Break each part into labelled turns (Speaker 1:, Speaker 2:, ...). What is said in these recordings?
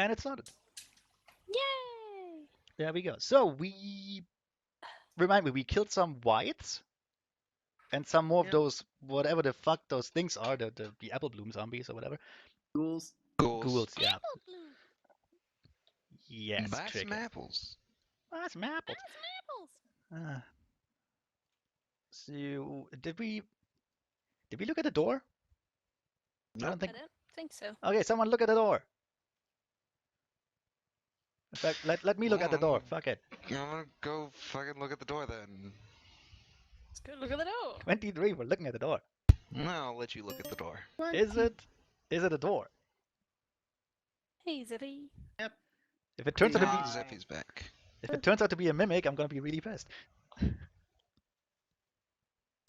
Speaker 1: And it started.
Speaker 2: Yay!
Speaker 1: There we go. So we remind me, we killed some whites and some more of
Speaker 3: Yep.
Speaker 1: those whatever the fuck those things are, the apple bloom zombies or whatever.
Speaker 3: Ghouls.
Speaker 1: Ghouls, yeah.
Speaker 2: Apple bloom.
Speaker 1: Yes,
Speaker 4: Buy some
Speaker 1: chicken.
Speaker 4: apples.
Speaker 1: Ah, some apples.
Speaker 2: Some apples.
Speaker 1: So did we look at the door? I
Speaker 4: Nope.
Speaker 1: don't think.
Speaker 2: I don't think so.
Speaker 1: Okay, someone look at the door. In fact, let me look at the door. Fuck it.
Speaker 4: I'm gonna go fucking look at the door then.
Speaker 2: Let's go look at the door.
Speaker 1: 23. We're looking at the door.
Speaker 4: No, I'll let you look at the door.
Speaker 3: What?
Speaker 1: Is it a door?
Speaker 2: Hey, Zippy.
Speaker 3: Yep.
Speaker 1: If it turns out to
Speaker 4: Nah,
Speaker 1: be
Speaker 4: Zeffy's back.
Speaker 1: if it turns out to be a mimic, I'm gonna be really pissed.
Speaker 4: It's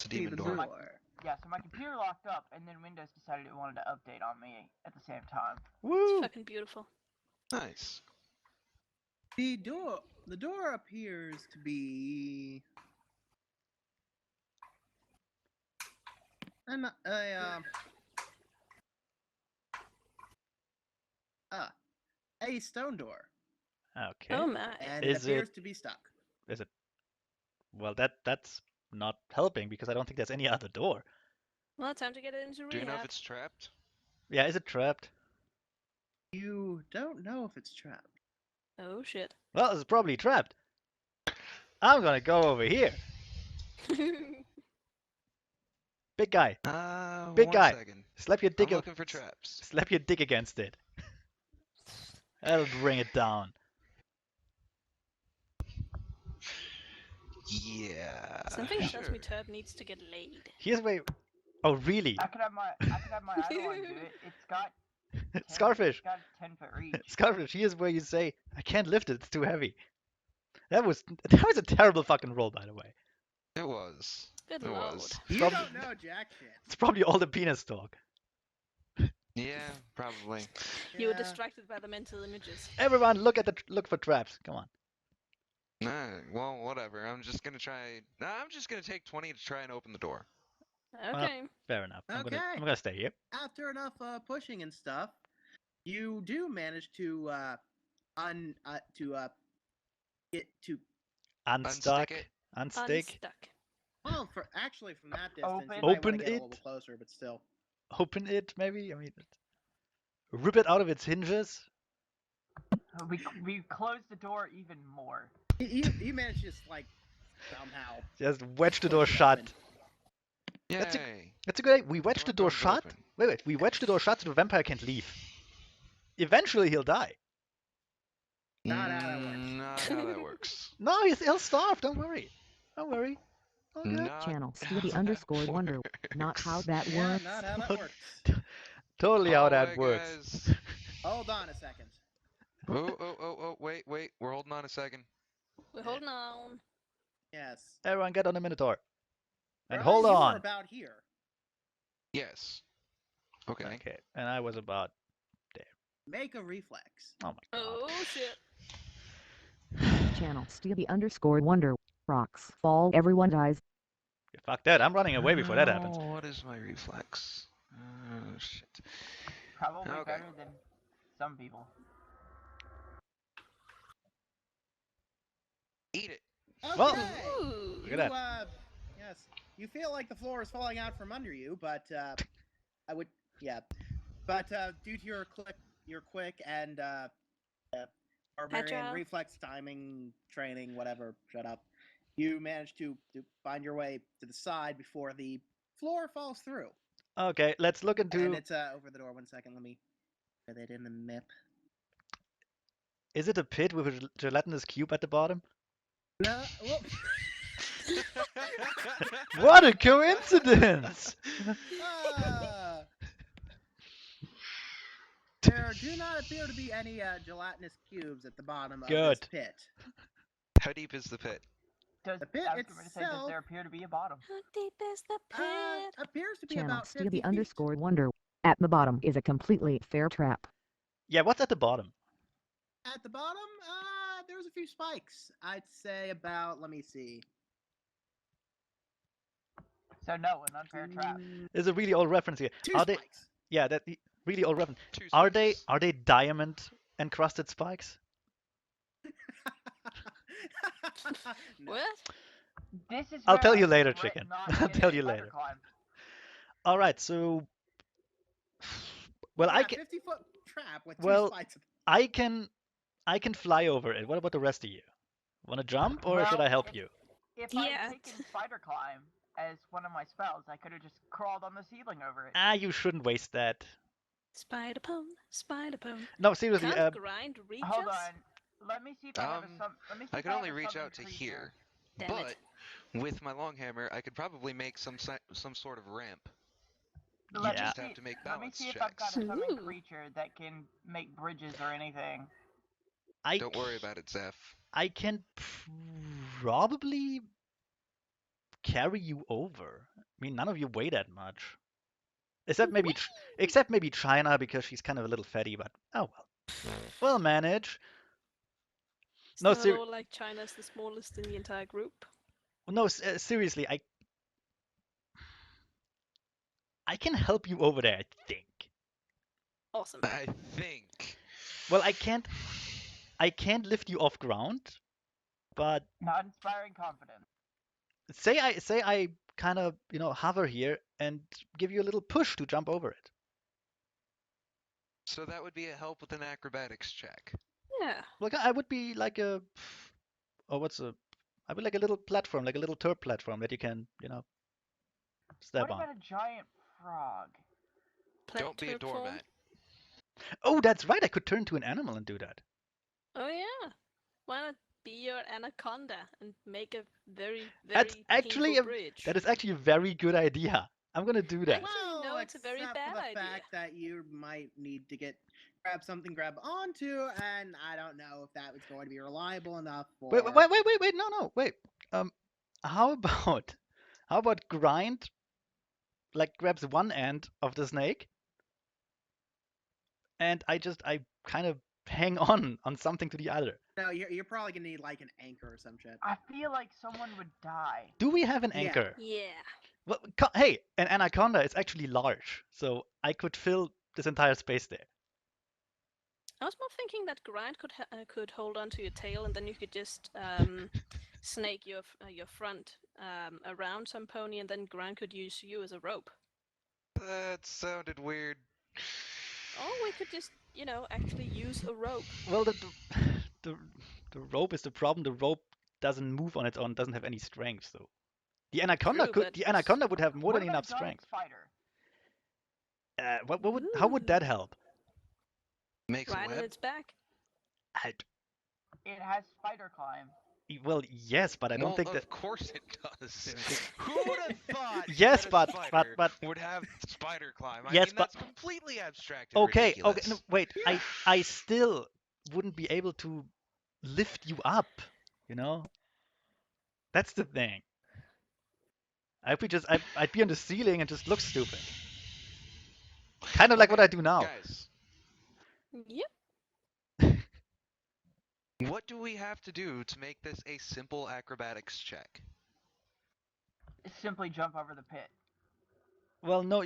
Speaker 4: a demon
Speaker 3: the
Speaker 4: door.
Speaker 5: Yeah, so my computer locked up, and then Windows decided it wanted to update on me at the same time.
Speaker 1: Woo!
Speaker 2: It's fucking beautiful.
Speaker 4: Nice.
Speaker 3: The door appears to be a stone door,
Speaker 1: Okay.
Speaker 2: Oh my.
Speaker 3: and
Speaker 1: Is
Speaker 3: it appears
Speaker 1: it-
Speaker 3: to be stuck.
Speaker 1: Is it? Well, that's not helping because I don't think there's any other door.
Speaker 2: Well, time to get it into rehab.
Speaker 4: Do you know if it's trapped?
Speaker 1: Yeah, is it trapped?
Speaker 3: You don't know if it's trapped.
Speaker 2: Oh shit.
Speaker 1: Well, it's probably trapped. I'm gonna go over here. Big guy, Big
Speaker 4: One
Speaker 1: guy.
Speaker 4: second.
Speaker 1: slap your
Speaker 4: I'm
Speaker 1: dick.
Speaker 4: looking for traps.
Speaker 1: Slap your dick against it. That'll bring it down.
Speaker 4: Yeah.
Speaker 2: Something tells me
Speaker 4: sure.
Speaker 2: Turb needs to get laid.
Speaker 1: Here's where. Oh, really?
Speaker 5: I could have my Eidolon do it. It's got 10,
Speaker 1: Scarfish.
Speaker 5: It's got 10-foot reach.
Speaker 1: Scarfish, here's where you say, I can't lift it, it's too heavy. That was a terrible fucking roll, by the way.
Speaker 4: It was.
Speaker 2: Good
Speaker 4: It
Speaker 2: lord.
Speaker 4: was.
Speaker 3: You
Speaker 1: Probably-
Speaker 3: don't know jack shit.
Speaker 1: It's probably all the penis talk.
Speaker 4: Yeah, probably.
Speaker 2: You were
Speaker 3: Yeah.
Speaker 2: distracted by the mental images.
Speaker 1: Everyone, look for traps. Come on.
Speaker 4: Nah, well, whatever. I'm just gonna try. Nah, I'm just gonna take 20 to try and open the door.
Speaker 2: Okay.
Speaker 1: Fair enough. I'm
Speaker 3: Okay.
Speaker 1: gonna stay here.
Speaker 3: After enough pushing and stuff, you do manage to get to
Speaker 1: Unstuck.
Speaker 4: it.
Speaker 1: Unstick.
Speaker 2: Unstuck.
Speaker 3: well for actually from that distance
Speaker 5: Open.
Speaker 3: you might wanna
Speaker 1: Open
Speaker 3: get a
Speaker 1: it.
Speaker 3: little closer, but still.
Speaker 1: Open it, maybe? I mean, rip it out of its hinges.
Speaker 5: We closed the door even more.
Speaker 3: You managed to just like somehow.
Speaker 1: Just wedge the door
Speaker 3: push it
Speaker 1: shut.
Speaker 3: open.
Speaker 1: That's a-
Speaker 4: Yay.
Speaker 1: That's a good idea. We wedge the door
Speaker 4: door's
Speaker 1: shut.
Speaker 4: open.
Speaker 1: Wait. We wedge the door shut so the vampire can't leave. Eventually he'll die.
Speaker 3: Not how that works.
Speaker 4: Not how that works.
Speaker 1: No, he'll starve. Don't worry. Don't worry. All good.
Speaker 4: Not
Speaker 6: Channel
Speaker 4: how
Speaker 6: Stevie
Speaker 4: that
Speaker 6: _wonder. Not how that
Speaker 3: Yeah,
Speaker 6: works.
Speaker 3: not how that
Speaker 1: What?
Speaker 3: works.
Speaker 1: Totally how
Speaker 4: Oh,
Speaker 1: that
Speaker 4: hey,
Speaker 1: works.
Speaker 4: guys.
Speaker 3: Hold on a second.
Speaker 4: Oh, wait. We're holding on a second.
Speaker 2: We're holding on.
Speaker 3: Yes.
Speaker 1: Everyone get on the Minotaur. And
Speaker 3: Riley,
Speaker 1: hold
Speaker 3: you were
Speaker 1: on.
Speaker 3: about here.
Speaker 4: Yes. Okay.
Speaker 1: Okay. And I was about.
Speaker 3: Make a reflex.
Speaker 1: Oh my god.
Speaker 2: Oh shit.
Speaker 6: Channel Stevie _wonder. Rocks fall, everyone dies.
Speaker 1: Fuck that. I'm running away before that happens.
Speaker 4: Oh, what is my reflex? Oh, shit.
Speaker 5: Probably
Speaker 4: Okay.
Speaker 5: better than some people.
Speaker 4: Eat it.
Speaker 3: Okay.
Speaker 1: Well,
Speaker 2: Ooh.
Speaker 1: Look at that.
Speaker 3: Yes. You feel like the floor is falling out from under you, but But due to your quick and barbarian
Speaker 2: Agile.
Speaker 3: reflex timing training, whatever, shut up. You manage to find your way to the side before the floor falls through.
Speaker 1: Okay, let's look
Speaker 3: And
Speaker 1: into.
Speaker 3: it's over the door. 1 second. Let me put it in the map.
Speaker 1: Is it a pit with a gelatinous cube at the bottom?
Speaker 3: No. Well,
Speaker 1: What a coincidence!
Speaker 3: there do not appear to be any gelatinous cubes at the bottom of
Speaker 1: Good.
Speaker 3: this pit.
Speaker 4: How deep is the pit?
Speaker 5: Does,
Speaker 3: The pit
Speaker 5: I was going to say, does
Speaker 3: itself-
Speaker 5: there appear to be a bottom?
Speaker 2: How deep is the pit?
Speaker 3: Appears to be
Speaker 6: Channel
Speaker 3: about 50
Speaker 6: Stevie
Speaker 3: feet.
Speaker 6: _wonder. At the bottom is a completely fair trap.
Speaker 1: Yeah, what's at the bottom?
Speaker 3: At the bottom, there's a few spikes. I'd say about, let me see.
Speaker 5: So no, an unfair trap.
Speaker 1: There's a really old reference here.
Speaker 3: Two
Speaker 1: Are they?
Speaker 3: spikes.
Speaker 1: Yeah, that really old reference.
Speaker 4: Two
Speaker 1: Are they?
Speaker 4: spikes.
Speaker 1: Are they diamond encrusted spikes?
Speaker 3: No.
Speaker 2: What?
Speaker 5: This is
Speaker 1: I'll
Speaker 5: where
Speaker 1: tell
Speaker 5: I
Speaker 1: you later,
Speaker 5: regret
Speaker 1: chicken.
Speaker 5: not
Speaker 1: I'll
Speaker 5: getting
Speaker 1: tell you
Speaker 5: spider
Speaker 1: later.
Speaker 5: climb.
Speaker 1: All right, so well,
Speaker 3: Yeah,
Speaker 1: I can
Speaker 3: 50-foot trap with two
Speaker 1: well,
Speaker 3: spikes.
Speaker 1: I can I can fly over it. What about the rest of you? Want to jump or should I
Speaker 5: Well,
Speaker 1: help you?
Speaker 5: if I had
Speaker 2: Yeah.
Speaker 5: taken spider climb as one of my spells, I could have just crawled on the ceiling over it.
Speaker 1: Ah, you shouldn't waste that.
Speaker 2: Spider pone, spider pone.
Speaker 1: No, seriously.
Speaker 2: Can't grind reach
Speaker 5: Hold
Speaker 2: us?
Speaker 5: on. Let me see if I have a Let me see
Speaker 4: I
Speaker 5: if
Speaker 4: can
Speaker 5: I
Speaker 4: only
Speaker 5: have a
Speaker 4: reach
Speaker 5: summoned
Speaker 4: out to
Speaker 5: creature.
Speaker 4: here,
Speaker 2: Damn
Speaker 4: but
Speaker 2: it.
Speaker 4: with my long hammer, I could probably make some sort of ramp. You
Speaker 5: Let
Speaker 1: Yeah.
Speaker 4: just
Speaker 5: me
Speaker 4: have
Speaker 5: see.
Speaker 4: to make
Speaker 5: Let me
Speaker 4: balance
Speaker 5: see if I've got
Speaker 4: checks.
Speaker 5: a summoned
Speaker 2: Ooh.
Speaker 5: creature that can make bridges or anything.
Speaker 1: I
Speaker 4: Don't worry about it, Zeph.
Speaker 1: I can probably carry you over. I mean, none of you weigh that much. Except maybe China because she's kind of a little fatty, but oh well. We'll manage.
Speaker 2: It's
Speaker 1: No,
Speaker 2: not all like China's the smallest in the entire group.
Speaker 1: no, seriously, I can help you over there, I think.
Speaker 2: Awesome.
Speaker 4: I think.
Speaker 1: Well, I can't lift you off ground, but
Speaker 5: Not inspiring confidence.
Speaker 1: say I kind of, hover here and give you a little push to jump over it.
Speaker 4: So that would be a help with an acrobatics check.
Speaker 2: Yeah.
Speaker 1: Like I would be like I would like a little platform, like a little turf platform that you can, step
Speaker 5: What
Speaker 1: on.
Speaker 5: about a giant frog?
Speaker 4: Don't be a
Speaker 2: Turp form.
Speaker 4: doormat.
Speaker 1: Oh, that's right. I could turn to an animal and do that.
Speaker 2: Oh yeah. Why not be your anaconda and make a very,
Speaker 1: That's
Speaker 2: very
Speaker 1: actually
Speaker 2: painful bridge?
Speaker 1: that is actually a very good idea. I'm gonna do that.
Speaker 2: Actually, no, it's a very
Speaker 3: except
Speaker 2: bad
Speaker 3: for the
Speaker 2: idea.
Speaker 3: fact that you might need to grab onto, and I don't know if that was going to be reliable enough for.
Speaker 1: Wait, no, wait. How about grind like grabs one end of the snake, and I kind of hang on something to the other.
Speaker 3: No, you're probably gonna need like an anchor or some shit.
Speaker 5: I feel like someone would die.
Speaker 1: Do we have an
Speaker 3: Yeah.
Speaker 1: anchor?
Speaker 2: Yeah.
Speaker 1: Well, hey, an anaconda is actually large, so I could fill this entire space there.
Speaker 2: I was more thinking that grind could hold onto your tail, and then you could just snake your front around some pony, and then grind could use you as a rope.
Speaker 4: That sounded weird.
Speaker 2: Or we could just, actually use a rope.
Speaker 1: Well, the rope is the problem. The rope doesn't move on its own, doesn't have any strength. So the anaconda
Speaker 2: True,
Speaker 1: the anaconda would have more
Speaker 5: What
Speaker 1: than
Speaker 5: about
Speaker 1: enough
Speaker 5: a giant
Speaker 1: strength.
Speaker 5: spider?
Speaker 1: How would that
Speaker 2: Ooh.
Speaker 1: help?
Speaker 4: Make some
Speaker 2: Right on
Speaker 4: web.
Speaker 2: its back.
Speaker 5: It has spider climb.
Speaker 1: Well, yes, but I don't
Speaker 4: Well,
Speaker 1: think that.
Speaker 4: of course it does. Who would have thought
Speaker 1: Yes,
Speaker 4: that a
Speaker 1: but
Speaker 4: spider
Speaker 1: but
Speaker 4: would have spider climb? I
Speaker 1: Yes,
Speaker 4: mean,
Speaker 1: but-
Speaker 4: that's completely abstract and
Speaker 1: okay,
Speaker 4: ridiculous.
Speaker 1: no, wait. I still wouldn't be able to lift you up. You know, that's the thing. I'd be on the ceiling and just look stupid. Kind of like what I do now.
Speaker 4: Guys,
Speaker 2: Yep.
Speaker 4: what do we have to do to make this a simple acrobatics check?
Speaker 5: Simply jump over the pit.
Speaker 1: Well, no,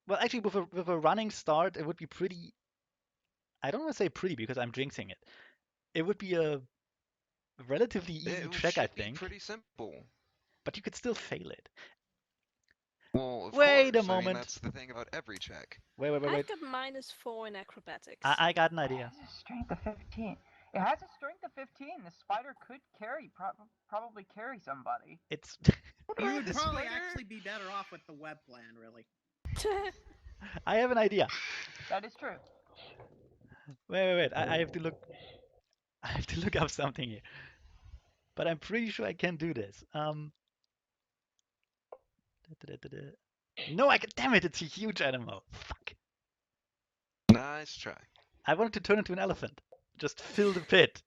Speaker 1: well, actually, with a running start, it would be pretty. I don't want to say pretty because I'm jinxing it. It would be a relatively easy
Speaker 4: It
Speaker 1: check, I
Speaker 4: should be
Speaker 1: think.
Speaker 4: pretty simple.
Speaker 1: But you could still fail it.
Speaker 4: Well, of
Speaker 1: Wait a
Speaker 4: course. I mean,
Speaker 1: moment.
Speaker 4: that's the thing about every check.
Speaker 1: Wait.
Speaker 2: I've got -4 in acrobatics.
Speaker 1: I got an
Speaker 5: It
Speaker 1: idea.
Speaker 5: has a strength of 15. It has a strength of 15. The spider could probably carry somebody.
Speaker 1: It's.
Speaker 3: You would
Speaker 4: The
Speaker 3: probably
Speaker 4: spider?
Speaker 3: actually be better off with the web plan, really.
Speaker 1: I have an idea.
Speaker 5: That is true.
Speaker 1: Wait. I have to look. I have to look up something here. But I'm pretty sure I can do this. No, damn it! It's a huge animal. Fuck.
Speaker 4: Nice try.
Speaker 1: I wanted to turn into an elephant. Just fill the pit.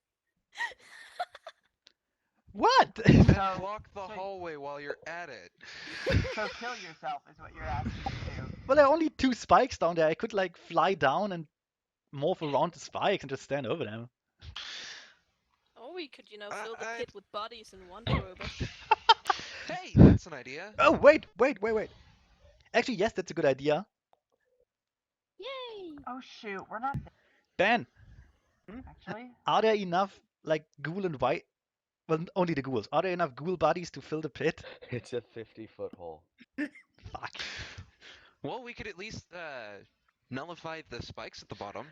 Speaker 1: What?
Speaker 4: Then
Speaker 5: So-
Speaker 4: block the
Speaker 5: so-
Speaker 4: hallway while you're at it.
Speaker 5: So kill yourself is what you're asking to do.
Speaker 1: Well, there are only 2 spikes down there. I could like fly down and morph around the spikes and just stand over them.
Speaker 2: Or we could, fill the
Speaker 4: I-
Speaker 2: pit with bodies and wander over.
Speaker 4: Hey, that's an idea.
Speaker 1: Oh, wait. Actually, yes, that's a good idea.
Speaker 2: Yay!
Speaker 5: Oh shoot, we're not there.
Speaker 1: Ben,
Speaker 5: Actually,
Speaker 1: are there enough like ghoul and white? Well, only the ghouls. Are there enough ghoul bodies to fill the pit?
Speaker 7: It's a 50-foot hole.
Speaker 1: Fuck.
Speaker 4: Well, we could at least nullify the spikes at the bottom.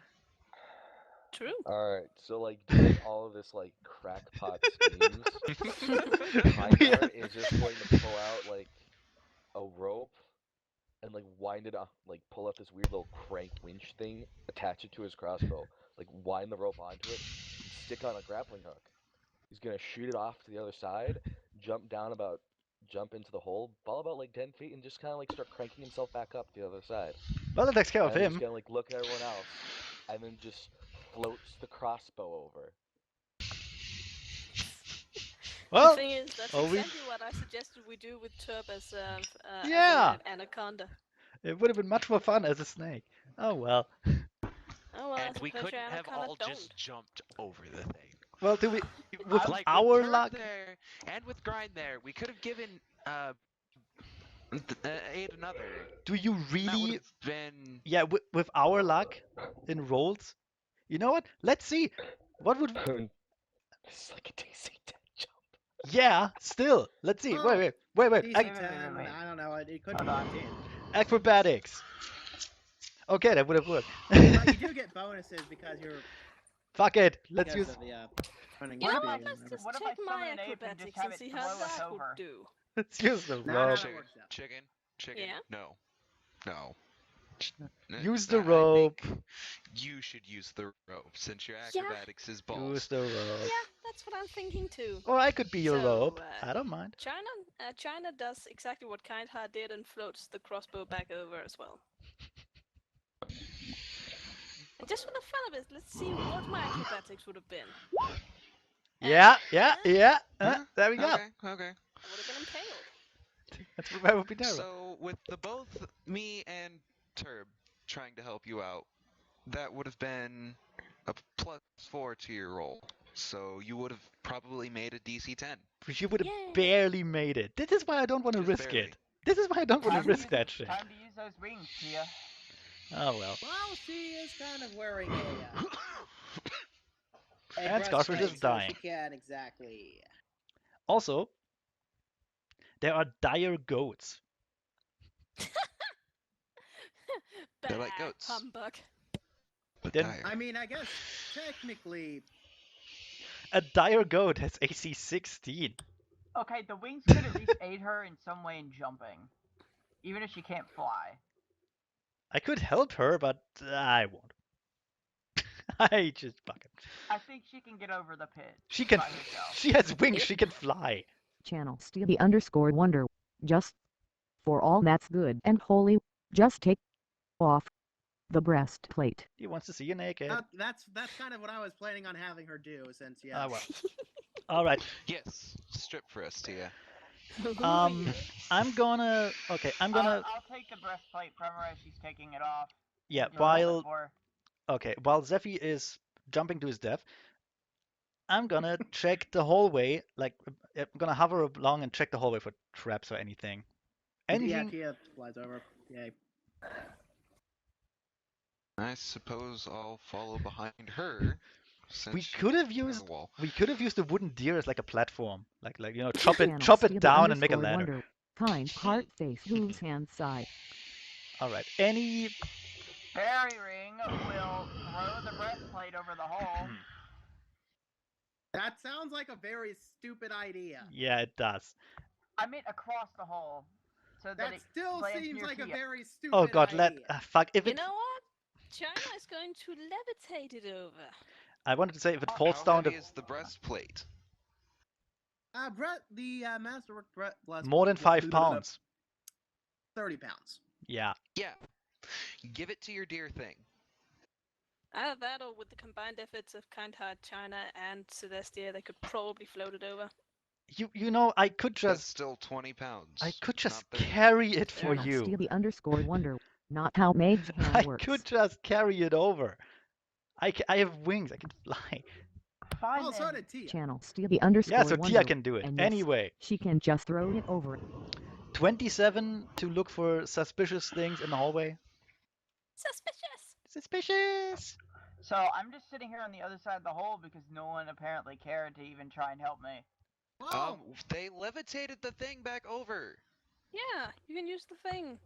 Speaker 2: True.
Speaker 7: Alright, so like doing all of this like crackpot schemes,
Speaker 1: We
Speaker 7: Reinhardt is just going to pull out like a rope and like wind it up, like pull out this weird little crank winch thing, attach it to his crossbow, like wind the rope onto it, and stick on a grappling hook. He's gonna shoot it off to the other side, jump into the hole, fall about like 10 feet, and just kind of like start cranking himself back up the other side.
Speaker 1: Well, that takes care of
Speaker 7: And then
Speaker 1: him.
Speaker 7: just gonna like look at everyone else, and then just floats the crossbow over.
Speaker 2: The
Speaker 1: Well,
Speaker 2: thing is, that's
Speaker 1: oh, we-
Speaker 2: exactly what I suggested we do with Turb as
Speaker 1: Yeah.
Speaker 2: an anaconda.
Speaker 1: it would have been much more fun as a snake. Oh well.
Speaker 2: Oh well, I
Speaker 8: And we
Speaker 2: suppose
Speaker 8: couldn't
Speaker 2: your
Speaker 8: have
Speaker 2: anaconda
Speaker 8: all
Speaker 2: don't.
Speaker 8: just jumped over the thing.
Speaker 1: Well, do we? With
Speaker 8: Like
Speaker 1: our
Speaker 8: with Turb
Speaker 1: luck,
Speaker 8: there and with Grind there, we could have given Aid another.
Speaker 1: do you
Speaker 8: That would
Speaker 1: really?
Speaker 8: have been.
Speaker 1: Yeah, with our luck in rolls. You know what? Let's see. What would?
Speaker 7: This is like a DC-10 jump.
Speaker 1: Yeah, still. Let's see.
Speaker 3: Oh,
Speaker 1: Wait.
Speaker 3: DC
Speaker 5: Wait.
Speaker 3: 10, I don't know. It could be
Speaker 5: Hold on.
Speaker 3: 15.
Speaker 1: Acrobatics. Okay, that would have worked.
Speaker 3: But you do get bonuses because you're
Speaker 1: Fuck it. Let's
Speaker 3: because
Speaker 1: use
Speaker 3: of the running
Speaker 2: You know
Speaker 3: speed
Speaker 2: what?
Speaker 3: and
Speaker 2: Let's
Speaker 3: whatever.
Speaker 2: just
Speaker 5: What if
Speaker 2: check
Speaker 5: I
Speaker 2: my
Speaker 5: summon an ape and just
Speaker 2: acrobatics
Speaker 5: have
Speaker 2: and
Speaker 5: it
Speaker 2: see how
Speaker 5: throw us
Speaker 2: that would
Speaker 5: over?
Speaker 2: do.
Speaker 1: let's use the
Speaker 3: No,
Speaker 1: rope.
Speaker 3: that
Speaker 4: Chicken,
Speaker 3: works out.
Speaker 4: chicken.
Speaker 2: Yeah?
Speaker 4: No.
Speaker 1: Use the
Speaker 4: I
Speaker 1: rope.
Speaker 4: think you should use the rope since your
Speaker 2: Yeah.
Speaker 4: acrobatics is
Speaker 1: Use
Speaker 4: balls.
Speaker 1: the rope.
Speaker 2: Yeah, that's what I'm thinking too.
Speaker 1: Or I could be your
Speaker 2: So,
Speaker 1: rope. I don't mind.
Speaker 2: China does exactly what Kindheart did and floats the crossbow back over as well. And just for the fun of it, let's see what my acrobatics would have been.
Speaker 1: Yeah.
Speaker 4: Huh?
Speaker 1: There we go.
Speaker 4: Okay.
Speaker 2: I would have been impaled.
Speaker 1: That's what that would be terrible.
Speaker 4: So with the both me and Turb trying to help you out, that would have been a +4 to your roll. So you would have probably made a DC 10.
Speaker 1: You would have
Speaker 2: Yay.
Speaker 1: barely made it. This is why I don't want to
Speaker 4: Just
Speaker 1: risk
Speaker 4: barely.
Speaker 1: it. This is why I don't want
Speaker 5: Time
Speaker 1: to
Speaker 5: to
Speaker 1: risk
Speaker 5: use-
Speaker 1: that shit.
Speaker 5: Time to use those wings, Tia.
Speaker 1: Oh well.
Speaker 3: Well, she is kind of wearing a
Speaker 1: And Scarfish is
Speaker 3: breastplate, so
Speaker 1: dying.
Speaker 3: She can't exactly.
Speaker 1: Also, there are dire goats.
Speaker 4: They're like
Speaker 2: Bah,
Speaker 4: goats.
Speaker 2: Humbug.
Speaker 4: But
Speaker 1: Then-
Speaker 4: dire.
Speaker 3: I mean, I guess technically,
Speaker 1: A dire goat has AC 16.
Speaker 5: Okay, the wings could at least aid her in some way in jumping, even if she can't fly.
Speaker 1: I could help her, but I won't. I just fuck it.
Speaker 5: I think she can get over the pit.
Speaker 1: She can.
Speaker 5: by herself.
Speaker 1: She has wings. She can fly.
Speaker 6: Channel Stevie_Wonder. Just for all that's good and holy, just take off the breastplate.
Speaker 1: He wants to see you naked.
Speaker 3: that's kind of what I was planning on having her do. Since
Speaker 1: Ah, well. All right.
Speaker 4: Yes, strip for us, Tia.
Speaker 1: Um, I'm gonna. Okay, I'm gonna.
Speaker 5: I'll take the breastplate from her as she's taking it off.
Speaker 1: Yeah.
Speaker 5: Do a little bit
Speaker 1: While
Speaker 5: more.
Speaker 1: okay, while Zephy is jumping to his death, I'm gonna check the hallway. Like, I'm gonna hover along and check the hallway for traps or anything.
Speaker 3: yeah,
Speaker 1: Anything?
Speaker 3: Tia flies over. Yay.
Speaker 4: I suppose I'll follow behind her. Since
Speaker 1: We
Speaker 4: she's
Speaker 1: could have
Speaker 4: behind the
Speaker 1: used.
Speaker 4: wall.
Speaker 1: We could have used the wooden deer as like a platform. Like you know, chop it
Speaker 6: Channel
Speaker 1: down and make a ladder.
Speaker 6: Stevie_Wonder. Kind heart face hooves hand side.
Speaker 1: All right. Any.
Speaker 5: Fairy ring will throw the breastplate over the hole.
Speaker 3: That sounds like a very stupid idea.
Speaker 1: Yeah, it does.
Speaker 5: I meant across the hole, so that
Speaker 3: That
Speaker 5: it
Speaker 3: still
Speaker 5: lands
Speaker 3: seems
Speaker 5: near
Speaker 3: like a
Speaker 5: Tia.
Speaker 3: very stupid
Speaker 1: Oh God,
Speaker 3: idea.
Speaker 1: fuck. If
Speaker 2: You
Speaker 1: it.
Speaker 2: know what? China is going to levitate it over.
Speaker 1: I wanted to say if it
Speaker 5: How
Speaker 1: falls
Speaker 4: How
Speaker 1: down
Speaker 4: heavy
Speaker 1: to
Speaker 4: is the breastplate?
Speaker 3: The Masterwork blast
Speaker 1: more than 5 pounds.
Speaker 3: 30 pounds.
Speaker 1: Yeah.
Speaker 4: Yeah. Give it to your deer thing.
Speaker 2: Either that or with the combined efforts of Kindheart, China, and Celestia, they could probably float it over.
Speaker 1: You know, I could
Speaker 4: That's
Speaker 1: just
Speaker 4: still 20 pounds.
Speaker 1: I could just
Speaker 4: not 30.
Speaker 1: carry it for
Speaker 2: Channel
Speaker 1: you.
Speaker 6: Stevie_Wonder. Not how mage hand
Speaker 1: I
Speaker 6: works.
Speaker 1: could just carry it over. I have wings. I can fly.
Speaker 5: Fine
Speaker 3: Oh, so
Speaker 5: then.
Speaker 3: did Tia.
Speaker 6: Channel Stevie_Wonder.
Speaker 1: Yeah, so Tia can do it.
Speaker 6: And yes,
Speaker 1: Anyway,
Speaker 6: she can just throw it over.
Speaker 1: 27 to look for suspicious things in the hallway.
Speaker 2: Suspicious!
Speaker 1: Suspicious!
Speaker 5: So I'm just sitting here on the other side of the hole because no one apparently cared to even try and help me.
Speaker 3: Oh,
Speaker 4: They levitated the thing back over.
Speaker 2: Yeah, you can use the thing.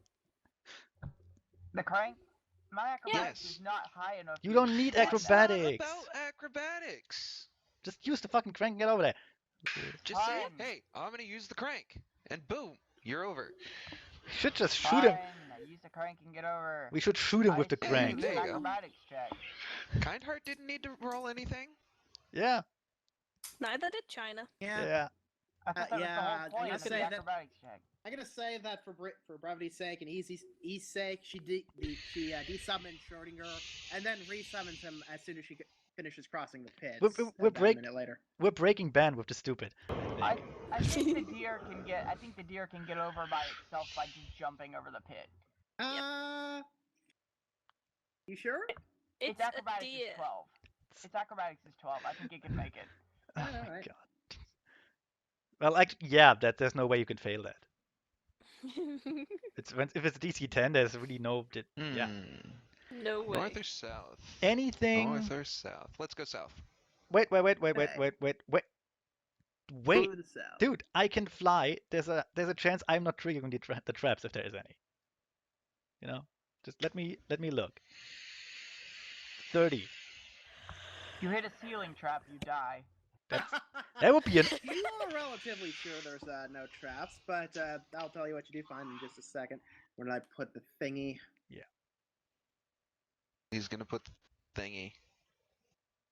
Speaker 5: The crank? My acrobatics
Speaker 4: Yes.
Speaker 5: is not high enough.
Speaker 1: You
Speaker 5: to
Speaker 1: don't need
Speaker 5: climb that.
Speaker 4: It's not
Speaker 1: acrobatics.
Speaker 4: about acrobatics.
Speaker 1: Just use the fucking crank and get over there.
Speaker 4: Just say,
Speaker 5: Fine.
Speaker 4: hey, I'm gonna use the crank, and boom, you're over.
Speaker 1: We should just shoot
Speaker 5: Fine.
Speaker 1: him.
Speaker 5: I use the crank and get over.
Speaker 1: We should shoot him with the
Speaker 5: I
Speaker 1: crank.
Speaker 5: use
Speaker 4: There
Speaker 5: an
Speaker 4: you go.
Speaker 5: acrobatics check.
Speaker 4: Kindheart didn't need to roll anything.
Speaker 1: Yeah,
Speaker 2: Neither did China.
Speaker 3: yeah.
Speaker 1: yeah.
Speaker 5: I thought that was the
Speaker 3: yeah,
Speaker 5: whole
Speaker 3: I'm
Speaker 5: point
Speaker 3: gonna
Speaker 5: of the
Speaker 3: say that-
Speaker 5: acrobatics check.
Speaker 3: I'm gonna say that for brevity's sake and easy's sake, she desummoned Schrodinger and then resummons him as soon as she finishes crossing the pits.
Speaker 1: We're
Speaker 3: about
Speaker 1: break-
Speaker 3: a minute later.
Speaker 1: We're breaking ban with the stupid.
Speaker 5: I think the deer can get. I think the deer can get over by itself by just jumping over the pit.
Speaker 3: You sure?
Speaker 2: It's
Speaker 5: Its
Speaker 2: a
Speaker 5: acrobatics
Speaker 2: deer.
Speaker 5: is 12. Its acrobatics is 12. I think it can make it.
Speaker 1: Oh my
Speaker 3: Alright.
Speaker 1: god. Well, actually, yeah, there's no way you can fail that. If it's DC 10, there's really no. Yeah.
Speaker 2: No way.
Speaker 4: North or south?
Speaker 1: Anything.
Speaker 4: North or south? Let's go south.
Speaker 1: Wait.
Speaker 3: Okay.
Speaker 1: Wait,
Speaker 3: Go to the south.
Speaker 1: dude, I can fly. There's a chance I'm not triggering the traps if there is any. You know, just let me look. 30.
Speaker 5: You hit a ceiling trap, you die.
Speaker 1: That would be an.
Speaker 3: You are relatively sure there's no traps, but I'll tell you what you do find in just a second. Where did I put the thingy?
Speaker 4: He's gonna put the thingy.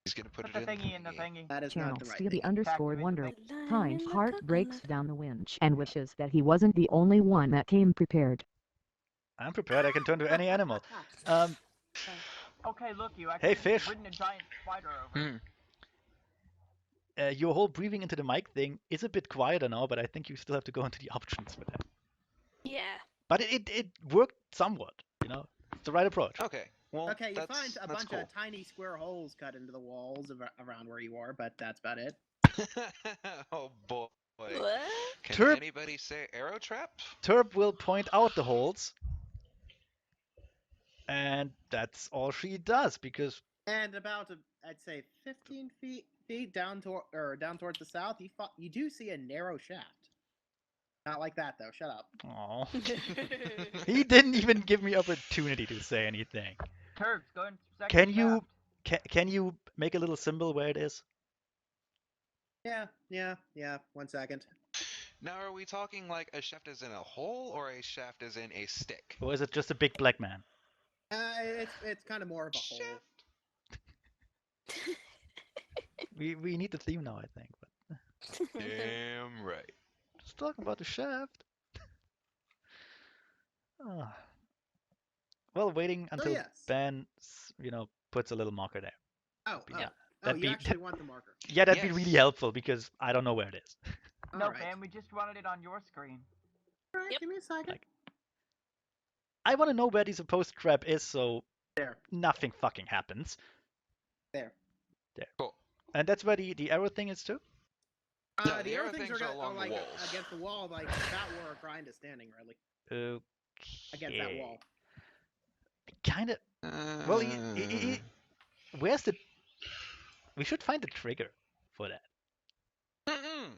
Speaker 4: He's gonna put
Speaker 5: Put
Speaker 4: it
Speaker 5: the
Speaker 4: in
Speaker 5: thingy in the thingy.
Speaker 3: That is
Speaker 6: Channel
Speaker 3: not the right
Speaker 6: Stevie
Speaker 3: thing.
Speaker 6: _wonder.
Speaker 2: Lying
Speaker 6: Times
Speaker 2: in the
Speaker 6: heart breaks
Speaker 2: coconut.
Speaker 6: down the winch and wishes that he wasn't the only one that came prepared.
Speaker 1: I'm prepared. I can turn to any animal.
Speaker 5: Okay, look, you
Speaker 1: Hey,
Speaker 5: actually
Speaker 1: fish.
Speaker 5: ridden a giant spider over.
Speaker 1: Your whole breathing into the mic thing is a bit quieter now, but I think you still have to go into the options for that.
Speaker 2: Yeah.
Speaker 1: But it worked somewhat. You know, it's the right approach.
Speaker 4: Okay. Well,
Speaker 3: Okay, you
Speaker 4: that's,
Speaker 3: find a
Speaker 4: that's
Speaker 3: bunch
Speaker 4: cool.
Speaker 3: of tiny square holes cut into the walls around where you are, but that's about it.
Speaker 4: Oh boy.
Speaker 2: What?
Speaker 4: Can
Speaker 1: Terp-
Speaker 4: anybody say arrow trap?
Speaker 1: Terp will point out the holes, and that's all she does because
Speaker 3: And about, I'd say, 15 feet down towards the south, you do see a narrow shaft. Not like that though. Shut up.
Speaker 1: oh, he didn't even give me opportunity to say anything.
Speaker 5: Turks, go in second
Speaker 1: Can you
Speaker 5: shaft.
Speaker 1: can you make a little symbol where it is?
Speaker 3: Yeah. 1 second.
Speaker 4: Now, are we talking like a shaft is in a hole or a shaft is in a stick?
Speaker 1: Or is it just a big black man?
Speaker 3: It's kind of more of a hole.
Speaker 4: Shaft?
Speaker 1: We need the theme now, I think. But
Speaker 4: Damn right.
Speaker 1: just talking about the shaft. Ah. Well, waiting until
Speaker 3: yes.
Speaker 1: Ben, puts a little marker there.
Speaker 3: Oh,
Speaker 1: Yeah,
Speaker 3: oh,
Speaker 1: that'd
Speaker 3: you
Speaker 1: be-
Speaker 3: actually want the marker.
Speaker 1: Yeah, that'd be
Speaker 4: Yes.
Speaker 1: really helpful because I don't know where it is.
Speaker 5: No,
Speaker 3: Alright.
Speaker 5: man, we just wanted it on your screen.
Speaker 3: Alright,
Speaker 2: Yep.
Speaker 3: give me a second.
Speaker 1: Like- I want to know where the supposed trap is, so
Speaker 3: There.
Speaker 1: nothing fucking happens.
Speaker 3: There.
Speaker 4: Cool.
Speaker 1: And that's where the arrow thing is too.
Speaker 4: Yeah, the
Speaker 3: The
Speaker 4: arrow
Speaker 3: other things
Speaker 4: things are along the
Speaker 3: like
Speaker 4: walls.
Speaker 3: against the wall, like about where Grind is standing, really,
Speaker 1: Okay.
Speaker 3: against that wall.
Speaker 1: Kind of. Well, where's the? We should find the trigger for that.
Speaker 4: Mm-mm.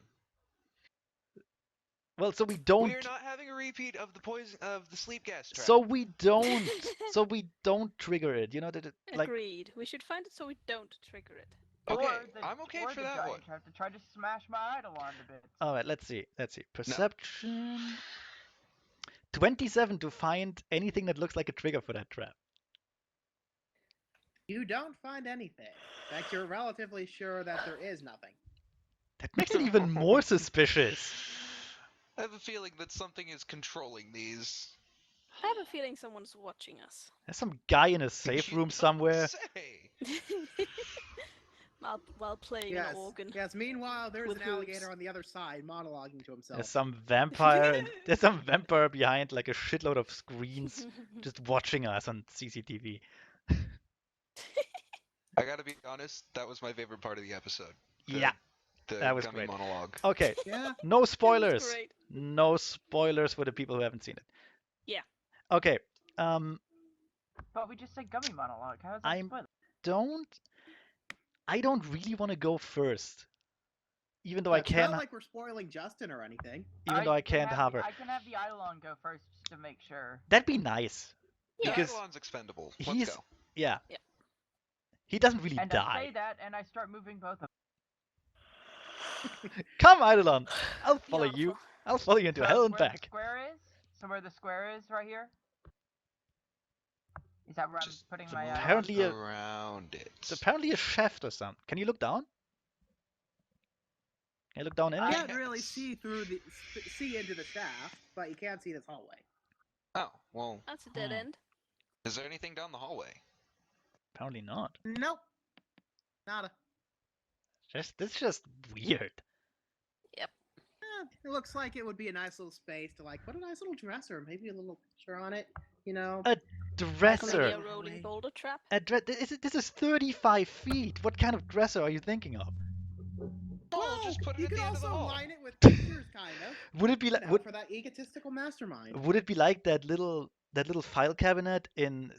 Speaker 1: Well, so we don't.
Speaker 4: We are not having a repeat of the sleep gas trap.
Speaker 1: So we don't. So we don't trigger it. You know that like.
Speaker 2: Agreed. We should find it so we don't trigger it.
Speaker 4: Okay,
Speaker 5: Or the,
Speaker 4: I'm okay
Speaker 5: or
Speaker 4: for
Speaker 5: the
Speaker 4: that
Speaker 5: giant
Speaker 4: one.
Speaker 5: trap to try to smash my idol onto bits.
Speaker 1: All right. Let's see. Perception. 27 to find anything that looks like a trigger for that trap.
Speaker 3: You don't find anything. In fact, you're relatively sure that there is nothing.
Speaker 1: That makes it even more suspicious.
Speaker 4: I have a feeling that something is controlling these.
Speaker 2: I have a feeling someone's watching us.
Speaker 1: There's some guy in a safe
Speaker 4: You
Speaker 1: room
Speaker 4: don't
Speaker 1: somewhere.
Speaker 4: say.
Speaker 2: while playing
Speaker 3: Yes.
Speaker 2: an organ.
Speaker 3: Yes. Meanwhile, there's
Speaker 2: With
Speaker 3: an alligator
Speaker 2: hooves.
Speaker 3: on the other side monologuing to himself.
Speaker 1: There's some vampire. And there's some vampire behind like a shitload of screens, just watching us on CCTV.
Speaker 4: I gotta be honest, that was my favorite part of the episode.
Speaker 1: Yeah.
Speaker 4: The
Speaker 1: that was
Speaker 4: gummy
Speaker 1: great.
Speaker 4: monologue.
Speaker 1: Okay.
Speaker 3: Yeah.
Speaker 1: No
Speaker 2: It was
Speaker 1: spoilers.
Speaker 2: great.
Speaker 1: No spoilers for the people who haven't seen it.
Speaker 2: Yeah.
Speaker 1: Okay.
Speaker 5: But we just said gummy monologue. How is that
Speaker 1: I'm-
Speaker 5: spoiler?
Speaker 1: don't really want to go first, even though I
Speaker 3: It's
Speaker 1: can
Speaker 3: not like we're spoiling Justin or anything.
Speaker 1: even though I can't have her.
Speaker 5: I can have the Eidolon go first just to make sure.
Speaker 1: That'd be nice
Speaker 2: Yeah.
Speaker 4: The
Speaker 1: because
Speaker 4: Eidolon's expendable. Let's
Speaker 1: he's
Speaker 4: go.
Speaker 1: yeah.
Speaker 2: Yeah.
Speaker 1: He doesn't really
Speaker 5: And I
Speaker 1: die.
Speaker 5: say that, and I start moving both of
Speaker 1: Come, Eidolon, I'll follow you.
Speaker 2: Beautiful.
Speaker 1: I'll follow you into
Speaker 5: them.
Speaker 1: hell and
Speaker 5: Where
Speaker 1: back.
Speaker 5: the square is? So where the square is right here? Is that where
Speaker 4: Just
Speaker 5: I'm putting
Speaker 4: to
Speaker 5: my
Speaker 4: move
Speaker 5: Eidolon?
Speaker 1: Apparently a-
Speaker 4: around it.
Speaker 1: It's apparently a shaft or something. Can you look down? Can you look down in
Speaker 3: You
Speaker 1: it?
Speaker 3: can't really
Speaker 4: Yes.
Speaker 3: see into the shaft, but you can see this hallway.
Speaker 4: Oh, well,
Speaker 2: That's a dead
Speaker 1: Hmm.
Speaker 2: end.
Speaker 4: is there anything down the hallway?
Speaker 1: Apparently not.
Speaker 3: Nope. Nada.
Speaker 1: This is just weird.
Speaker 3: It looks like it would be a nice little space to like put a nice little dresser, maybe a little picture on it. You know.
Speaker 1: A
Speaker 2: Or maybe
Speaker 1: dresser.
Speaker 2: a rolling
Speaker 3: Away.
Speaker 2: boulder trap.
Speaker 1: This is 35 feet. What kind of dresser are you thinking of?
Speaker 4: Oh, just put it
Speaker 3: you
Speaker 4: at
Speaker 3: could
Speaker 4: the end of the
Speaker 3: also
Speaker 4: hall.
Speaker 3: line it with pictures, kind of.
Speaker 1: Would it be
Speaker 3: You
Speaker 1: like
Speaker 3: know, for that egotistical mastermind.
Speaker 1: would it be like that little file cabinet in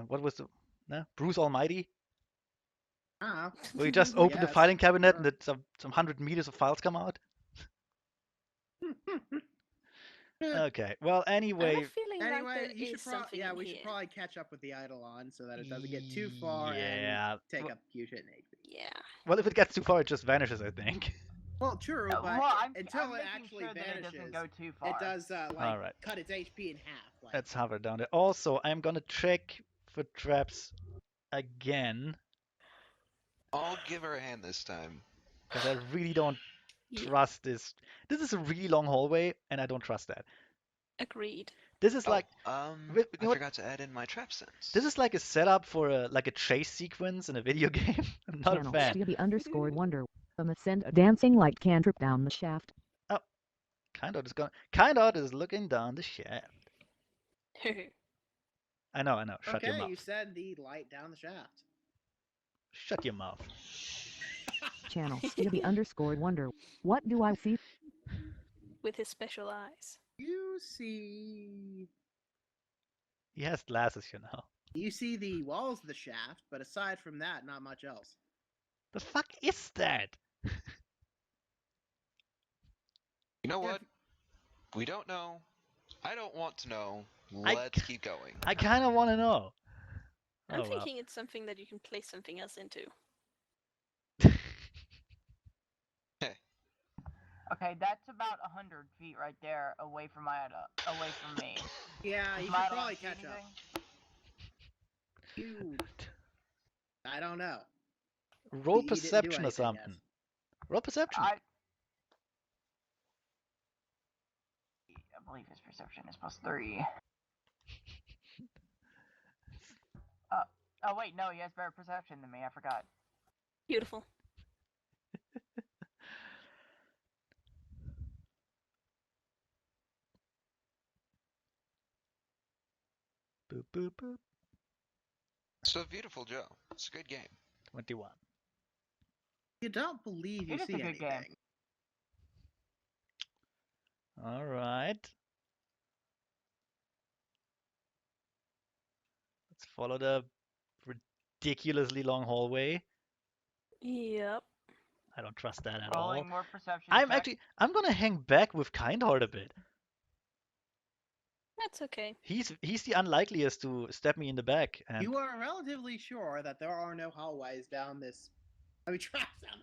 Speaker 1: what was the Bruce Almighty?
Speaker 3: Ah.
Speaker 1: Where you just open the
Speaker 3: Yes,
Speaker 1: filing cabinet
Speaker 3: sure.
Speaker 1: and then some 100 meters of files come out? Okay. Well,
Speaker 2: I have
Speaker 1: anyway,
Speaker 2: a feeling like
Speaker 3: Anyway,
Speaker 2: there
Speaker 3: you should
Speaker 2: is something
Speaker 3: yeah,
Speaker 2: in
Speaker 3: we
Speaker 2: here.
Speaker 3: should probably catch up with the Eidolon so that it doesn't get too far
Speaker 1: yeah.
Speaker 3: and take
Speaker 1: Well,
Speaker 3: up huge hit and HP.
Speaker 2: Yeah.
Speaker 1: well, if it gets too far, it just vanishes, I think.
Speaker 3: Well, true, but
Speaker 5: Well, I'm
Speaker 3: until it
Speaker 5: making
Speaker 3: actually
Speaker 5: sure that it
Speaker 3: vanishes,
Speaker 5: doesn't go too far.
Speaker 3: it does like
Speaker 1: Alright.
Speaker 3: cut its HP in half. Like,
Speaker 1: Let's hover down there. Also, I'm gonna check for traps again
Speaker 4: I'll give her a hand this time.
Speaker 1: because I really don't
Speaker 2: Yeah.
Speaker 1: trust this. This is a really long hallway, and I don't trust that.
Speaker 2: Agreed.
Speaker 1: This is like
Speaker 4: I
Speaker 1: you know what?
Speaker 4: forgot to add in my trap sense.
Speaker 1: This is like a setup for a chase sequence in a video game. I'm not a
Speaker 6: Channel
Speaker 1: fan.
Speaker 6: Stevie_Wonder. Send a dancing light cantrip down the shaft.
Speaker 1: Kind of is looking down the shaft. I know. Shut your
Speaker 3: okay,
Speaker 1: mouth.
Speaker 3: you send the light down the shaft.
Speaker 1: Shut your mouth.
Speaker 6: Channel Stevie_Wonder. What do I see?
Speaker 2: With his special eyes.
Speaker 3: You see
Speaker 1: He has glasses, you know.
Speaker 3: You see the walls of the shaft, but aside from that, not much else.
Speaker 1: The fuck is that?
Speaker 4: You know
Speaker 3: Yeah,
Speaker 4: what? We don't know. I don't want to know.
Speaker 1: I
Speaker 4: Let's keep going.
Speaker 1: I kind of want to know.
Speaker 2: I'm
Speaker 1: Oh, well.
Speaker 2: thinking it's something that you can place something else into.
Speaker 5: Okay, that's about 100 feet right there, away from away from me.
Speaker 3: Yeah,
Speaker 5: Does
Speaker 3: you
Speaker 5: my
Speaker 3: should
Speaker 5: Eidolon
Speaker 3: probably
Speaker 5: see
Speaker 3: catch up.
Speaker 5: anything?
Speaker 3: You, I don't know.
Speaker 1: Roll
Speaker 3: You didn't do
Speaker 1: perception or
Speaker 3: anything yet.
Speaker 1: something. Roll perception.
Speaker 5: I believe his perception is +3. Oh wait, no, he has better perception than me. I forgot.
Speaker 2: Beautiful.
Speaker 1: Boop boop boop.
Speaker 4: So beautiful, Joe. It's a good game.
Speaker 1: 21.
Speaker 3: You don't believe you
Speaker 5: It is
Speaker 3: see
Speaker 5: a good game.
Speaker 3: anything.
Speaker 1: All right. Let's follow the ridiculously long hallway.
Speaker 2: Yep.
Speaker 1: I don't trust that at
Speaker 5: Rolling
Speaker 1: all.
Speaker 5: more perception.
Speaker 1: I'm
Speaker 5: check.
Speaker 1: gonna hang back with Kindheart a bit.
Speaker 2: That's okay.
Speaker 1: He's the unlikeliest to stab me in the back. And
Speaker 3: You are relatively sure that there are no hallways down this. traps down.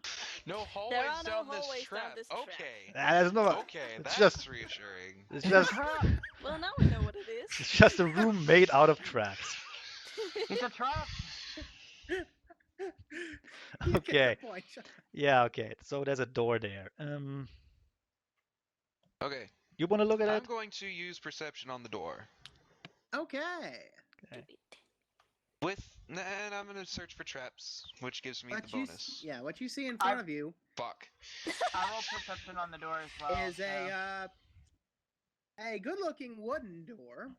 Speaker 4: No hallways
Speaker 2: There are no
Speaker 4: down
Speaker 2: hallways
Speaker 4: this
Speaker 2: down
Speaker 4: trap.
Speaker 2: this trap.
Speaker 4: Okay.
Speaker 1: there's no.
Speaker 4: Okay,
Speaker 1: It's
Speaker 4: that's
Speaker 1: just
Speaker 4: reassuring.
Speaker 1: it's just
Speaker 2: Well, now we know what it is.
Speaker 1: it's just a room made out of traps.
Speaker 5: It's a trap.
Speaker 3: You get
Speaker 1: Okay.
Speaker 3: the point.
Speaker 1: Yeah. Okay. So there's a door there.
Speaker 4: Okay.
Speaker 1: You wanna look at
Speaker 4: I'm
Speaker 1: it?
Speaker 4: going to use perception on the door.
Speaker 3: Okay.
Speaker 2: Do it.
Speaker 4: And I'm gonna search for traps, which gives me the
Speaker 3: What you,
Speaker 4: bonus.
Speaker 3: what you see in front of you
Speaker 4: Fuck.
Speaker 5: I roll perception on the door as well.
Speaker 3: is
Speaker 5: so
Speaker 3: a good-looking wooden door.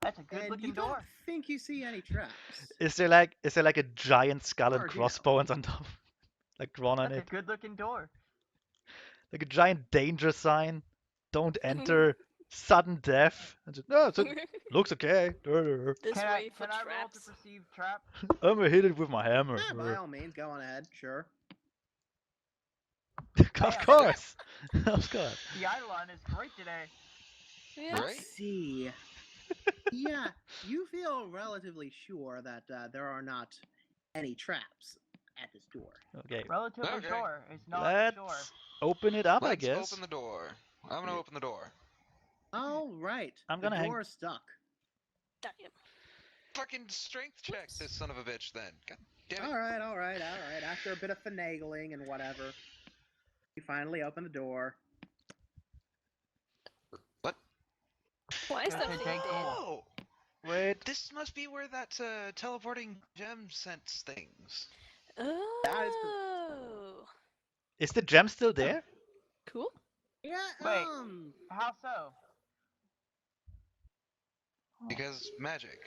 Speaker 5: that's a
Speaker 3: And
Speaker 5: good-looking
Speaker 3: you
Speaker 5: door.
Speaker 3: don't think you see any traps.
Speaker 1: Is there like a giant skull and
Speaker 3: Hard to know.
Speaker 1: crossbones on top, like drawn on
Speaker 5: That's
Speaker 1: it,
Speaker 5: a good-looking door.
Speaker 1: like a giant danger sign? Don't enter. Sudden death. No, looks okay.
Speaker 2: This
Speaker 5: Can
Speaker 2: way for
Speaker 5: I roll to
Speaker 2: traps.
Speaker 5: perceive trap?
Speaker 1: I'm gonna hit it with my hammer.
Speaker 3: Yeah, by all means, go on ahead. Sure.
Speaker 1: Of course. Of course.
Speaker 5: The Eidolon is great today.
Speaker 2: Yeah.
Speaker 3: Let's
Speaker 4: Right?
Speaker 3: see. Yeah, you feel relatively sure that there are not any traps at this door.
Speaker 1: Okay.
Speaker 5: Relatively
Speaker 4: Okay.
Speaker 5: sure. It's not
Speaker 1: Let's
Speaker 5: sure.
Speaker 1: open it up, I
Speaker 4: Let's
Speaker 1: guess.
Speaker 4: open the door. I'm gonna
Speaker 1: Yeah.
Speaker 4: open the door.
Speaker 3: All right.
Speaker 1: I'm
Speaker 3: the
Speaker 1: gonna hang-
Speaker 3: door is stuck.
Speaker 2: Damn.
Speaker 4: Fucking strength check
Speaker 2: Whoops.
Speaker 4: this son of a bitch then. God damn it.
Speaker 3: All right, all right, all right. After a bit of finagling and whatever, you finally open the door.
Speaker 4: What?
Speaker 2: Why is
Speaker 5: Go
Speaker 2: that
Speaker 5: to
Speaker 2: thing
Speaker 5: Jake
Speaker 2: dead?
Speaker 5: Gould.
Speaker 4: Oh!
Speaker 1: Wait.
Speaker 4: This must be where that teleporting gem sense things.
Speaker 3: That is
Speaker 2: Oh.
Speaker 1: Is the gem still there?
Speaker 2: Cool.
Speaker 3: Yeah.
Speaker 5: Wait. How so?
Speaker 4: Because magic.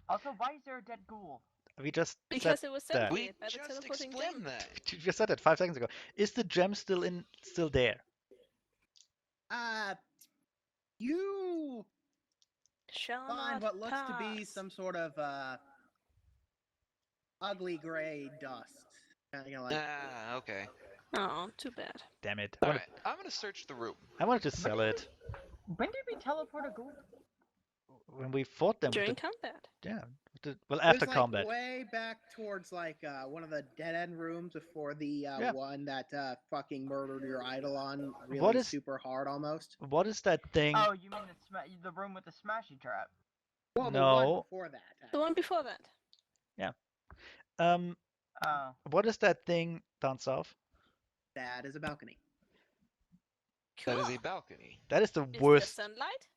Speaker 5: Also, why is there a dead ghoul?
Speaker 1: We just
Speaker 2: Because
Speaker 1: said
Speaker 2: it was
Speaker 1: that.
Speaker 2: separated
Speaker 4: We
Speaker 2: by the
Speaker 4: just
Speaker 2: teleporting
Speaker 4: explained
Speaker 2: gem.
Speaker 4: that.
Speaker 1: You just said that 5 seconds ago. Is the gem still there?
Speaker 3: You
Speaker 2: Shall
Speaker 3: find
Speaker 2: not
Speaker 3: what looks to be
Speaker 2: pass.
Speaker 3: some sort of ugly gray dust. Kind of like
Speaker 4: Ah, okay.
Speaker 2: Oh, too bad.
Speaker 1: Damn it.
Speaker 4: Alright, I'm gonna search the room.
Speaker 1: I wanted to sell it
Speaker 5: When did we teleport a ghoul?
Speaker 1: when we fought them.
Speaker 2: During combat.
Speaker 1: Yeah. Well,
Speaker 3: it
Speaker 1: after
Speaker 3: was, like,
Speaker 1: combat.
Speaker 3: way back towards like one of the dead end rooms before the
Speaker 1: Yeah.
Speaker 3: one that fucking murdered your Eidolon really
Speaker 1: What is-
Speaker 3: super hard almost.
Speaker 1: What is that thing?
Speaker 5: Oh, you mean the room with the smashy trap?
Speaker 3: Well, the
Speaker 1: No.
Speaker 3: one before that.
Speaker 2: The one before that.
Speaker 1: Um,
Speaker 5: Oh.
Speaker 1: what is that thing down south?
Speaker 3: That is a balcony.
Speaker 2: Cool.
Speaker 4: That is a balcony.
Speaker 1: That is the
Speaker 2: Is there
Speaker 1: worst.
Speaker 2: sunlight?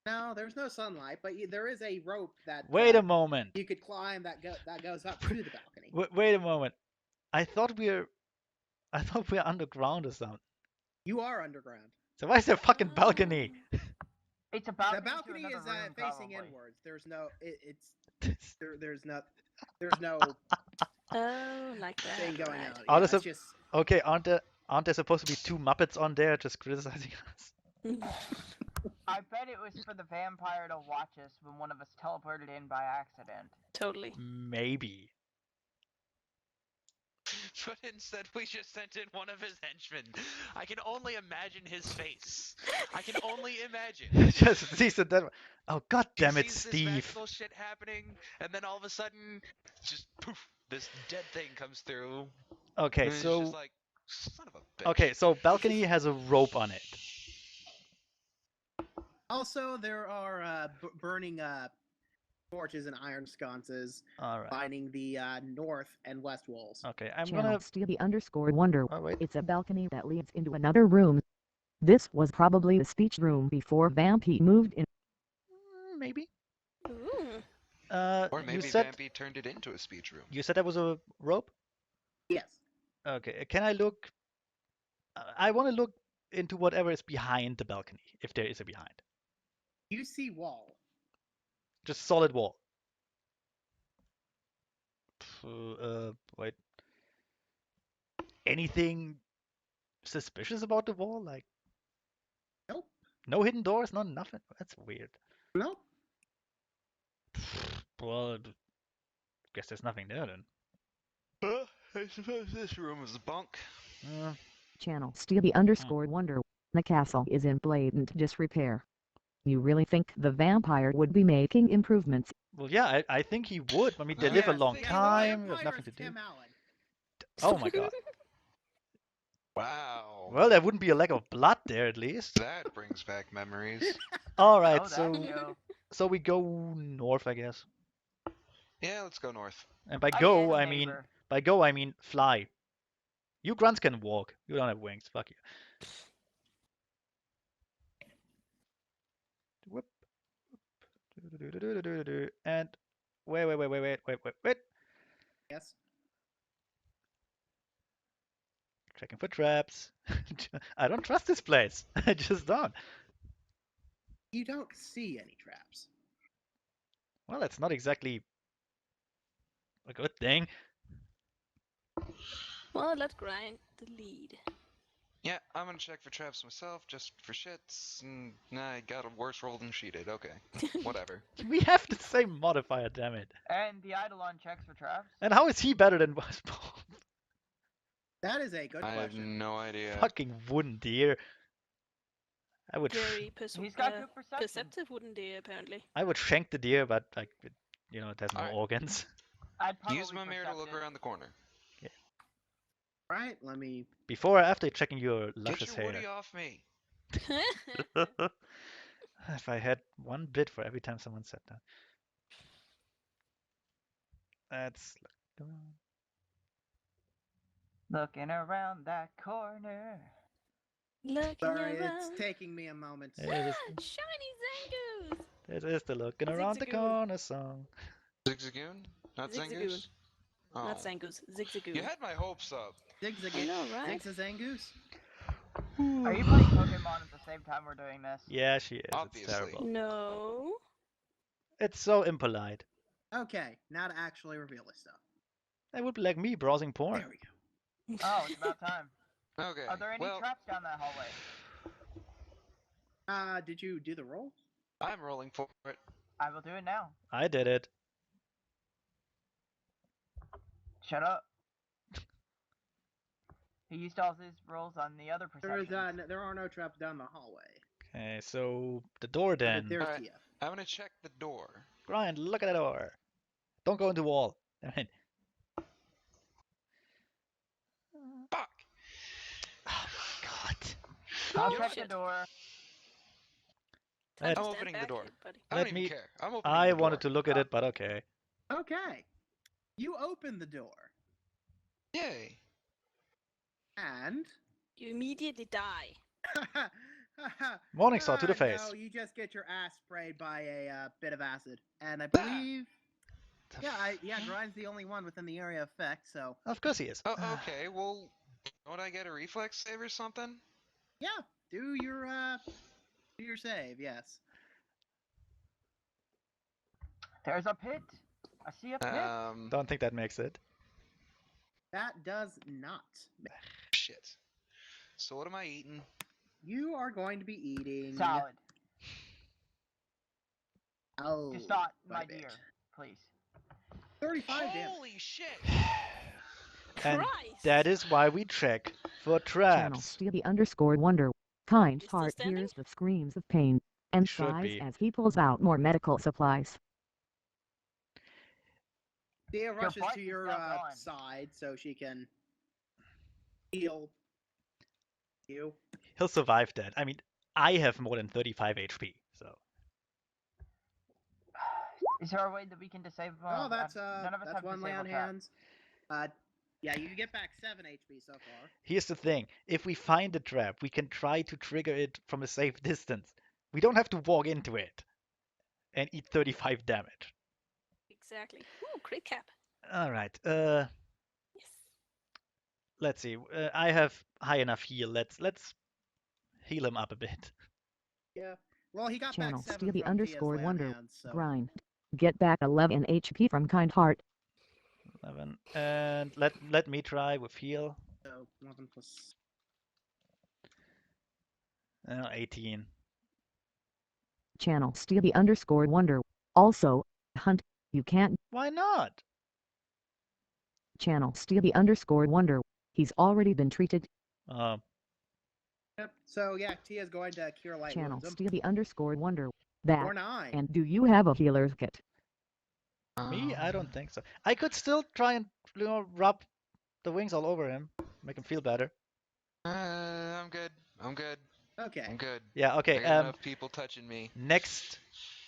Speaker 3: No, there's no sunlight, but there is a rope that
Speaker 1: Wait a moment.
Speaker 3: you could climb that goes up to the balcony.
Speaker 1: Wait a moment. I thought we're underground or something.
Speaker 3: You are underground.
Speaker 1: So why is there a fucking balcony?
Speaker 5: It's a balcony.
Speaker 3: The balcony
Speaker 5: to
Speaker 3: is
Speaker 5: another room,
Speaker 3: facing
Speaker 5: probably.
Speaker 3: inwards. There's no. There's no
Speaker 2: Oh, like that.
Speaker 3: thing going
Speaker 2: right.
Speaker 3: on.
Speaker 1: Oh,
Speaker 3: Yeah,
Speaker 1: there's
Speaker 3: it's
Speaker 1: a-
Speaker 3: just
Speaker 1: Okay, aren't there supposed to be 2 Muppets on there just criticizing us?
Speaker 5: I bet it was for the vampire to watch us when one of us teleported in by accident.
Speaker 2: Totally.
Speaker 1: Maybe.
Speaker 8: But instead, we just sent in one of his henchmen. I can only imagine his face. I can only imagine.
Speaker 1: Just sees the dead. Oh god
Speaker 8: He
Speaker 1: damn it,
Speaker 8: sees this
Speaker 1: Steve!
Speaker 8: magical shit happening, and then all of a sudden, just poof, this dead thing comes through.
Speaker 1: Okay,
Speaker 8: and it's
Speaker 1: so
Speaker 8: just like, son of a bitch.
Speaker 1: okay, so balcony has a rope on it.
Speaker 3: also there are burning torches and iron sconces
Speaker 1: All right.
Speaker 3: lining the north and west walls.
Speaker 1: Okay, I'm
Speaker 6: Channel
Speaker 1: gonna.
Speaker 6: Stevie_Wonder.
Speaker 1: Oh wait.
Speaker 6: It's a balcony that leads into another room. This was probably the speech room before Vampy moved in.
Speaker 1: Maybe.
Speaker 2: Ooh.
Speaker 4: Or
Speaker 1: You
Speaker 4: maybe
Speaker 1: said
Speaker 4: Vampy turned it into a speech room.
Speaker 1: that was a rope.
Speaker 3: Yes.
Speaker 1: Okay, can I look? I want to look into whatever is behind the balcony, if there is a behind.
Speaker 3: You see wall.
Speaker 1: Just solid wall. Wait. Anything suspicious about the wall? Like
Speaker 3: Nope.
Speaker 1: no hidden doors, no nothing. That's weird.
Speaker 3: Nope.
Speaker 1: Well, guess there's nothing there then.
Speaker 4: I suppose this room is bunk.
Speaker 6: Channel Stevie_Wonder. The castle is in blatant disrepair. You really think the vampire would be making improvements?
Speaker 1: Well, yeah, I think he would. I mean, they
Speaker 4: Yeah,
Speaker 1: live a
Speaker 4: I
Speaker 1: long
Speaker 4: think
Speaker 3: Yeah,
Speaker 4: he would.
Speaker 1: time.
Speaker 3: the
Speaker 1: There's
Speaker 3: vampire
Speaker 1: nothing
Speaker 3: is
Speaker 1: to do.
Speaker 3: Tim Allen.
Speaker 1: Oh my god.
Speaker 4: Wow.
Speaker 1: Well, there wouldn't be a lack of blood there at least.
Speaker 4: That brings back memories.
Speaker 1: All right,
Speaker 5: Oh, that
Speaker 1: so
Speaker 5: Joe.
Speaker 1: we go north, I guess.
Speaker 4: Yeah, let's go north.
Speaker 1: And by
Speaker 5: I
Speaker 1: go,
Speaker 5: get it,
Speaker 1: I mean
Speaker 5: neighbor.
Speaker 1: fly. You grunts can walk. You don't have wings. Fuck you. Whoop. And wait.
Speaker 3: Yes.
Speaker 1: Checking for traps. I don't trust this place. I just don't.
Speaker 3: You don't see any traps.
Speaker 1: Well, that's not exactly a good thing.
Speaker 2: Well, let Grind the lead.
Speaker 4: Yeah, I'm gonna check for traps myself, just for shits. Nah, I got a worse roll than she did. Okay, whatever.
Speaker 1: We have the same modifier, damn it.
Speaker 5: And the Eidolon checks for traps.
Speaker 1: And how is he better than Wasp?
Speaker 3: That is a good
Speaker 4: I have
Speaker 3: question.
Speaker 4: no idea.
Speaker 1: Fucking wooden deer. I would
Speaker 2: Very
Speaker 5: He's got good perception.
Speaker 2: perceptive wooden deer, apparently.
Speaker 1: I would shank the deer, but like it has no
Speaker 4: Alright.
Speaker 1: organs.
Speaker 5: I'd probably
Speaker 4: Use my mirror to look
Speaker 5: perceptive.
Speaker 4: around the corner.
Speaker 3: Right, let me.
Speaker 1: Before or after checking your
Speaker 4: Get
Speaker 1: luscious
Speaker 4: your
Speaker 1: hair?
Speaker 4: Woody off me.
Speaker 1: If I had one bit for every time someone said that. That's
Speaker 5: Looking around that corner.
Speaker 2: Looking
Speaker 3: Sorry,
Speaker 2: around.
Speaker 3: it's taking me a moment.
Speaker 1: it is,
Speaker 2: Shiny Zangoose!
Speaker 1: it is the looking around the
Speaker 2: Zigzagoon.
Speaker 1: corner song.
Speaker 4: Zigzagoon? Not
Speaker 2: Zigzagoon.
Speaker 4: Zangoose? Oh.
Speaker 2: Not Zangoose, Zigzagoon.
Speaker 4: You had my hopes up.
Speaker 3: Zigzag.
Speaker 2: know, right?
Speaker 3: Zigzazangoose.
Speaker 5: Are you playing Pokemon at the same time we're doing this?
Speaker 1: Yeah, she is.
Speaker 4: Obviously.
Speaker 1: It's terrible.
Speaker 2: No.
Speaker 1: It's so impolite.
Speaker 3: Okay, now to actually reveal this stuff.
Speaker 1: That would be like me browsing porn.
Speaker 3: There we go.
Speaker 5: Oh, it's about time.
Speaker 4: Okay.
Speaker 5: Are there any
Speaker 4: well,
Speaker 5: traps down that hallway?
Speaker 3: Did you do the roll?
Speaker 4: I'm rolling for it.
Speaker 5: I will do it now.
Speaker 1: I did it.
Speaker 5: Shut up. He used all his rolls on the other perceptions.
Speaker 3: There are no traps down the hallway.
Speaker 1: Okay, so the door
Speaker 3: But
Speaker 1: then.
Speaker 3: there's
Speaker 4: Alright.
Speaker 3: TF.
Speaker 4: I'm gonna check the door.
Speaker 1: Brian, look at that door. Don't go into the wall. I mean,
Speaker 4: Fuck!
Speaker 1: oh my god.
Speaker 5: I'll
Speaker 2: Oh,
Speaker 5: check
Speaker 2: shit.
Speaker 5: the door.
Speaker 2: Time
Speaker 1: I'm
Speaker 2: to stand
Speaker 4: opening the
Speaker 2: back
Speaker 4: door.
Speaker 2: here, buddy.
Speaker 4: I
Speaker 1: Let
Speaker 4: don't even
Speaker 1: me-
Speaker 4: care. I'm opening
Speaker 1: I
Speaker 4: the door.
Speaker 1: wanted to look at it, but okay.
Speaker 3: Okay. You open the door,
Speaker 4: Yay!
Speaker 3: and.
Speaker 2: You immediately die.
Speaker 1: Morningstar to the face.
Speaker 3: No, you just get your ass sprayed by a bit of acid, and I believe. Brian's the only one within the area of effect, so.
Speaker 1: Of course he is.
Speaker 4: Oh, okay. Well, don't I get a reflex save or something?
Speaker 3: Yeah, do your save, yes.
Speaker 5: There's a pit. I see a pit.
Speaker 1: Don't think that makes it.
Speaker 3: That does not.
Speaker 4: Shit. So what am I eating?
Speaker 3: You are going to be eating.
Speaker 5: Salad.
Speaker 3: Oh,
Speaker 5: Just not my
Speaker 3: quite a bit.
Speaker 5: dear, please.
Speaker 3: 35 damage.
Speaker 4: Holy shit!
Speaker 1: And
Speaker 2: Christ!
Speaker 1: that is why we check for
Speaker 6: Channel
Speaker 1: traps.
Speaker 6: Stevie_Wonder. Kind
Speaker 2: Is still
Speaker 6: heart
Speaker 2: standing?
Speaker 6: hears the screams of pain and
Speaker 1: Should
Speaker 6: sighs
Speaker 1: be.
Speaker 6: as he pulls out more medical supplies.
Speaker 3: Dia rushes
Speaker 5: butt
Speaker 3: to
Speaker 5: is
Speaker 3: your
Speaker 5: now gone.
Speaker 3: side so she can heal you.
Speaker 1: He'll survive that. I mean, I have more than 35 HP, so.
Speaker 5: Is there a way that we can disable?
Speaker 3: Oh, that's
Speaker 5: none of us
Speaker 3: that's
Speaker 5: have
Speaker 3: one lay on
Speaker 5: disabled traps.
Speaker 3: hands. Yeah, you get back 7 HP so far.
Speaker 1: Here's the thing. If we find a trap, we can try to trigger it from a safe distance. We don't have to walk into it and eat 35 damage.
Speaker 2: Exactly. Ooh, crit cap.
Speaker 1: All right.
Speaker 2: Yes.
Speaker 1: Let's see. I have high enough heal. Let's heal him up a bit.
Speaker 3: Yeah. Well, he got
Speaker 6: Channel
Speaker 3: back 7
Speaker 6: Stevie
Speaker 3: from Tia's lay on
Speaker 6: _Wonder.
Speaker 3: hands, so.
Speaker 6: Grind. Get back 11 HP from Kind Heart.
Speaker 1: 11. And let me try with heal.
Speaker 3: So 11 plus.
Speaker 1: 18.
Speaker 6: Channel Stevie_Wonder. Also, Hunt. You can't.
Speaker 1: Why not?
Speaker 6: Channel Stevie_Wonder. He's already been treated.
Speaker 3: Yep. So yeah, Tia's going to cure light
Speaker 6: Channel
Speaker 3: wounds him.
Speaker 6: Stevie_Wonder. That.
Speaker 3: Or 9.
Speaker 6: And do you have a healer's kit?
Speaker 1: Me? I don't think so. I could still try and rub the wings all over him, make him feel better.
Speaker 4: I'm good. I'm good.
Speaker 3: Okay.
Speaker 4: I'm good.
Speaker 1: Yeah.
Speaker 4: I
Speaker 1: Okay.
Speaker 4: got enough people touching me.
Speaker 1: Next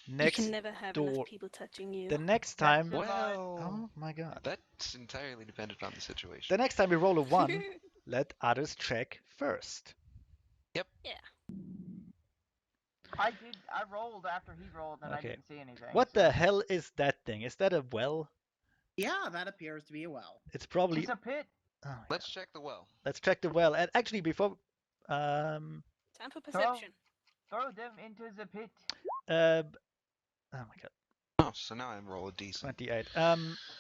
Speaker 2: You can never have
Speaker 1: door.
Speaker 2: enough people touching you.
Speaker 1: The next time.
Speaker 5: That's
Speaker 4: Well,
Speaker 1: Oh my god.
Speaker 4: that's entirely dependent on the situation.
Speaker 1: The next time we roll a 1, let others check first.
Speaker 2: Yeah.
Speaker 5: I rolled after he rolled and I
Speaker 1: Okay.
Speaker 5: didn't see anything.
Speaker 1: What
Speaker 5: so-
Speaker 1: the hell is that thing? Is that a well?
Speaker 3: Yeah, that appears to be a well.
Speaker 1: It's probably.
Speaker 5: It's a pit.
Speaker 1: Oh my
Speaker 4: Let's check the well.
Speaker 1: Let's check the well. And actually, before,
Speaker 2: Time for perception.
Speaker 5: Throw them into the pit.
Speaker 1: oh my god,
Speaker 4: Oh, so now I'm rolling decent.
Speaker 1: 28.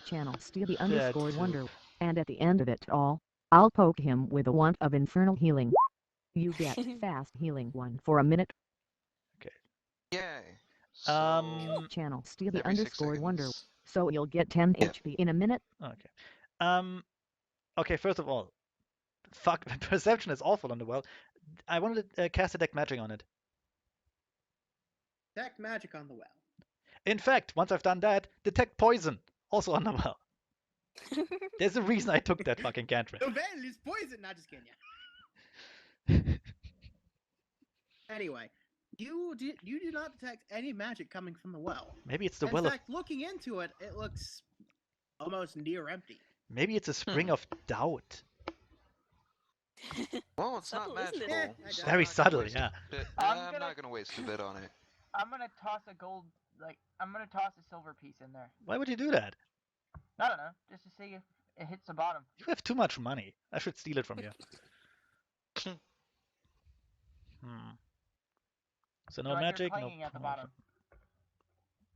Speaker 6: Channel Stevie
Speaker 1: That's
Speaker 6: _Wonder. And at the end of it all, I'll poke him with a wand of infernal healing. You get fast healing 1 for a minute.
Speaker 4: Yay. So
Speaker 6: Channel Steely
Speaker 4: every 6
Speaker 6: underscore wonder.
Speaker 4: seconds.
Speaker 6: So you'll get 10
Speaker 4: Yep.
Speaker 6: HP in a minute.
Speaker 1: Okay. Okay, first of all, fuck, perception is awful on the well. I wanted to cast Detect Magic on it.
Speaker 3: Detect magic on the well.
Speaker 1: In fact, once I've done that, Detect Poison, also on the well. There's a reason I took that fucking cantrip.
Speaker 3: The well is poison. Not just kidding you. Anyway, you do not detect any magic coming from the well.
Speaker 1: Maybe it's the
Speaker 3: In
Speaker 1: well of.
Speaker 3: fact, looking into it, it looks almost near empty.
Speaker 1: Maybe it's a spring of doubt.
Speaker 4: Well, it's
Speaker 2: Subtle,
Speaker 4: not
Speaker 2: isn't it?
Speaker 4: magical.
Speaker 3: Yeah,
Speaker 4: so
Speaker 1: Very
Speaker 4: I'm not gonna
Speaker 1: subtle,
Speaker 4: waste a
Speaker 1: yeah.
Speaker 4: bit-
Speaker 5: I'm
Speaker 4: I'm
Speaker 5: gonna-
Speaker 4: not gonna waste a bit on it.
Speaker 5: I'm gonna toss a gold, I'm gonna toss a silver piece in there.
Speaker 1: Why would you do that?
Speaker 5: I don't know, just to see if it hits the bottom.
Speaker 1: You have too much money. I should steal it from you. So no
Speaker 5: Feel like
Speaker 1: magic,
Speaker 5: you're
Speaker 1: no
Speaker 5: clanging at the
Speaker 1: promotion.
Speaker 5: bottom.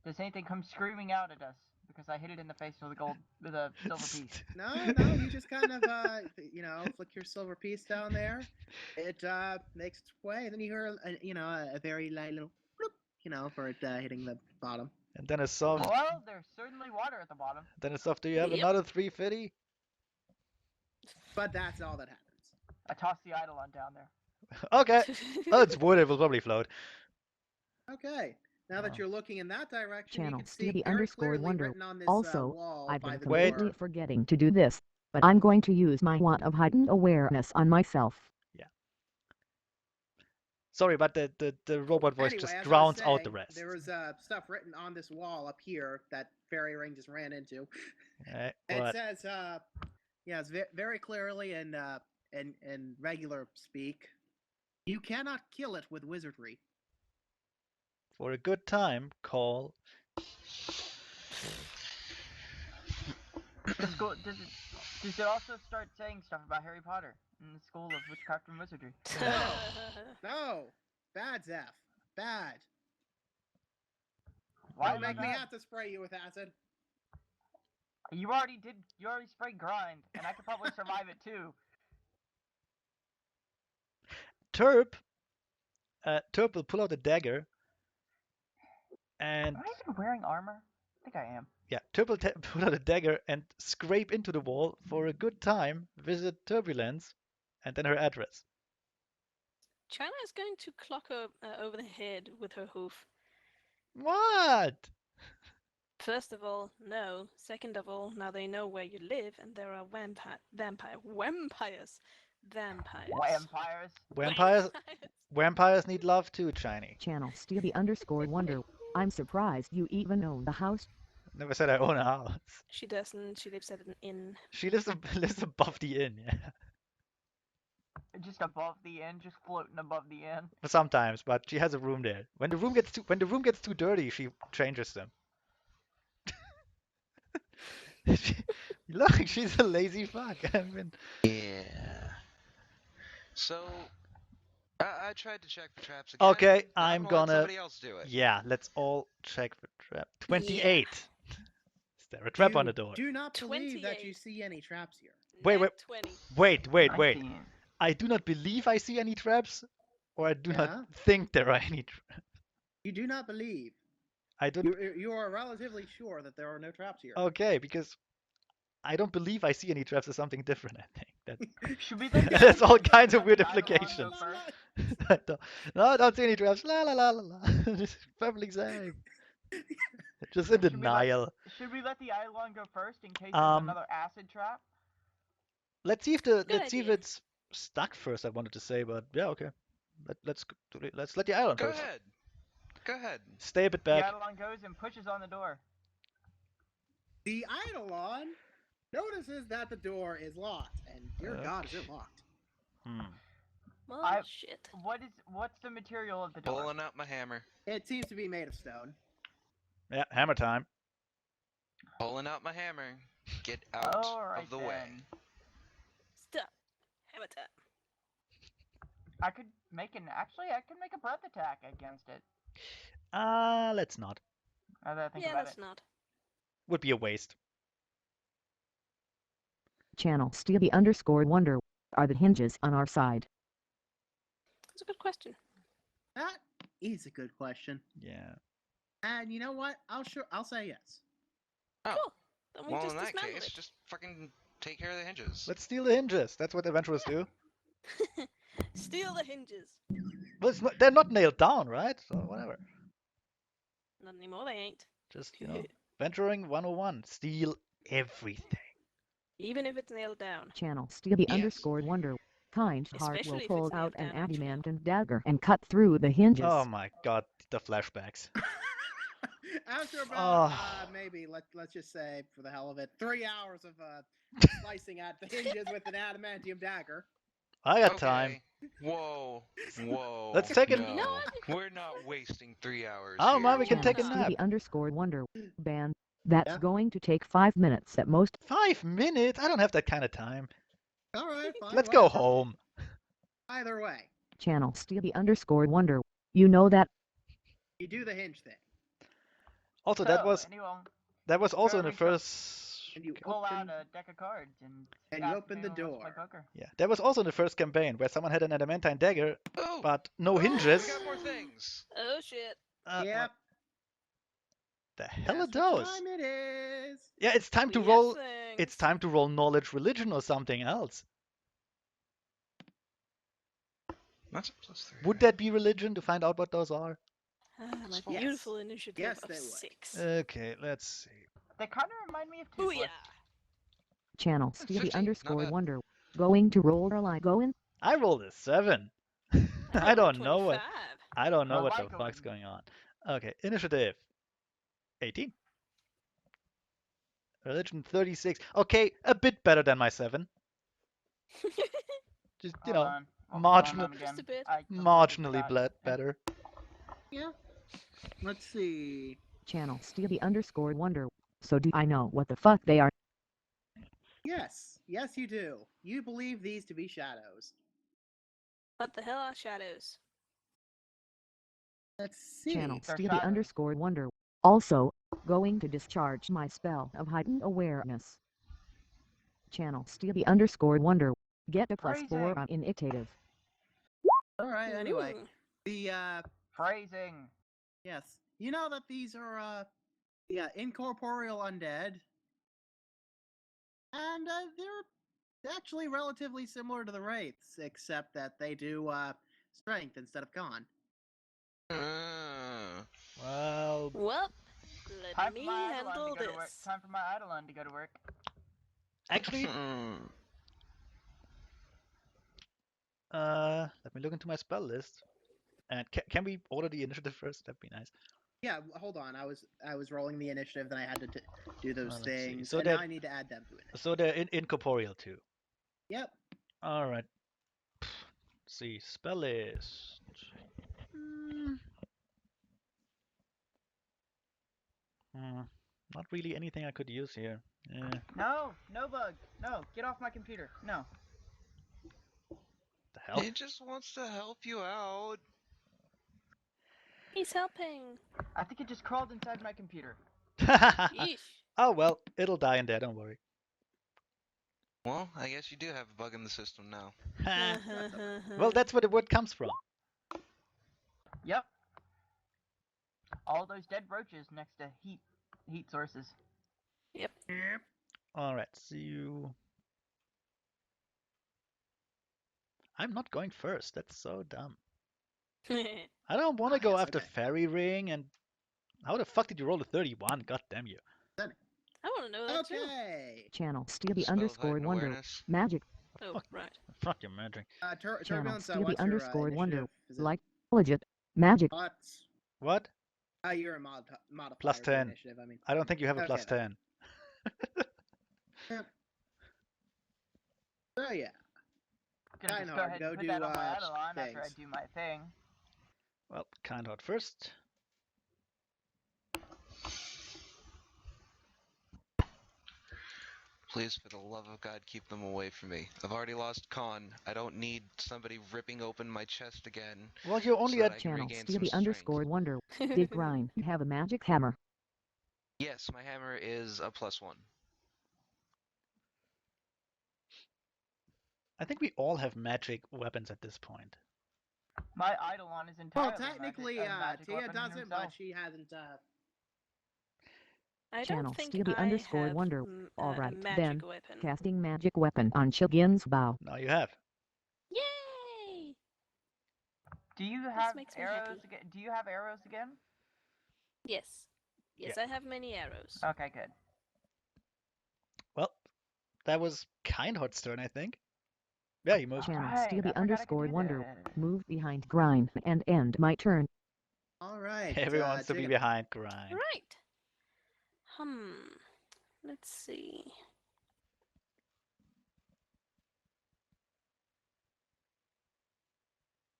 Speaker 5: Does anything come screaming out at us because I hit it in the face with a silver piece?
Speaker 3: No, you just kind of flick your silver piece down there. It makes its way, then you hear a very light little bloop, for it hitting the bottom.
Speaker 1: And then a soft.
Speaker 5: Well, there's certainly water at the bottom.
Speaker 1: Then a soft. Do you have
Speaker 2: Yep.
Speaker 1: another 350?
Speaker 3: But that's all that happens.
Speaker 5: I tossed the Eidolon down there.
Speaker 1: Okay. Oh, it's wood. It will probably float.
Speaker 3: Okay. Now that
Speaker 1: Oh.
Speaker 3: you're looking in that direction,
Speaker 6: Channel
Speaker 3: you can see
Speaker 6: Steely
Speaker 3: very
Speaker 6: underscore
Speaker 3: clearly
Speaker 6: wonder.
Speaker 3: written on this
Speaker 6: Also,
Speaker 3: wall
Speaker 6: I've
Speaker 3: by
Speaker 6: been
Speaker 3: the
Speaker 6: completely
Speaker 3: door.
Speaker 6: forgetting to do this, but I'm going to use my wand of heightened awareness on myself.
Speaker 1: Sorry, but the robot voice
Speaker 3: Anyway,
Speaker 1: just
Speaker 3: as I was
Speaker 1: drowns out the
Speaker 3: saying,
Speaker 1: rest.
Speaker 3: There was stuff written on this wall up here that Fairy Ring just ran into.
Speaker 1: Right,
Speaker 3: It
Speaker 1: but
Speaker 3: says, it's very clearly in regular speak, you cannot kill it with wizardry.
Speaker 1: for a good time, call.
Speaker 5: Does it also start saying stuff about Harry Potter in the School of Witchcraft and Wizardry?
Speaker 3: No, bad, Zeph, bad.
Speaker 5: Why
Speaker 3: Don't
Speaker 5: am I
Speaker 3: make me
Speaker 5: mad?
Speaker 3: have to spray you with acid.
Speaker 5: You already sprayed grind, and I could probably survive it too.
Speaker 1: Terp will pull out a dagger, and
Speaker 5: Am I even wearing armor? I think I am.
Speaker 1: yeah, Terp will pull out a dagger and scrape into the wall for a good time. Visit Turbulence, and then her address.
Speaker 2: China is going to clock her over the head with her hoof.
Speaker 1: What?
Speaker 2: First of all, no. Second of all, now they know where you live, and there are vampires.
Speaker 1: Vampires need love too, Shiny.
Speaker 6: Channel Steely underscore wonder. I'm surprised you even own the house.
Speaker 1: Never said I own a house.
Speaker 2: She doesn't. She lives at an inn.
Speaker 1: She lives above the inn, yeah.
Speaker 5: Just above the inn, just floating above the inn.
Speaker 1: Sometimes, but she has a room there. When the room gets too dirty, she changes them. Look, she's a lazy fuck. I mean,
Speaker 4: Yeah. So, I tried to check for traps again.
Speaker 1: okay,
Speaker 4: I'm gonna let somebody else do it.
Speaker 1: Yeah, let's all check for trap. 28. Is there a trap on the door?
Speaker 3: Do not believe that
Speaker 2: 28.
Speaker 3: you see any traps here.
Speaker 1: Wait,
Speaker 2: Nat 20.
Speaker 1: Wait.
Speaker 5: 19.
Speaker 1: I do not believe I see any traps, or I do
Speaker 3: Yeah?
Speaker 1: not think there are any traps.
Speaker 3: You do not believe.
Speaker 1: I don't.
Speaker 3: You are relatively sure that there are no traps here.
Speaker 1: Okay, because I don't believe I see any traps or something different. I think that
Speaker 5: Should we let the
Speaker 1: there's all
Speaker 5: Eidolon
Speaker 1: kinds of weird
Speaker 5: go first?
Speaker 1: implications. No, I don't see any traps. La la la la la. Just perfectly safe. Just in
Speaker 5: Should we let-
Speaker 1: denial.
Speaker 5: Should we let the Eidolon go first in case
Speaker 1: Um,
Speaker 5: there's another acid trap?
Speaker 1: Let's see if
Speaker 2: Good
Speaker 1: let's see if
Speaker 2: idea.
Speaker 1: it's stuck first. I wanted to say, but yeah, okay. Let's let the island
Speaker 4: Go
Speaker 1: first.
Speaker 4: ahead. Go ahead.
Speaker 1: Stay a bit
Speaker 5: The
Speaker 1: back.
Speaker 5: Eidolon goes and pushes on the door.
Speaker 3: The Eidolon notices that the door is locked, and dear God, is it locked?
Speaker 2: Well, shit.
Speaker 5: What's the material of the door?
Speaker 4: Pulling out my hammer.
Speaker 3: It seems to be made of stone.
Speaker 1: Yeah, hammer time.
Speaker 4: Pulling out my hammer. Get out
Speaker 5: Alright
Speaker 4: of the
Speaker 5: then.
Speaker 4: way.
Speaker 2: Stop. Hammer time.
Speaker 5: I could make a breath attack against it.
Speaker 1: Let's not.
Speaker 5: Now that I think
Speaker 2: Yeah,
Speaker 5: about
Speaker 2: that's
Speaker 5: it.
Speaker 2: not.
Speaker 1: Would be a waste.
Speaker 6: Channel Steely underscore wonder. Are the hinges on our side?
Speaker 2: That's a good question.
Speaker 3: That is a good question.
Speaker 1: Yeah.
Speaker 3: And you know what? I'll say yes.
Speaker 8: Oh,
Speaker 2: Cool. Then we
Speaker 8: well,
Speaker 2: just
Speaker 8: in that
Speaker 2: dismantle
Speaker 8: case,
Speaker 2: it.
Speaker 8: just fucking take care of the hinges.
Speaker 1: Let's steal the hinges. That's what adventurers do.
Speaker 2: Steal the hinges.
Speaker 1: But they're not nailed down, right? So whatever.
Speaker 2: Not anymore, they ain't.
Speaker 1: Just, venturing 101. Steal everything.
Speaker 2: Even if it's nailed down.
Speaker 6: Channel Stevie
Speaker 8: Yes.
Speaker 6: underscore wonder. Kind heart will
Speaker 2: Especially if
Speaker 6: pull
Speaker 2: it's
Speaker 6: out
Speaker 2: nailed
Speaker 6: an
Speaker 2: down, actually.
Speaker 6: adamant dagger and cut through the hinges.
Speaker 1: Oh my god, the flashbacks.
Speaker 3: After about
Speaker 1: Oh.
Speaker 3: maybe let's just say for the hell of it, 3 hours of slicing at the hinges with an adamantium dagger.
Speaker 1: I got time.
Speaker 8: Whoa.
Speaker 1: Let's take a-
Speaker 8: no.
Speaker 2: You know what?
Speaker 8: We're not wasting 3 hours.
Speaker 1: Oh,
Speaker 8: here.
Speaker 1: man, we can
Speaker 6: Channel
Speaker 1: take a nap.
Speaker 6: Stevie underscore wonder. Ban. That's
Speaker 3: Yeah.
Speaker 6: going to take 5 minutes at most.
Speaker 1: 5 minutes? I don't have that kind of time.
Speaker 3: All right, fine.
Speaker 1: Let's go
Speaker 3: whatever.
Speaker 1: home.
Speaker 3: Either way,
Speaker 6: Channel Stevie underscore wonder. You know that.
Speaker 3: you do the hinge thing,
Speaker 1: Also,
Speaker 5: So,
Speaker 1: that was also in the
Speaker 5: Very
Speaker 1: first.
Speaker 3: and you
Speaker 5: pull out
Speaker 3: open.
Speaker 5: a deck of cards and
Speaker 3: you
Speaker 5: ask
Speaker 3: open
Speaker 5: if
Speaker 3: the
Speaker 5: anyone wants to
Speaker 3: door.
Speaker 5: play poker.
Speaker 1: Yeah, that was also in the first campaign where someone had an adamantine dagger,
Speaker 8: Oh,
Speaker 1: but no
Speaker 8: we
Speaker 1: hinges.
Speaker 8: got more things.
Speaker 2: Oh shit.
Speaker 3: Yep.
Speaker 1: What the hell are
Speaker 3: That's what
Speaker 1: those?
Speaker 3: time it is.
Speaker 1: Yeah, it's time to
Speaker 2: We
Speaker 1: roll.
Speaker 2: have
Speaker 1: It's
Speaker 2: things.
Speaker 1: time to roll knowledge, religion, or something else.
Speaker 8: That's a +3.
Speaker 1: Would that be religion to find out what those are?
Speaker 2: My
Speaker 3: Yes.
Speaker 2: beautiful initiative
Speaker 3: Yes,
Speaker 2: of
Speaker 3: they would.
Speaker 2: 6.
Speaker 1: Okay, let's see.
Speaker 5: They kind of remind me of
Speaker 2: Ooh
Speaker 5: Toothless.
Speaker 2: yeah.
Speaker 6: Channel Stevie
Speaker 8: 15, not
Speaker 6: underscore
Speaker 8: bad.
Speaker 6: wonder. Going to roll or lie going?
Speaker 1: I rolled a 7. I
Speaker 2: rolled a
Speaker 1: don't know
Speaker 2: 25.
Speaker 1: I don't know
Speaker 5: I
Speaker 1: what
Speaker 5: like
Speaker 1: the
Speaker 5: 'em.
Speaker 1: fuck's going on. Okay, initiative 18. Religion 36. Okay, a bit better than my 7. Just,
Speaker 5: Hold on. What was
Speaker 1: marginal-
Speaker 5: going on again?
Speaker 2: Just a bit.
Speaker 5: I completely
Speaker 1: marginally
Speaker 5: forgot.
Speaker 1: better.
Speaker 3: Yeah. Let's see.
Speaker 6: Channel Stevie underscore wonder. So do I know what the fuck they are?
Speaker 3: Yes, you do. You believe these to be shadows.
Speaker 2: What the hell are shadows?
Speaker 3: Let's see.
Speaker 6: Channel
Speaker 5: They're
Speaker 6: Stevie
Speaker 5: shadows.
Speaker 6: underscore wonder. Also, going to discharge my spell of heightened awareness. Channel Stevie underscore wonder. Get a +4
Speaker 5: Phrasing.
Speaker 6: on initiative.
Speaker 3: All right. Anyway,
Speaker 2: Ooh.
Speaker 3: the
Speaker 5: Phrasing.
Speaker 3: yes, you know that these are incorporeal undead, and they're actually relatively similar to the wraiths, except that they do strength instead of con.
Speaker 1: Well,
Speaker 2: Well, let
Speaker 5: Time for
Speaker 2: me
Speaker 5: my
Speaker 2: handle
Speaker 5: Eidolon to go to work.
Speaker 2: this.
Speaker 5: Time for my Eidolon to go to work.
Speaker 1: actually, let me look into my spell list. And can we order the initiative first? That'd be nice.
Speaker 3: Yeah, hold on. I was rolling the initiative, then I had to do those
Speaker 1: Let's see.
Speaker 3: things,
Speaker 1: So
Speaker 3: and
Speaker 1: that-
Speaker 3: now I need to add them to it.
Speaker 1: So they're incorporeal too.
Speaker 3: Yep.
Speaker 1: All right. See, spell list. Not really anything I could use here.
Speaker 5: No, no bug. No, get off my computer. No.
Speaker 1: The hell?
Speaker 4: He just wants to help you out.
Speaker 2: He's helping.
Speaker 5: I think it just crawled inside my computer.
Speaker 2: Yeesh.
Speaker 1: Oh well, it'll die in there. Don't worry.
Speaker 4: Well, I guess you do have a bug in the system now.
Speaker 1: Well, that's where the word comes from.
Speaker 5: Yep. All those dead roaches next to heat sources.
Speaker 2: Yep.
Speaker 1: All right, see you. I'm not going first. That's so dumb. I don't want to go
Speaker 3: yes,
Speaker 1: after
Speaker 3: okay.
Speaker 1: Fairy Ring and. How the fuck did you roll a 31? God damn you.
Speaker 2: I want to know that too.
Speaker 3: Okay.
Speaker 6: Channel Stevie
Speaker 4: Spell of
Speaker 6: underscore
Speaker 4: heightened
Speaker 6: wonder.
Speaker 4: awareness.
Speaker 6: Magic.
Speaker 2: Oh,
Speaker 1: Fuck.
Speaker 2: right.
Speaker 1: Fuck your magic.
Speaker 6: Channel
Speaker 3: Turbulence.
Speaker 6: Stevie
Speaker 3: What's
Speaker 6: underscore
Speaker 3: your
Speaker 6: wonder.
Speaker 3: initiative? Is it
Speaker 6: Like legit. Magic.
Speaker 3: What's
Speaker 1: What?
Speaker 3: you're a modifier.
Speaker 1: Plus
Speaker 3: to
Speaker 1: 10.
Speaker 3: Initiative. I mean.
Speaker 1: I don't think you have a
Speaker 3: Okay,
Speaker 1: plus
Speaker 3: then.
Speaker 1: 10.
Speaker 3: So yeah.
Speaker 5: Gonna just go
Speaker 3: Reinhard,
Speaker 5: ahead
Speaker 3: go
Speaker 5: and put
Speaker 3: do,
Speaker 5: that on my Eidolon after I
Speaker 3: things.
Speaker 5: do my thing.
Speaker 1: Well, Kindheart first.
Speaker 4: Please, for the love of God, keep them away from me. I've already lost con. I don't need somebody ripping open my chest again.
Speaker 1: Well, you're only
Speaker 4: So that
Speaker 1: at.
Speaker 4: I can
Speaker 6: Channel
Speaker 4: regain some
Speaker 6: Stevie
Speaker 4: strength.
Speaker 6: underscore wonder. Did Grind have a magic hammer?
Speaker 4: Yes, my hammer is a +1.
Speaker 1: I think we all have magic weapons at this point.
Speaker 5: My Eidolon is
Speaker 3: Well,
Speaker 5: entirely
Speaker 3: technically,
Speaker 5: a magic
Speaker 3: Tia
Speaker 5: weapon
Speaker 3: doesn't,
Speaker 5: himself.
Speaker 3: but she hasn't.
Speaker 2: I
Speaker 6: Channel
Speaker 2: don't think
Speaker 6: Stevie
Speaker 2: I
Speaker 6: _
Speaker 2: have
Speaker 6: Wonder.
Speaker 2: a
Speaker 6: Alright
Speaker 2: magic
Speaker 6: then,
Speaker 2: weapon.
Speaker 6: casting magic weapon on Shigen's bow.
Speaker 1: Now you have.
Speaker 2: Yay!
Speaker 5: Do you
Speaker 2: This
Speaker 5: have
Speaker 2: makes me
Speaker 5: arrows
Speaker 2: happy.
Speaker 5: again? Do you have arrows again?
Speaker 2: Yes. Yes,
Speaker 1: Yeah.
Speaker 2: I have many arrows.
Speaker 5: Okay, good.
Speaker 1: Well, that was Kindheart's turn, I think. Yeah, you moved.
Speaker 6: Channel
Speaker 5: Right,
Speaker 6: Stevie
Speaker 5: I forgot I could
Speaker 6: _
Speaker 5: do
Speaker 6: Wonder.
Speaker 5: that.
Speaker 6: Move behind grind and end my turn.
Speaker 3: All right.
Speaker 1: Everyone wants to be
Speaker 3: Jacob.
Speaker 1: behind grind.
Speaker 2: Right. Let's see.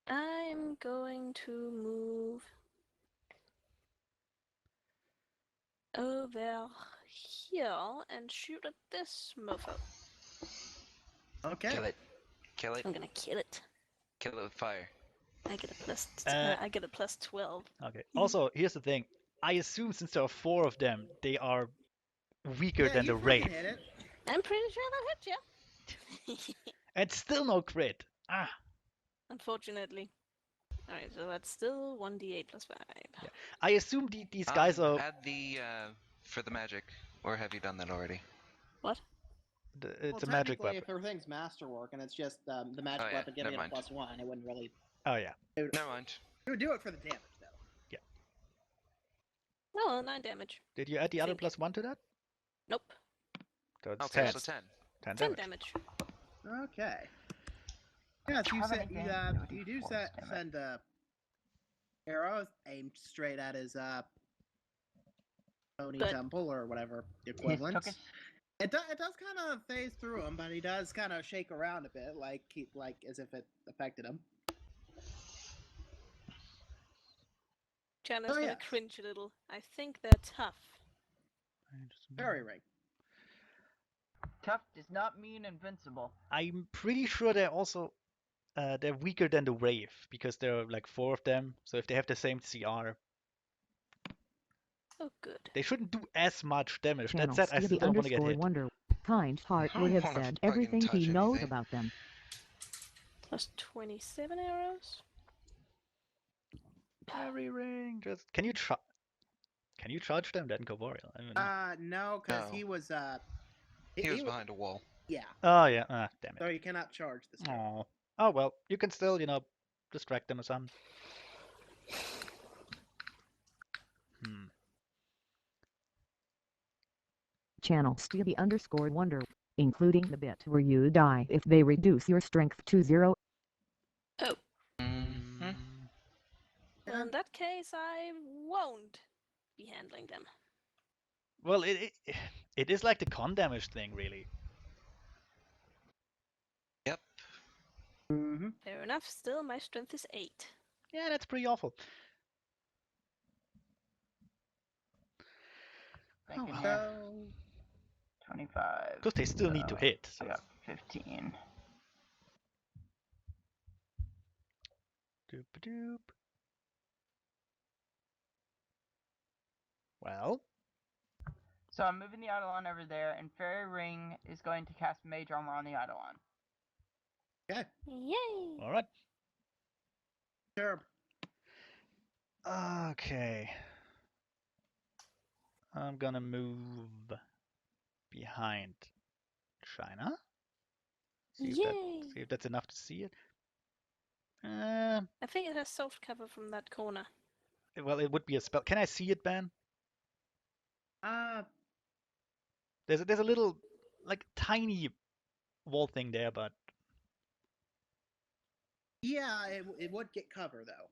Speaker 2: I'm going to move over here and shoot at this mofo.
Speaker 3: Okay.
Speaker 8: Kill it. Kill it.
Speaker 2: I'm gonna kill it.
Speaker 8: Kill it with fire.
Speaker 2: I get a plus.
Speaker 1: Uh,
Speaker 2: I get a plus 12.
Speaker 1: Okay. Also, here's the thing. I assume since there are 4 of them, they are weaker
Speaker 3: Yeah,
Speaker 1: than
Speaker 3: you
Speaker 1: the
Speaker 3: freaking
Speaker 1: Wraith.
Speaker 3: hit it.
Speaker 2: I'm pretty sure that hit you.
Speaker 1: And still no crit. Ah.
Speaker 2: Unfortunately. Alright, so that's still 1d8 plus 5.
Speaker 1: Yeah. I assume these guys are.
Speaker 4: Add the for the magic, or have you done that already?
Speaker 2: What?
Speaker 1: It's
Speaker 3: Well,
Speaker 1: a magic
Speaker 3: technically,
Speaker 1: weapon.
Speaker 3: if everything's masterwork and it's just the magic
Speaker 4: Oh, yeah,
Speaker 3: weapon giving it
Speaker 4: never
Speaker 3: a
Speaker 4: mind.
Speaker 3: +1, it wouldn't really.
Speaker 1: Oh yeah.
Speaker 4: Never mind.
Speaker 3: It would do it for the damage, though.
Speaker 2: Oh, 9 damage.
Speaker 1: Did you add the other
Speaker 2: Think.
Speaker 1: +1 to that?
Speaker 2: Nope.
Speaker 1: So it's
Speaker 4: Okay,
Speaker 1: 10.
Speaker 4: so 10.
Speaker 1: 10
Speaker 2: 10
Speaker 1: damage.
Speaker 2: damage.
Speaker 3: Okay. Yes, you
Speaker 5: How
Speaker 3: said
Speaker 5: many damage would
Speaker 3: you
Speaker 5: he
Speaker 3: do
Speaker 5: force
Speaker 3: send arrows aimed straight at his Pony
Speaker 2: But-
Speaker 3: temple or whatever the
Speaker 5: His
Speaker 3: equivalent.
Speaker 5: tuckish.
Speaker 3: It does kind of phase through him, but he does kind of shake around a bit, like as if it affected him.
Speaker 2: Chana's
Speaker 3: Oh,
Speaker 2: gonna
Speaker 3: yes.
Speaker 2: cringe a little. I think they're tough.
Speaker 3: Very ring.
Speaker 5: Tough does not mean invincible.
Speaker 1: I'm pretty sure they're also they're weaker than the Wraith because there are like 4 of them. So if they have the same CR,
Speaker 2: Oh, good.
Speaker 1: they shouldn't do as much damage. That
Speaker 6: Channel
Speaker 1: said, I
Speaker 6: Stevie
Speaker 1: still don't want to get
Speaker 6: _
Speaker 1: hit.
Speaker 6: Wonder. Kind Heart
Speaker 4: I
Speaker 6: would
Speaker 4: don't
Speaker 6: have
Speaker 4: wanna
Speaker 6: said
Speaker 4: fucking
Speaker 6: everything he
Speaker 4: touch
Speaker 6: knows
Speaker 4: anything.
Speaker 6: about them.
Speaker 2: Plus 27 arrows?
Speaker 1: Fairy ring. Just can you charge them then, Corporeal? I mean,
Speaker 3: No, because
Speaker 4: No.
Speaker 3: he was
Speaker 4: He was behind a wall.
Speaker 3: Yeah,
Speaker 1: oh yeah. Ah, damn
Speaker 3: so
Speaker 1: it.
Speaker 3: you cannot charge this turn.
Speaker 1: Oh. Oh well. You can still, distract them or something.
Speaker 6: Channel Stevie _ Wonder. Including the bit where you die if they reduce your strength to 0.
Speaker 4: Mm-hmm.
Speaker 2: Well, in that case, I won't be handling them.
Speaker 1: Well, it is like the con damage thing, really.
Speaker 4: Yep.
Speaker 3: Mm-hmm.
Speaker 2: Fair enough, still, my strength is 8.
Speaker 1: Yeah, that's pretty awful.
Speaker 5: Thinking
Speaker 1: well.
Speaker 5: here.
Speaker 3: So
Speaker 5: 25.
Speaker 1: Because they still need to hit.
Speaker 5: I
Speaker 1: So.
Speaker 5: got 15.
Speaker 1: Doop-a-doop. Well,
Speaker 5: So I'm moving the Eidolon over there, and Fairy Ring is going to cast Mage Armor on the Eidolon.
Speaker 3: okay,
Speaker 2: Yay!
Speaker 1: all right.
Speaker 3: sure.
Speaker 1: Okay. I'm gonna move behind China. See
Speaker 2: Yay!
Speaker 1: if that's enough to see it.
Speaker 2: I think it has soft cover from that corner.
Speaker 1: Well, it would be a spell. Can I see it, Ben? There's a little, like, tiny wall thing there, but
Speaker 3: Yeah, it would get cover though.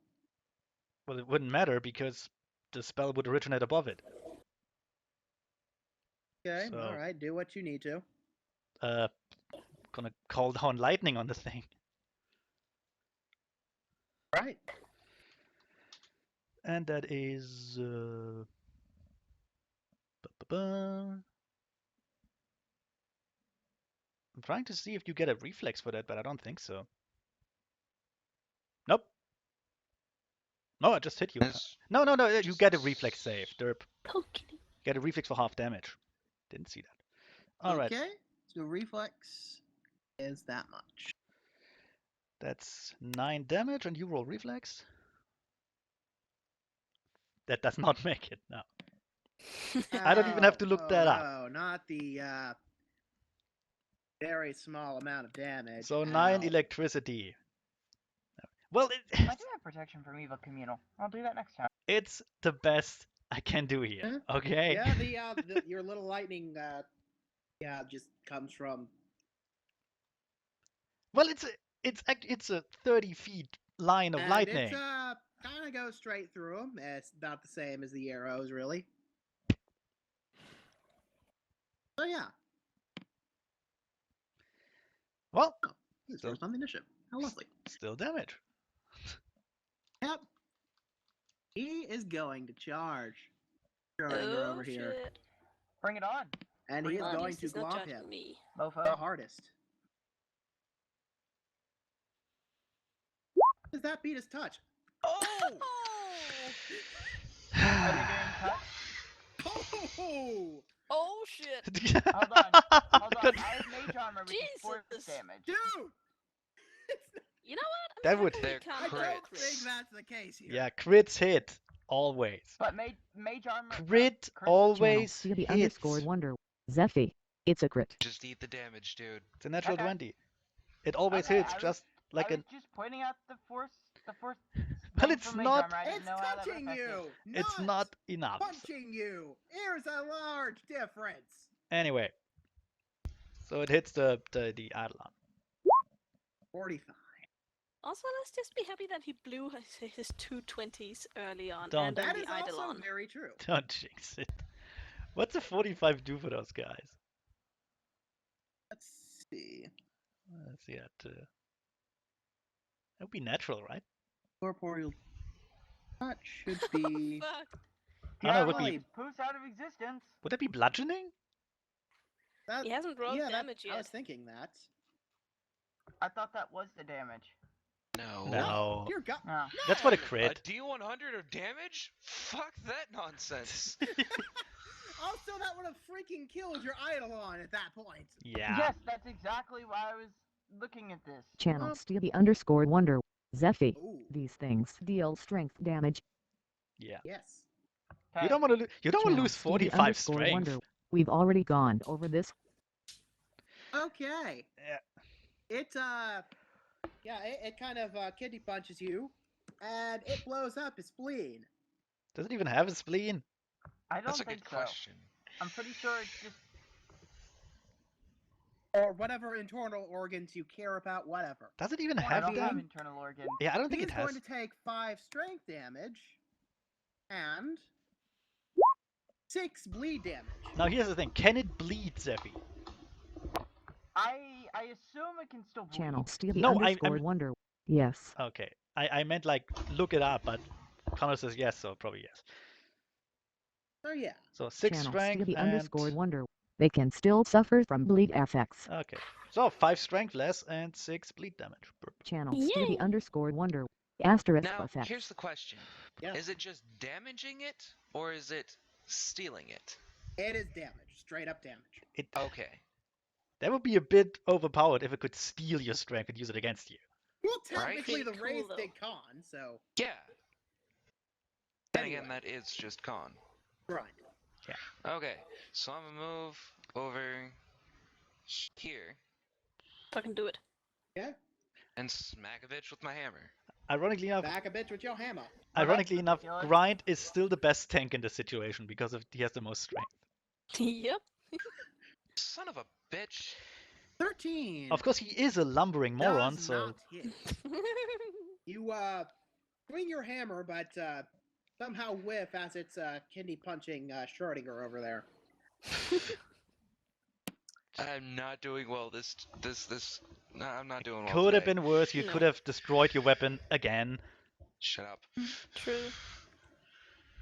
Speaker 1: well, it wouldn't matter because the spell would originate above it.
Speaker 3: Okay,
Speaker 1: So-
Speaker 3: all right, do what you need to.
Speaker 1: Gonna call down lightning on the thing.
Speaker 3: Right.
Speaker 1: And that is ba-ba-ba. I'm trying to see if you get a reflex for that, but I don't think so. Nope. No, I just hit you.
Speaker 4: It's-
Speaker 1: No, you get a reflex save, derp.
Speaker 2: Pokey.
Speaker 1: Get a reflex for half damage. Didn't see that. All right.
Speaker 3: Okay, so reflex is that much.
Speaker 1: That's 9 damage, and you roll reflex. That does not make it, no. I don't even have to look that up.
Speaker 3: No, not the very small amount of damage.
Speaker 1: So 9
Speaker 3: Ow.
Speaker 1: electricity. Well,
Speaker 5: I do have protection from evil communal. I'll do that next time.
Speaker 1: it's the best I can do here.
Speaker 3: Huh?
Speaker 1: Okay.
Speaker 3: Yeah, your little lightning, just comes from.
Speaker 1: Well, it's a 30 feet line of
Speaker 3: And
Speaker 1: lightning.
Speaker 3: it's kind of goes straight through them. It's about the same as the arrows, really. So yeah,
Speaker 1: Well,
Speaker 3: he's
Speaker 1: Still-
Speaker 3: first on the initiative. How lovely.
Speaker 1: still damage.
Speaker 3: Yep. He is going to charge Schrodinger
Speaker 2: Oh
Speaker 3: over here,
Speaker 2: shit!
Speaker 5: Bring it on,
Speaker 3: and he is
Speaker 2: Well, at
Speaker 3: going
Speaker 2: least
Speaker 3: to
Speaker 2: he's not
Speaker 3: glomp
Speaker 2: judging
Speaker 3: him
Speaker 2: me.
Speaker 5: mofo.
Speaker 3: the hardest. Does that beat his touch?
Speaker 8: Oh!
Speaker 5: Are you doing touch?
Speaker 3: Oh,
Speaker 2: Oh shit!
Speaker 5: Hold on. Hold on. I have mage armor, which is force
Speaker 2: Jesus.
Speaker 5: damage.
Speaker 3: dude!
Speaker 2: You know what?
Speaker 1: That
Speaker 2: I'm
Speaker 1: would-
Speaker 2: happy we
Speaker 8: They're
Speaker 2: can't
Speaker 3: I
Speaker 2: go
Speaker 3: don't
Speaker 2: crit.
Speaker 3: think that's the case here.
Speaker 1: Yeah, crits hit always.
Speaker 5: But mage armor.
Speaker 1: Crit
Speaker 5: crit-
Speaker 1: always
Speaker 6: Channel Stevie
Speaker 1: hits.
Speaker 6: underscore wonder. Zeffy. It's a crit.
Speaker 8: Just eat the damage, dude.
Speaker 1: It's a natural
Speaker 5: Okay.
Speaker 1: 20. It always
Speaker 5: Okay,
Speaker 1: hits,
Speaker 5: I was-
Speaker 1: just like
Speaker 5: I
Speaker 1: a.
Speaker 5: was just pointing out the force.
Speaker 1: But
Speaker 5: thing
Speaker 1: it's
Speaker 5: for mage
Speaker 1: not-
Speaker 5: armor. I didn't
Speaker 3: It's
Speaker 5: know how that
Speaker 3: touching
Speaker 5: affected.
Speaker 3: you.
Speaker 1: It's not enough.
Speaker 3: punching you. There's a large difference.
Speaker 1: Anyway, so it hits the Eidolon.
Speaker 3: 45.
Speaker 2: Also, let's just be happy that he blew his 220s early on
Speaker 1: Don't.
Speaker 2: and on
Speaker 3: That
Speaker 2: the
Speaker 3: is also
Speaker 2: Eidolon.
Speaker 3: very true.
Speaker 1: Don't jinx it. What's a 45 do for those guys?
Speaker 3: Let's see.
Speaker 1: Let's see that. That would be natural, right?
Speaker 3: Corporeal touch should be.
Speaker 2: Fuck.
Speaker 1: Oh, no,
Speaker 5: Yeah,
Speaker 1: it would
Speaker 5: well,
Speaker 1: be.
Speaker 5: it's poos out of existence.
Speaker 1: Would that be bludgeoning?
Speaker 3: That,
Speaker 2: He hasn't rolled
Speaker 3: yeah,
Speaker 2: damage
Speaker 3: I was
Speaker 2: yet.
Speaker 3: thinking that.
Speaker 5: I thought that was the damage.
Speaker 8: No.
Speaker 1: No.
Speaker 3: Dear God.
Speaker 5: No.
Speaker 1: That's what a
Speaker 8: A
Speaker 1: crit.
Speaker 8: D100 of damage? Fuck that nonsense.
Speaker 3: Also, that would have freaking killed your Eidolon at that point.
Speaker 1: Yeah.
Speaker 5: Yes, that's exactly why I was looking at this.
Speaker 6: Channel
Speaker 3: Well-
Speaker 6: Stevie underscore wonder. Zeffy.
Speaker 3: Ooh,
Speaker 6: These things deal strength damage.
Speaker 1: Yeah.
Speaker 3: yes.
Speaker 1: You
Speaker 5: Okay.
Speaker 1: don't want to. You don't want to
Speaker 6: Channel
Speaker 1: lose
Speaker 6: Stevie
Speaker 1: 45
Speaker 6: underscore
Speaker 1: strength.
Speaker 6: wonder. We've already gone over this.
Speaker 3: Okay.
Speaker 1: Yeah.
Speaker 3: It it kind of kidney punches you, and it blows up his spleen.
Speaker 1: Does it even have a spleen?
Speaker 5: I don't
Speaker 8: That's a
Speaker 5: think
Speaker 8: good
Speaker 5: so.
Speaker 8: question.
Speaker 5: I'm pretty sure it's just.
Speaker 3: Or whatever internal organs you care about, whatever.
Speaker 1: Does it even
Speaker 5: I
Speaker 1: have
Speaker 5: don't have
Speaker 1: them?
Speaker 5: internal organ.
Speaker 1: Yeah, I don't
Speaker 3: He
Speaker 1: think
Speaker 3: is
Speaker 1: it has.
Speaker 3: going to take 5 strength damage and 6 bleed damage.
Speaker 1: Now here's the thing. Can it bleed, Zeffy?
Speaker 5: I assume it can still bleed.
Speaker 6: Channel Stevie
Speaker 1: No,
Speaker 6: underscore wonder. Yes.
Speaker 1: Okay. I meant like look it up, but Connor says yes, so probably yes.
Speaker 3: So yeah.
Speaker 1: So 6
Speaker 6: Channel
Speaker 1: strength
Speaker 6: Stevie
Speaker 1: and
Speaker 6: underscore wonder. They can still suffer from bleed effects.
Speaker 1: okay. So 5 strength less and 6 bleed damage.
Speaker 6: Channel
Speaker 2: Yay.
Speaker 6: Stevie underscore wonder. Asterisk
Speaker 8: Now,
Speaker 6: effects.
Speaker 8: here's the question.
Speaker 3: Yeah.
Speaker 8: Is it just damaging it, or is it stealing it?
Speaker 3: It is damage. Straight up damage.
Speaker 1: It
Speaker 8: Okay.
Speaker 1: that would be a bit overpowered if it could steal your strength and use it against you.
Speaker 3: Well,
Speaker 8: Right?
Speaker 3: technically the
Speaker 2: Pretty
Speaker 3: raise
Speaker 2: cool, though.
Speaker 3: did con, so.
Speaker 8: Yeah. Then
Speaker 3: Anyway.
Speaker 8: again, that is just con.
Speaker 3: Right.
Speaker 8: Okay, so I'm gonna move over here
Speaker 2: Fucking do it.
Speaker 3: Yeah.
Speaker 8: and smack a bitch with my hammer.
Speaker 1: Ironically enough,
Speaker 3: Back a bitch with your hammer.
Speaker 1: ironically enough,
Speaker 5: Kill it.
Speaker 1: Grind is still the best tank in this situation because he has the most strength.
Speaker 2: Yep.
Speaker 8: Son of a bitch.
Speaker 3: 13.
Speaker 1: Of course, he is a lumbering moron,
Speaker 3: Does
Speaker 1: so
Speaker 3: not hit. You swing your hammer, but somehow whiff as it's kidney punching Schrodinger over there.
Speaker 8: I'm not doing well. No, I'm not doing well.
Speaker 1: could have
Speaker 8: today.
Speaker 1: been worse. You
Speaker 2: No.
Speaker 1: could have destroyed your weapon again.
Speaker 8: Shut up.
Speaker 2: True.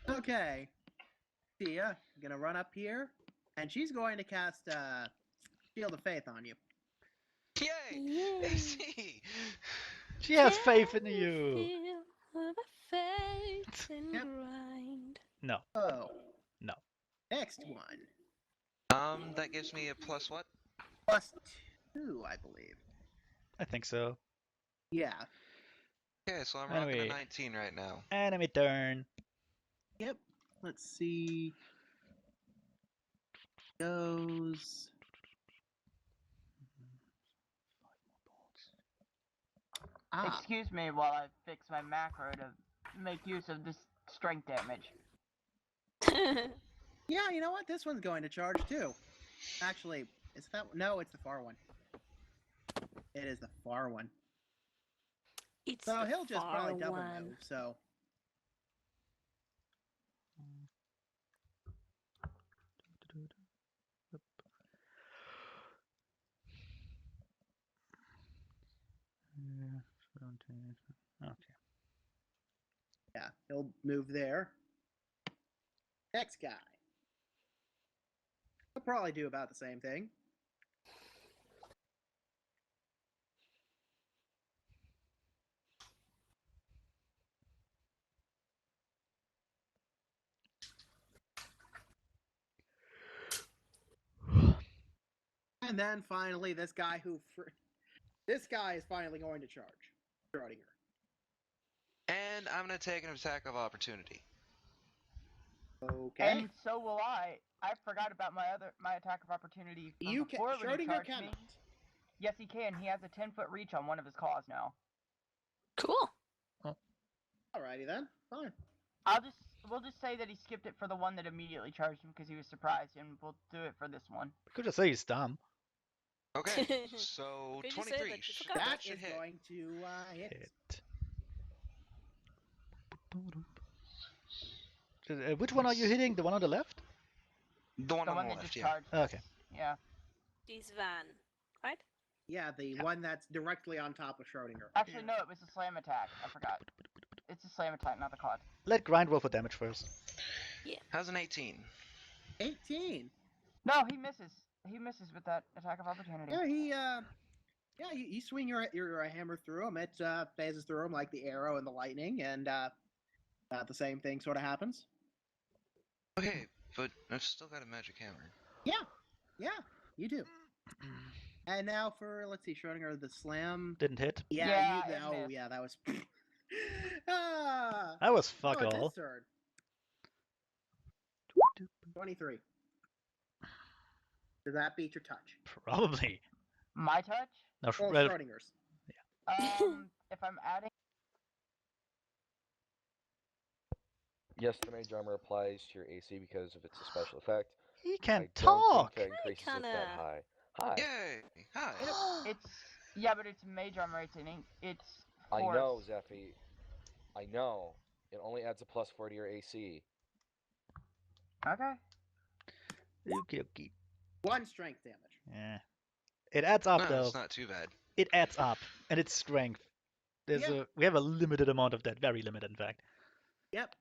Speaker 3: Okay. Tia, gonna run up here, and she's going to cast Shield of Faith on you.
Speaker 8: Yay!
Speaker 2: Yay.
Speaker 8: AC!
Speaker 1: She has faith in
Speaker 2: Can
Speaker 1: you.
Speaker 2: feel the faith in
Speaker 3: Yep.
Speaker 2: grind.
Speaker 1: No.
Speaker 3: Oh.
Speaker 1: No.
Speaker 3: Next one.
Speaker 8: That gives me a plus what?
Speaker 3: +2, I believe.
Speaker 1: I think so.
Speaker 3: Yeah.
Speaker 4: Okay, so I'm rocking
Speaker 1: Anyway.
Speaker 4: a 19 right now.
Speaker 1: Enemy turn.
Speaker 3: Yep. Let's see. Goes. Ah.
Speaker 5: Excuse me while I fix my macro to make use of this strength damage.
Speaker 3: Yeah, you know what? This one's going to charge too. Actually, is that no? It's the far one. It is the far one.
Speaker 2: It's
Speaker 3: So
Speaker 2: the
Speaker 3: he'll just
Speaker 2: far
Speaker 3: probably double
Speaker 2: one.
Speaker 3: move. So
Speaker 1: Okay.
Speaker 3: yeah, he'll move there. Next guy. He'll probably do about the same thing. And then finally, this guy is finally going to charge. Schrodinger.
Speaker 4: And I'm gonna take an attack of opportunity.
Speaker 3: Okay.
Speaker 5: And so will I. I forgot about my attack of opportunity from
Speaker 3: You can.
Speaker 5: before when he
Speaker 3: Schrodinger
Speaker 5: charged
Speaker 3: cannot.
Speaker 5: me. Yes, he can. He has a 10-foot reach on one of his claws now.
Speaker 2: Cool.
Speaker 3: Alrighty then. Fine.
Speaker 5: We'll just say that he skipped it for the one that immediately charged him because he was surprised, and we'll do it for this one.
Speaker 1: Could just say he's dumb.
Speaker 4: Okay, so
Speaker 2: Could you say
Speaker 4: 23.
Speaker 2: that you
Speaker 4: Should,
Speaker 2: forgot?
Speaker 4: that
Speaker 3: That
Speaker 4: should
Speaker 3: is
Speaker 4: hit.
Speaker 3: going to hit.
Speaker 1: Which one are you hitting? The one on the left?
Speaker 4: The one
Speaker 5: The
Speaker 4: on
Speaker 5: one
Speaker 4: the
Speaker 5: that
Speaker 4: left,
Speaker 5: just
Speaker 4: yeah.
Speaker 5: charged.
Speaker 1: Okay.
Speaker 5: Yeah.
Speaker 2: This van, right?
Speaker 3: Yeah, the one that's directly on top of Schrodinger.
Speaker 5: Actually, no, it was a slam attack. I forgot. It's a slam attack, not the cloud.
Speaker 1: Let grind roll for damage first.
Speaker 4: How's an 18?
Speaker 3: 18.
Speaker 5: No, he misses. He misses with that attack of opportunity.
Speaker 3: Yeah, you swing your hammer through him. It phases through him like the arrow and the lightning, and the same thing sort of happens.
Speaker 4: Okay, but I've still got a magic hammer.
Speaker 3: Yeah, you do. And now for, let's see, Schrodinger, the slam.
Speaker 1: Didn't hit.
Speaker 5: Yeah, it
Speaker 3: oh
Speaker 5: missed.
Speaker 3: yeah, that was.
Speaker 1: That was fuck
Speaker 3: it's
Speaker 1: all.
Speaker 3: his turn. 23. Does that beat your touch?
Speaker 1: Probably.
Speaker 5: My touch?
Speaker 1: No,
Speaker 3: Or
Speaker 1: well,
Speaker 3: Schrodinger's?
Speaker 5: If I'm adding.
Speaker 7: Yes, the mage armor applies to your AC because of it's a special effect.
Speaker 1: he
Speaker 7: I
Speaker 1: can
Speaker 7: don't
Speaker 1: talk.
Speaker 7: think that increases it that
Speaker 2: kinda-
Speaker 7: high. Hi.
Speaker 4: Yay! Hi!
Speaker 5: It's yeah, but it's mage armor. It's
Speaker 7: I
Speaker 5: force.
Speaker 7: know, Zeffy. I know. It only adds a +4 to your AC.
Speaker 5: Okay.
Speaker 1: Okay.
Speaker 3: 1 strength damage.
Speaker 1: Yeah. It adds up
Speaker 4: No,
Speaker 1: though.
Speaker 4: it's not too bad.
Speaker 1: It adds up, and it's strength. We have a limited amount of that, very limited in fact.
Speaker 3: Yep.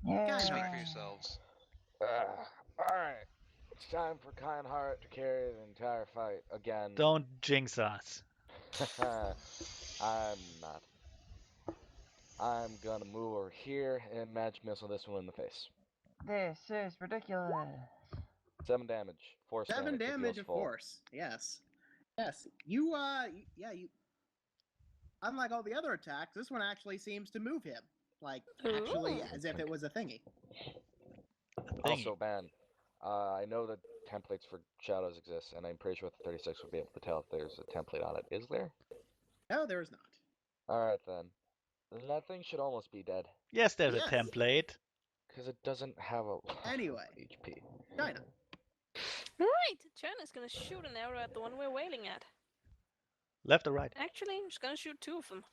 Speaker 5: Yeah.
Speaker 4: Speak for yourselves.
Speaker 7: Alright. It's time for Kind Heart to carry the entire fight again.
Speaker 1: Don't jinx us.
Speaker 7: I'm not. I'm gonna move over here and magic missile this one in the face.
Speaker 5: This is ridiculous.
Speaker 7: 7 damage. Force
Speaker 3: 7
Speaker 7: damage. It
Speaker 3: damage
Speaker 7: feels
Speaker 3: of
Speaker 7: full.
Speaker 3: force. Yes. Yes. You. Unlike all the other attacks, this one actually seems to move him. Like, actually,
Speaker 2: Ooh.
Speaker 3: as if it was a thingy.
Speaker 7: Also, man, I know that templates for shadows exist, and I'm pretty sure the 36 will be able to tell if there's a template on it. Is there?
Speaker 3: No, there is not.
Speaker 7: Alright then. That thing should almost be dead.
Speaker 1: Yes, there's
Speaker 3: Yes.
Speaker 1: a template.
Speaker 7: Because it doesn't have a
Speaker 3: Anyway.
Speaker 7: HP.
Speaker 3: China.
Speaker 2: Right, China's gonna shoot an arrow at the one we're wailing at.
Speaker 1: Left or right?
Speaker 2: Actually, I'm just gonna shoot 2 of them.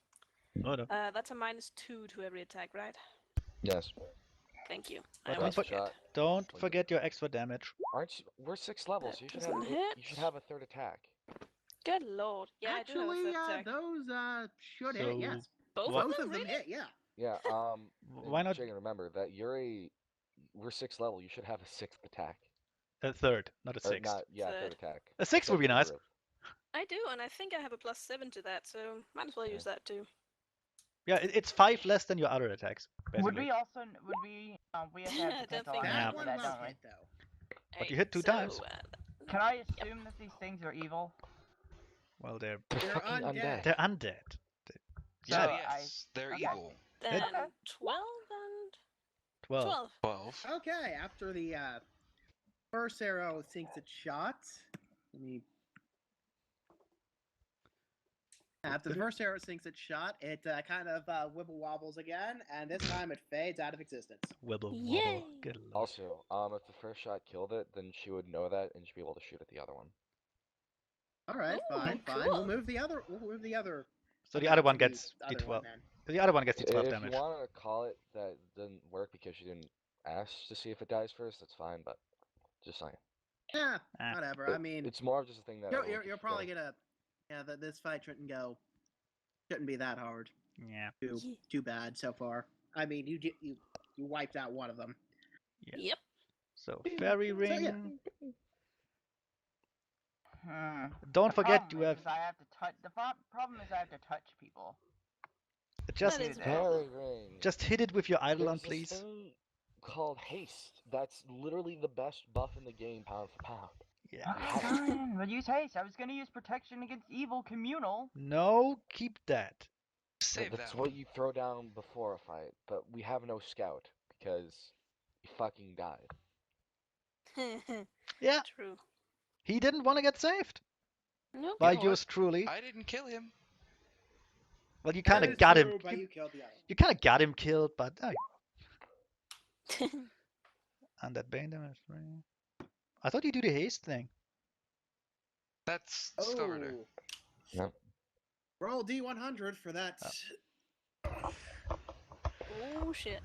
Speaker 1: Oh no.
Speaker 2: That's a -2 to every attack, right?
Speaker 7: Yes.
Speaker 2: Thank you.
Speaker 1: But
Speaker 2: I always
Speaker 1: don't
Speaker 2: forget.
Speaker 1: Don't forget your extra damage.
Speaker 7: Aren't you? We're 6 levels.
Speaker 2: That
Speaker 7: You should
Speaker 2: doesn't
Speaker 7: have.
Speaker 2: hit.
Speaker 7: You should have a third attack.
Speaker 2: Good lord. Yeah,
Speaker 3: Actually,
Speaker 2: I do have a third attack.
Speaker 3: those should hit,
Speaker 1: So,
Speaker 3: yes.
Speaker 2: Both
Speaker 1: what-
Speaker 2: of
Speaker 3: Both
Speaker 2: them,
Speaker 3: of them
Speaker 2: really?
Speaker 3: hit, yeah.
Speaker 7: Yeah.
Speaker 1: Why not
Speaker 7: Jake, remember that we're 6th level. You should have a 6th attack.
Speaker 1: a third, not a
Speaker 7: Or
Speaker 1: sixth?
Speaker 7: not, yeah, third
Speaker 2: Third.
Speaker 7: attack.
Speaker 1: A sixth would be nice.
Speaker 2: I do, and I think I have a +7 to that, so might as well use that too.
Speaker 1: Yeah, it's 5 less than your other attacks. Basically.
Speaker 5: Would we have to have
Speaker 2: I
Speaker 5: potential
Speaker 2: don't think
Speaker 5: on
Speaker 1: Yeah.
Speaker 3: That
Speaker 5: top
Speaker 3: one
Speaker 5: of that,
Speaker 3: will
Speaker 5: don't we?
Speaker 3: hit, though.
Speaker 1: But you hit 2 times.
Speaker 5: Can I assume that these things are evil?
Speaker 1: Well, they're
Speaker 3: They're
Speaker 7: fucking
Speaker 3: undead.
Speaker 1: they're undead.
Speaker 7: So
Speaker 8: So
Speaker 1: Yeah,
Speaker 8: yes, they're
Speaker 5: okay.
Speaker 8: evil.
Speaker 2: Then
Speaker 5: Okay.
Speaker 2: 12 and
Speaker 1: 12.
Speaker 8: 12.
Speaker 3: Okay, after the first arrow sinks its shot. Let me. After the first arrow sinks its shot, it kind of wibble wobbles again, and this time it fades out of existence.
Speaker 1: Wibble wobble.
Speaker 2: Yay.
Speaker 1: Good lord.
Speaker 7: Also, if the first shot killed it, then she would know that and she'd be able to shoot at the other one.
Speaker 3: All right,
Speaker 2: Ooh,
Speaker 3: fine.
Speaker 2: cool.
Speaker 3: We'll move the other. We'll move the other.
Speaker 1: So the
Speaker 3: amount
Speaker 1: other one
Speaker 3: to
Speaker 1: gets
Speaker 3: the other
Speaker 1: d12.
Speaker 3: one, then.
Speaker 1: The other one gets d12
Speaker 7: If
Speaker 1: damage.
Speaker 7: you want to call it that didn't work because you didn't ask to see if it dies first, that's fine. But just saying,
Speaker 3: Yeah,
Speaker 1: Ah.
Speaker 3: whatever. I mean,
Speaker 7: it's more of just a thing that
Speaker 3: you're probably gonna. Yeah, this fight shouldn't be that hard.
Speaker 1: Yeah.
Speaker 3: Too bad so far. I mean, you wiped out one of them.
Speaker 1: Yes.
Speaker 2: Yep.
Speaker 1: So fairy ring.
Speaker 3: yeah.
Speaker 1: Don't
Speaker 5: The
Speaker 1: forget
Speaker 5: problem
Speaker 1: you have
Speaker 5: is I have to touch. The problem is I have to touch people.
Speaker 1: just
Speaker 2: That is a
Speaker 5: Fairy
Speaker 2: problem.
Speaker 7: ring.
Speaker 1: just hit it with your eidolon,
Speaker 7: There's this
Speaker 1: please.
Speaker 7: thing called haste. That's literally the best buff in the game, pound for pound.
Speaker 1: Yeah.
Speaker 5: Okay, fine. We'll use haste. I was gonna use protection against evil communal.
Speaker 1: No, keep that.
Speaker 8: Save
Speaker 7: That's
Speaker 8: that
Speaker 7: what
Speaker 8: one.
Speaker 7: you throw down before a fight, but we have no scout because he fucking died.
Speaker 1: Yeah,
Speaker 2: True.
Speaker 1: he didn't want to get saved
Speaker 2: Nope.
Speaker 1: by
Speaker 8: You know what?
Speaker 1: yours truly.
Speaker 8: I didn't kill him.
Speaker 1: Well, you
Speaker 3: That
Speaker 1: kind
Speaker 3: is
Speaker 1: of got
Speaker 3: true,
Speaker 1: him.
Speaker 3: but you killed the other.
Speaker 1: You kind of got him killed, but and that bane damage. I thought you do the haste thing.
Speaker 8: That's
Speaker 3: Oh.
Speaker 8: starter.
Speaker 7: Yep.
Speaker 3: Roll D100 for that.
Speaker 2: Oh shit.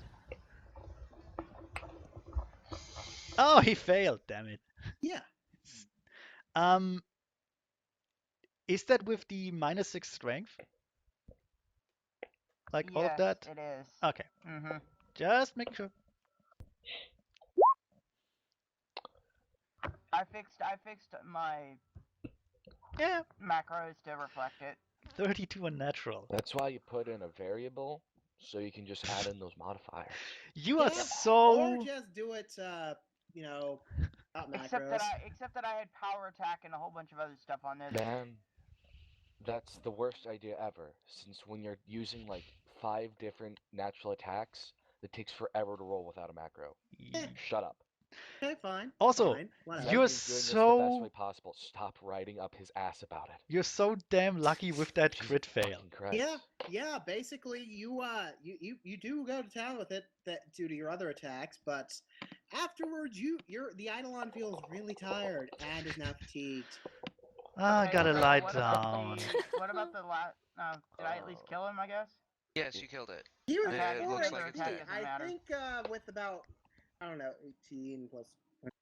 Speaker 1: Oh, he failed. Damn it.
Speaker 3: Yeah.
Speaker 1: Is that with the -6 strength? Like all of
Speaker 5: Yes,
Speaker 1: that?
Speaker 5: it is.
Speaker 1: Okay.
Speaker 5: Mm-hmm.
Speaker 1: Just making sure.
Speaker 5: I fixed my
Speaker 1: Yeah.
Speaker 5: macros to reflect it.
Speaker 1: 32 unnatural.
Speaker 7: That's why you put in a variable so you can just add in those modifiers.
Speaker 1: You are
Speaker 3: Yeah,
Speaker 1: so.
Speaker 3: Or just do it, not
Speaker 5: Except
Speaker 3: macros.
Speaker 5: that I had power attack and a whole bunch of other stuff on this.
Speaker 7: Man, that's the worst idea ever. Since when you're using like 5 different natural attacks, it takes forever to roll without a macro. Shut up.
Speaker 3: Okay, fine.
Speaker 1: Also,
Speaker 3: fine, whatever.
Speaker 1: you're
Speaker 7: Zephy's doing this the best
Speaker 1: so.
Speaker 7: way possible. Stop writing up his ass about it.
Speaker 1: You're so damn lucky with that
Speaker 7: Jesus
Speaker 1: crit fail.
Speaker 7: fucking Christ.
Speaker 3: Yeah. Basically, you do go to town with it due to your other attacks, but afterwards, the Eidolon feels really tired and is now fatigued.
Speaker 1: I
Speaker 5: Okay,
Speaker 1: gotta
Speaker 5: so
Speaker 1: lie
Speaker 5: what about
Speaker 1: down.
Speaker 5: what about the last? Did I at least kill him? I guess.
Speaker 8: Yes, you killed it.
Speaker 3: He was
Speaker 5: Okay,
Speaker 8: It
Speaker 5: it
Speaker 8: looks
Speaker 3: more
Speaker 8: like it's
Speaker 3: HP.
Speaker 8: dead.
Speaker 5: doesn't matter.
Speaker 3: I think with about 18 plus.
Speaker 7: It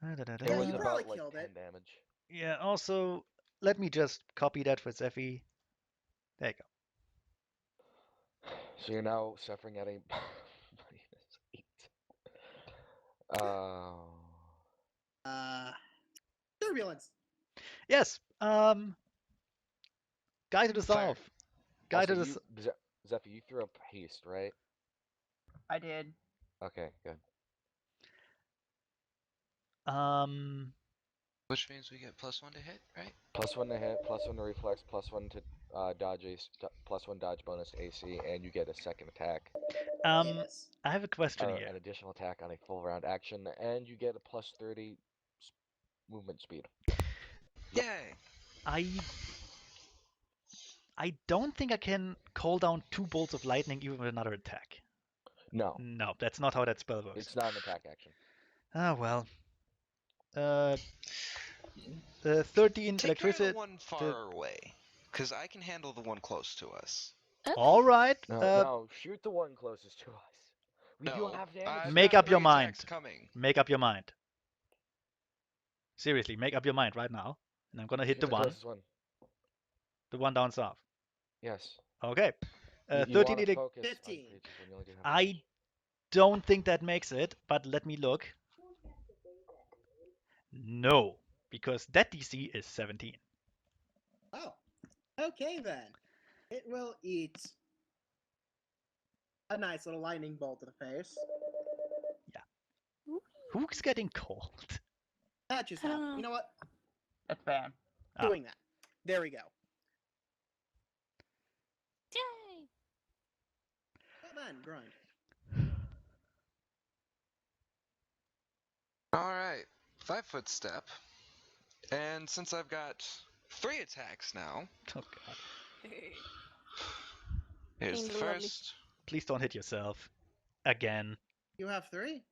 Speaker 3: Yeah,
Speaker 7: was
Speaker 3: you
Speaker 7: about
Speaker 3: probably
Speaker 7: like
Speaker 3: killed
Speaker 7: 10
Speaker 3: it.
Speaker 7: damage.
Speaker 1: Yeah, also, let me just copy that for Zephy. There you go.
Speaker 7: So you're now suffering at a -8.
Speaker 3: Turbulence.
Speaker 1: Yes, guy to the
Speaker 8: Fire.
Speaker 1: south. Guy to
Speaker 7: Also,
Speaker 1: the
Speaker 7: Zephy, you threw up haste, right?
Speaker 5: I did.
Speaker 7: Okay, good.
Speaker 8: Which means we get +1 to hit, right?
Speaker 7: +1 to hit, +1 to reflex, +1 to dodge +1 dodge bonus to AC, and you get a second attack,
Speaker 3: Yes.
Speaker 1: I have a question
Speaker 7: or
Speaker 1: here.
Speaker 7: an additional attack on a full round action, and you get a +30 movement speed.
Speaker 8: Yay!
Speaker 1: I don't think I can call down 2 bolts of lightning even with another attack.
Speaker 7: No,
Speaker 1: No, that's not how that spell works.
Speaker 7: it's not an attack action.
Speaker 1: Ah, well. 13
Speaker 8: Take care of
Speaker 1: electricity.
Speaker 8: the one far away, because I can handle the one close to us.
Speaker 1: All right.
Speaker 7: No, shoot the one closest to us. We do
Speaker 8: No,
Speaker 7: have damage.
Speaker 8: I've
Speaker 1: Make
Speaker 8: got
Speaker 1: up your
Speaker 8: 3
Speaker 1: mind.
Speaker 8: attacks coming.
Speaker 1: Make up your mind. Seriously, make up your mind right now. And I'm gonna hit
Speaker 7: Shoot
Speaker 1: the one.
Speaker 7: closest one.
Speaker 1: The one down south.
Speaker 7: Yes.
Speaker 1: Okay.
Speaker 7: You
Speaker 1: 13
Speaker 7: wanna
Speaker 1: elec-
Speaker 7: focus on
Speaker 3: 15.
Speaker 7: creatures when you only do have
Speaker 1: I
Speaker 7: damage.
Speaker 1: don't think that makes it, but let me look. No, because that DC is 17.
Speaker 3: Oh. Okay then. It will eat a nice little lightning bolt to the face.
Speaker 1: Who's getting cold?
Speaker 3: That just
Speaker 2: I don't
Speaker 3: happened.
Speaker 2: know.
Speaker 3: You know what?
Speaker 5: That's bad.
Speaker 1: Ah.
Speaker 3: Doing that. There we go.
Speaker 2: Yay!
Speaker 3: Well then, grind.
Speaker 4: Alright, 5-foot step. And since I've got 3 attacks now,
Speaker 1: Oh god.
Speaker 4: here's the
Speaker 2: Lovely.
Speaker 4: first.
Speaker 1: Please don't hit yourself. Again.
Speaker 3: You have 3?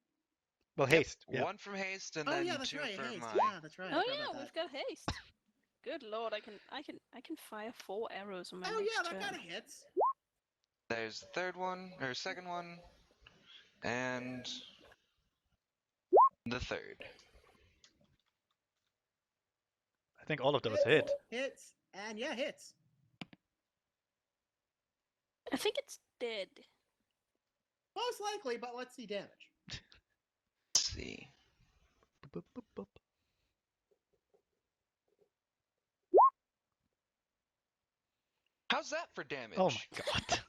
Speaker 1: Well,
Speaker 4: Yep,
Speaker 1: haste. Yeah.
Speaker 4: 1 from haste and
Speaker 3: Oh
Speaker 4: then
Speaker 3: yeah, that's
Speaker 4: 2
Speaker 3: right.
Speaker 4: for
Speaker 3: Haste.
Speaker 4: my.
Speaker 3: Yeah, that's right. I
Speaker 2: Oh
Speaker 3: forgot
Speaker 2: yeah,
Speaker 3: about
Speaker 2: we've
Speaker 3: that.
Speaker 2: got haste. Good lord, I can fire 4 arrows on my
Speaker 3: Oh
Speaker 2: next
Speaker 3: yeah, that
Speaker 2: turn.
Speaker 3: kind of hits.
Speaker 4: There's the third one, or second one, and the third.
Speaker 1: I think all of those hit.
Speaker 3: Hits. And yeah, hits.
Speaker 2: I think it's dead.
Speaker 3: Most likely, but let's see damage.
Speaker 4: Let's see.
Speaker 1: Boop, boop, boop.
Speaker 4: How's that for damage?
Speaker 1: Oh my god.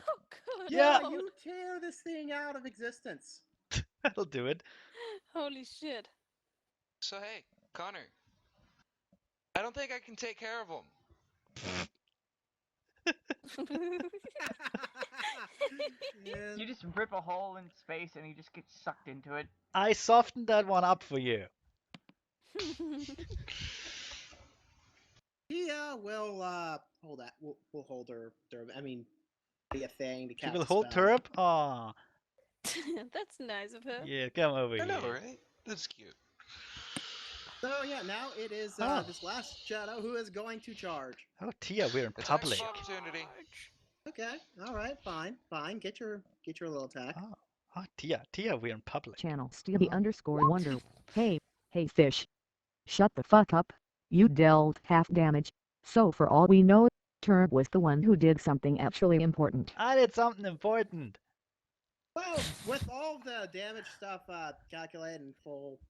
Speaker 2: Oh good
Speaker 1: Yeah.
Speaker 2: lord.
Speaker 3: You tear this thing out of existence.
Speaker 1: That'll do it.
Speaker 2: Holy shit.
Speaker 4: So hey, Connor. I don't think I can take care of him.
Speaker 3: Yeah.
Speaker 5: You just rip a hole in space and he just gets sucked into it.
Speaker 1: I softened that one up for you.
Speaker 3: Yeah, we'll hold that. We'll hold her. I mean, be a thing to
Speaker 1: She
Speaker 3: cast
Speaker 1: will
Speaker 3: a
Speaker 1: hold
Speaker 3: spell.
Speaker 1: Turb? Aw.
Speaker 2: That's nice of her.
Speaker 1: Yeah, come over
Speaker 4: I
Speaker 1: here.
Speaker 4: know, right? That's cute.
Speaker 3: So yeah, now it is
Speaker 1: Oh.
Speaker 3: this last shadow who is going to charge.
Speaker 1: Oh, Tia, we're in
Speaker 4: Attack
Speaker 1: public.
Speaker 4: of opportunity.
Speaker 3: Okay, all right, fine. Get your little attack.
Speaker 1: Oh, Tia, we're in public.
Speaker 6: Channel Stevie
Speaker 1: Oh.
Speaker 6: _ Hey, fish. Shut the fuck up. You dealt half damage. So for all we know, Turb was the one who did something actually important.
Speaker 1: I did something important.
Speaker 3: Well, with all the damage stuff calculated in full,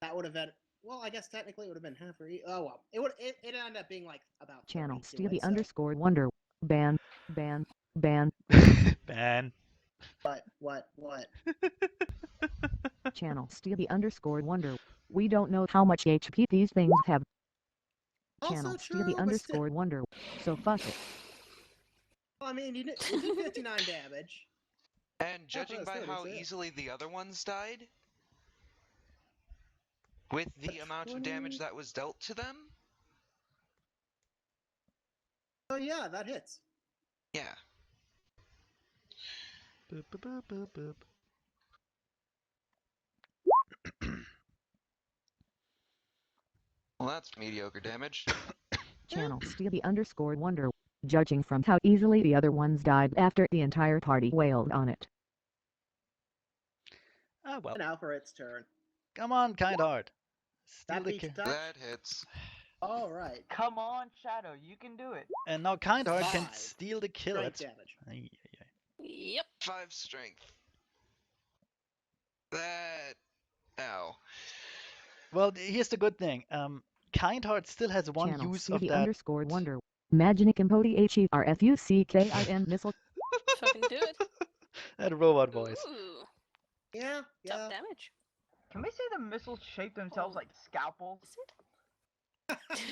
Speaker 3: that would have been. Well, I guess technically it would have been half or oh well. It ended up being like about
Speaker 6: Channel
Speaker 3: 30 to
Speaker 6: Stevie
Speaker 3: it, so.
Speaker 6: _ Ban.
Speaker 1: Man.
Speaker 3: What?
Speaker 6: Channel Stevie _ We don't know how much HP these things have. Channel
Speaker 3: Also
Speaker 6: Stevie
Speaker 3: true, but still.
Speaker 6: _ So fuck it.
Speaker 3: Well, I mean, you did 59 damage.
Speaker 4: And judging
Speaker 3: that's
Speaker 4: by
Speaker 3: good,
Speaker 4: how
Speaker 3: is it?
Speaker 4: easily the other ones died, with the amount of damage
Speaker 3: 20.
Speaker 4: that was dealt to them,
Speaker 3: Oh yeah, that hits.
Speaker 4: yeah.
Speaker 1: Boop, boop, boop, boop, boop.
Speaker 4: Well, that's mediocre damage.
Speaker 6: Channel Stevie _ Judging from how easily the other ones died after the entire party wailed on it.
Speaker 1: Ah, well.
Speaker 3: Now for its turn.
Speaker 1: Come on, kind heart. Steal
Speaker 3: That
Speaker 1: the
Speaker 3: beats
Speaker 1: kill.
Speaker 3: touch.
Speaker 4: That hits.
Speaker 3: All right.
Speaker 5: Come on, Shadow, you can do it.
Speaker 1: And now kind heart can
Speaker 3: 5
Speaker 1: steal the kill.
Speaker 3: strength
Speaker 1: That's
Speaker 3: damage.
Speaker 1: Ay, ay, ay.
Speaker 2: Yep.
Speaker 4: 5 strength. That. Ow.
Speaker 1: Well, here's the good thing. Kind heart still has one
Speaker 6: Channel
Speaker 1: use of
Speaker 6: Stevie
Speaker 1: that.
Speaker 6: _ Magic Impoti HERFUCKIN missile.
Speaker 2: Fucking do it.
Speaker 1: That robot voice.
Speaker 2: Ooh.
Speaker 3: Yeah.
Speaker 2: Top damage.
Speaker 5: Can we say the missiles shape themselves
Speaker 2: Oh.
Speaker 5: like scalpels?
Speaker 2: Is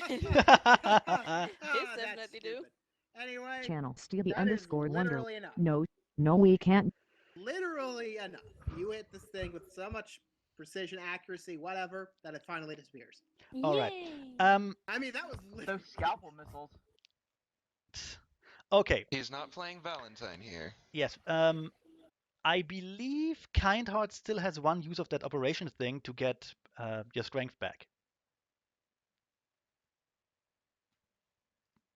Speaker 2: it?
Speaker 3: Ah, that's
Speaker 2: definitely do.
Speaker 3: stupid. Anyway,
Speaker 6: Channel Stevie
Speaker 3: that is
Speaker 6: _
Speaker 3: literally enough.
Speaker 6: No, we can't.
Speaker 3: Literally enough. You hit this thing with so much precision, accuracy, whatever, that it finally disappears.
Speaker 1: All right.
Speaker 2: Yay.
Speaker 3: I mean, that was literally.
Speaker 5: Those scalpel missiles.
Speaker 1: Okay.
Speaker 4: He's not playing Valentine here.
Speaker 1: Yes. I believe kind heart still has one use of that operation thing to get your strength back.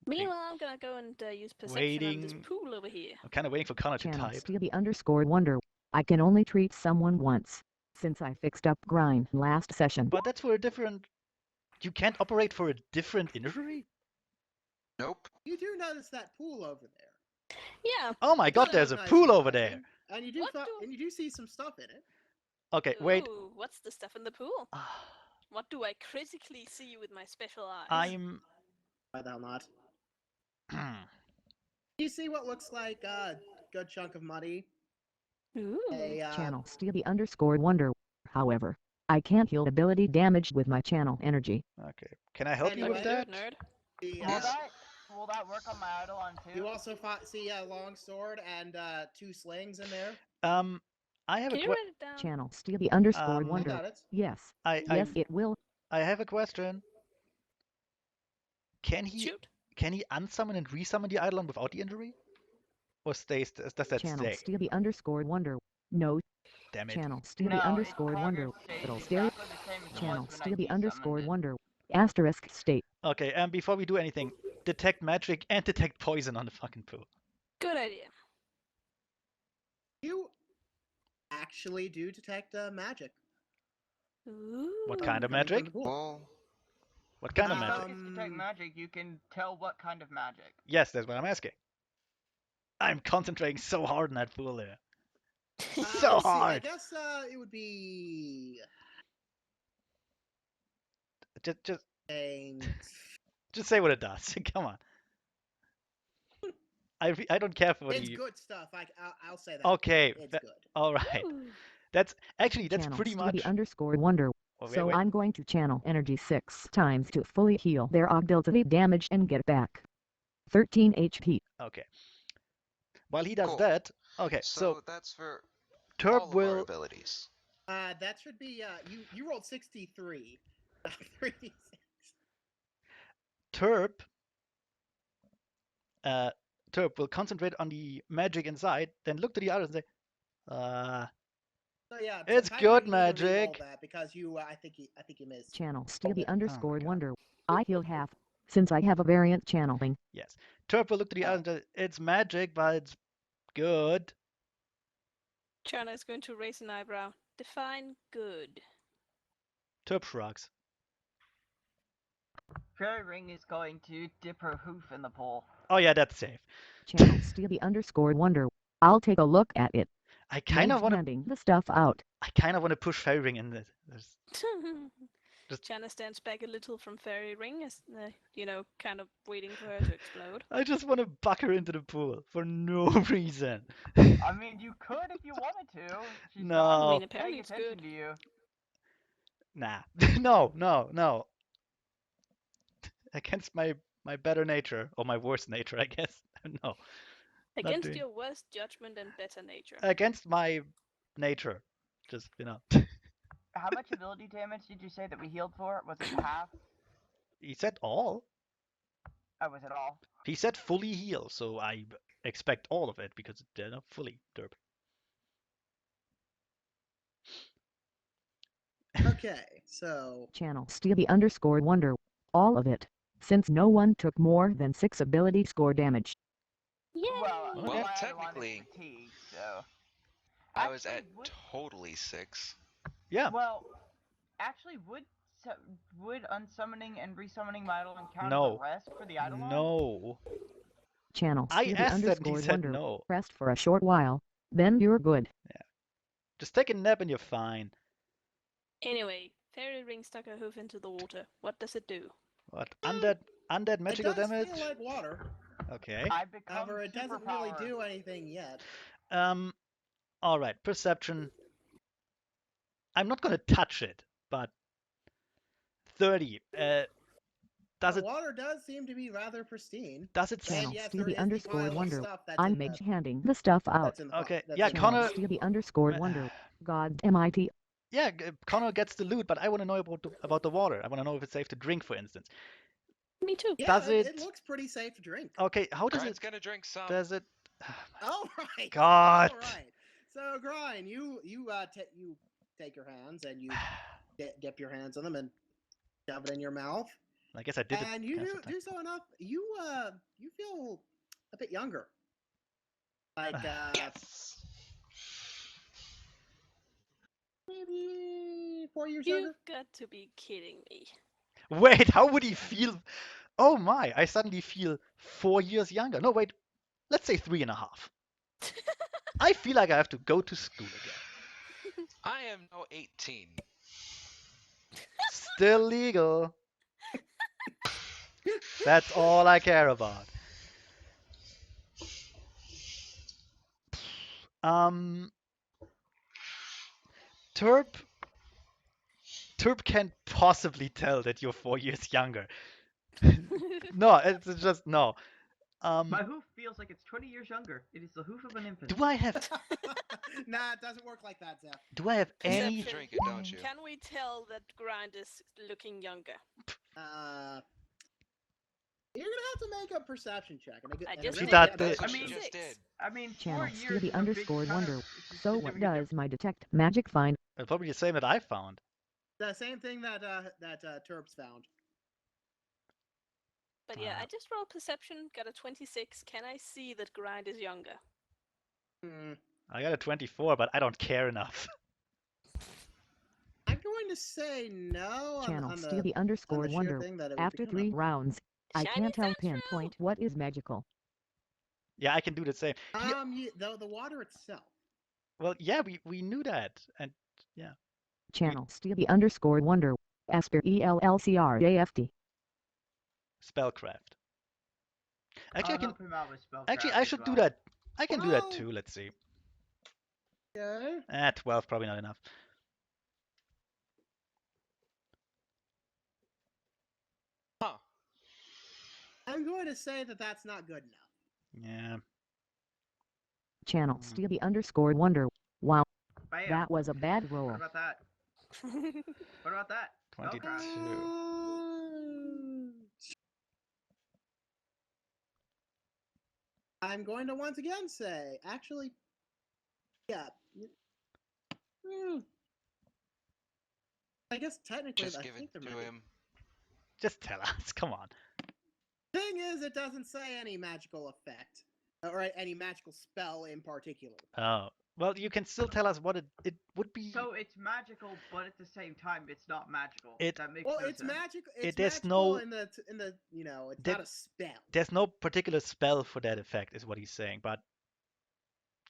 Speaker 2: Meanwhile, I'm gonna go and use perception on this
Speaker 1: Waiting.
Speaker 2: pool over here.
Speaker 1: I'm kind of waiting for Connor to
Speaker 6: Channel
Speaker 1: type.
Speaker 6: Stevie _ I can only treat someone once, since I fixed up grind last session.
Speaker 1: But that's for a different. You can't operate for a different injury?
Speaker 4: Nope.
Speaker 3: You do notice that pool over there.
Speaker 2: Yeah.
Speaker 1: Oh my god,
Speaker 3: That
Speaker 1: there's
Speaker 3: was
Speaker 1: a
Speaker 3: nice
Speaker 1: pool
Speaker 3: and
Speaker 1: over
Speaker 3: relaxing,
Speaker 1: there.
Speaker 3: And you do
Speaker 2: What do-
Speaker 3: and you do see some stuff in it.
Speaker 1: Okay, wait.
Speaker 2: Ooh, what's the stuff in the pool? What do I critically see with my special eyes?
Speaker 1: I'm.
Speaker 3: Why the hell not? You see what looks like a good chunk of money.
Speaker 2: Ooh.
Speaker 6: Channel Stevie _ However, I can't heal ability damage with my channel energy.
Speaker 1: Okay. Can I help you
Speaker 3: Anyway.
Speaker 1: with
Speaker 2: Do
Speaker 1: that?
Speaker 2: it, nerd.
Speaker 3: The,
Speaker 5: Will that work on my Eidolon too?
Speaker 3: you also see a long sword and 2 slings in there.
Speaker 1: I have
Speaker 2: Can
Speaker 1: a
Speaker 2: you write it down?
Speaker 6: Channel Stevie underscore
Speaker 1: Um,
Speaker 3: I
Speaker 6: wonder.
Speaker 3: got it.
Speaker 6: Yes.
Speaker 1: I
Speaker 6: Yes, it will.
Speaker 1: I have a question. Can he
Speaker 2: Shoot.
Speaker 1: unsummon and resummon the Eidolon without the injury? Or does that
Speaker 6: Channel
Speaker 1: stay?
Speaker 6: Stevie underscore wonder. No.
Speaker 1: Damn it.
Speaker 6: Channel Stevie
Speaker 5: No,
Speaker 6: underscore
Speaker 5: it
Speaker 6: wonder.
Speaker 5: stays
Speaker 6: It'll stay.
Speaker 5: exactly the same as it
Speaker 6: Channel
Speaker 5: was when I
Speaker 6: Stevie underscore
Speaker 5: desummoned it.
Speaker 6: wonder. Asterisk state.
Speaker 1: Okay, before we do anything, detect magic and detect poison on the fucking pool.
Speaker 2: Good idea.
Speaker 3: You actually do detect magic.
Speaker 2: Ooh.
Speaker 1: What kind of
Speaker 3: coming from
Speaker 1: magic?
Speaker 3: the pool.
Speaker 4: Well,
Speaker 1: What kind of
Speaker 5: If
Speaker 1: magic?
Speaker 5: it's detect magic, you can tell what kind of magic.
Speaker 1: Yes, that's what I'm asking. I'm concentrating so hard on that pool there. So
Speaker 3: Let's see, I
Speaker 1: hard.
Speaker 3: guess it would be
Speaker 1: Just
Speaker 3: saying
Speaker 1: just say what it does. Come on. I don't care for what
Speaker 3: it's
Speaker 1: you.
Speaker 3: good stuff. I'll say that.
Speaker 1: Okay.
Speaker 3: It's good.
Speaker 1: All right.
Speaker 2: Ooh.
Speaker 1: That's
Speaker 6: Channel
Speaker 1: pretty
Speaker 6: Stevie
Speaker 1: much.
Speaker 6: underscore wonder.
Speaker 1: Oh, wait,
Speaker 6: So
Speaker 1: wait.
Speaker 6: I'm going to channel energy 6 times to fully heal their auxiliary damage and get back 13 HP.
Speaker 1: Okay. While he does
Speaker 4: Cool.
Speaker 1: that, okay.
Speaker 4: so that's for
Speaker 1: Turb
Speaker 4: all of our
Speaker 1: will.
Speaker 4: abilities.
Speaker 3: That should be you rolled 63. 3d6.
Speaker 1: Turb. Turb will concentrate on the magic inside, then look to the others and say,
Speaker 3: So yeah,
Speaker 1: It's
Speaker 3: Tyler,
Speaker 1: good
Speaker 3: you need to re-roll
Speaker 1: magic.
Speaker 3: that because you I think you missed.
Speaker 6: Channel Stevie underscore
Speaker 1: God.
Speaker 6: wonder. I heal half, since I have a variant channeling.
Speaker 1: Yes. Turb will look to the others and say, it's magic, but it's good.
Speaker 2: Chana is going to raise an eyebrow. Define good.
Speaker 1: Turb shrugs.
Speaker 5: Fairy Ring is going to dip her hoof in the pool.
Speaker 1: Oh yeah, that's safe.
Speaker 6: Channel Stevie underscore wonder. I'll take a look at it.
Speaker 1: I kind of
Speaker 6: Meg's
Speaker 1: want to.
Speaker 6: handing the stuff out.
Speaker 1: I kind of want to push Fairy Ring in this. Just-
Speaker 2: Chana stands back a little from Fairy Ring, as kind of waiting for her to explode.
Speaker 1: I just want to buck her into the pool for no reason.
Speaker 5: I mean, you could if you wanted to. She's
Speaker 1: No.
Speaker 5: not
Speaker 2: I mean,
Speaker 5: paying
Speaker 2: apparently it's
Speaker 5: attention
Speaker 2: good.
Speaker 5: to you.
Speaker 1: Nah. No. Against my better nature or my worse nature, I guess. No.
Speaker 2: Against
Speaker 1: doing-
Speaker 2: your worst judgment and better nature.
Speaker 1: Against my nature. Just,
Speaker 5: How much ability damage did you say that we healed for? Was it half?
Speaker 1: He said all.
Speaker 5: Oh, was it all?
Speaker 1: He said fully heal, so I expect all of it because they're not fully derp.
Speaker 3: Okay, so
Speaker 6: Channel Stevie underscore wonder. All of it. Since no one took more than 6 ability score damage.
Speaker 2: Yay!
Speaker 5: Well,
Speaker 1: Okay.
Speaker 5: my Eidolon is
Speaker 4: Technically,
Speaker 5: fatigued, so.
Speaker 4: I was
Speaker 5: Actually,
Speaker 4: at totally 6.
Speaker 1: Yeah.
Speaker 5: Well, actually, would unsummoning and resummoning my Eidolon count
Speaker 1: No.
Speaker 5: as a rest for the Eidolon?
Speaker 1: No.
Speaker 6: Channel
Speaker 1: I
Speaker 6: Stevie
Speaker 1: asked that and he
Speaker 6: underscore
Speaker 1: said
Speaker 6: wonder.
Speaker 1: no.
Speaker 6: Rest for a short while. Then you're good.
Speaker 1: Just take a nap and you're fine.
Speaker 2: Anyway, Fairy Ring stuck her hoof into the water. What does it do?
Speaker 1: What? Undead magical
Speaker 3: it does
Speaker 1: damage?
Speaker 3: feel like water.
Speaker 1: Okay.
Speaker 5: I become
Speaker 3: However, it doesn't really
Speaker 5: superpower.
Speaker 3: do anything yet.
Speaker 1: Alright, perception. I'm not gonna touch it, but 30. Does
Speaker 3: The
Speaker 1: it
Speaker 3: water does seem to be rather pristine.
Speaker 1: does it
Speaker 3: And
Speaker 6: Channel
Speaker 3: yes, there
Speaker 6: Stevie
Speaker 3: is the
Speaker 6: underscore
Speaker 3: pile of
Speaker 6: wonder.
Speaker 3: stuff that's
Speaker 6: I'm
Speaker 3: in
Speaker 6: Mage
Speaker 3: the,
Speaker 6: handing the stuff out.
Speaker 3: that's in the
Speaker 1: Okay,
Speaker 3: that's
Speaker 1: yeah,
Speaker 3: in the
Speaker 6: Channel
Speaker 1: Connor-
Speaker 6: Stevie underscore wonder. God MIT.
Speaker 1: Yeah, Connor gets the loot, but I want to know about the water. I want to know if it's safe to drink, for instance.
Speaker 2: Me too.
Speaker 3: Yeah,
Speaker 1: Does
Speaker 3: it
Speaker 1: it-
Speaker 3: looks pretty safe to drink.
Speaker 1: Okay, how does
Speaker 8: Grind's
Speaker 1: it?
Speaker 8: gonna drink some.
Speaker 1: Does it?
Speaker 3: All right.
Speaker 1: God.
Speaker 3: All right. So, Grind, you take your hands and you dip your hands in them and shove it in your mouth.
Speaker 1: I guess I did it.
Speaker 3: And you
Speaker 1: kinda
Speaker 3: do,
Speaker 1: sometimes.
Speaker 3: do so enough, you feel a bit younger. Like
Speaker 8: Yes.
Speaker 3: maybe 4 years younger.
Speaker 2: You've got to be kidding me.
Speaker 1: Wait, how would he feel? Oh my! I suddenly feel 4 years younger. No, wait. Let's say 3.5. I feel like I have to go to school again.
Speaker 8: I am now 18.
Speaker 1: Still legal. That's all I care about. Turp can't possibly tell that you're 4 years younger. No, it's just no.
Speaker 5: My hoof feels like it's 20 years younger. It is the hoof of an infant.
Speaker 1: Do I have
Speaker 3: Nah, it doesn't work like that, Zeph.
Speaker 1: any?
Speaker 4: You drink it, don't you?
Speaker 2: Can we tell that Grind is looking younger?
Speaker 3: You're gonna have to make a perception check.
Speaker 2: I just
Speaker 1: See
Speaker 2: did.
Speaker 1: that
Speaker 2: I got
Speaker 1: the-
Speaker 2: a
Speaker 4: That's what you
Speaker 2: 26.
Speaker 4: just did.
Speaker 5: I mean, 4
Speaker 6: Channel
Speaker 5: years
Speaker 6: Stevie
Speaker 5: is a big
Speaker 6: underscore
Speaker 5: kind
Speaker 6: wonder.
Speaker 5: of
Speaker 6: So what
Speaker 5: significant
Speaker 6: does my detect magic find?
Speaker 1: Probably the same that I found.
Speaker 3: The same thing that Turbs found.
Speaker 2: But yeah, I just rolled perception, got a 26. Can I see that Grind is younger?
Speaker 1: I got a 24, but I don't care enough.
Speaker 3: I'm going to say no
Speaker 6: Channel
Speaker 3: on the
Speaker 6: Stevie underscore
Speaker 3: sheer
Speaker 6: wonder.
Speaker 3: thing that it would
Speaker 6: After
Speaker 3: be
Speaker 6: 3 rounds, I
Speaker 2: Shiny
Speaker 6: can't tell
Speaker 2: Central!
Speaker 6: pinpoint what is magical.
Speaker 1: Yeah, I can do the same.
Speaker 3: The water itself.
Speaker 1: Well, yeah, we knew that, and yeah.
Speaker 6: Channel Stevie underscore wonder. Asper ELLCRAFT.
Speaker 1: Spellcraft. Actually,
Speaker 5: I'll
Speaker 1: I can.
Speaker 5: help him out with spellcraft
Speaker 1: Actually, I
Speaker 5: as
Speaker 1: should do
Speaker 5: well.
Speaker 1: that. I can do that
Speaker 3: Whoa.
Speaker 1: too. Let's see.
Speaker 3: Okay.
Speaker 1: 12, probably not enough.
Speaker 4: Huh.
Speaker 3: I'm going to say that that's not good enough.
Speaker 1: Yeah.
Speaker 6: Channel Stevie underscore wonder. Wow,
Speaker 5: Bam.
Speaker 6: that was a bad roll.
Speaker 5: What about that? What about that?
Speaker 1: 22.
Speaker 3: I'm going to once again say, actually, yeah. I guess technically,
Speaker 4: Just
Speaker 3: I
Speaker 4: give
Speaker 3: think
Speaker 4: it
Speaker 3: there
Speaker 4: to
Speaker 3: might be.
Speaker 4: him.
Speaker 1: Just tell us. Come on.
Speaker 3: Thing is, it doesn't say any magical effect or any magical spell in particular.
Speaker 1: Oh. Well, you can still tell us what it would be.
Speaker 5: So it's magical, but at the same time, it's not magical. That makes
Speaker 3: Well,
Speaker 5: no
Speaker 3: it's
Speaker 5: sense.
Speaker 3: magical. It's
Speaker 1: there's
Speaker 3: magical
Speaker 1: no-
Speaker 3: in the it's
Speaker 1: There-
Speaker 3: not a spell.
Speaker 1: There's no particular spell for that effect, is what he's saying. But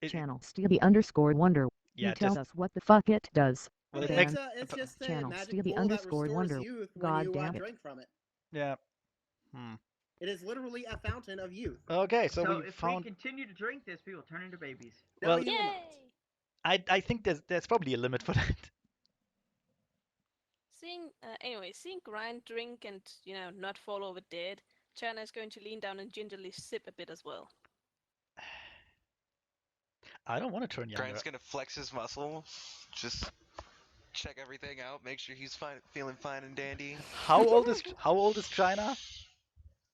Speaker 6: Channel Stevie underscore wonder.
Speaker 1: yeah,
Speaker 6: You tell
Speaker 1: just
Speaker 6: us what the fuck it does.
Speaker 1: well, it
Speaker 6: Dan,
Speaker 1: makes
Speaker 3: It's just a
Speaker 6: Channel
Speaker 3: magic
Speaker 6: Stevie
Speaker 3: pool that
Speaker 6: underscore
Speaker 3: restores
Speaker 6: wonder.
Speaker 3: youth when
Speaker 6: God
Speaker 3: you
Speaker 6: damn it.
Speaker 3: drink from it.
Speaker 1: yeah.
Speaker 3: It is literally a fountain of youth.
Speaker 1: Okay, so
Speaker 5: So
Speaker 1: we
Speaker 5: if
Speaker 1: found.
Speaker 5: we continue to drink this, we will turn into babies.
Speaker 3: No,
Speaker 1: Well-
Speaker 3: you will not.
Speaker 2: Yay!
Speaker 1: I think there's probably a limit for that.
Speaker 2: Seeing Grind drink and not fall over dead, Chana is going to lean down and gingerly sip a bit as well.
Speaker 1: I don't want to turn younger.
Speaker 4: Grant's gonna flex his muscle, just check everything out, make sure he's feeling fine and dandy.
Speaker 1: How old is China?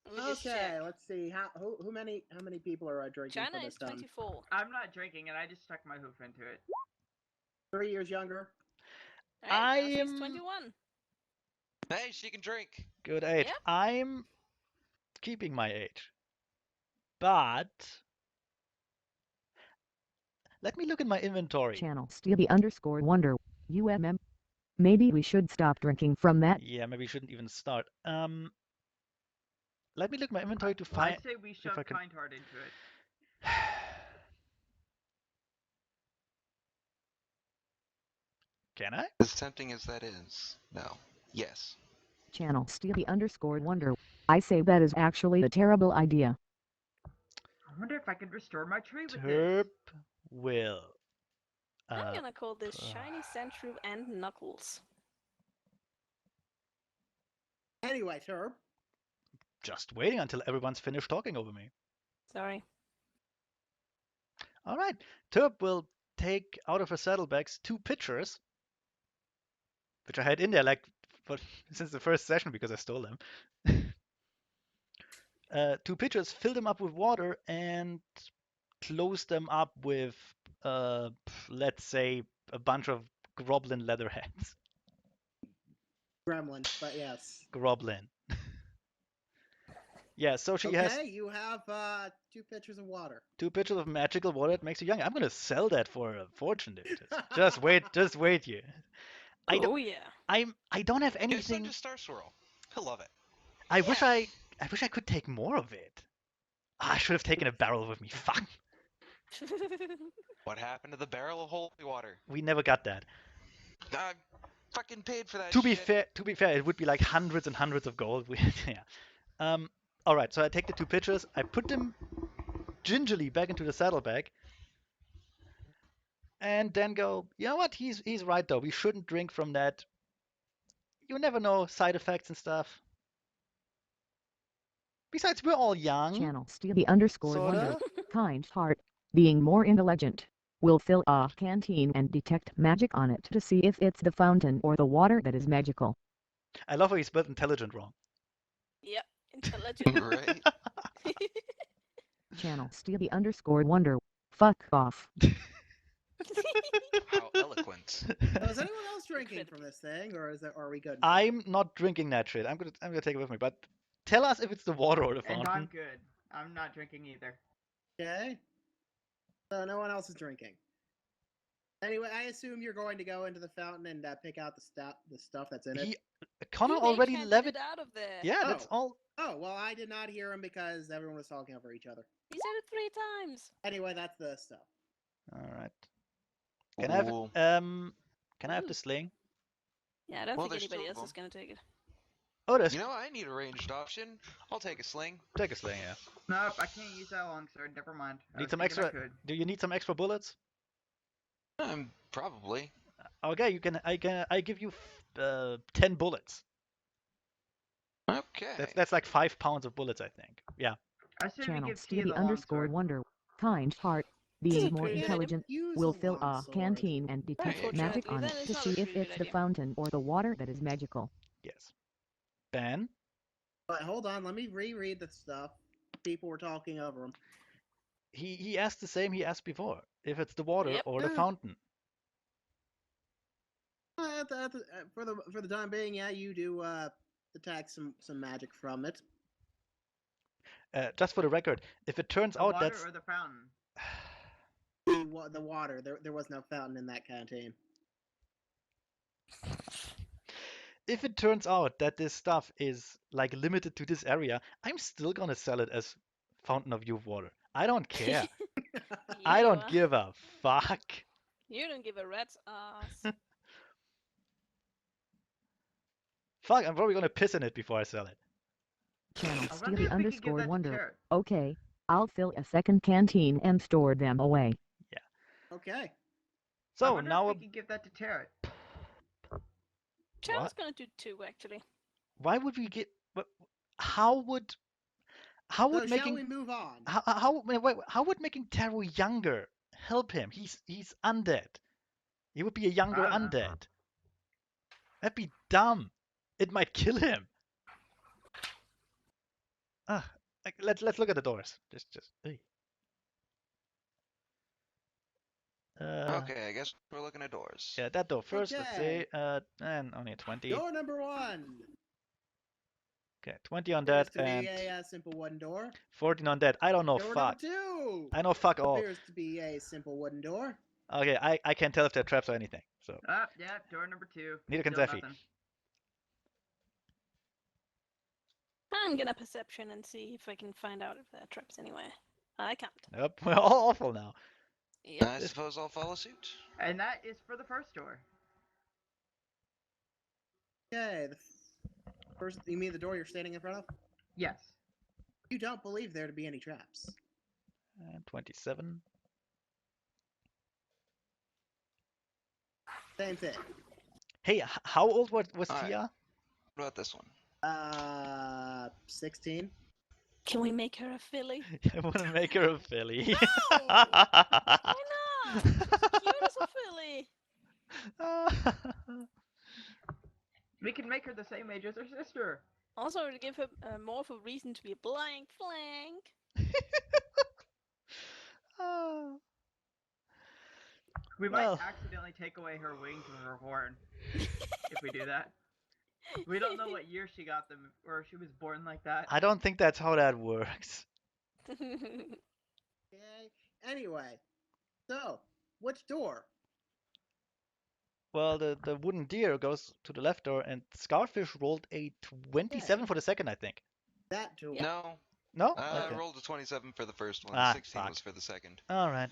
Speaker 2: Let me just
Speaker 3: Okay,
Speaker 2: check.
Speaker 3: let's see. How many people are drinking
Speaker 2: China
Speaker 3: for
Speaker 2: is
Speaker 3: this?
Speaker 2: 24.
Speaker 5: I'm not drinking, and I just stuck my hoof into it.
Speaker 3: 3 years younger.
Speaker 2: Right, now she's
Speaker 1: I'm-
Speaker 2: 21.
Speaker 4: Hey, she can drink.
Speaker 1: Good age.
Speaker 2: Yep.
Speaker 1: I'm keeping my age. But let me look at my inventory.
Speaker 6: Channel Stevie underscore wonder. UMM. Maybe we should stop drinking from that.
Speaker 1: Yeah, maybe we shouldn't even start. Let me look at my inventory to
Speaker 5: I
Speaker 1: find.
Speaker 5: say we shove
Speaker 1: I can-
Speaker 5: kind heart into it.
Speaker 1: Can I?
Speaker 4: As tempting as that is, no. Yes.
Speaker 6: Channel Stevie underscore wonder. I say that is actually a terrible idea.
Speaker 5: I wonder if I could restore my tree with
Speaker 1: Terp
Speaker 5: this.
Speaker 1: will.
Speaker 2: I'm gonna call this Shiny Sandshrew and Knuckles.
Speaker 3: Anyway, Turb.
Speaker 1: Just waiting until everyone's finished talking over me.
Speaker 2: Sorry.
Speaker 1: All right. Terp will take out of her saddlebags 2 pitchers, which I had in there since the first session because I stole them. 2 pitchers, fill them up with water, and close them up with, let's say, a bunch of Groblin leatherheads.
Speaker 3: Gremlin, but yes.
Speaker 1: Groblin. Yeah, so she has
Speaker 3: Okay, you have 2 pitchers of water.
Speaker 1: 2 pitchers of magical water that makes you young. I'm gonna sell that for a fortune, dude. Just wait you.
Speaker 2: Oh yeah.
Speaker 1: I don't have
Speaker 4: Give some
Speaker 1: anything.
Speaker 4: to Star Swirl. He'll love it.
Speaker 1: I wish I could take more of it. I should have taken a barrel with me. Fuck.
Speaker 4: What happened to the barrel of holy water?
Speaker 1: We never got that.
Speaker 4: I fucking paid for that
Speaker 1: To be
Speaker 4: shit.
Speaker 1: fair, it would be like hundreds and hundreds of gold. Yeah. All right. So I take the 2 pitchers. I put them gingerly back into the saddlebag, and then go. You know what? He's right though. We shouldn't drink from that. You never know side effects and stuff. Besides, we're all young.
Speaker 6: Channel Stevie underscore wonder.
Speaker 1: Sorta.
Speaker 6: Kind heart. Being more intelligent. Will fill a canteen and detect magic on it to see if it's the fountain or the water that is magical.
Speaker 1: I love how he spelled intelligent wrong.
Speaker 2: Yep, intelligent.
Speaker 4: Right?
Speaker 6: Channel Stevie underscore wonder. Fuck off.
Speaker 8: How eloquent.
Speaker 3: So is anyone else drinking from this thing, or are we good? now?
Speaker 1: I'm not drinking that shit. I'm gonna take it with me. But tell us if it's the water or the
Speaker 5: And I'm
Speaker 1: fountain.
Speaker 5: good. I'm not drinking either.
Speaker 3: Okay. So no one else is drinking. Anyway, I assume you're going to go into the fountain and pick out the stuff that's in it.
Speaker 1: Connor
Speaker 2: They
Speaker 1: already
Speaker 2: can't
Speaker 1: levied.
Speaker 2: get out of there.
Speaker 1: Yeah, that's all.
Speaker 3: Oh, well, I did not hear him because everyone was talking over each other.
Speaker 2: He said it 3 times.
Speaker 3: Anyway, that's the stuff.
Speaker 1: All right. Can I have
Speaker 4: Ooh.
Speaker 1: Can I have
Speaker 2: Ooh.
Speaker 1: the sling?
Speaker 2: Yeah, I don't
Speaker 4: Well,
Speaker 2: think
Speaker 4: there's
Speaker 2: anybody
Speaker 4: two of
Speaker 2: else is
Speaker 4: them.
Speaker 2: gonna take it.
Speaker 1: Oh, there's
Speaker 4: You know, I need a ranged option. I'll take a sling.
Speaker 1: take a sling. Yeah.
Speaker 5: Nope, I can't use that long sword. Never mind. I
Speaker 1: Need
Speaker 5: was
Speaker 1: some
Speaker 5: thinking I
Speaker 1: extra.
Speaker 5: could.
Speaker 1: Do you need some extra bullets?
Speaker 4: Probably.
Speaker 1: Okay, you can. I give you 10 bullets.
Speaker 4: Okay.
Speaker 1: That's like 5 pounds of bullets, I think. Yeah.
Speaker 5: I say we
Speaker 6: Channel
Speaker 5: give Tia
Speaker 6: Stevie
Speaker 5: the long
Speaker 6: underscore
Speaker 5: sword.
Speaker 6: wonder. Kind heart.
Speaker 2: This is
Speaker 6: Being
Speaker 2: a
Speaker 6: more
Speaker 2: pretty good idea.
Speaker 6: intelligent.
Speaker 3: Use
Speaker 6: Will
Speaker 3: a
Speaker 6: fill
Speaker 3: long
Speaker 6: a
Speaker 3: sword.
Speaker 6: canteen and detect
Speaker 4: Right.
Speaker 6: magic
Speaker 2: Unfortunately,
Speaker 6: on
Speaker 2: then
Speaker 6: it
Speaker 2: it's
Speaker 6: to
Speaker 2: not
Speaker 6: see
Speaker 2: a
Speaker 6: if
Speaker 2: pretty
Speaker 6: it's
Speaker 2: good
Speaker 6: the
Speaker 2: idea.
Speaker 6: fountain or the water that is magical.
Speaker 1: Yes. Ben.
Speaker 3: But hold on, let me reread the stuff. People were talking over him.
Speaker 1: He asked the same he asked before. If it's the water
Speaker 2: Yep.
Speaker 1: or the
Speaker 3: Yeah.
Speaker 1: fountain.
Speaker 3: For the time being, yeah, you do detect some magic from it.
Speaker 1: Just for the record, if it turns
Speaker 5: The
Speaker 1: out
Speaker 5: water
Speaker 1: that's
Speaker 5: or the fountain?
Speaker 3: The water. There was no fountain in that canteen.
Speaker 1: if it turns out that this stuff is like limited to this area, I'm still gonna sell it as Fountain of Youth water. I don't care. I
Speaker 2: You
Speaker 1: don't
Speaker 2: are.
Speaker 1: give a fuck.
Speaker 2: You don't give a rat's ass.
Speaker 1: Fuck, I'm probably gonna piss in it before I sell it.
Speaker 6: Channel
Speaker 5: I wonder
Speaker 6: Stevie
Speaker 5: if we could give
Speaker 6: underscore
Speaker 5: that to
Speaker 6: wonder.
Speaker 5: Tarot.
Speaker 6: Okay, I'll fill a second canteen and store them away.
Speaker 3: Okay.
Speaker 5: I
Speaker 1: So
Speaker 5: wonder
Speaker 1: now,
Speaker 5: if we could give that to Tarot.
Speaker 2: Channel's gonna do 2 actually.
Speaker 1: why would we get? How would? How
Speaker 3: So
Speaker 1: would
Speaker 3: shall
Speaker 1: making?
Speaker 3: we move on?
Speaker 1: How would making Taro younger help him? He's undead. He would be a younger
Speaker 5: I don't know.
Speaker 1: undead. That'd be dumb. It might kill him. Let's look at the doors. Just.
Speaker 4: Okay, I guess we're looking at doors.
Speaker 1: Yeah, that door first. Let's
Speaker 3: Okay.
Speaker 1: see. And only a 20.
Speaker 3: Door number 1.
Speaker 1: Okay, 20 on
Speaker 3: Appears
Speaker 1: that
Speaker 3: to
Speaker 1: and
Speaker 3: be a simple wooden door.
Speaker 1: 14 on that. I don't know.
Speaker 3: Door
Speaker 1: Fuck.
Speaker 3: number 2.
Speaker 1: I know fuck all.
Speaker 3: Appears to be a simple wooden door.
Speaker 1: Okay, I can't tell if they're traps or anything. So
Speaker 5: Oh, yeah, door number 2.
Speaker 1: Neither can
Speaker 5: Still
Speaker 1: Zephy.
Speaker 5: nothing.
Speaker 2: I'm gonna perception and see if I can find out if there are traps anywhere. I can't.
Speaker 1: nope, we're all awful now.
Speaker 2: Yep.
Speaker 4: I suppose I'll follow suit.
Speaker 5: And that is for the first door.
Speaker 3: Okay. First, you mean the door you're standing in front of?
Speaker 5: Yes.
Speaker 3: You don't believe there to be any traps.
Speaker 1: And 27.
Speaker 3: Same thing.
Speaker 1: Hey, how old was
Speaker 4: Alright.
Speaker 1: Tia?
Speaker 4: What about this one?
Speaker 3: 16.
Speaker 2: Can we make her a filly?
Speaker 1: I want to make her a filly.
Speaker 2: Why not? She's cute as a filly.
Speaker 5: We can make her the same age as her sister.
Speaker 2: Also, to give her more of a reason to be blank flank.
Speaker 5: We
Speaker 1: Well.
Speaker 5: might accidentally take away her wings or her horn if we do that. We don't know what year she got them, or she was born like that.
Speaker 1: I don't think that's how that works.
Speaker 3: Okay. Anyway, so which door?
Speaker 1: Well, the wooden deer goes to the left door, and Scarfish rolled a 27 for the second, I think.
Speaker 3: That door.
Speaker 4: No,
Speaker 1: No?
Speaker 4: I
Speaker 1: Okay.
Speaker 4: rolled a 27 for the first one.
Speaker 1: Ah,
Speaker 4: 16
Speaker 1: fuck.
Speaker 4: was for the second.
Speaker 1: All right.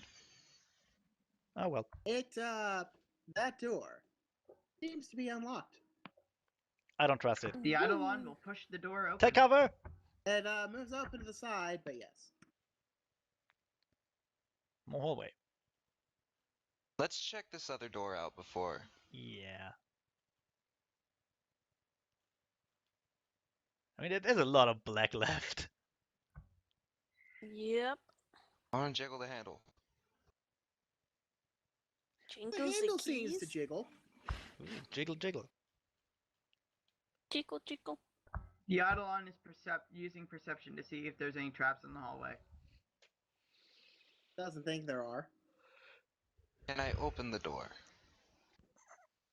Speaker 1: Oh well.
Speaker 3: That door seems to be unlocked.
Speaker 1: I don't trust it.
Speaker 5: The Eidolon will push the door open.
Speaker 1: Take cover.
Speaker 3: It moves open to the side, but yes.
Speaker 1: More hallway.
Speaker 4: Let's check this other door out before.
Speaker 1: Yeah. I mean, there's a lot of black left.
Speaker 2: Yep.
Speaker 4: I want to jiggle the handle.
Speaker 3: The
Speaker 2: Jingle
Speaker 3: handle seems to
Speaker 2: zickies.
Speaker 3: jiggle.
Speaker 1: Ooh, jiggle, jiggle.
Speaker 2: Jiggle, jiggle.
Speaker 5: The Eidolon is using perception to see if there's any traps in the hallway.
Speaker 3: Doesn't think there are.
Speaker 4: Can I open the door?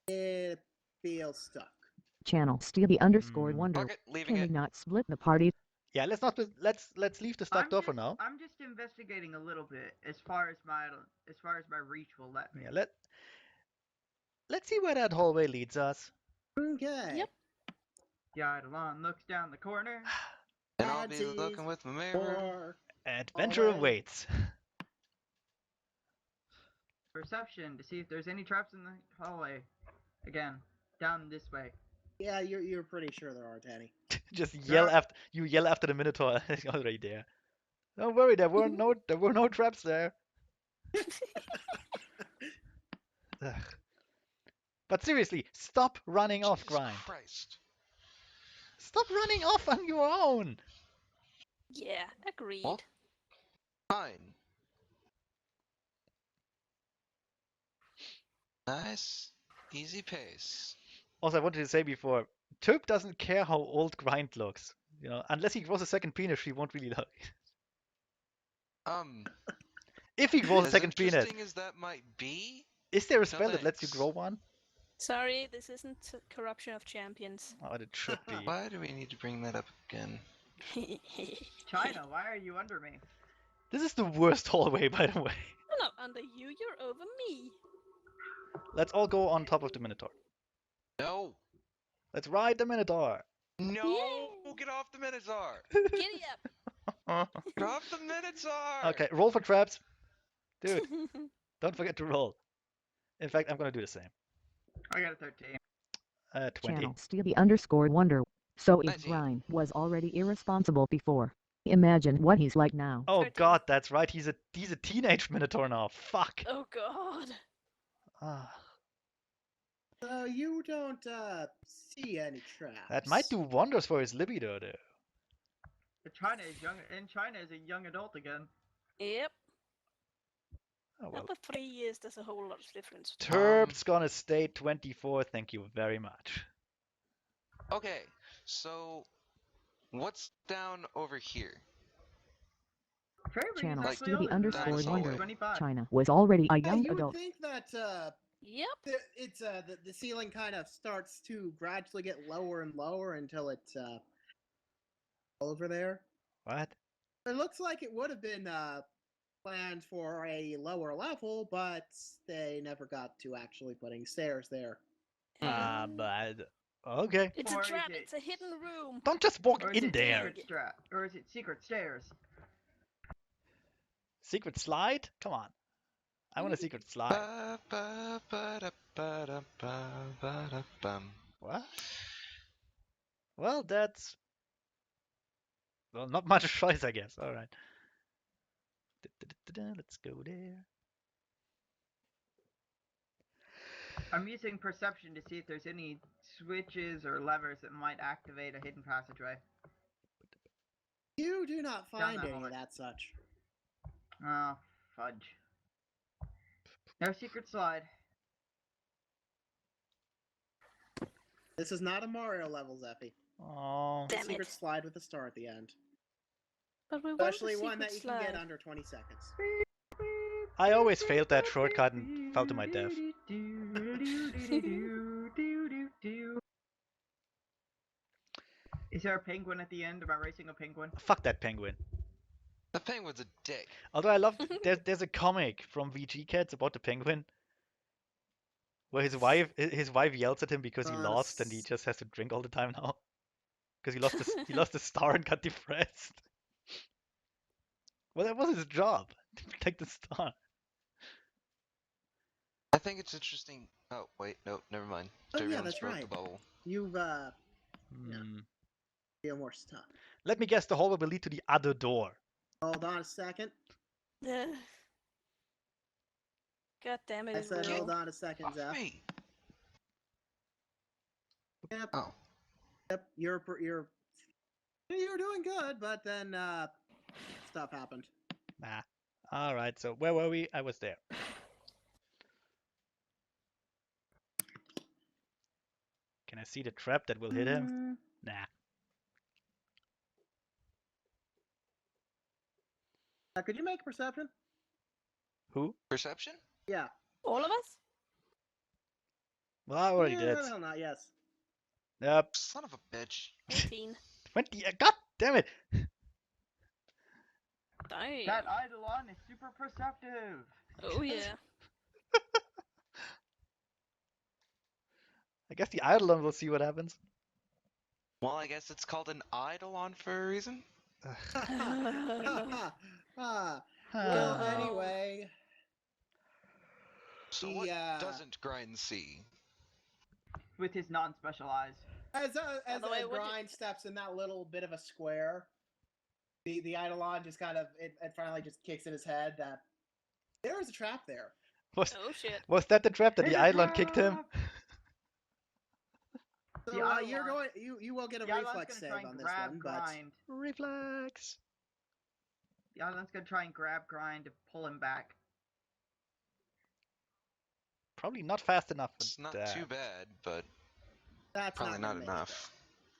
Speaker 3: It feels stuck.
Speaker 6: Channel Stevie underscore
Speaker 1: Hmm.
Speaker 6: wonder.
Speaker 4: Fuck it, leaving
Speaker 6: Can we
Speaker 4: it.
Speaker 6: not split the party?
Speaker 1: Yeah, let's leave the stuck door for now.
Speaker 5: I'm just investigating a little bit as far as my reach will let me.
Speaker 1: Yeah, let's see where that hallway leads us.
Speaker 3: Okay.
Speaker 2: Yep.
Speaker 5: The Eidolon looks down the corner.
Speaker 4: And I'll be
Speaker 3: Fancies
Speaker 4: looking with my mirror.
Speaker 3: or
Speaker 1: Adventure
Speaker 3: hallway.
Speaker 1: awaits.
Speaker 5: Perception to see if there's any traps in the hallway. Again, down this way.
Speaker 3: Yeah, you're pretty sure there aren't any.
Speaker 1: Just
Speaker 5: Yeah.
Speaker 1: yell after the Minotaur. It's already there. Don't worry, there were no traps there. Ugh. But seriously, stop running off,
Speaker 4: Jesus
Speaker 1: Grind.
Speaker 4: Christ.
Speaker 1: Stop running off on your own.
Speaker 2: Yeah, agreed.
Speaker 4: Well, fine. Nice, easy pace.
Speaker 1: Also, I wanted to say before, Turp doesn't care how old Grind looks. You know, unless he grows a second penis, he won't really look. If he grows a
Speaker 4: As
Speaker 1: second penis,
Speaker 4: interesting as that might be,
Speaker 1: is there a
Speaker 4: no
Speaker 1: spell that lets you
Speaker 4: thanks.
Speaker 1: grow one?
Speaker 2: Sorry, this isn't corruption of champions.
Speaker 1: Oh, it should be.
Speaker 4: Why do we need to bring that up again?
Speaker 5: China, why are you under me?
Speaker 1: This is the worst hallway, by the way.
Speaker 2: I'm not under you, you're over me.
Speaker 1: Let's all go on top of the Minotaur.
Speaker 4: No!
Speaker 1: Let's ride the Minotaur.
Speaker 4: No!
Speaker 2: Yay!
Speaker 4: Get off the Minotaur!
Speaker 2: Giddy up.
Speaker 4: Get off the Minotaur!
Speaker 1: Okay, roll for traps. Dude, don't forget to roll. In fact, I'm gonna do the same.
Speaker 5: I got a 13.
Speaker 1: 20.
Speaker 6: Channel Stevie underscore wonder. So if
Speaker 4: 19.
Speaker 6: Grind was already irresponsible before, imagine what he's like now.
Speaker 1: Oh
Speaker 2: 13.
Speaker 1: god, that's right. He's a teenage Minotaur now. Fuck.
Speaker 2: Oh god.
Speaker 1: Ah,
Speaker 3: So you don't see any traps.
Speaker 1: that might do wonders for his libido, though.
Speaker 5: But China is young, and China is a young adult again.
Speaker 2: Yep.
Speaker 1: Oh well.
Speaker 2: After 3 years, there's a whole lot of difference.
Speaker 1: Turp's gonna stay 24. Thank you very much.
Speaker 4: Okay, so what's down over here?
Speaker 5: Fairy
Speaker 6: Channel
Speaker 5: is actually
Speaker 6: Stevie
Speaker 5: older than I
Speaker 6: underscore
Speaker 5: was,
Speaker 4: wonder.
Speaker 5: 25.
Speaker 6: China was already a
Speaker 3: Yeah,
Speaker 6: young
Speaker 3: you would
Speaker 6: adult.
Speaker 3: think that
Speaker 2: Yep.
Speaker 3: it's the ceiling kind of starts to gradually get lower and lower until it's over there.
Speaker 1: What?
Speaker 3: It looks like it would have been planned for a lower level, but they never got to actually putting stairs there.
Speaker 1: But okay.
Speaker 2: It's
Speaker 5: Or
Speaker 2: a
Speaker 5: is
Speaker 2: trap.
Speaker 5: it-
Speaker 2: It's a hidden room.
Speaker 1: Don't just walk
Speaker 5: Or is
Speaker 1: in
Speaker 5: it
Speaker 1: there.
Speaker 5: secret strap? Or is it secret stairs?
Speaker 1: Secret slide? Come on. I want a secret slide.
Speaker 4: Ba-ba-ba-da-ba-da-ba-ba-da-bum.
Speaker 1: What? Well, that's not much choice, I guess. All right. Let's go there.
Speaker 5: I'm using perception to see if there's any switches or levers that might activate a hidden passageway.
Speaker 3: You do not find
Speaker 5: that
Speaker 3: any
Speaker 5: hallway.
Speaker 3: of that such.
Speaker 5: Oh, fudge. No secret slide.
Speaker 3: This is not a Mario level, Zeffy.
Speaker 1: Oh.
Speaker 3: It's a
Speaker 2: Damn
Speaker 3: secret
Speaker 2: it.
Speaker 3: slide with a star at the end.
Speaker 2: But we want a
Speaker 3: Especially one that you
Speaker 2: secret
Speaker 3: can get
Speaker 2: slide.
Speaker 3: under 20 seconds.
Speaker 1: I always failed that shortcut and fell to my death.
Speaker 5: Is there a penguin at the end? Am I racing a penguin?
Speaker 1: Fuck that penguin.
Speaker 4: The penguin's a dick.
Speaker 1: Although I love there's a comic from VG Cats about the penguin where his wife yells at him because he lost and he just has to drink all the time now because he lost the star and got depressed. Well, that was his job to protect the star.
Speaker 4: I think it's interesting. Oh, wait, no, never mind.
Speaker 3: Oh, yeah,
Speaker 4: Everyone's
Speaker 3: that's
Speaker 4: broke
Speaker 3: right.
Speaker 4: the bubble.
Speaker 3: You've
Speaker 1: Hmm.
Speaker 3: feel more stuff.
Speaker 1: Let me guess, the hallway will lead to the other door.
Speaker 3: Hold on a second.
Speaker 2: Ugh. God damn it.
Speaker 3: I
Speaker 2: it
Speaker 3: said
Speaker 2: will.
Speaker 3: hold on a second,
Speaker 4: Fuck
Speaker 3: Zeph.
Speaker 4: me.
Speaker 3: Yep.
Speaker 4: Oh.
Speaker 3: Yep. You're doing good, but then stuff happened.
Speaker 1: Nah. All right. So where were we? I was there. Can I see the trap that will hit him? Nah.
Speaker 3: Could you make perception?
Speaker 1: Who?
Speaker 4: Perception?
Speaker 3: Yeah.
Speaker 2: All of us?
Speaker 1: Well, I already
Speaker 3: Yeah,
Speaker 1: did.
Speaker 3: hell not. Yes.
Speaker 1: Yep.
Speaker 4: Son of a bitch.
Speaker 2: 18.
Speaker 1: 20. God damn it.
Speaker 2: Damn.
Speaker 5: That Eidolon is super perceptive.
Speaker 2: Oh yeah.
Speaker 1: I guess the Eidolon will see what happens.
Speaker 4: Well, I guess it's called an Eidolon for a reason.
Speaker 3: Well,
Speaker 2: Go.
Speaker 3: anyway.
Speaker 4: So
Speaker 3: He,
Speaker 4: what doesn't Grind see?
Speaker 5: With his non-specialized.
Speaker 3: As
Speaker 2: By the way, what did-
Speaker 3: Grind steps in that little bit of a square, the Eidolon just kind of it finally just kicks in his head that there is a trap there.
Speaker 2: Oh shit.
Speaker 1: Was that the trap that the
Speaker 5: Hit a
Speaker 1: Eidolon kicked him?
Speaker 5: trap!
Speaker 3: So
Speaker 5: The
Speaker 3: you're
Speaker 5: Eidolon-
Speaker 3: going you will get a
Speaker 5: The Eidolon's
Speaker 3: reflex
Speaker 5: gonna
Speaker 3: save
Speaker 5: try and
Speaker 3: on this
Speaker 5: grab
Speaker 3: one, but
Speaker 5: Grind.
Speaker 1: Reflex.
Speaker 5: The Eidolon's gonna try and grab Grind to pull him back.
Speaker 1: Probably not fast enough for
Speaker 4: It's not
Speaker 1: that.
Speaker 4: too bad, but
Speaker 3: that's
Speaker 4: probably
Speaker 3: not
Speaker 4: not
Speaker 3: gonna make
Speaker 4: enough.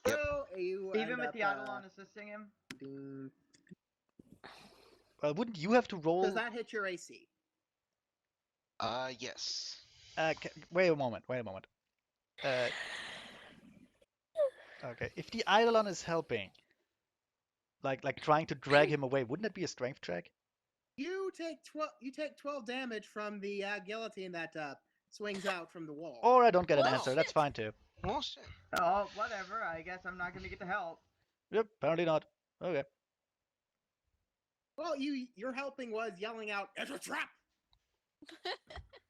Speaker 3: it.
Speaker 4: Yep.
Speaker 3: So you
Speaker 5: Even
Speaker 3: end
Speaker 5: with
Speaker 3: up,
Speaker 5: the Eidolon assisting him.
Speaker 1: Well, wouldn't you have to roll?
Speaker 3: does that hit your AC?
Speaker 4: Yes.
Speaker 1: Wait a moment. Wait a moment. Okay. If the Eidolon is helping, like trying to drag him away, wouldn't that be a strength check?
Speaker 3: You take 12 damage from the guillotine that swings out from the wall.
Speaker 1: Or I don't get an
Speaker 2: Oh,
Speaker 1: answer. That's
Speaker 2: shit.
Speaker 1: fine too.
Speaker 4: Well, shit.
Speaker 5: Oh, whatever. I guess I'm not gonna get to help.
Speaker 1: Yep. Apparently not. Okay.
Speaker 3: Well, your helping was yelling out, "It's a trap!"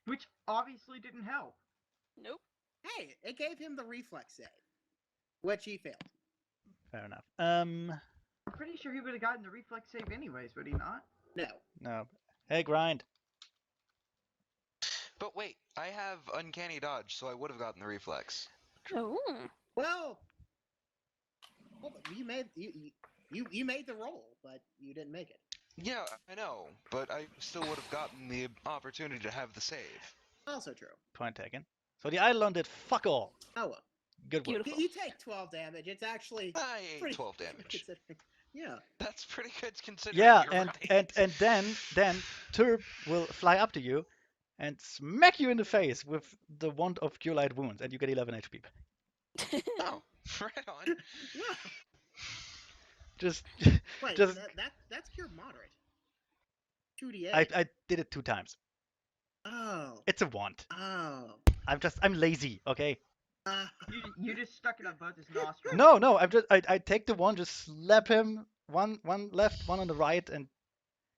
Speaker 5: Which obviously didn't help.
Speaker 2: Nope.
Speaker 3: Hey, it gave him the reflex save, which he failed.
Speaker 1: Fair enough.
Speaker 5: I'm pretty sure he would have gotten the reflex save anyways, would he not?
Speaker 3: No.
Speaker 1: No. Hey, Grind.
Speaker 4: But wait, I have uncanny dodge, so I would have gotten the reflex.
Speaker 2: Oh.
Speaker 3: Well, you made you made the roll, but you didn't make it.
Speaker 4: Yeah, I know, but I still would have gotten the opportunity to have the save.
Speaker 3: Also true.
Speaker 1: Point taken. So the Eidolon did fuck all.
Speaker 3: Oh well.
Speaker 1: Good work.
Speaker 2: Beautiful.
Speaker 3: You take 12 damage. It's actually
Speaker 4: I ate
Speaker 3: pretty
Speaker 4: 12 damage.
Speaker 3: considering. Yeah.
Speaker 4: That's pretty good considering.
Speaker 1: Yeah,
Speaker 4: you're
Speaker 1: and
Speaker 4: right.
Speaker 1: and then Turb will fly up to you and smack you in the face with the wand of Cure Light Wounds, and you get 11 HP.
Speaker 4: Oh, right on.
Speaker 3: Wow.
Speaker 1: Just,
Speaker 3: Wait,
Speaker 1: just
Speaker 3: that's cure moderate. 2d8.
Speaker 1: I did it 2 times.
Speaker 3: Oh.
Speaker 1: It's a wand.
Speaker 3: Oh.
Speaker 1: I'm lazy, okay?
Speaker 5: You just stuck it up both his nostrils.
Speaker 1: No, I take the wand, just slap him one left, one on the right, and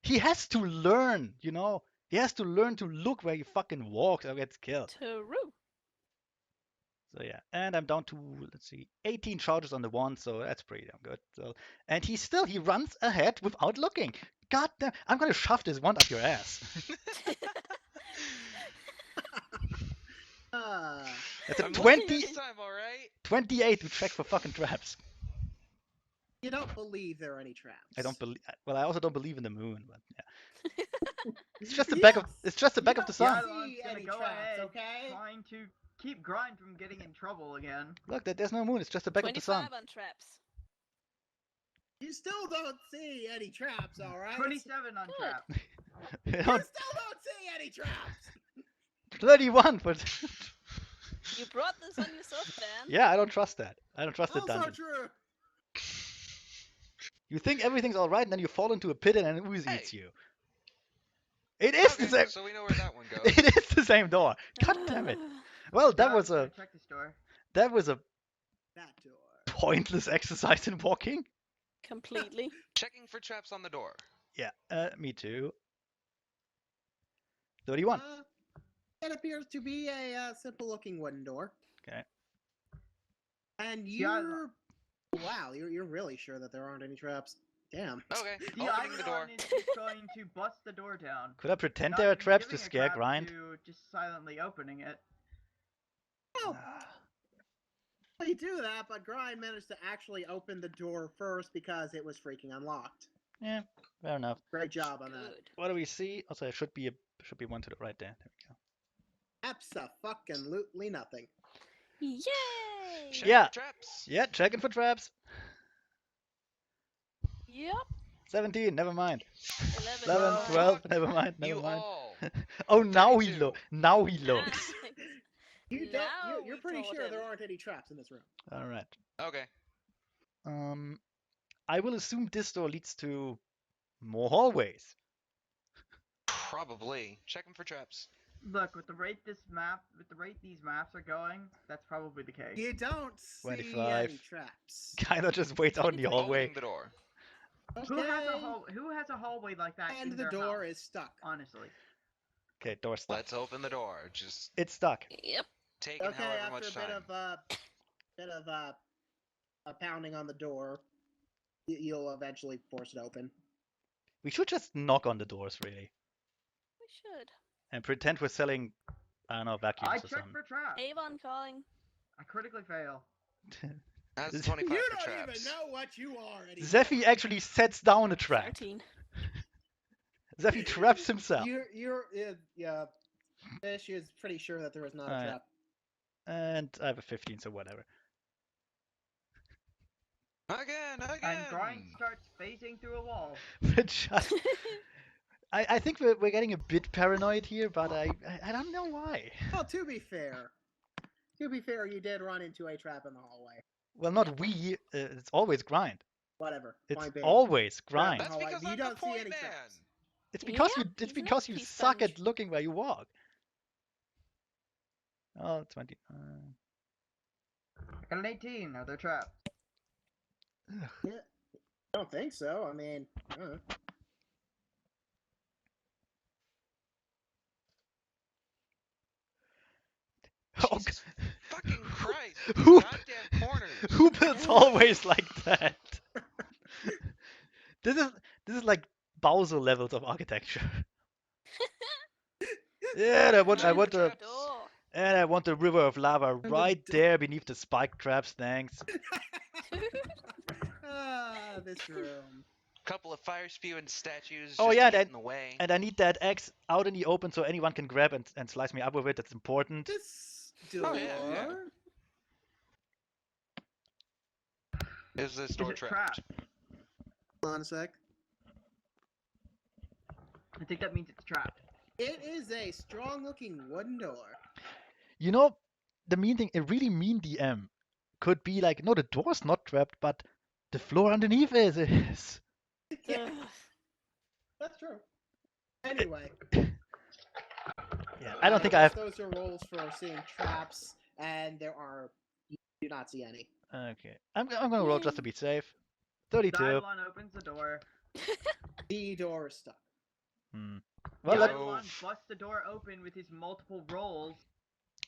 Speaker 1: he has to learn, you know? He has to learn to look where he fucking walks or gets killed.
Speaker 2: True.
Speaker 1: So yeah, and I'm down to, let's see, 18 charges on the wand, so that's pretty damn good. So, and he runs ahead without looking. God damn, I'm gonna shove this wand up your ass. That's a
Speaker 4: I'm
Speaker 1: 20,
Speaker 4: lucky this time, all right.
Speaker 1: 28 to check for fucking traps.
Speaker 3: You don't believe there are any traps.
Speaker 1: I don't believe. Well, I also don't believe in the moon, but yeah. It's just the back of. It's just the back of the
Speaker 5: The
Speaker 1: sun.
Speaker 5: Eidolon's
Speaker 3: See
Speaker 5: gonna
Speaker 3: any
Speaker 5: go
Speaker 3: traps,
Speaker 5: ahead,
Speaker 3: okay?
Speaker 5: trying to keep Grind from getting in trouble again.
Speaker 1: Look, there's no moon. It's just the back of the sun.
Speaker 2: 25 on traps.
Speaker 3: You still don't see any traps, all right?
Speaker 5: 27 on
Speaker 2: Good.
Speaker 5: trap.
Speaker 3: You still don't see any traps.
Speaker 1: 31, but
Speaker 2: You brought this on yourself, Dan.
Speaker 1: yeah, I don't trust that. I don't trust the
Speaker 3: Also
Speaker 1: dungeon.
Speaker 3: true.
Speaker 1: You think everything's all right, and then you fall into a pit and an ooze
Speaker 4: Hey.
Speaker 1: eats you. It is
Speaker 4: Okay,
Speaker 1: the same.
Speaker 4: so we know where that one goes.
Speaker 1: It is the same door. God damn it. Well, that
Speaker 5: Yeah,
Speaker 1: was
Speaker 5: I'm gonna
Speaker 1: a
Speaker 5: check this door.
Speaker 1: that was a
Speaker 3: That door.
Speaker 1: pointless exercise in walking.
Speaker 2: Completely.
Speaker 4: Checking for traps on the door.
Speaker 1: Yeah, me too. 31.
Speaker 3: It appears to be a simple-looking wooden door.
Speaker 1: Okay.
Speaker 3: And
Speaker 5: Yeah,
Speaker 3: you're... Wow, you're really sure that there aren't any traps. Damn.
Speaker 4: Okay,
Speaker 5: The
Speaker 4: opening the door.
Speaker 5: Eidolon is just going to bust the door down.
Speaker 1: Could I pretend
Speaker 5: Not
Speaker 1: there are
Speaker 5: even
Speaker 1: traps to
Speaker 5: giving a
Speaker 1: scare
Speaker 5: crap
Speaker 1: Grind?
Speaker 5: To just silently opening it.
Speaker 3: Well, you do that, but Grind managed to actually open the door first because it was freaking unlocked.
Speaker 1: Yeah, fair enough.
Speaker 3: Great job on that.
Speaker 2: Good.
Speaker 1: What do we see? Also, there should be one to the right there. There we go.
Speaker 3: Abso-fucking-lutely nothing.
Speaker 2: Yay!
Speaker 8: Check
Speaker 1: Yeah.
Speaker 8: for traps.
Speaker 1: Yeah, checking for traps.
Speaker 2: Yep.
Speaker 1: 17, never mind.
Speaker 2: 11.
Speaker 1: 11,
Speaker 5: Well,
Speaker 1: 12,
Speaker 8: fuck
Speaker 1: never mind, never
Speaker 8: You
Speaker 1: mind.
Speaker 8: all.
Speaker 1: Oh, now he
Speaker 8: 32.
Speaker 1: now he looks.
Speaker 3: You don't.
Speaker 2: Now
Speaker 3: You're
Speaker 2: we
Speaker 3: pretty
Speaker 2: told
Speaker 3: sure
Speaker 2: him.
Speaker 3: there aren't any traps in this room.
Speaker 1: All right.
Speaker 8: Okay.
Speaker 1: I will assume this door leads to more hallways.
Speaker 8: Probably. Checking for traps.
Speaker 5: Look, with the rate these maps are going, that's probably the case.
Speaker 3: You don't see
Speaker 1: 25.
Speaker 3: any traps.
Speaker 1: Kinda just waits out in the
Speaker 2: 23.
Speaker 1: hallway.
Speaker 8: Opening the door.
Speaker 3: Okay.
Speaker 5: Who has a hallway like that
Speaker 3: And
Speaker 5: in
Speaker 3: the
Speaker 5: their
Speaker 3: door
Speaker 5: house,
Speaker 3: is stuck.
Speaker 5: honestly?
Speaker 1: Okay, door stuck.
Speaker 8: Let's open the door. Just
Speaker 1: It's stuck.
Speaker 2: Yep.
Speaker 8: taking
Speaker 3: Okay,
Speaker 8: however
Speaker 3: after
Speaker 8: much
Speaker 3: a bit
Speaker 8: time.
Speaker 3: of a pounding on the door, you'll eventually force it open.
Speaker 1: We should just knock on the doors, really,
Speaker 2: We should.
Speaker 1: and pretend we're selling, I don't know, vacuums
Speaker 5: I
Speaker 1: or
Speaker 5: checked
Speaker 1: something.
Speaker 5: for traps.
Speaker 2: Avon calling.
Speaker 5: I critically fail.
Speaker 8: That's
Speaker 1: This-
Speaker 8: 25
Speaker 3: You
Speaker 8: for
Speaker 3: don't
Speaker 8: traps.
Speaker 3: even know what you are anymore.
Speaker 1: Zephy actually sets down a trap.
Speaker 2: 13.
Speaker 1: Zephy traps himself.
Speaker 3: Yeah. Fish is pretty sure that there is not a
Speaker 1: Alright.
Speaker 3: trap.
Speaker 1: And I have a 15, so whatever.
Speaker 8: Again.
Speaker 5: And Grind starts phasing through a wall.
Speaker 1: We're just- I think we're getting a bit paranoid here, but I don't know why.
Speaker 3: Well, to be fair, you did run into a trap in the hallway.
Speaker 1: Well, not we. It's always grind.
Speaker 3: Whatever.
Speaker 1: It's
Speaker 3: Point being.
Speaker 1: always
Speaker 3: Trap in
Speaker 1: grind.
Speaker 3: the
Speaker 8: That's
Speaker 3: hallway.
Speaker 8: because
Speaker 3: You
Speaker 8: I'm the
Speaker 3: don't see
Speaker 8: point
Speaker 3: any
Speaker 8: man.
Speaker 3: traps.
Speaker 1: It's because
Speaker 2: Yep,
Speaker 1: it's
Speaker 2: he's an
Speaker 1: because you
Speaker 2: XP
Speaker 1: suck
Speaker 2: sponge.
Speaker 1: at looking where you walk. Oh, 20.
Speaker 5: I got an 18. Are there traps?
Speaker 3: I don't think so. I mean, I don't know.
Speaker 1: Oh,
Speaker 8: Jesus fucking Christ.
Speaker 1: Who-
Speaker 8: Goddamn corners.
Speaker 1: who builds hallways like that? This is like Bowser levels of architecture. Yeah, I want
Speaker 8: Check for
Speaker 1: the
Speaker 8: traps.
Speaker 2: Door.
Speaker 1: and I want the river of lava
Speaker 3: the
Speaker 1: right
Speaker 3: do-
Speaker 1: there beneath the spike traps. Thanks.
Speaker 3: This room.
Speaker 8: Couple of fire spewing statues.
Speaker 1: Oh,
Speaker 8: just
Speaker 1: yeah,
Speaker 8: to get
Speaker 1: that-
Speaker 8: in the way.
Speaker 1: And I need that axe out in the open so anyone can grab and slice me up with it. That's important.
Speaker 3: This door.
Speaker 8: Oh, yeah. Is this door
Speaker 5: it
Speaker 8: trapped?
Speaker 3: Hold on a sec.
Speaker 5: I think that means it's trapped.
Speaker 3: It is a strong-looking wooden door.
Speaker 1: You know, the mean thing, a really mean DM could be like, no, the door's not trapped, but the floor underneath is.
Speaker 3: Yeah,
Speaker 2: Ugh.
Speaker 3: that's true. Anyway.
Speaker 1: Yeah, I don't think I have.
Speaker 3: Those are rolls for seeing traps, and you do not see any.
Speaker 1: Okay, I'm gonna roll just to be safe. 32.
Speaker 5: Dylon opens the door.
Speaker 3: The door is stuck.
Speaker 1: Well,
Speaker 8: Yeah.
Speaker 5: Dylon busts the door open with his multiple rolls.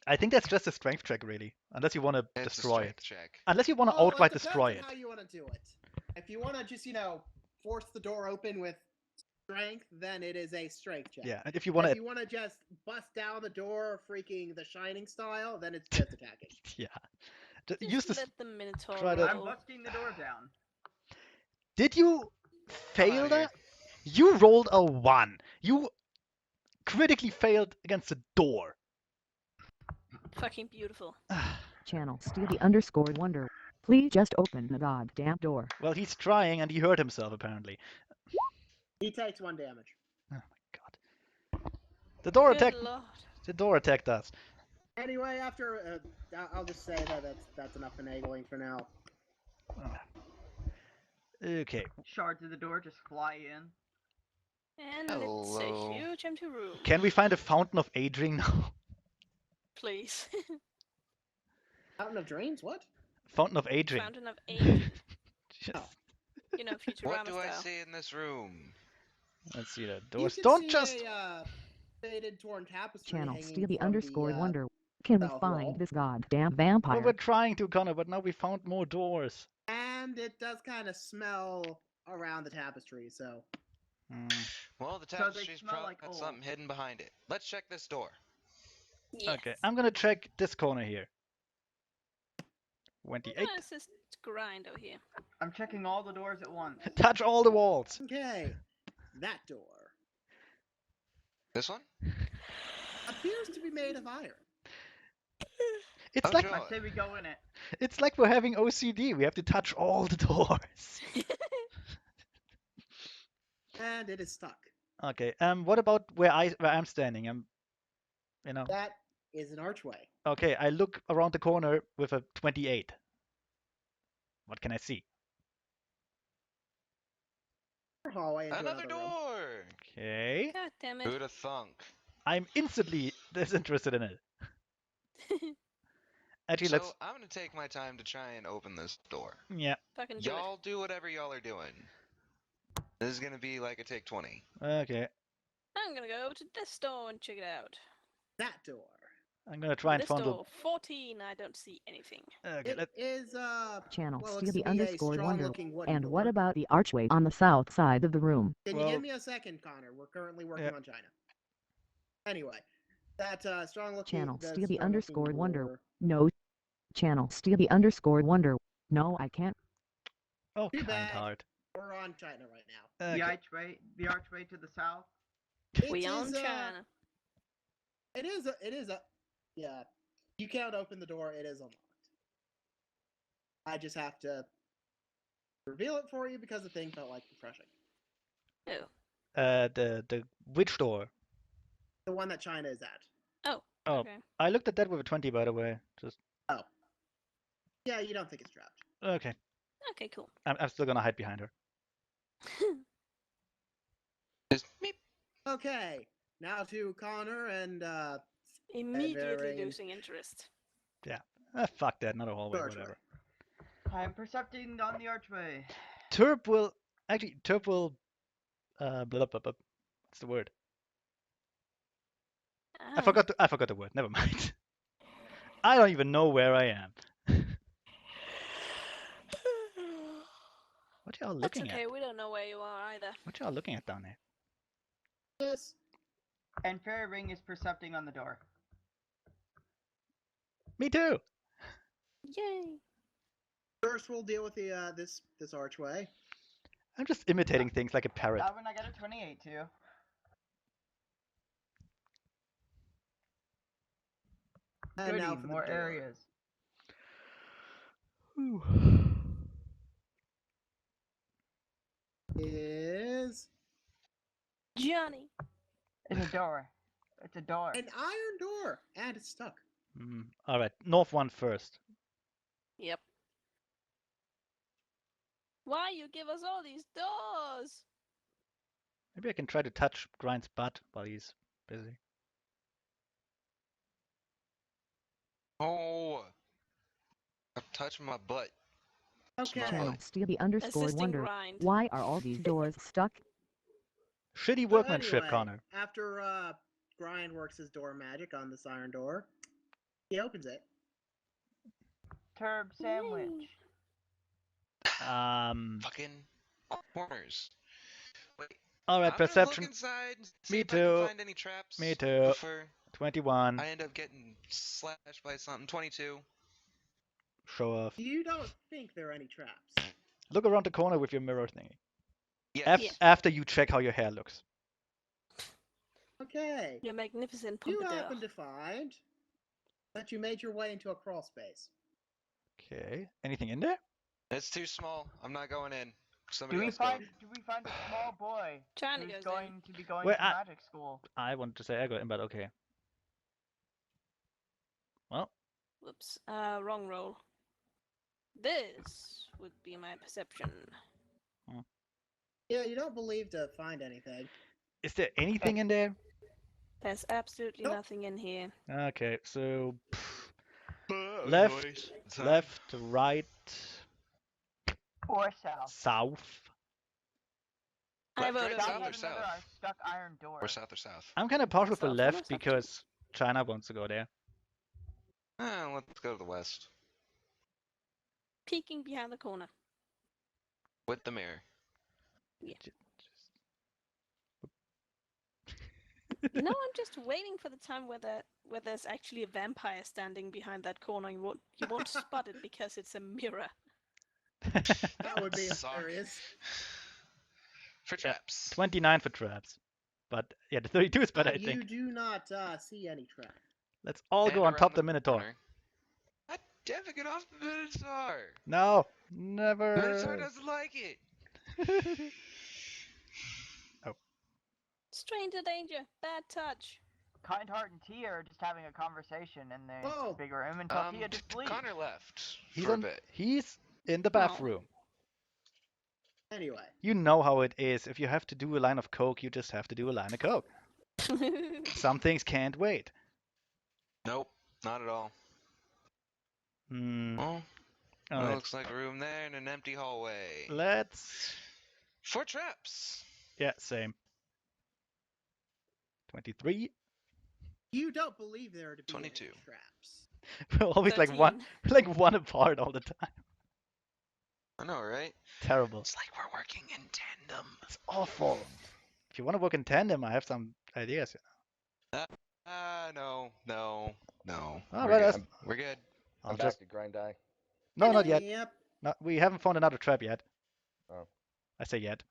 Speaker 1: I think that's just a strength check, really. Unless you want to
Speaker 8: It's a
Speaker 1: destroy
Speaker 8: strength
Speaker 1: it.
Speaker 8: check.
Speaker 1: Unless you want to
Speaker 3: Oh,
Speaker 1: outright
Speaker 3: it depends
Speaker 1: destroy
Speaker 3: on
Speaker 1: it.
Speaker 3: how you want to do it. If you want to just, force the door open with strength, then it is a strength check.
Speaker 1: Yeah, and if you want
Speaker 3: If
Speaker 1: to,
Speaker 3: you want to just bust down the door, freaking The Shining style, then it's just attacking.
Speaker 1: yeah,
Speaker 2: Just
Speaker 1: use this.
Speaker 2: let the Minotaur
Speaker 1: try to-
Speaker 5: I'm
Speaker 2: roll.
Speaker 5: busting the door down.
Speaker 1: Did you fail
Speaker 8: outta here.
Speaker 1: that? You rolled a 1. You critically failed against the door.
Speaker 2: Fucking beautiful.
Speaker 6: Channel Stevie_Wonder. Please just open the goddamn door.
Speaker 1: Well, he's trying and he hurt himself apparently.
Speaker 3: He takes 1 damage.
Speaker 1: Oh my god. The door
Speaker 2: Good
Speaker 1: attacked.
Speaker 2: lord.
Speaker 1: The door attacked us.
Speaker 3: Anyway, after I'll just say that's enough finagling for now.
Speaker 1: Okay.
Speaker 5: Shards of the door just fly in.
Speaker 2: And
Speaker 8: Hello.
Speaker 2: it's a huge empty room.
Speaker 1: Can we find a fountain of aging now?
Speaker 2: Please.
Speaker 3: Fountain of Dreams? What?
Speaker 1: Fountain of aging.
Speaker 2: Fountain of Aging.
Speaker 1: Just,
Speaker 2: You know,
Speaker 8: What
Speaker 2: Futurama
Speaker 8: do I
Speaker 2: style.
Speaker 8: see in this room?
Speaker 1: let's see the
Speaker 3: You
Speaker 1: doors.
Speaker 3: can
Speaker 1: Don't
Speaker 3: see
Speaker 1: just.
Speaker 3: a faded torn tapestry
Speaker 6: Channel
Speaker 3: hanging
Speaker 6: Stevie
Speaker 3: from the,
Speaker 6: underscore wonder. Can we
Speaker 3: south wall.
Speaker 6: find this goddamn
Speaker 1: Well,
Speaker 6: vampire?
Speaker 1: we're trying to, Connor, but now we found more doors.
Speaker 3: And it does kind of smell around the tapestry, so.
Speaker 1: Hmm.
Speaker 8: Well, the
Speaker 5: So they
Speaker 8: tapestry's
Speaker 5: smell
Speaker 8: probably
Speaker 5: like
Speaker 8: got
Speaker 5: old.
Speaker 8: something hidden behind it. Let's check this door.
Speaker 2: Yes.
Speaker 1: Okay, I'm gonna check this corner here. 28.
Speaker 2: It's just grind over here.
Speaker 5: I'm checking all the doors at once.
Speaker 1: Touch all the walls.
Speaker 3: Okay, that door
Speaker 4: This one?
Speaker 3: appears to be made of iron.
Speaker 1: It's
Speaker 4: Oh,
Speaker 1: like
Speaker 4: joy.
Speaker 5: I say we go in it.
Speaker 1: it's like we're having OCD. We have to touch all the doors.
Speaker 3: And it is stuck.
Speaker 1: Okay. What about where I'm standing?
Speaker 3: That is an archway.
Speaker 1: Okay. I look around the corner with a 28. What can I see?
Speaker 3: Hallway into
Speaker 4: Another
Speaker 3: another room.
Speaker 4: door!
Speaker 1: Okay.
Speaker 2: God damn it.
Speaker 4: Who'd have thunk?
Speaker 1: I'm instantly disinterested in it. Actually,
Speaker 4: So
Speaker 1: let's.
Speaker 4: I'm gonna take my time to try and open this door.
Speaker 1: Yeah.
Speaker 2: Fucking do it.
Speaker 4: Y'all do whatever y'all are doing. This is gonna be like a take 20.
Speaker 1: Okay.
Speaker 2: I'm gonna go to this door and check it out.
Speaker 3: That door.
Speaker 1: I'm gonna try and
Speaker 2: This
Speaker 1: find the.
Speaker 2: door, 14, I don't see anything.
Speaker 1: Okay.
Speaker 3: It is
Speaker 6: Channel
Speaker 3: well, looks to
Speaker 6: Stevie
Speaker 3: be a
Speaker 6: underscore wonder.
Speaker 3: strong-looking wooden
Speaker 6: And
Speaker 3: door.
Speaker 6: what about the archway on the south side of the room?
Speaker 3: Can you
Speaker 1: Well-
Speaker 3: give me a second, Connor? We're currently working
Speaker 1: Yep.
Speaker 3: on China. Anyway, that strong-looking
Speaker 6: Channel
Speaker 3: that
Speaker 6: Stevie
Speaker 3: strong-looking
Speaker 6: underscore wonder.
Speaker 3: door-
Speaker 6: No. Channel Stevie underscore wonder. No, I can't.
Speaker 1: Oh,
Speaker 3: Too
Speaker 1: kind
Speaker 3: bad.
Speaker 1: heart.
Speaker 3: We're on China right now.
Speaker 5: The
Speaker 1: Okay.
Speaker 5: archway to the south.
Speaker 2: We
Speaker 3: It
Speaker 2: on
Speaker 3: is,
Speaker 2: China.
Speaker 3: It is a. Yeah. You can't open the door. It is unlocked. I just have to reveal it for you because the thing felt like refreshing.
Speaker 2: Oh.
Speaker 1: The which door?
Speaker 3: The one that China is at.
Speaker 2: Oh.
Speaker 1: Oh,
Speaker 2: Okay.
Speaker 1: I looked at that with a 20, by the way. Just
Speaker 3: Yeah, you don't think it's trapped.
Speaker 1: okay.
Speaker 2: Okay, cool.
Speaker 1: I'm still gonna hide behind her.
Speaker 4: Just meep.
Speaker 3: Okay, now to Connor and
Speaker 2: Immediately
Speaker 3: Very-
Speaker 2: losing interest.
Speaker 1: Fuck that, not a hallway,
Speaker 3: Archway.
Speaker 1: whatever.
Speaker 5: I'm percepting on the archway.
Speaker 1: Terp will blah, blah, blah, blah. What's the word? I
Speaker 2: Ah.
Speaker 1: forgot the word. Never mind. I don't even know where I am. What y'all
Speaker 2: That's
Speaker 1: looking
Speaker 2: okay,
Speaker 1: at?
Speaker 2: we don't know where you are either.
Speaker 1: What y'all looking at down there?
Speaker 3: yes,
Speaker 5: And Fairy Ring is percepting on the door.
Speaker 1: Me too.
Speaker 2: Yay!
Speaker 3: first we'll deal with the this archway.
Speaker 1: I'm just imitating things like a parrot.
Speaker 5: That one I got a 28 too.
Speaker 3: And now
Speaker 5: Goody,
Speaker 3: for
Speaker 5: more
Speaker 3: the door.
Speaker 5: areas.
Speaker 1: Ooh.
Speaker 3: Is
Speaker 2: Johnny!
Speaker 5: It's a door. It's a door.
Speaker 3: an iron door, and it's stuck.
Speaker 1: All right, north one first.
Speaker 2: Yep. Why you give us all these doors?
Speaker 1: Maybe I can try to touch Grind's butt while he's busy.
Speaker 4: Oh! I'm touching my butt.
Speaker 3: Okay.
Speaker 6: Channel Stevie underscore
Speaker 2: Assisting
Speaker 6: wonder.
Speaker 2: grind.
Speaker 6: Why are all these doors stuck?
Speaker 1: Shitty
Speaker 3: So
Speaker 1: workmanship,
Speaker 3: anyway,
Speaker 1: Connor.
Speaker 3: After Brian works his door magic on this iron door, he opens it.
Speaker 5: Turb sandwich.
Speaker 4: Fucking corners. Wait.
Speaker 1: All right,
Speaker 4: I'm
Speaker 1: perception.
Speaker 4: gonna look inside and see
Speaker 1: Me
Speaker 4: if I
Speaker 1: too.
Speaker 4: can find any traps.
Speaker 1: Me too.
Speaker 4: Before
Speaker 1: 21.
Speaker 4: I end up getting slashed by something. 22.
Speaker 1: Show off.
Speaker 3: You don't think there are any traps.
Speaker 1: Look around the corner with your mirror thingy.
Speaker 4: Yes.
Speaker 2: Yeah.
Speaker 1: After you check how your hair looks.
Speaker 3: Okay.
Speaker 2: Your magnificent
Speaker 3: You
Speaker 2: pompadour.
Speaker 3: happen to find that you made your way into a crawl space.
Speaker 1: Okay. Anything in there?
Speaker 4: It's too small. I'm not going in.
Speaker 5: Do
Speaker 4: Somebody
Speaker 5: we
Speaker 4: else go.
Speaker 5: find a small boy
Speaker 2: China
Speaker 5: who's
Speaker 2: goes
Speaker 5: going to be going
Speaker 1: Wait,
Speaker 5: to magic school?
Speaker 1: I wanted to say I got in, but okay. Well,
Speaker 2: in. Whoops. Wrong roll. This would be my perception.
Speaker 3: Yeah, you don't believe to find anything.
Speaker 1: is there anything in there?
Speaker 2: There's absolutely
Speaker 3: Nope.
Speaker 2: nothing in here.
Speaker 1: Okay, so left, left, right,
Speaker 5: Or south.
Speaker 1: south.
Speaker 2: I
Speaker 4: Left,
Speaker 2: voted
Speaker 4: right,
Speaker 5: South
Speaker 4: south,
Speaker 2: you.
Speaker 4: or
Speaker 5: has another
Speaker 4: south?
Speaker 5: stuck iron door.
Speaker 4: Or south or south.
Speaker 1: I'm kind of partial for
Speaker 2: South,
Speaker 1: left
Speaker 2: south,
Speaker 1: because China wants to go there.
Speaker 4: Let's go to the west.
Speaker 2: Peeking behind the corner.
Speaker 4: With the mirror.
Speaker 2: You know, I'm just waiting for the time where there's actually a vampire standing behind that corner. You won't spot it because it's a mirror.
Speaker 3: That would be
Speaker 8: Suck.
Speaker 3: hilarious.
Speaker 8: For
Speaker 1: Yeah,
Speaker 8: traps.
Speaker 1: 29 for traps. But yeah, the 32 is better, I
Speaker 3: You
Speaker 1: think.
Speaker 3: do not see any trap.
Speaker 1: Let's all
Speaker 8: And
Speaker 1: go on top
Speaker 8: around
Speaker 1: the Minotaur.
Speaker 8: corner. God damn it, get off the Minotaur!
Speaker 1: No,
Speaker 8: Minotaur
Speaker 1: never.
Speaker 8: doesn't like it!
Speaker 2: Stranger danger, bad touch.
Speaker 5: Kindheart and Tia are just having a conversation in the
Speaker 3: Whoa.
Speaker 5: big room until Tia just leaves.
Speaker 8: Connor left
Speaker 1: He's
Speaker 8: for a
Speaker 1: on.
Speaker 8: bit.
Speaker 1: He's in the bathroom.
Speaker 3: Anyway.
Speaker 1: You know how it is. If you have to do a line of coke, you just have to do a line of coke. Some things can't wait.
Speaker 8: Nope, not at all.
Speaker 1: Hmm.
Speaker 8: Well,
Speaker 1: All right.
Speaker 8: looks like a room there and an empty hallway.
Speaker 1: Let's.
Speaker 8: For traps!
Speaker 1: Yeah, same. 23.
Speaker 3: You don't believe there to be
Speaker 8: 22.
Speaker 3: any traps.
Speaker 1: We're always like
Speaker 2: 13.
Speaker 1: one apart all the time.
Speaker 8: I know, right?
Speaker 1: Terrible.
Speaker 8: It's like we're working in tandem.
Speaker 1: It's awful. If you want to work in tandem, I have some ideas.
Speaker 8: No.
Speaker 1: Oh,
Speaker 8: We're
Speaker 1: well,
Speaker 8: good.
Speaker 1: that's.
Speaker 8: We're good.
Speaker 1: I'll
Speaker 7: I'm
Speaker 1: just.
Speaker 7: back to grind die.
Speaker 1: No, not yet.
Speaker 3: Yep.
Speaker 1: No, we haven't found another trap yet.
Speaker 7: Oh.
Speaker 1: I say yet.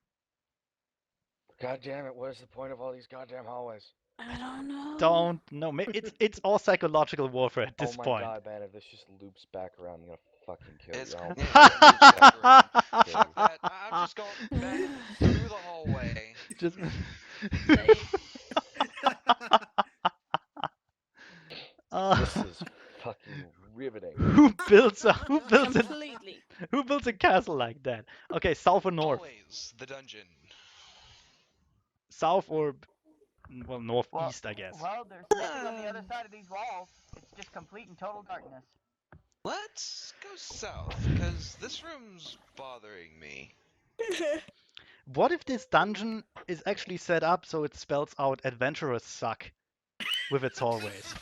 Speaker 7: God damn it! What is the point of all these goddamn hallways?
Speaker 2: I don't know.
Speaker 1: Don't know. It's all psychological warfare at this
Speaker 7: Oh my
Speaker 1: point.
Speaker 7: god, man! If this just loops back around, I'm gonna fucking kill
Speaker 8: It's
Speaker 7: you.
Speaker 8: cool.
Speaker 7: I'll
Speaker 8: Yeah,
Speaker 7: kill
Speaker 8: Fuck
Speaker 7: you.
Speaker 8: that. I'm just going back through the hallway.
Speaker 1: Just.
Speaker 2: Same.
Speaker 7: This is fucking riveting.
Speaker 1: Who builds a
Speaker 2: Completely.
Speaker 1: who builds a castle like that? Okay, south or north?
Speaker 8: Always the dungeon.
Speaker 1: South or well, northeast, I guess.
Speaker 5: Well, there's nothing on the other side of these walls. It's just complete and total darkness.
Speaker 8: Let's go south, because this room's bothering me.
Speaker 1: What if this dungeon is actually set up so it spells out adventurers suck with its hallways?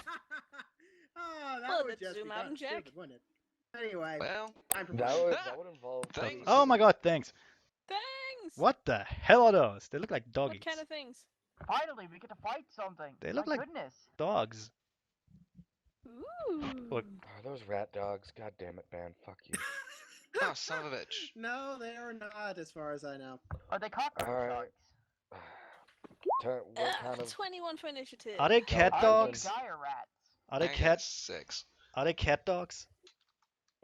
Speaker 3: Oh, that
Speaker 2: Well,
Speaker 3: would
Speaker 2: let's
Speaker 3: just
Speaker 2: zoom
Speaker 3: be
Speaker 2: out
Speaker 3: kind
Speaker 2: and
Speaker 3: of
Speaker 2: check.
Speaker 3: stupid, wouldn't it? Anyway,
Speaker 8: Well,
Speaker 3: I'm
Speaker 7: That would involve.
Speaker 8: Thanks.
Speaker 1: Oh my god, thanks.
Speaker 2: Thanks.
Speaker 1: What the hell are those? They look like doggies.
Speaker 2: What kind of things?
Speaker 5: Finally, we get to fight something.
Speaker 1: They look
Speaker 5: My
Speaker 1: like-
Speaker 5: goodness.
Speaker 1: Dogs.
Speaker 2: Ooh.
Speaker 1: Look.
Speaker 7: Are those rat dogs? God damn it, man! Fuck you.
Speaker 8: Oh, son of a bitch.
Speaker 3: No, they are not, as far as I know.
Speaker 5: Are they cockroach
Speaker 7: Alright.
Speaker 5: dogs?
Speaker 7: What kind of?
Speaker 2: 21 for initiative.
Speaker 1: Are they cat
Speaker 7: No,
Speaker 1: dogs?
Speaker 5: Dire rats.
Speaker 1: Are they
Speaker 8: I got
Speaker 1: cat?
Speaker 8: 6.
Speaker 1: Are they cat dogs?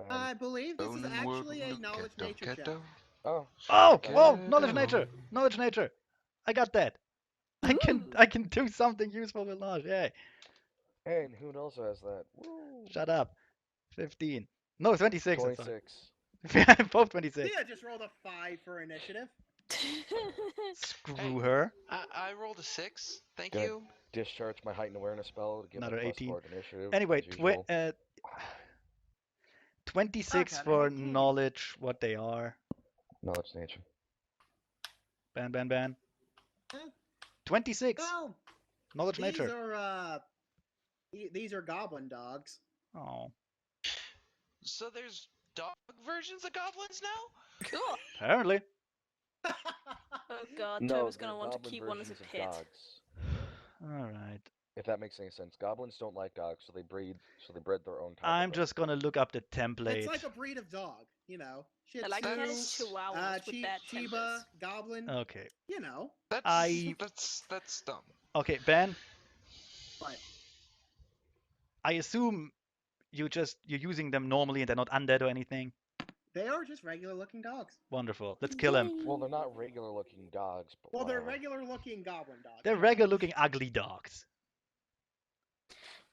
Speaker 3: I believe this is
Speaker 8: Ronan
Speaker 3: actually a
Speaker 8: Wood,
Speaker 3: knowledge
Speaker 8: Ghetto,
Speaker 3: nature check.
Speaker 8: Ghetto.
Speaker 7: Oh.
Speaker 1: Oh,
Speaker 7: Okay.
Speaker 1: whoa!
Speaker 8: Ghetto.
Speaker 1: Knowledge nature. Knowledge nature. I got that.
Speaker 2: Ooh.
Speaker 1: I can do something useful with knowledge. Yay!
Speaker 7: Hey, and who also has that? Woo.
Speaker 1: Shut up. 15. No, 26. I'm sorry.
Speaker 7: 26.
Speaker 1: Both 26.
Speaker 3: Tia just rolled a 5 for initiative.
Speaker 1: Screw
Speaker 8: Hey.
Speaker 1: her.
Speaker 8: I rolled a 6. Thank
Speaker 7: Good.
Speaker 8: you.
Speaker 7: Discharge my heightened awareness spell to give
Speaker 1: Another
Speaker 7: a +4
Speaker 1: 18.
Speaker 7: to initiative.
Speaker 1: Anyway,
Speaker 7: as usual.
Speaker 1: 26
Speaker 5: Okay,
Speaker 1: for
Speaker 5: 19.
Speaker 1: knowledge, what they are.
Speaker 7: Knowledge nature.
Speaker 1: Ban.
Speaker 3: Eh.
Speaker 1: 26.
Speaker 3: Well,
Speaker 1: Knowledge
Speaker 3: these
Speaker 1: nature.
Speaker 3: are these are goblin dogs.
Speaker 1: Oh,
Speaker 8: So there's dog versions of goblins now?
Speaker 2: Cool.
Speaker 1: apparently.
Speaker 2: Oh god,
Speaker 7: No,
Speaker 2: Toba's gonna
Speaker 7: they're
Speaker 2: want to
Speaker 7: goblin
Speaker 2: keep one as a
Speaker 7: versions of
Speaker 2: pet.
Speaker 7: dogs.
Speaker 1: All right.
Speaker 7: If that makes any sense. Goblins don't like dogs, so they bred their own type.
Speaker 1: I'm
Speaker 7: of
Speaker 1: just gonna look up the template.
Speaker 3: It's like a breed of dog, you know. Shih
Speaker 2: I like
Speaker 3: Tzu,
Speaker 2: cat
Speaker 8: That's-
Speaker 2: chihuahuas with bad
Speaker 3: Chiba,
Speaker 2: tempers.
Speaker 3: goblin,
Speaker 1: Okay.
Speaker 3: you know.
Speaker 8: That's dumb.
Speaker 1: Okay, Ben.
Speaker 3: What?
Speaker 1: I assume you're using them normally and they're not undead or anything.
Speaker 3: They are just regular looking dogs.
Speaker 1: Wonderful. Let's kill him.
Speaker 7: Well, they're not regular looking dogs, but
Speaker 3: Well, they're
Speaker 7: whatever.
Speaker 3: regular looking goblin dogs.
Speaker 1: They're regular looking ugly dogs.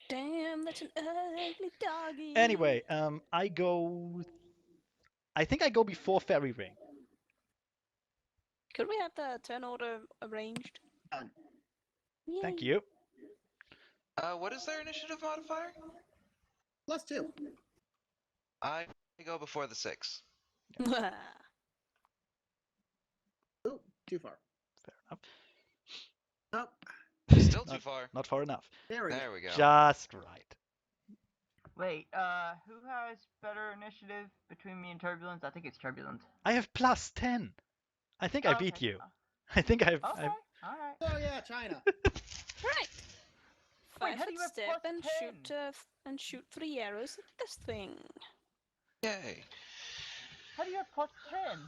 Speaker 2: Damn, that's an ugly doggy.
Speaker 1: Anyway, I think I go before Fairy Ring.
Speaker 2: Could we have the turn order arranged?
Speaker 3: Done.
Speaker 1: Thank
Speaker 2: Yay.
Speaker 1: you.
Speaker 8: What is their initiative modifier?
Speaker 3: +2.
Speaker 8: I go before the 6.
Speaker 3: Ooh, too far.
Speaker 1: Fair enough.
Speaker 3: Oh,
Speaker 8: Still too far.
Speaker 1: Not far enough.
Speaker 3: there we go.
Speaker 8: There we go.
Speaker 1: Just right.
Speaker 5: Wait, who has better initiative between me and Turbulence? I think it's Turbulence.
Speaker 1: I have +10. I think I beat
Speaker 5: Okay.
Speaker 1: you. I think I've.
Speaker 5: Okay. All right.
Speaker 3: Oh yeah, China.
Speaker 2: Right.
Speaker 5: Wait, how
Speaker 2: 5
Speaker 5: do
Speaker 2: foot
Speaker 5: you have
Speaker 2: step
Speaker 5: plus
Speaker 2: and shoot 3 arrows at this thing.
Speaker 4: Yay.
Speaker 5: How do you have plus 10?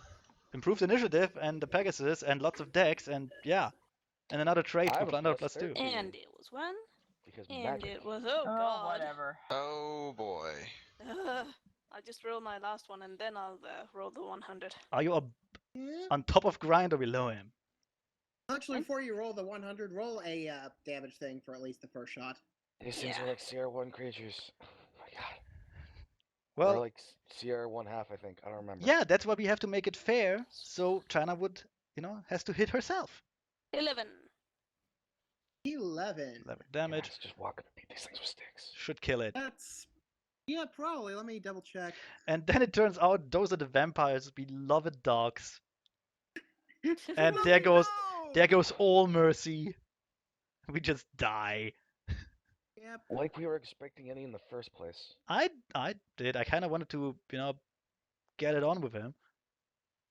Speaker 1: Improved initiative and the Pegasus and lots of decks and yeah. And another trait
Speaker 7: I
Speaker 1: for
Speaker 7: have a
Speaker 1: another
Speaker 7: plus
Speaker 1: plus 2.
Speaker 7: 13.
Speaker 2: And it was 1.
Speaker 7: Because
Speaker 2: And
Speaker 7: magic.
Speaker 2: it was, oh god.
Speaker 5: Whatever.
Speaker 4: Oh boy.
Speaker 2: I'll just roll my last one and then I'll roll the 100.
Speaker 1: Are you
Speaker 3: Yeah.
Speaker 1: on top of Grind or below him?
Speaker 3: Actually, before you roll the 100, roll a damage thing for at least the first shot.
Speaker 7: These things
Speaker 2: Yeah.
Speaker 7: are like CR1 creatures. Oh my god.
Speaker 1: Well,
Speaker 7: They're like CR1 half, I think. I don't remember.
Speaker 1: yeah, that's why we have to make it fair. So China would, has to hit herself.
Speaker 2: 11.
Speaker 3: 11.
Speaker 1: 11
Speaker 7: Yeah,
Speaker 1: damage.
Speaker 7: it's just walking to beat these things with sticks.
Speaker 1: Should kill it.
Speaker 3: That's yeah, probably. Let me double check.
Speaker 1: And then it turns out those are the vampires' beloved dogs. And
Speaker 3: Oh,
Speaker 1: there goes all mercy. We just die.
Speaker 3: Yep.
Speaker 7: Like we were expecting any in the first place.
Speaker 1: I did. I kind of wanted to, get it on with him.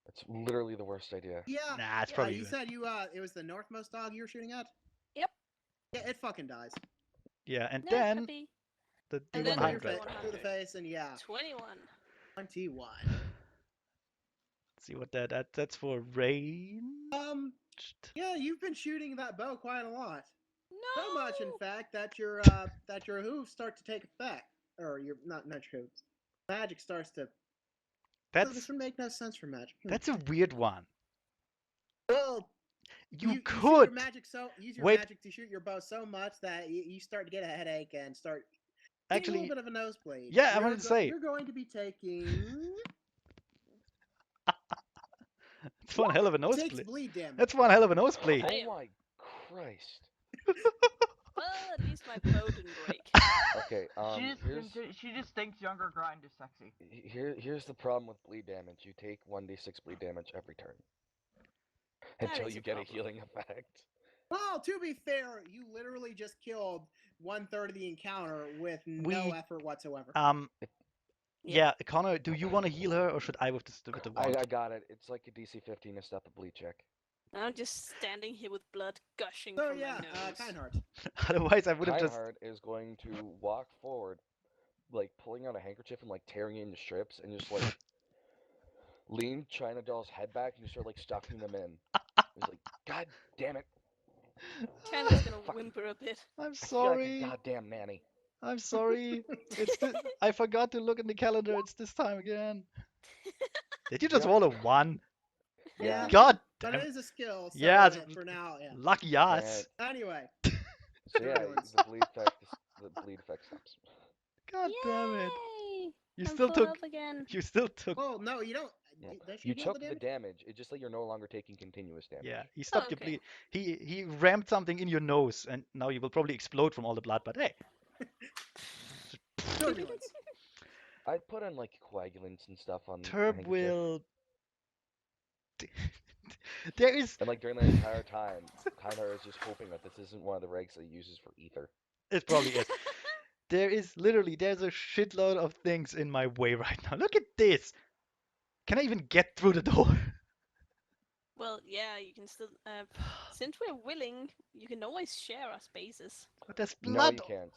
Speaker 7: It's literally the worst idea.
Speaker 3: Yeah.
Speaker 1: Nah, it's
Speaker 3: Yeah,
Speaker 1: probably
Speaker 3: you
Speaker 1: good.
Speaker 3: said it was the northmost dog you were shooting at?
Speaker 2: Yep.
Speaker 3: Yeah, it fucking dies.
Speaker 1: Yeah, and
Speaker 2: No,
Speaker 1: then
Speaker 2: happy.
Speaker 1: the
Speaker 2: And then
Speaker 3: Through
Speaker 2: the
Speaker 1: D100.
Speaker 3: through the face, and yeah.
Speaker 2: 21.
Speaker 3: 21.
Speaker 1: Let's see what that's for range.
Speaker 3: Yeah, you've been shooting that bow quite a lot.
Speaker 2: No!
Speaker 3: So much, in fact, that your hooves start to take effect, or your not your hooves. Magic starts to. This
Speaker 1: That's
Speaker 3: would make no sense for magic.
Speaker 1: that's a weird one.
Speaker 3: Well,
Speaker 1: You
Speaker 3: shoot
Speaker 1: could
Speaker 3: your magic use your
Speaker 1: wait.
Speaker 3: magic to shoot your bow so much that you start to get a headache and start getting a
Speaker 1: Actually,
Speaker 3: little bit of a nosebleed.
Speaker 1: yeah, I wanted to say
Speaker 3: you're going to be taking
Speaker 1: it's one hell of a
Speaker 3: takes
Speaker 1: nosebleed.
Speaker 3: bleed damage.
Speaker 1: That's one hell of a nosebleed.
Speaker 2: Damn.
Speaker 7: Oh my Christ.
Speaker 2: Well, at least my bow didn't break.
Speaker 7: Okay,
Speaker 5: She just thinks younger grind is sexy.
Speaker 7: here's the problem with bleed damage. You take 1d6 bleed damage every turn.
Speaker 2: That
Speaker 7: Until
Speaker 2: is
Speaker 7: you
Speaker 2: a
Speaker 7: get a
Speaker 2: problem.
Speaker 7: healing effect.
Speaker 3: Well, to be fair, you literally just killed 1/3 of the encounter with no
Speaker 1: We-
Speaker 3: effort whatsoever.
Speaker 1: Yeah, Connor, do you want to heal her or should I with the wand?
Speaker 7: I got it. It's like a DC 15 to stop a bleed check.
Speaker 2: I'm just standing here with blood gushing
Speaker 3: So
Speaker 2: from
Speaker 3: yeah,
Speaker 2: my nose.
Speaker 3: Kindheart.
Speaker 1: Otherwise, I would have just.
Speaker 7: Reinhardt is going to walk forward, like pulling out a handkerchief and like tearing it into strips, and just like lean China Doll's head back and just start like stuffing them in. He's like, God damn it!
Speaker 2: China's gonna
Speaker 7: Fuck.
Speaker 2: whimper a bit.
Speaker 1: I'm
Speaker 7: I feel like a
Speaker 1: sorry.
Speaker 7: goddamn nanny.
Speaker 1: I'm sorry. I forgot to look in the calendar. It's this time again. Did you just
Speaker 7: Yep.
Speaker 1: roll a 1?
Speaker 3: Yeah.
Speaker 1: God
Speaker 3: But
Speaker 1: damn.
Speaker 3: it is a skill, so
Speaker 1: Yeah,
Speaker 3: for now, yeah.
Speaker 1: Lucky ass.
Speaker 3: Anyway,
Speaker 7: So yeah,
Speaker 3: Everyone's-
Speaker 7: the bleed effect stops.
Speaker 1: God damn it.
Speaker 2: Yay!
Speaker 1: You
Speaker 2: I'm
Speaker 1: still
Speaker 2: full
Speaker 1: took.
Speaker 2: health again.
Speaker 1: You still took.
Speaker 3: oh no, you don't.
Speaker 7: Yeah.
Speaker 3: Does she
Speaker 7: You
Speaker 3: heal
Speaker 7: took
Speaker 3: the
Speaker 7: the
Speaker 3: damage?
Speaker 7: damage. It's just that you're no longer taking continuous damage.
Speaker 1: Yeah, he stopped your
Speaker 2: okay.
Speaker 1: bleed. He rammed something in your nose, and now you will probably explode from all the blood. But hey,
Speaker 3: Turbulence.
Speaker 7: I'd put on like coagulants and stuff on the
Speaker 1: Turb
Speaker 7: handkerchief.
Speaker 1: will. There is.
Speaker 7: And like during the entire time, Kindheart is just hoping that this isn't one of the regs that he uses for ether.
Speaker 1: It probably is. There's a shitload of things in my way right now. Look at this. Can I even get through the door?
Speaker 2: Well, yeah, you can still. Since we're willing, you can always share our spaces.
Speaker 1: But there's
Speaker 7: No,
Speaker 1: blood.
Speaker 7: you can't.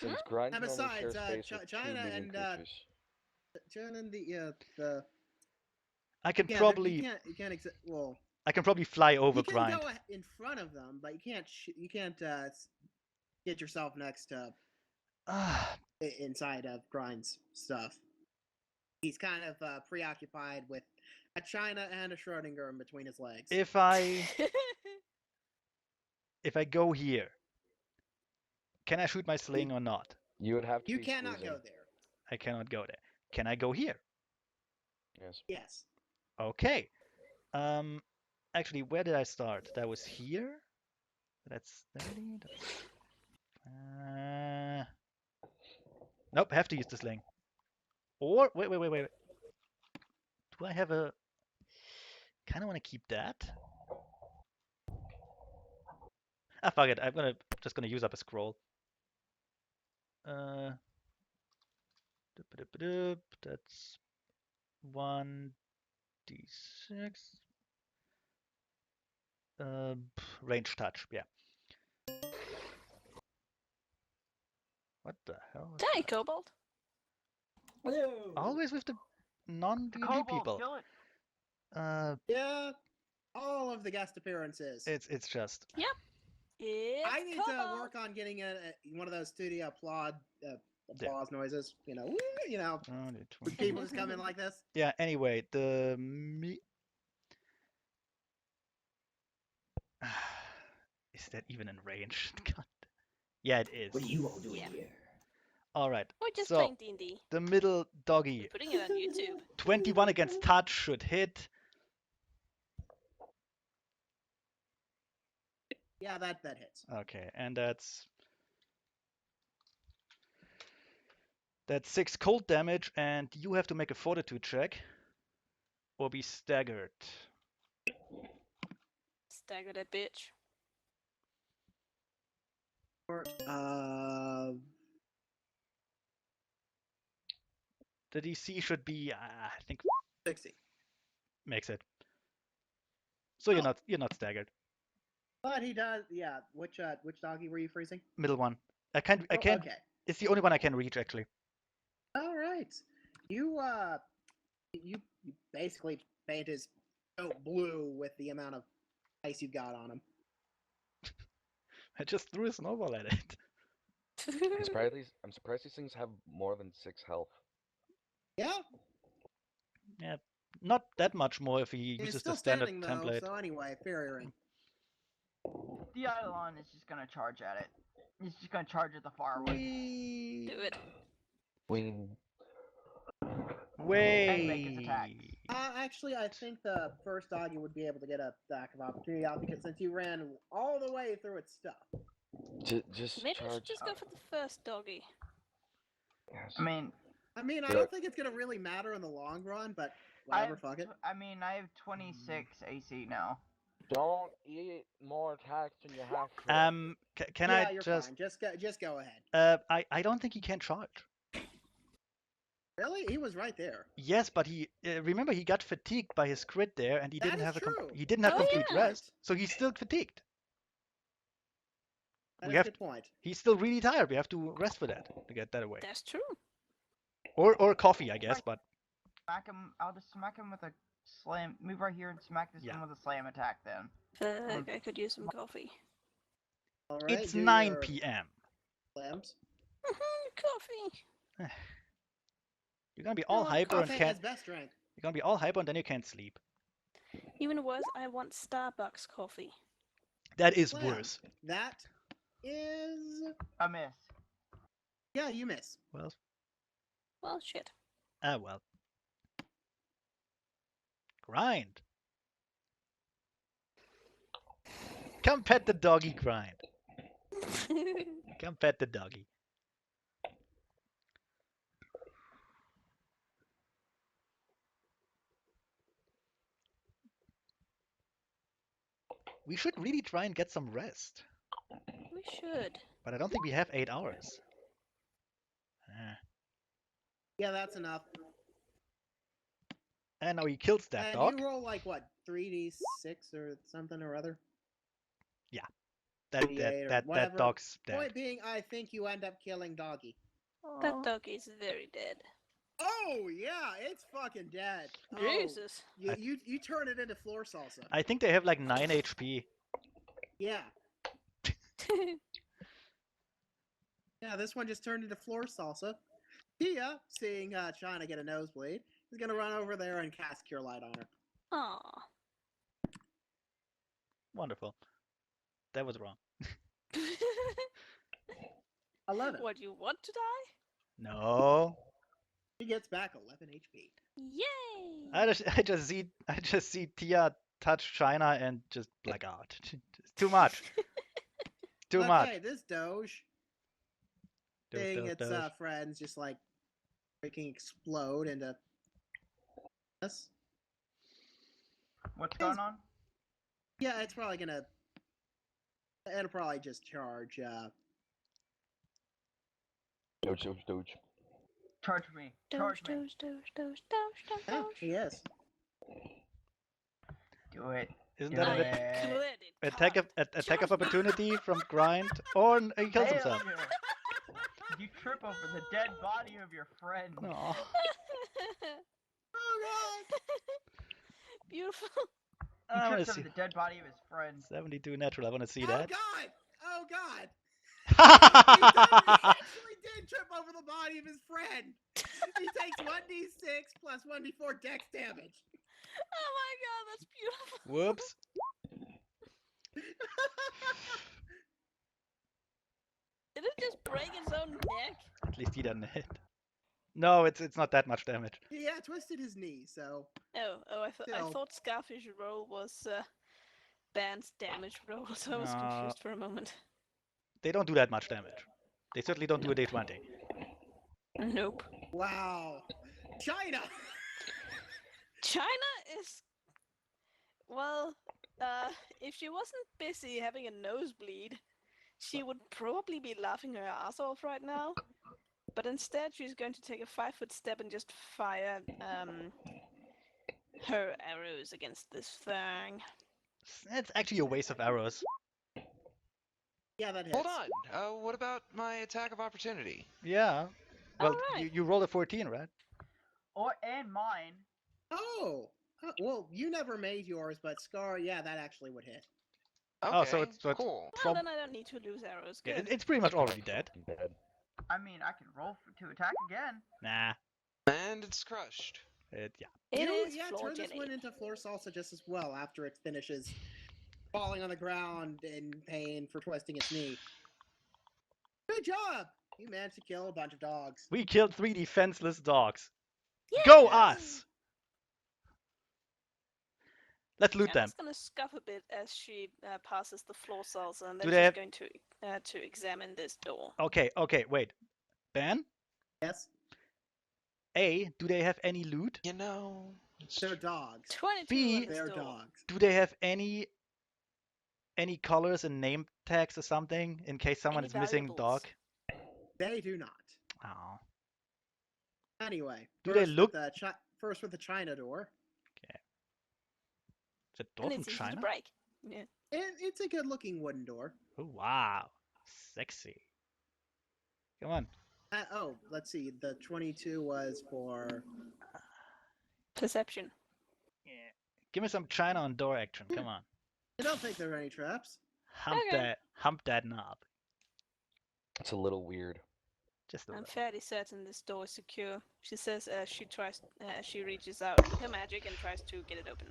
Speaker 7: Since Grind
Speaker 3: And
Speaker 7: can only share
Speaker 3: besides,
Speaker 7: space with
Speaker 3: China
Speaker 7: 2 moving
Speaker 3: and,
Speaker 7: creatures.
Speaker 3: Jen and the
Speaker 1: I can
Speaker 3: yeah,
Speaker 1: probably
Speaker 3: you can't well,
Speaker 1: I can probably fly over
Speaker 3: you can
Speaker 1: Grind.
Speaker 3: go in front of them, but you can't get yourself next to
Speaker 1: Ah,
Speaker 3: inside of Grind's stuff. He's kind of preoccupied with a China and a Schrodinger in between his legs.
Speaker 1: if I go here, can I shoot my sling or not?
Speaker 7: You would have to
Speaker 3: you
Speaker 7: be
Speaker 3: cannot
Speaker 7: squeezing.
Speaker 3: go there.
Speaker 1: I cannot go there. Can I go here?
Speaker 7: Yes.
Speaker 3: Yes.
Speaker 1: Okay. Actually, where did I start? That was here. That's 30. Nope, have to use the sling. Or wait. Do I have a? Kind of want to keep that. Ah, fuck it. Just gonna use up a scroll. That's 1d6. Range touch. Yeah. What the hell? is
Speaker 2: Dang,
Speaker 1: that?
Speaker 2: Kobold.
Speaker 1: Always with the
Speaker 5: The
Speaker 1: non-D&D
Speaker 5: kobold,
Speaker 1: people.
Speaker 5: kill it.
Speaker 3: Yeah, all of the guest appearances.
Speaker 1: It's just
Speaker 2: It's
Speaker 3: I need
Speaker 2: Kobold.
Speaker 3: to work on getting one of those studio applause noises. Woo, when people just come in like this.
Speaker 1: Yeah. Anyway, is that even in range? God. Yeah, it is.
Speaker 9: What are you all doing
Speaker 2: Yeah.
Speaker 9: here?
Speaker 1: All right.
Speaker 2: We're just
Speaker 1: So
Speaker 2: playing D&D.
Speaker 1: the middle doggy,
Speaker 2: Putting it on YouTube.
Speaker 1: 21 against touch should hit.
Speaker 3: Yeah, that hits.
Speaker 1: Okay, and that's 6 cold damage, and you have to make a fortitude check or be staggered.
Speaker 2: Stagger that bitch.
Speaker 1: The DC should be, I think,
Speaker 3: 60.
Speaker 1: makes it. So you're not staggered.
Speaker 3: But he does. Yeah. Which doggy were you freezing?
Speaker 1: Middle one. I can't.
Speaker 3: Okay.
Speaker 1: It's the only one I can reach actually.
Speaker 3: All right. You basically paint his coat blue with the amount of ice you've got on him.
Speaker 1: I just threw a snowball at it.
Speaker 7: I'm surprised these things have more than 6 health.
Speaker 3: Yeah.
Speaker 1: Yeah, not that much more if he
Speaker 3: He's
Speaker 1: uses
Speaker 3: still
Speaker 1: the standard
Speaker 3: standing though.
Speaker 1: template.
Speaker 3: So anyway, Fairy Ring.
Speaker 5: The Eidolon is just gonna charge at it. He's just gonna charge at the far one.
Speaker 2: Do it.
Speaker 7: Wing.
Speaker 5: And make his attack.
Speaker 3: Actually, I think the first doggy would be able to get a attack of opportunity out because since you ran all the way through its stuff.
Speaker 7: Just
Speaker 2: Maybe I
Speaker 7: charge.
Speaker 2: should just go for the first doggy.
Speaker 7: Yes.
Speaker 5: I mean,
Speaker 3: I don't think it's gonna really matter in the long run, but whatever, fuck it.
Speaker 5: I have 26 AC now.
Speaker 7: Don't eat more attacks than you have to.
Speaker 1: Can
Speaker 3: yeah,
Speaker 1: I
Speaker 3: you're
Speaker 1: just?
Speaker 3: fine. Just go ahead.
Speaker 1: I don't think he can charge.
Speaker 3: Really? He was right there.
Speaker 1: Yes, but he remember he got fatigued by his crit there, and he
Speaker 3: That
Speaker 1: didn't
Speaker 3: is
Speaker 1: have
Speaker 3: true.
Speaker 1: he didn't have
Speaker 2: Oh,
Speaker 1: complete
Speaker 2: yeah.
Speaker 1: rest, so he's still fatigued.
Speaker 3: That's a good point.
Speaker 1: He's still really tired. We have to rest for that to get that away.
Speaker 2: That's true.
Speaker 1: Or coffee, I guess. But
Speaker 5: Smack him. I'll just smack him with a slam. Move right here and smack this one with a slam attack then.
Speaker 2: Fuck, I could use some coffee.
Speaker 3: All right.
Speaker 1: it's
Speaker 3: do
Speaker 1: 9
Speaker 3: your
Speaker 1: p.m.
Speaker 3: slams.
Speaker 2: Coffee.
Speaker 1: You're gonna be all
Speaker 2: Oh,
Speaker 1: hyper and
Speaker 3: Coffee
Speaker 1: can't.
Speaker 3: is best drink.
Speaker 1: You're gonna be all hyper and then you can't sleep.
Speaker 2: Even worse, I want Starbucks coffee.
Speaker 1: That is
Speaker 3: Slam.
Speaker 1: worse.
Speaker 3: That is.
Speaker 5: A miss.
Speaker 3: Yeah, you miss.
Speaker 2: Well, shit.
Speaker 1: Well. Grind. Come pet the doggy, Grind. Come pet the doggy. We should really try and get some rest.
Speaker 2: We should.
Speaker 1: But I don't think we have 8 hours.
Speaker 3: Yeah, that's enough.
Speaker 1: And now he kills that
Speaker 3: and
Speaker 1: dog.
Speaker 3: you roll like what, 3d6 or something or other?
Speaker 1: Yeah. That dog's dead.
Speaker 3: Point being, I think you end up killing doggy.
Speaker 2: That dog is very dead.
Speaker 3: Oh yeah, it's fucking dead.
Speaker 2: Jesus.
Speaker 3: Oh, you turn it into floor salsa.
Speaker 1: I think they have like 9 HP.
Speaker 3: Yeah. Yeah, this one just turned into floor salsa. Tia, seeing China get a nosebleed, is gonna run over there and cast Cure Light on her.
Speaker 2: Aw.
Speaker 1: Wonderful. That was wrong.
Speaker 3: 11.
Speaker 2: What, you want to die?
Speaker 1: No.
Speaker 3: She gets back 11 HP.
Speaker 2: Yay!
Speaker 1: I just see Tia touch China and just black out. It's too much. Too
Speaker 3: Okay,
Speaker 1: much.
Speaker 3: this Doge seeing its friends just like freaking explode into this.
Speaker 5: What's going on?
Speaker 3: Yeah, it's probably gonna. It'll probably just charge.
Speaker 7: Doge.
Speaker 5: Charge me. Charge me.
Speaker 3: Yeah, he is.
Speaker 5: Do it.
Speaker 1: Isn't
Speaker 5: Do
Speaker 1: that
Speaker 2: I
Speaker 1: an
Speaker 5: it.
Speaker 2: credit
Speaker 1: attack
Speaker 2: card.
Speaker 1: attack of
Speaker 2: Charge me.
Speaker 1: opportunity from Grind? Or he kills himself.
Speaker 5: Failure. You trip over the dead body of your friend.
Speaker 1: Aw.
Speaker 3: Oh god!
Speaker 2: Beautiful.
Speaker 5: He
Speaker 1: I want
Speaker 5: trips
Speaker 1: to
Speaker 5: over
Speaker 1: see
Speaker 5: the dead body of his friend.
Speaker 1: 72 natural. I want to see
Speaker 3: Oh
Speaker 1: that.
Speaker 3: god! Oh god! He actually did trip over the body of his friend. He takes 1d6 plus 1d4 dex damage.
Speaker 2: Oh my god, that's beautiful.
Speaker 1: Whoops.
Speaker 2: Did it just break its own neck?
Speaker 1: At least he doesn't hit. No, it's not that much damage.
Speaker 3: Yeah, twisted his knee, so
Speaker 2: I
Speaker 3: Still.
Speaker 2: thought Scarfish roll was Band's damage roll, so I was
Speaker 1: No.
Speaker 2: confused for a moment.
Speaker 1: They don't do that much damage. They certainly don't do a D20.
Speaker 2: Nope.
Speaker 3: wow. China.
Speaker 2: China is well, if she wasn't busy having a nosebleed, she would probably be laughing her ass off right now. But instead, she's going to take a 5-foot step and just fire her arrows against this thing.
Speaker 1: It's actually a waste of arrows.
Speaker 3: Yeah, that hits.
Speaker 4: Hold on. What about my attack of opportunity?
Speaker 1: Yeah. Well,
Speaker 2: Alright.
Speaker 1: you rolled a 14, right?
Speaker 5: And mine.
Speaker 3: Oh. Well, you never made yours, but Scar, yeah, that actually would hit.
Speaker 4: Okay,
Speaker 1: Oh, so it's
Speaker 4: cool.
Speaker 2: Well, then I don't need to lose arrows.
Speaker 1: Yeah,
Speaker 2: Good.
Speaker 1: it's pretty much already dead.
Speaker 7: Dead.
Speaker 5: I mean, I can roll to attack again.
Speaker 1: Nah.
Speaker 4: And it's crushed.
Speaker 1: Yeah.
Speaker 2: It
Speaker 3: you,
Speaker 2: is
Speaker 3: yeah,
Speaker 2: floor
Speaker 3: turn this
Speaker 2: jelly.
Speaker 3: one into floor salsa just as well after it finishes falling on the ground in pain for twisting its knee. Good job! You managed to kill a bunch of dogs.
Speaker 1: We killed 3 defenseless dogs. Go
Speaker 3: Yes.
Speaker 1: us! Let's loot them.
Speaker 2: China's gonna scuff a bit as she passes the floor salsa, and
Speaker 1: Do
Speaker 2: then
Speaker 1: they
Speaker 2: she's
Speaker 1: have-
Speaker 2: going to examine this door.
Speaker 1: Okay, wait. Ben?
Speaker 3: Yes,
Speaker 1: A, do they have any loot?
Speaker 4: You know, it's
Speaker 3: they're dogs.
Speaker 2: 22
Speaker 1: B,
Speaker 2: on this
Speaker 3: They're
Speaker 2: door.
Speaker 3: dogs.
Speaker 1: Do they have any colors and name tags or something in case someone
Speaker 2: Any
Speaker 1: is missing a
Speaker 2: valuables?
Speaker 1: dog?
Speaker 3: They do not.
Speaker 1: Oh.
Speaker 3: Anyway,
Speaker 1: Do they
Speaker 3: first
Speaker 1: look-
Speaker 3: with the first with the China door?
Speaker 1: Is it a door
Speaker 2: And
Speaker 1: from
Speaker 2: it's easy to
Speaker 1: China?
Speaker 2: break. Yeah.
Speaker 3: It's a good-looking wooden door.
Speaker 1: Oh, wow. Sexy. Come on.
Speaker 3: Let's see. The 22 was for.
Speaker 2: Perception.
Speaker 1: Yeah. Give me some China on door action. Come on.
Speaker 3: I don't think there are any traps.
Speaker 2: Okay.
Speaker 1: Hump that knob.
Speaker 7: It's a little weird.
Speaker 1: Just a
Speaker 2: I'm
Speaker 1: little.
Speaker 2: fairly certain this door is secure. She says she reaches out with her magic and tries to get it open.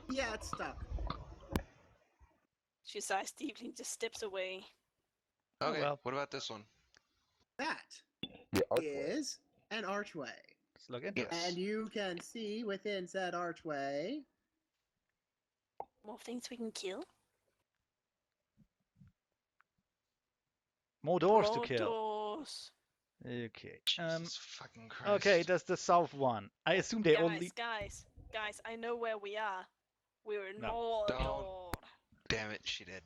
Speaker 3: Yeah, it's stuck.
Speaker 2: She sighs deeply and just steps away.
Speaker 1: Oh,
Speaker 4: okay.
Speaker 1: well.
Speaker 4: What about this one?
Speaker 3: That
Speaker 7: The archway.
Speaker 3: is an archway,
Speaker 1: Let's look into it.
Speaker 4: Yes.
Speaker 3: and you can see within said archway.
Speaker 2: More things we can kill.
Speaker 1: More doors
Speaker 2: More
Speaker 1: to kill.
Speaker 2: doors.
Speaker 1: Okay.
Speaker 4: Jesus fucking Christ.
Speaker 1: Okay, that's the south one. I assume they only.
Speaker 2: Guys, I know where we are. We're in
Speaker 1: No.
Speaker 2: Mordor.
Speaker 4: Damn it, she did.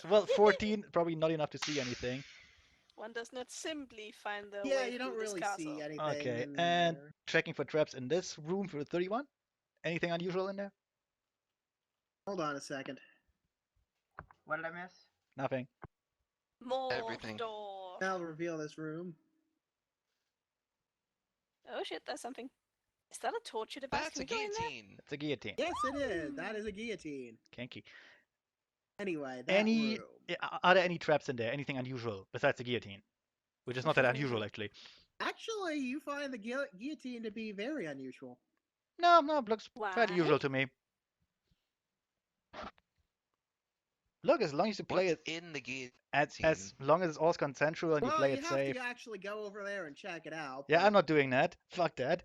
Speaker 1: Well, 14, probably not enough to see anything.
Speaker 2: One does not simply find their
Speaker 3: Yeah,
Speaker 2: way
Speaker 3: you don't
Speaker 2: through this
Speaker 3: really
Speaker 2: castle.
Speaker 3: see anything.
Speaker 1: Okay,
Speaker 3: in
Speaker 1: and
Speaker 3: there.
Speaker 1: checking for traps in this room for 31. Anything unusual in there?
Speaker 3: Hold on a second.
Speaker 5: What did I miss?
Speaker 1: Nothing.
Speaker 4: Everything.
Speaker 2: Mordor.
Speaker 3: I'll reveal this room.
Speaker 2: Oh shit, there's something. Is that a torture device?
Speaker 4: That's a
Speaker 2: Can we go in there?
Speaker 4: guillotine.
Speaker 1: It's a guillotine.
Speaker 3: Yes, it is. That is a guillotine.
Speaker 1: Kinky.
Speaker 3: Anyway, that
Speaker 1: Any?
Speaker 3: room.
Speaker 1: Are there any traps in there? Anything unusual besides the guillotine? Which is not that unusual, actually.
Speaker 3: Actually, you find the guillotine to be very unusual.
Speaker 1: No, looks fairly
Speaker 2: Why?
Speaker 1: usual to me. Look, as long as you play
Speaker 4: What's
Speaker 1: it,
Speaker 4: in the guillotine?
Speaker 1: as long as it's all consensual and you
Speaker 3: Well,
Speaker 1: play
Speaker 3: you
Speaker 1: it
Speaker 3: have
Speaker 1: safe.
Speaker 3: to actually go over there and check it out.
Speaker 1: Yeah,
Speaker 3: but-
Speaker 1: I'm not doing that. Fuck that.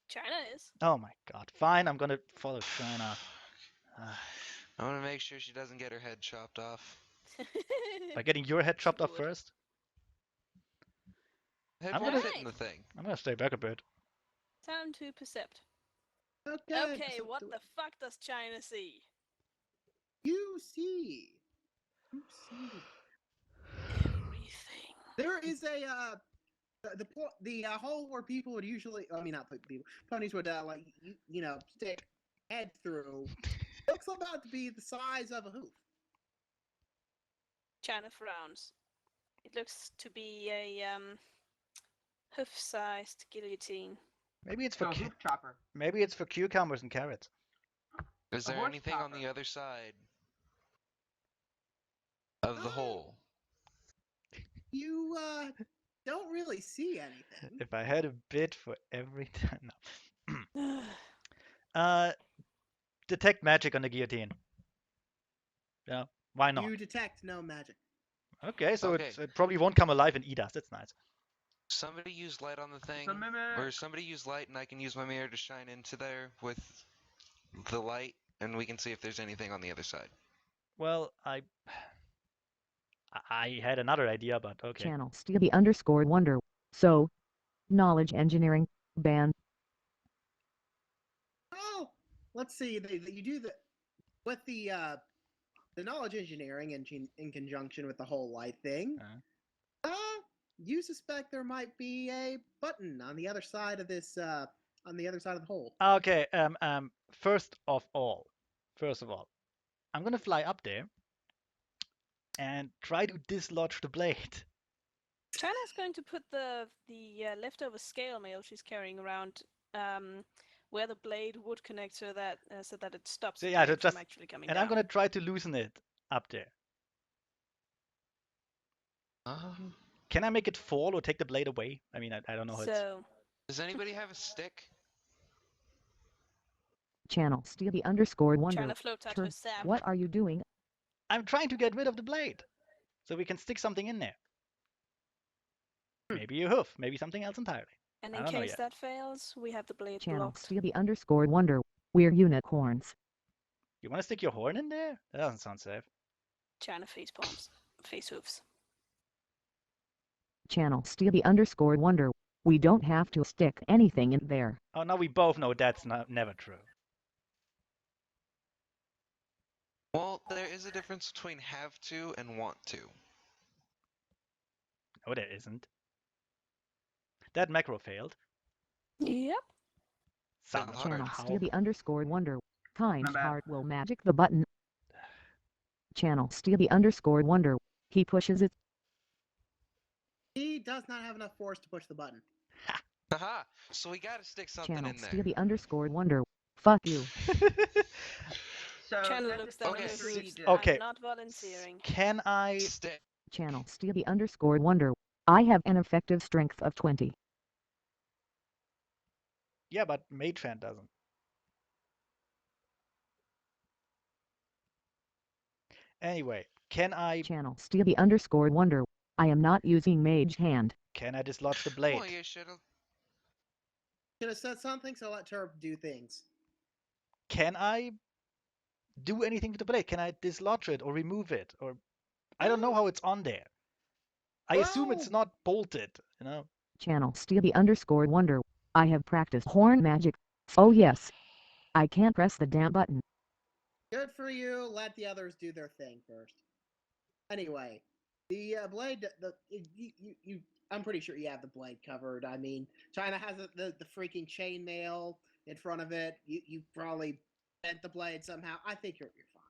Speaker 2: China is.
Speaker 1: Oh my god. Fine, I'm gonna follow China.
Speaker 4: I want to make sure she doesn't get her head chopped off.
Speaker 1: By getting your head chopped off
Speaker 2: would.
Speaker 1: first,
Speaker 4: Head
Speaker 1: I'm
Speaker 4: won't
Speaker 1: gonna-
Speaker 4: fit in the thing.
Speaker 1: I'm gonna stay back a bit.
Speaker 2: Time to percept.
Speaker 3: Okay.
Speaker 2: Okay,
Speaker 3: so
Speaker 2: what the fuck does China see?
Speaker 3: You see. You see.
Speaker 2: Everything.
Speaker 3: There is a the hole where people would usually, I mean not people, ponies would like you know stick head through looks about to be the size of a hoof.
Speaker 2: China frowns. It looks to be a hoof-sized guillotine.
Speaker 1: Maybe it's
Speaker 5: So
Speaker 1: for
Speaker 5: a hoof chopper.
Speaker 1: maybe it's for cucumbers and carrots.
Speaker 4: Is
Speaker 5: A
Speaker 4: there
Speaker 5: horse
Speaker 4: anything on
Speaker 5: chopper.
Speaker 4: the other side of the
Speaker 3: Oh.
Speaker 4: hole?
Speaker 3: You don't really see anything.
Speaker 1: If I had a bit for every time. No.
Speaker 2: China
Speaker 1: Detect magic on the guillotine. Yeah, why not?
Speaker 3: You detect no magic.
Speaker 1: Okay, so
Speaker 4: Okay.
Speaker 1: it probably won't come alive and eat us. That's nice.
Speaker 4: Somebody use light on the thing,
Speaker 5: Some mimic.
Speaker 4: or somebody use light, and I can use my mirror to shine into there with the light, and we can see if there's anything on the other side.
Speaker 1: Well, I had another idea, but okay.
Speaker 6: Channel Stevie_Wonder. So, knowledge engineering, ban.
Speaker 3: Oh, let's see. You do the with the knowledge engineering in conjunction with the whole light thing. You suspect there might be a button on the other side of this on the other side of the hole.
Speaker 1: Okay. First of all, I'm gonna fly up there and try to dislodge the blade.
Speaker 2: is going to put the leftover scale mail she's carrying around where the blade would connect, so that it stops
Speaker 1: So
Speaker 2: the
Speaker 1: yeah,
Speaker 2: blade
Speaker 1: just
Speaker 2: from actually coming
Speaker 1: and
Speaker 2: down.
Speaker 1: I'm gonna try to loosen it up there. Can I make it fall or take the blade away? I mean, I don't know how it's.
Speaker 2: So
Speaker 4: Does anybody have a stick?
Speaker 6: Channel Stevie_Wonder.
Speaker 2: China floats out her sap.
Speaker 6: What are you doing?
Speaker 1: I'm trying to get rid of the blade, so we can stick something in there. Maybe a hoof, maybe something else entirely.
Speaker 2: And
Speaker 1: I
Speaker 2: in
Speaker 1: don't know
Speaker 2: case
Speaker 1: yet.
Speaker 2: that fails, we have the blade
Speaker 6: Channel
Speaker 2: blocked.
Speaker 6: Stevie_Wonder. We're unicorns.
Speaker 1: You want to stick your horn in there? That doesn't sound safe.
Speaker 2: China face palms, face hoofs.
Speaker 6: Channel Stevie_Wonder. We don't have to stick anything in there.
Speaker 1: Oh, now we both know that's never true.
Speaker 4: Well, there is a difference between have to and want to.
Speaker 1: No, there isn't. That macro failed.
Speaker 2: Yep.
Speaker 1: Somehow.
Speaker 6: Channel
Speaker 1: How?
Speaker 6: Stevie_Wonder. Kind
Speaker 5: My bad.
Speaker 6: heart will magic the button. Channel Stevie_Wonder. He pushes it.
Speaker 3: He does not have enough force to push the button.
Speaker 4: Haha! So we gotta stick something
Speaker 6: Channel
Speaker 4: in there.
Speaker 6: Stevie_Wonder. Fuck you.
Speaker 5: So
Speaker 2: Channel
Speaker 5: that's
Speaker 2: looks
Speaker 5: a
Speaker 2: down
Speaker 4: Okay.
Speaker 2: at her
Speaker 5: history
Speaker 2: hooves.
Speaker 5: check.
Speaker 1: Okay.
Speaker 2: I'm not volunteering.
Speaker 1: Can I?
Speaker 4: Stick.
Speaker 6: Channel Stevie_Wonder. I have an effective strength of 20.
Speaker 1: Yeah, but Mage Hand doesn't. Anyway, can I?
Speaker 6: Channel Stevie_Wonder. I am not using Mage Hand.
Speaker 1: Can I dislodge the blade?
Speaker 4: Well, you should have.
Speaker 3: Should have said something, so let Turb do things.
Speaker 1: Can I do anything to the blade? Can I dislodge it or remove it? Or I don't know how it's on there. I assume it's
Speaker 3: Well-
Speaker 1: not bolted, you know?
Speaker 6: Channel Stevie_Wonder. I have practiced horn magic. Oh yes. I can't press the damn button.
Speaker 3: Good for you. Let the others do their thing first. Anyway, the blade. I'm pretty sure you have the blade covered. I mean, China has the freaking chainmail in front of it. You probably bent the blade somehow. I think you're fine.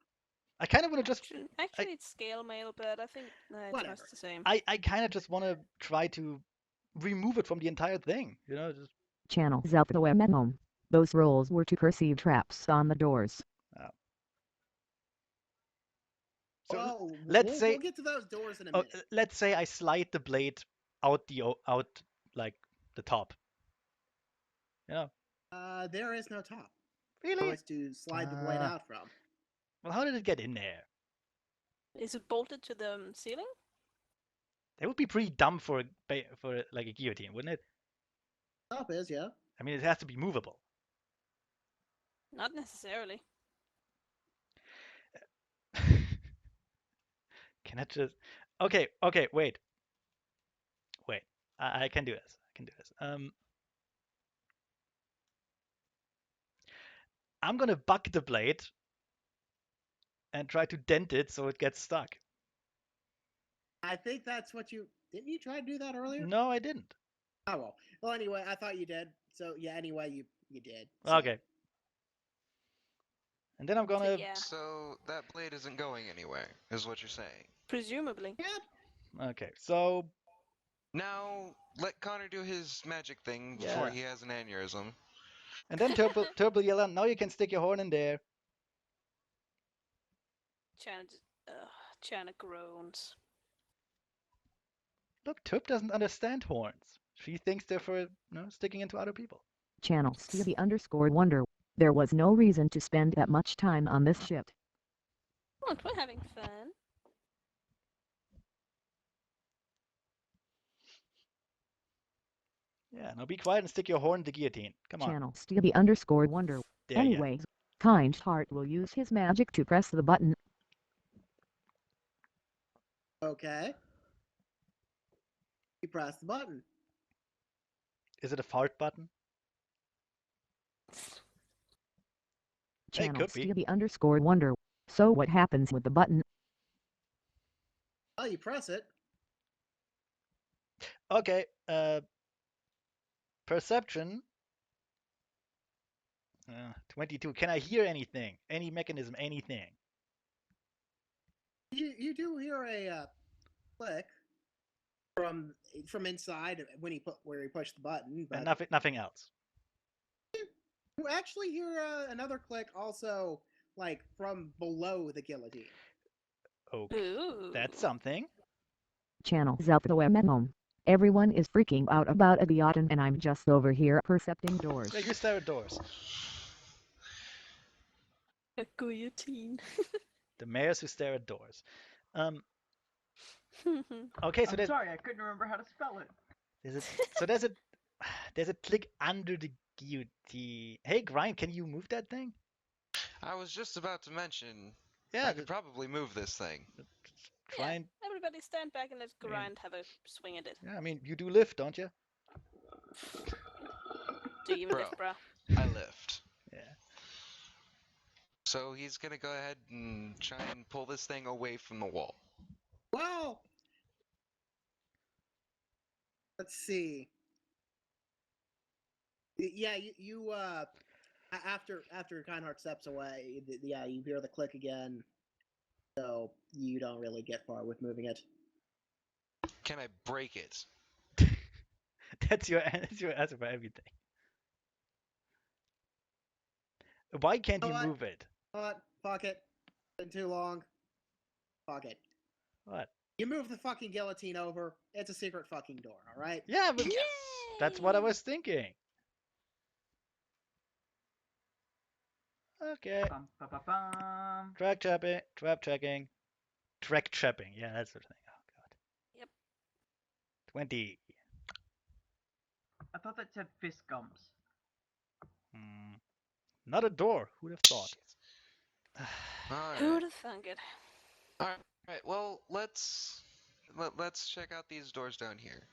Speaker 1: I kind of want to just.
Speaker 2: Actually, it's scale mail, but I think it's
Speaker 3: Whatever.
Speaker 2: much the same.
Speaker 1: I kind of just want to try to remove it from the entire thing, you know? Just.
Speaker 6: Channel Zelphoememome. Those rolls were to perceive traps on the doors.
Speaker 1: So
Speaker 3: well,
Speaker 1: let's
Speaker 3: we'll,
Speaker 1: say-
Speaker 3: we'll get to those doors in a
Speaker 1: Oh,
Speaker 3: minute.
Speaker 1: let's say I slide the blade out like the top. You know?
Speaker 3: There is no top.
Speaker 1: Really?
Speaker 3: It's to slide the blade out from.
Speaker 1: Well, how did it get in there?
Speaker 2: Is it bolted to the ceiling?
Speaker 1: That would be pretty dumb for like a guillotine, wouldn't it?
Speaker 3: Top is, yeah.
Speaker 1: I mean, it has to be movable.
Speaker 2: Not necessarily.
Speaker 1: Can I just? Okay, wait. I can do this. I'm gonna buck the blade and try to dent it so it gets stuck.
Speaker 3: I think that's what you didn't you try to do that earlier?
Speaker 1: No, I didn't.
Speaker 3: Oh well. Well, anyway, I thought you did. So yeah. Anyway, you did. So.
Speaker 1: Okay. And then I'm
Speaker 2: So
Speaker 1: gonna.
Speaker 2: yeah,
Speaker 4: So that blade isn't going anywhere, is what you're saying.
Speaker 2: presumably.
Speaker 1: Okay, so
Speaker 4: Now let Connor do his magic thing before
Speaker 1: yeah.
Speaker 4: he has an aneurysm.
Speaker 1: And then Turb will yell out, now you can stick your horn in there.
Speaker 2: China groans.
Speaker 1: Look, Turb doesn't understand horns. She thinks they're for, sticking into other people.
Speaker 6: Channel Stevie_Wonder. There was no reason to spend that much time on this shit.
Speaker 2: What? We're having fun.
Speaker 1: Yeah, now be quiet and stick your horn in the guillotine. Come on.
Speaker 6: Channel Stevie_Wonder.
Speaker 1: There you go.
Speaker 6: Anyways, Kind Heart will use his magic to press the button.
Speaker 3: Okay. You press the button.
Speaker 1: Is it a fart button? Hey,
Speaker 6: Channel
Speaker 1: could be.
Speaker 6: Stevie_Wonder. So what happens with the button?
Speaker 3: Oh, you press it.
Speaker 1: Okay, perception. 22. Can I hear anything? Any mechanism, anything?
Speaker 3: You do hear a click from inside when where he pushed the button, but
Speaker 1: And nothing else.
Speaker 3: you actually hear another click also like from below the guillotine.
Speaker 1: Okay,
Speaker 2: Ooh.
Speaker 1: that's something.
Speaker 6: Channel Zelphoem. Everyone is freaking out about a guillotine and I'm just over here percepting doors.
Speaker 1: Yeah, you stare at doors.
Speaker 2: A guillotine.
Speaker 1: The mayors who stare at doors. Okay, so
Speaker 5: I'm
Speaker 1: there's
Speaker 5: sorry, I couldn't remember how to spell it.
Speaker 1: there's a click under the guillotine. Hey, Grind, can you move that thing?
Speaker 4: I was just about to mention
Speaker 1: Yeah,
Speaker 4: I could probably move this thing.
Speaker 1: try and.
Speaker 2: Everybody stand back and let Grind have a swing at it.
Speaker 1: Yeah, I mean, you do lift, don't you?
Speaker 2: Do you even
Speaker 4: Bro.
Speaker 2: lift, bro?
Speaker 4: I lift.
Speaker 1: Yeah.
Speaker 4: So he's gonna go ahead and try and pull this thing away from the wall.
Speaker 3: Well, let's see. Yeah, you after Kindheart steps away, yeah, you hear the click again. So you don't really get far with moving it.
Speaker 4: Can I break it?
Speaker 1: That's your answer for everything. Why can't
Speaker 3: You
Speaker 1: you
Speaker 3: know what?
Speaker 1: move it?
Speaker 3: But fuck it. Been too long. Fuck it.
Speaker 1: What?
Speaker 3: You move the fucking guillotine over. It's a secret fucking door, all right?
Speaker 1: Yeah, but that's what I was thinking. Okay.
Speaker 5: Bum, ba, ba, bum.
Speaker 1: Track checking. Yeah, that's the thing. Oh god.
Speaker 2: Yep.
Speaker 1: 20.
Speaker 5: I thought that said fist gums.
Speaker 1: Not a door. Who'd have thought?
Speaker 4: Alright.
Speaker 2: Who'd have thunk it?
Speaker 4: Alright, well, let's check out these doors down here.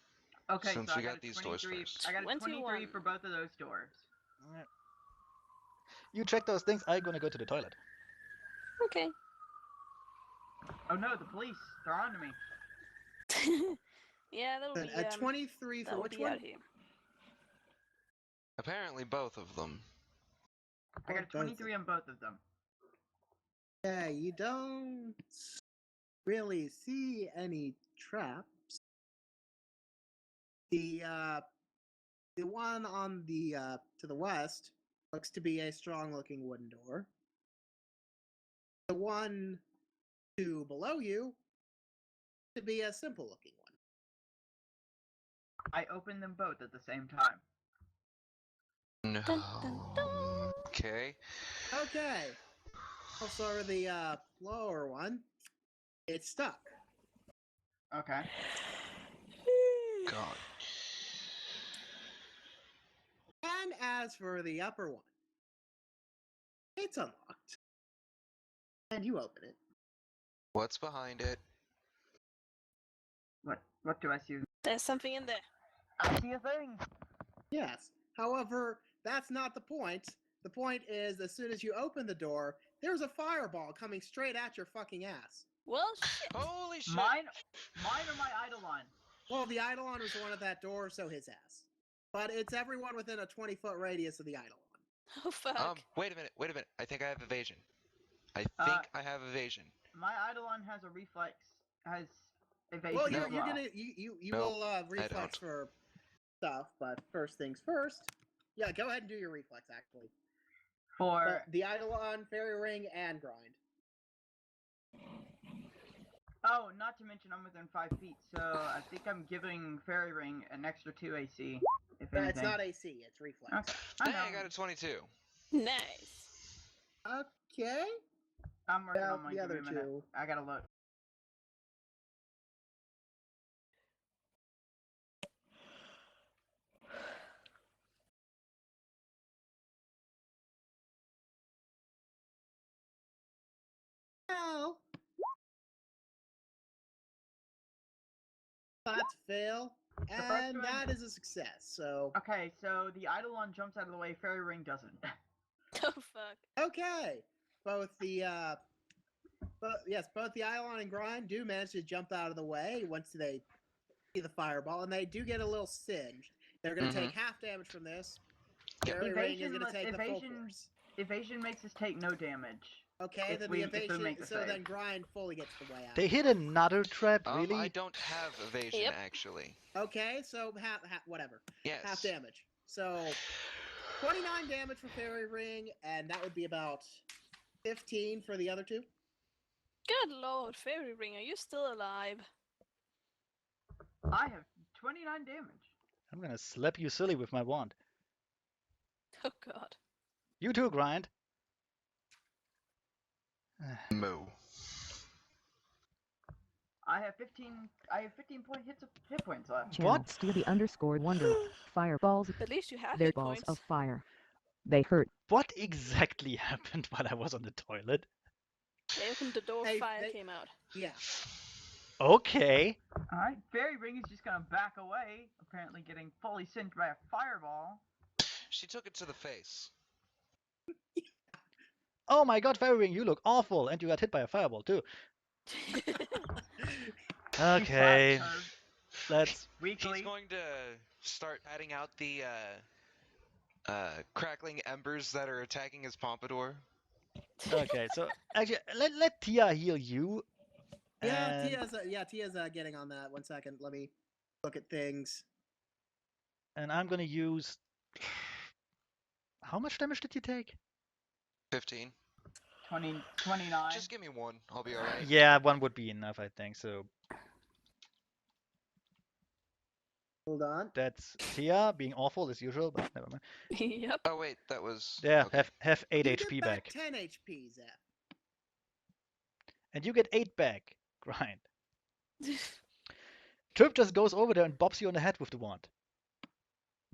Speaker 5: Okay,
Speaker 4: Since
Speaker 5: so
Speaker 4: we
Speaker 5: I got
Speaker 4: got
Speaker 5: a
Speaker 4: these doors
Speaker 5: 23.
Speaker 4: first.
Speaker 5: I got a 23
Speaker 2: 21.
Speaker 5: for both of those doors.
Speaker 1: You check those things. I'm gonna go to the toilet.
Speaker 2: Okay.
Speaker 5: Oh no, the police! They're on to me.
Speaker 2: Yeah, that'll be
Speaker 3: A 23 for
Speaker 2: that'll
Speaker 3: which
Speaker 2: be
Speaker 3: one?
Speaker 2: out here.
Speaker 4: Apparently both of them.
Speaker 5: I got a 23 on both of them.
Speaker 3: Yeah, you don't really see any traps. The one on the to the west looks to be a strong-looking wooden door. The one to below you to be a simple-looking one.
Speaker 5: I opened them both at the same time.
Speaker 4: No.
Speaker 2: Dun, dun, dun.
Speaker 4: Okay.
Speaker 3: Okay. Also, the lower one, it's stuck.
Speaker 5: Okay.
Speaker 4: God.
Speaker 3: And as for the upper one, it's unlocked. And you open it.
Speaker 4: What's behind it?
Speaker 5: What do I see?
Speaker 2: There's something in there.
Speaker 5: I see a thing!
Speaker 3: Yes. However, that's not the point. The point is, as soon as you open the door, there's a fireball coming straight at your fucking ass.
Speaker 2: Well, shit.
Speaker 4: Holy shit!
Speaker 5: Mine or my Eidolon?
Speaker 3: Well, the Eidolon was the one at that door, so his ass. But it's everyone within a 20-foot radius of the Eidolon.
Speaker 2: Oh fuck.
Speaker 4: Wait a minute. I think I have evasion. I think I have evasion.
Speaker 5: My Eidolon has a reflex, has evasion
Speaker 3: Well,
Speaker 5: as
Speaker 3: you're
Speaker 5: well.
Speaker 3: gonna you
Speaker 4: Nope,
Speaker 3: will reflex
Speaker 4: don't.
Speaker 3: for stuff, but first things first. Yeah, go ahead and do your reflex actually.
Speaker 5: For
Speaker 3: The Eidolon, Fairy Ring, and Grind.
Speaker 5: oh, not to mention I'm within 5 feet, so I think I'm giving Fairy Ring an extra 2 AC. If anything.
Speaker 3: It's not AC, it's reflex.
Speaker 5: Okay.
Speaker 4: Hey, I got a 22.
Speaker 2: Nice.
Speaker 3: Okay.
Speaker 5: I'm working
Speaker 3: Well,
Speaker 5: on mine.
Speaker 3: the
Speaker 5: Give me
Speaker 3: other
Speaker 5: a minute.
Speaker 3: two.
Speaker 5: I gotta look.
Speaker 3: No. That's a fail.
Speaker 5: first
Speaker 3: And
Speaker 5: one-
Speaker 3: that is a success. So
Speaker 5: Okay, so the Eidolon jumps out of the way. Fairy Ring doesn't.
Speaker 2: Oh fuck.
Speaker 3: okay. Both the both the Eidolon and Grind do manage to jump out of the way once they see the fireball, and they do get a little singed. They're going to take half damage from this.
Speaker 4: Yep.
Speaker 3: Fairy Ring is
Speaker 5: Evasion
Speaker 3: going to take the full
Speaker 5: evasion-
Speaker 3: force.
Speaker 5: Evasion makes us take no damage.
Speaker 3: Okay,
Speaker 5: if
Speaker 3: then
Speaker 5: we-
Speaker 3: the
Speaker 5: if we
Speaker 3: evasion.
Speaker 5: make the
Speaker 3: So
Speaker 5: save.
Speaker 3: then Grind fully gets the way out.
Speaker 1: They hit another trap,
Speaker 4: I
Speaker 1: really?
Speaker 4: don't have evasion
Speaker 2: Yep.
Speaker 4: actually.
Speaker 3: Okay, so half whatever.
Speaker 4: Yes.
Speaker 3: Half damage. So 29 damage for Fairy Ring, and that would be about 15 for the other two.
Speaker 2: Good lord, Fairy Ring, are you still alive?
Speaker 5: I have 29 damage.
Speaker 1: I'm gonna slap you silly with my wand.
Speaker 2: Oh god.
Speaker 1: You too, Grind.
Speaker 4: Moo.
Speaker 5: I have 15 hit points left.
Speaker 6: Channel
Speaker 1: What?
Speaker 6: Steely_Wonder. Fireballs.
Speaker 2: At least you have
Speaker 6: They're
Speaker 2: hit
Speaker 6: balls
Speaker 2: points.
Speaker 6: of fire. They hurt.
Speaker 1: What exactly happened while I was on the toilet?
Speaker 2: They opened the door,
Speaker 3: Hey,
Speaker 2: fire
Speaker 3: they-
Speaker 2: came out.
Speaker 3: Yeah.
Speaker 1: Okay.
Speaker 5: Alright, Fairy Ring is just gonna back away, apparently getting fully singed by a fireball.
Speaker 4: She took it to the face.
Speaker 1: Oh my god, Fairy Ring, you look awful, and you got hit by a fireball too. Okay,
Speaker 5: Slapped her
Speaker 1: let's.
Speaker 5: weakly.
Speaker 4: He's going to start adding out the crackling embers that are attacking his pompadour.
Speaker 1: Okay, so actually, let Tia heal you.
Speaker 3: Yeah,
Speaker 1: and,
Speaker 3: Tia's getting on that. 1 second. Let me look at things.
Speaker 1: and I'm gonna use. How much damage did you take?
Speaker 4: 15.
Speaker 5: 29.
Speaker 4: Just give me one. I'll be alright.
Speaker 1: Yeah, one would be enough, I think. So
Speaker 3: Hold on.
Speaker 1: that's Tia being awful as usual, but never mind.
Speaker 2: Yep.
Speaker 4: Oh wait, that was.
Speaker 1: Yeah,
Speaker 4: okay.
Speaker 1: have 8
Speaker 3: You
Speaker 1: HP
Speaker 3: get
Speaker 1: back.
Speaker 3: 10 HP, Zeph.
Speaker 1: And you get 8 back. Grind. Trip just goes over there and bops you on the head with the wand.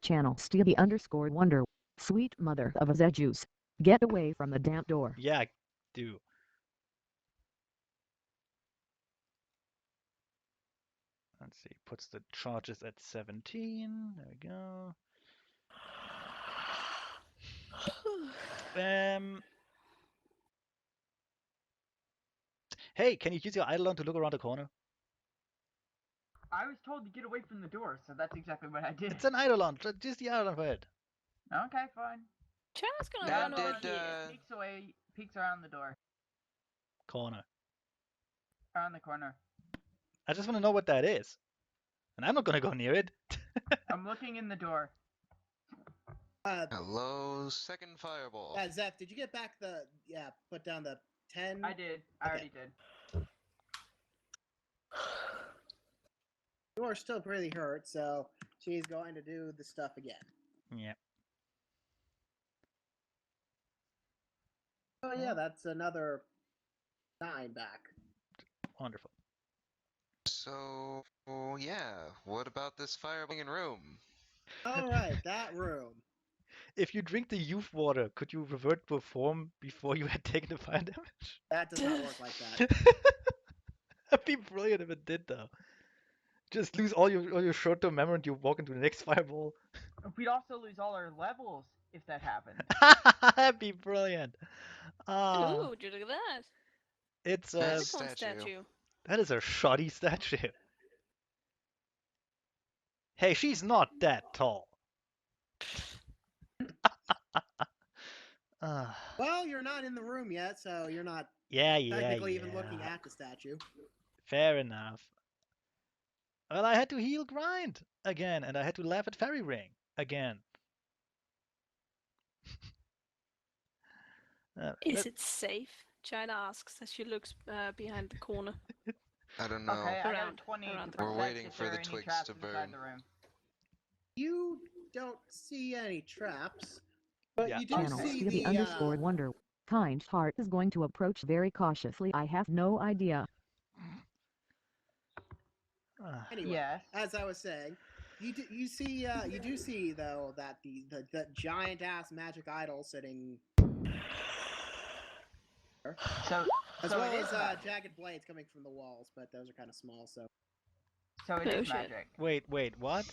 Speaker 6: Channel Steely_Wonder. Sweet mother of a Zedjuice. Get away from the damn door.
Speaker 1: Yeah, do. Let's see, puts the charges at 17. There we go. Hey, can you use your Eidolon to look around the corner?
Speaker 5: I was told to get away from the door, so that's exactly what I did.
Speaker 1: It's an Eidolon. Use the Eidolon for it.
Speaker 5: Okay, fine.
Speaker 2: Chana's gonna
Speaker 4: Now
Speaker 2: run over
Speaker 4: did,
Speaker 2: here.
Speaker 5: Peeks around the door.
Speaker 1: Corner.
Speaker 5: Around the corner.
Speaker 1: I just want to know what that is. And I'm not gonna go near it.
Speaker 5: I'm looking in the door.
Speaker 4: Hello, second fireball.
Speaker 3: Zeph, did you get back put down the 10?
Speaker 5: I did. I already did.
Speaker 3: You are still pretty hurt, so she's going to do the stuff again.
Speaker 1: Yeah.
Speaker 3: Oh yeah, that's another 9 back.
Speaker 1: Wonderful.
Speaker 4: So, yeah, what about this fireball room?
Speaker 3: Alright, that room.
Speaker 1: If you drink the youth water, could you revert to a form before you had taken the fire damage?
Speaker 3: That does not work like that.
Speaker 1: That'd be brilliant if it did, though. Just lose all your short-term memory and you walk into the next fireball.
Speaker 5: We'd also lose all our levels if that happened.
Speaker 1: That'd be brilliant.
Speaker 2: Ooh, look at that.
Speaker 1: It's
Speaker 4: Nice.
Speaker 2: Icon
Speaker 4: statue.
Speaker 2: statue.
Speaker 1: that is a shoddy statue. Hey, she's not that tall.
Speaker 3: Well, you're not in the room yet, so you're not
Speaker 1: yeah,
Speaker 3: technically even looking
Speaker 1: yeah.
Speaker 3: at the statue.
Speaker 1: Fair enough. Well, I had to heal Grind again, and I had to laugh at Fairy Ring again.
Speaker 2: Is it safe? China asks as she looks behind the corner.
Speaker 4: I don't know.
Speaker 5: Okay, I got
Speaker 2: Around-
Speaker 5: a 28%
Speaker 2: around the
Speaker 4: We're waiting
Speaker 5: if
Speaker 4: for
Speaker 5: there
Speaker 4: the
Speaker 5: are any
Speaker 4: twigs
Speaker 5: traps
Speaker 4: to
Speaker 5: inside
Speaker 4: burn.
Speaker 5: the room.
Speaker 3: You don't see any traps, but
Speaker 1: Yeah.
Speaker 3: you do
Speaker 6: Channel
Speaker 3: see
Speaker 6: Stevie underscore wonder. Kind heart is going to approach very cautiously. I have no idea.
Speaker 3: Anyway,
Speaker 5: Yes.
Speaker 3: as I was saying, you do see though that the giant ass magic idol sitting,
Speaker 5: So,
Speaker 3: as
Speaker 5: so
Speaker 3: well
Speaker 5: it is
Speaker 3: as
Speaker 5: magic.
Speaker 3: jagged blades coming from the walls, but those are kind of small. So
Speaker 5: So it
Speaker 2: Oh,
Speaker 5: is
Speaker 2: shit.
Speaker 5: magic.
Speaker 1: Wait, what?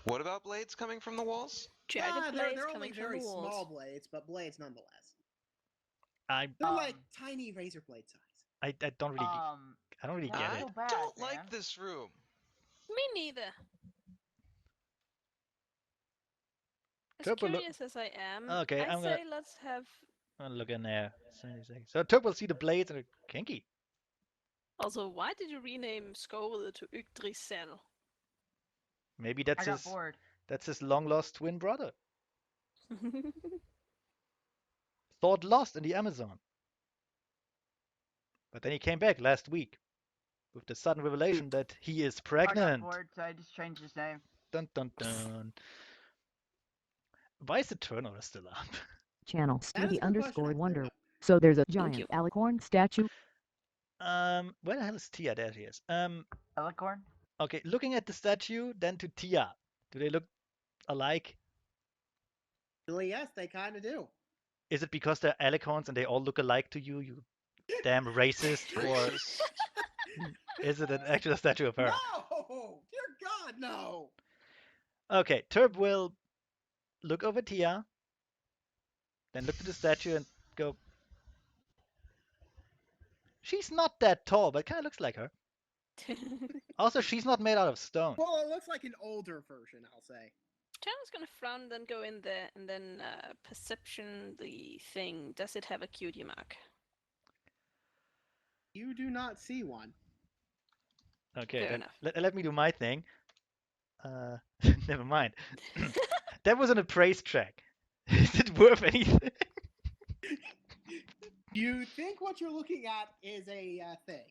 Speaker 4: What about blades coming from the walls?
Speaker 2: Jagged blades
Speaker 3: they're
Speaker 2: coming
Speaker 3: only
Speaker 2: from
Speaker 3: very
Speaker 2: the walls.
Speaker 3: small blades, but blades nonetheless.
Speaker 1: I
Speaker 3: They're like
Speaker 5: Um,
Speaker 3: tiny razor blade size.
Speaker 1: I don't really I don't really
Speaker 5: Not
Speaker 1: get
Speaker 4: I
Speaker 1: it.
Speaker 5: so bad,
Speaker 4: don't
Speaker 5: man.
Speaker 4: like this room.
Speaker 2: Me neither. As
Speaker 1: Turbo look.
Speaker 2: curious as I am,
Speaker 1: Okay,
Speaker 2: I
Speaker 1: I'm
Speaker 2: say
Speaker 1: gonna
Speaker 2: let's have.
Speaker 1: look in there. So Turb will see the blades and kinky.
Speaker 2: Also, why did you rename Skovrid to Yggdrasil?
Speaker 1: Maybe
Speaker 5: I got bored.
Speaker 1: that's his long lost twin brother. Thought lost in the Amazon. But then he came back last week with the sudden revelation that he is
Speaker 5: I got
Speaker 1: pregnant.
Speaker 5: bored, so I just changed his name.
Speaker 1: Dun dun dun. Why is the turnover still up?
Speaker 6: Channel
Speaker 3: That is
Speaker 6: Stevie
Speaker 3: a good question,
Speaker 6: underscore
Speaker 3: actually.
Speaker 6: wonder. So there's a
Speaker 2: Thank you.
Speaker 6: giant alicorn statue.
Speaker 1: Where the hell is Tia? There she is.
Speaker 5: Alicorn?
Speaker 1: Okay, looking at the statue, then to Tia. Do they look alike?
Speaker 3: Really, yes, they kind of do.
Speaker 1: Is it because they're alicorns and they all look alike to you, you damn racist? Or
Speaker 4: Racist.
Speaker 1: is it an actual statue of her?
Speaker 3: No, dear God, no.
Speaker 1: Okay, Turb will look over Tia, then look to the statue and go, she's not that tall, but kind of looks like her. Also, she's not made out of stone.
Speaker 3: Well, it looks like an older version, I'll say.
Speaker 2: China's gonna frown, then go in there, and then perception the thing. Does it have a cutie mark?
Speaker 3: You do not see one.
Speaker 1: Okay,
Speaker 2: Fair
Speaker 1: then
Speaker 2: enough.
Speaker 1: let me do my thing. Never mind. That was an appraise check. Is it worth anything?
Speaker 3: You think what you're looking at is a thing.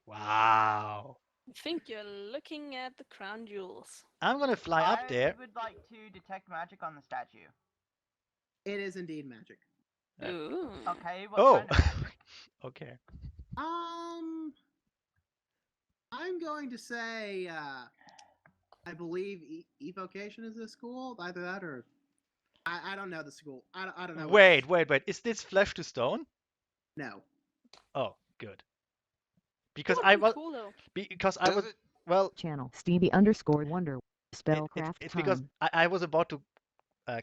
Speaker 1: Wow.
Speaker 2: I think you're looking at the crown jewels.
Speaker 1: I'm gonna fly up there.
Speaker 5: I would like to detect magic on the statue.
Speaker 3: It is indeed magic.
Speaker 2: Ooh.
Speaker 5: Okay, what
Speaker 1: Oh.
Speaker 5: kind of magic?
Speaker 1: Okay.
Speaker 3: I'm going to say, I believe evocation is the school. Either that or I don't know the school. I don't know.
Speaker 1: Wait. Is this flesh to stone?
Speaker 3: No.
Speaker 1: Oh, good. Because
Speaker 2: That
Speaker 1: I
Speaker 2: would be
Speaker 1: was
Speaker 2: cool though.
Speaker 1: because I
Speaker 4: Does
Speaker 1: was
Speaker 4: it?
Speaker 1: well.
Speaker 6: Channel Stevie underscore wonder. Spellcraft
Speaker 1: It's
Speaker 6: time.
Speaker 1: because I was about to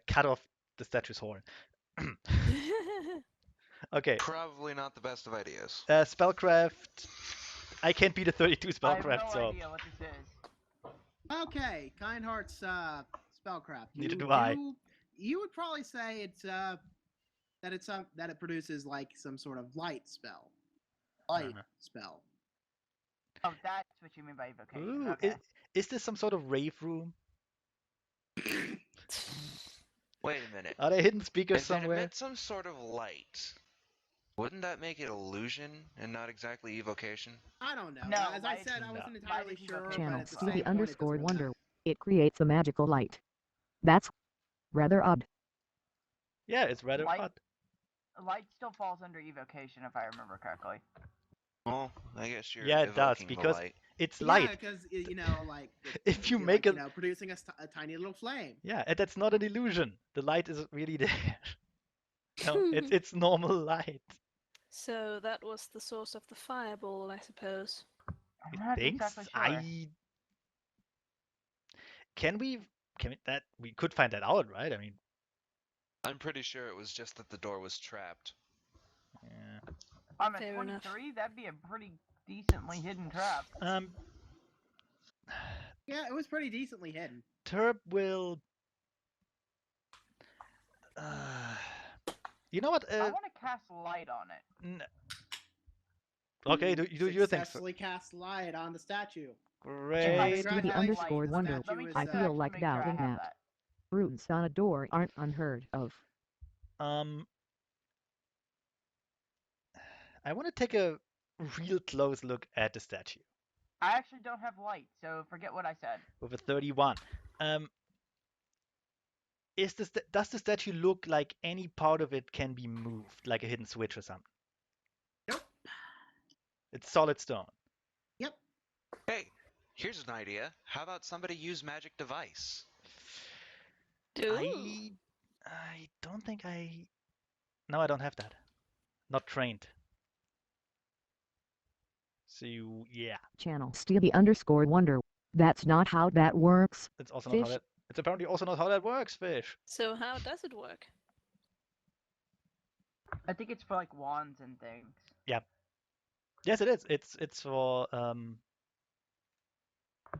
Speaker 1: cut off the statue's horn. Okay.
Speaker 4: Probably not the best of ideas.
Speaker 1: Spellcraft. I can't beat a 32
Speaker 5: I have
Speaker 1: spellcraft,
Speaker 5: no
Speaker 1: so
Speaker 5: idea what this is.
Speaker 3: Okay, Kindheart's spellcraft.
Speaker 1: Neither do I.
Speaker 3: You would probably say it's that it produces like some sort of light spell. Light
Speaker 1: Uh-huh.
Speaker 3: spell.
Speaker 5: Oh, that's what you mean by evocation.
Speaker 1: Ooh,
Speaker 5: Okay.
Speaker 1: is this some sort of rave room?
Speaker 4: Wait a minute.
Speaker 1: Are there hidden speakers
Speaker 4: If it
Speaker 1: somewhere?
Speaker 4: emits some sort of light, wouldn't that make it illusion and not exactly evocation?
Speaker 3: I don't know.
Speaker 5: No,
Speaker 3: As I
Speaker 5: light-
Speaker 3: said, I wasn't
Speaker 5: light
Speaker 3: entirely
Speaker 5: is
Speaker 3: sure.
Speaker 5: evocation.
Speaker 3: But
Speaker 6: Channel
Speaker 3: at the same
Speaker 6: Stevie
Speaker 3: point, it
Speaker 6: underscore
Speaker 3: doesn't really
Speaker 6: wonder. It creates a magical light. That's rather odd.
Speaker 1: Yeah, it's rather
Speaker 5: Light-
Speaker 1: odd.
Speaker 5: Light still falls under evocation, if I remember correctly.
Speaker 4: Well, I guess you're
Speaker 1: Yeah, it does,
Speaker 4: evoking the
Speaker 1: because
Speaker 4: light.
Speaker 1: It's
Speaker 3: Yeah,
Speaker 1: light.
Speaker 3: because like
Speaker 1: If you
Speaker 3: you're,
Speaker 1: make
Speaker 3: like,
Speaker 1: a
Speaker 3: producing a tiny little flame.
Speaker 1: yeah, and that's not an illusion. The light is really there. No, it's normal light.
Speaker 2: So that was the source of the fireball, I suppose.
Speaker 5: I'm not
Speaker 1: Thanks.
Speaker 5: exactly sure.
Speaker 1: Can we that we could find that out, right? I mean,
Speaker 4: I'm pretty sure it was just that the door was trapped.
Speaker 1: yeah.
Speaker 5: I'm at
Speaker 2: Fair enough.
Speaker 5: 23. That'd be a pretty decently hidden trap.
Speaker 3: Yeah, it was pretty decently hidden.
Speaker 1: Turb will You know what?
Speaker 5: I want to cast light on it.
Speaker 1: Okay, do your thing.
Speaker 3: Successfully cast light on the statue.
Speaker 6: Channel
Speaker 1: Great.
Speaker 5: do I
Speaker 6: Stevie
Speaker 5: have
Speaker 6: underscore
Speaker 5: light?
Speaker 6: wonder.
Speaker 5: Let me
Speaker 6: I
Speaker 5: just
Speaker 6: feel
Speaker 5: actually
Speaker 6: like
Speaker 5: make sure I
Speaker 6: doubting
Speaker 5: have
Speaker 6: that. Runes on a door aren't unheard of.
Speaker 1: I want to take a real close look at the statue
Speaker 5: I actually don't have light, so forget what I said.
Speaker 1: with a 31. Does the statue look like any part of it can be moved, like a hidden switch or something?
Speaker 3: Nope.
Speaker 1: It's solid stone.
Speaker 3: Yep.
Speaker 8: Hey, here's an idea. How about somebody use magic device?
Speaker 2: Ooh.
Speaker 1: I don't think I. No, I don't have that. Not trained. So yeah,
Speaker 6: Channel Stevie underscore wonder. That's not how that works.
Speaker 1: it's also not how
Speaker 6: Fish.
Speaker 1: that. It's apparently also not how that works, fish.
Speaker 2: So how does it work?
Speaker 5: I think it's for like wands and things.
Speaker 1: Yes, it is. It's for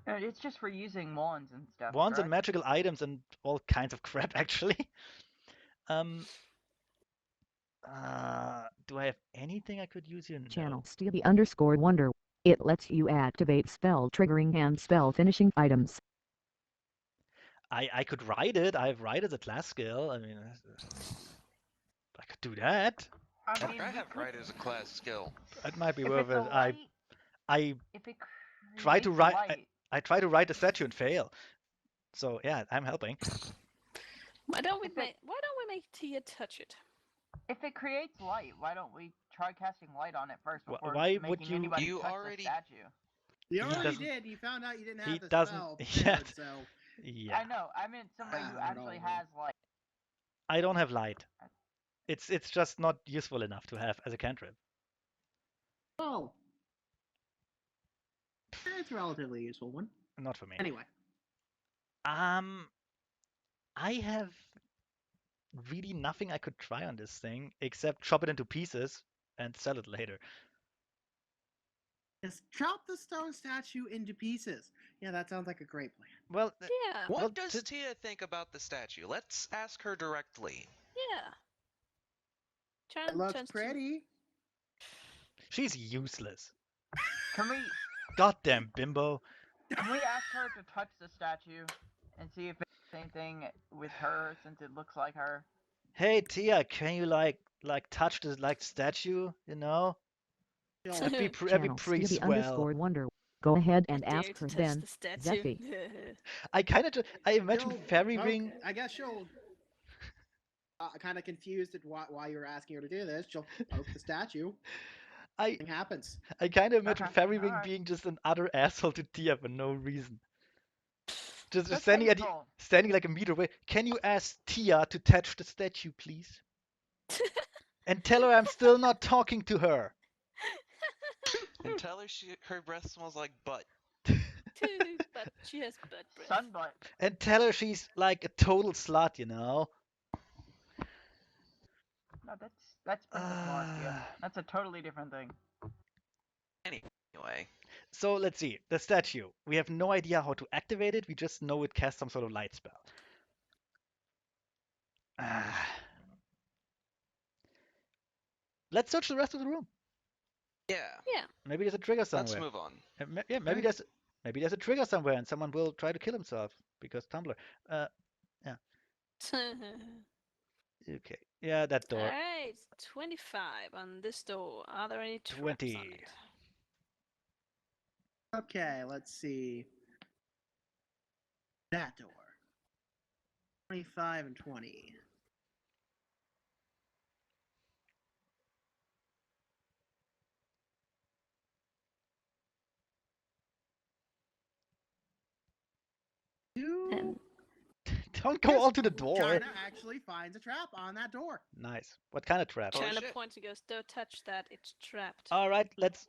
Speaker 5: It's just for using wands and stuff.
Speaker 1: wands and
Speaker 5: correct?
Speaker 1: magical items and all kinds of crap, actually. Do I have anything I could use here? No.
Speaker 6: Channel Stevie underscore wonder. It lets you activate spell triggering and spell finishing items.
Speaker 1: I could write it. I have write as a class skill. I mean, I could do that.
Speaker 5: I mean,
Speaker 8: I
Speaker 5: we
Speaker 8: have
Speaker 5: could-
Speaker 8: right as a class skill.
Speaker 1: It might be
Speaker 5: If
Speaker 1: worth
Speaker 5: it's a
Speaker 1: it.
Speaker 5: light,
Speaker 1: I
Speaker 5: if it
Speaker 1: try to
Speaker 5: creates
Speaker 1: write.
Speaker 5: light,
Speaker 1: I try to write the statue and fail. So yeah, I'm helping.
Speaker 2: Why don't we
Speaker 5: If it-
Speaker 2: make Tia touch it?
Speaker 5: if it creates light, why don't we try casting light on it first before
Speaker 1: Why would
Speaker 5: making
Speaker 1: you-
Speaker 5: anybody
Speaker 8: You
Speaker 5: touch
Speaker 8: already-
Speaker 5: the statue?
Speaker 3: You
Speaker 1: He
Speaker 3: already
Speaker 1: doesn't-
Speaker 3: did. You found out you didn't
Speaker 1: he
Speaker 3: have the
Speaker 1: doesn't-
Speaker 3: spell
Speaker 1: yeah.
Speaker 3: prepared, so
Speaker 1: Yeah,
Speaker 5: I know. I meant somebody who
Speaker 3: Ah,
Speaker 5: actually
Speaker 3: whatever.
Speaker 5: has light.
Speaker 1: I don't have light. It's just not useful enough to have as a cantrip.
Speaker 3: oh, it's a relatively useful one.
Speaker 1: Not for me.
Speaker 3: Anyway,
Speaker 1: I have really nothing I could try on this thing except chop it into pieces and sell it later.
Speaker 3: just chop the stone statue into pieces. Yeah, that sounds like a great plan.
Speaker 1: Well,
Speaker 2: Yeah.
Speaker 8: What
Speaker 1: Well,
Speaker 8: does
Speaker 1: to-
Speaker 8: Tia think about the statue? Let's ask her directly.
Speaker 2: Yeah.
Speaker 3: It
Speaker 2: Chan
Speaker 3: looks
Speaker 2: turns to-
Speaker 3: pretty.
Speaker 1: she's useless.
Speaker 5: Can we
Speaker 1: Goddamn bimbo.
Speaker 5: ask her to touch the statue and see if it's the same thing with her since it looks like her?
Speaker 1: Hey Tia, can you like touch this like statue? You know,
Speaker 3: She'll-
Speaker 1: that'd be
Speaker 6: Channel
Speaker 1: pretty
Speaker 6: Stevie
Speaker 1: swell.
Speaker 6: underscore wonder. Go ahead and
Speaker 2: I dare
Speaker 6: ask
Speaker 2: to
Speaker 6: her
Speaker 2: touch
Speaker 6: then.
Speaker 2: the statue.
Speaker 6: Zeffy.
Speaker 1: I imagine
Speaker 3: she'll
Speaker 1: Fairy
Speaker 3: poke-
Speaker 1: Ring.
Speaker 3: I guess she'll. Kind of confused at why you were asking her to do this. She'll poke the statue.
Speaker 1: I
Speaker 3: Nothing happens.
Speaker 1: I kind of imagine
Speaker 5: Okay,
Speaker 1: Fairy Ring
Speaker 5: alright.
Speaker 1: being just an utter asshole to Tia for no reason. Just
Speaker 5: That's
Speaker 1: standing
Speaker 5: hateful.
Speaker 1: standing like a meter away. Can you ask Tia to touch the statue, please? And tell her I'm still not talking to her.
Speaker 8: And tell her her breath smells like butt.
Speaker 2: But she has butt breath.
Speaker 5: Sun butt.
Speaker 1: And tell her she's like a total slut, you know?
Speaker 5: No, that's Princess Marcia.
Speaker 1: Ah.
Speaker 5: That's a totally different thing.
Speaker 8: Anyway,
Speaker 1: So let's see. The statue. We have no idea how to activate it. We just know it casts some sort of light spell. Ah. Let's search the rest of the room.
Speaker 8: yeah.
Speaker 2: Yeah.
Speaker 1: Maybe there's a trigger
Speaker 8: Let's
Speaker 1: somewhere.
Speaker 8: move on.
Speaker 1: Yeah, maybe there's a trigger somewhere, and someone will try to kill himself because Tumblr. Okay. Yeah, that door.
Speaker 2: Alright, 25 on this door. Are there any traps
Speaker 1: 20.
Speaker 2: on it?
Speaker 3: Okay, let's see. That door. 25 and 20.
Speaker 2: And
Speaker 1: Don't go
Speaker 3: Yes,
Speaker 1: all to the door.
Speaker 3: China actually finds a trap on that door.
Speaker 1: Nice. What kind of trap?
Speaker 8: Holy
Speaker 2: China
Speaker 8: shit.
Speaker 2: points and goes, "Don't touch that. It's trapped."
Speaker 1: All right, let's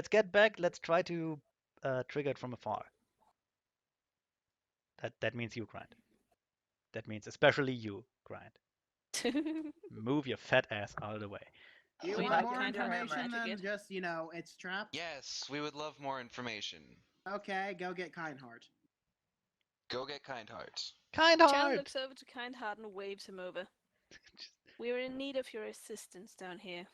Speaker 1: get back. Let's try to trigger it from afar. That means you, Grind. That means especially you, Grind. Move your fat ass out of the way.
Speaker 3: Do you
Speaker 2: We
Speaker 3: want
Speaker 2: might
Speaker 3: more
Speaker 2: kind of
Speaker 3: information
Speaker 2: magic
Speaker 3: than
Speaker 2: it.
Speaker 3: just, it's trapped?
Speaker 8: Yes, we would love more information.
Speaker 3: Okay, go get Kindheart.
Speaker 8: Go get kind hearts.
Speaker 1: Kind
Speaker 2: Chan
Speaker 1: heart.
Speaker 2: looks over to Kindheart and waves him over. We're in need of your assistance down here.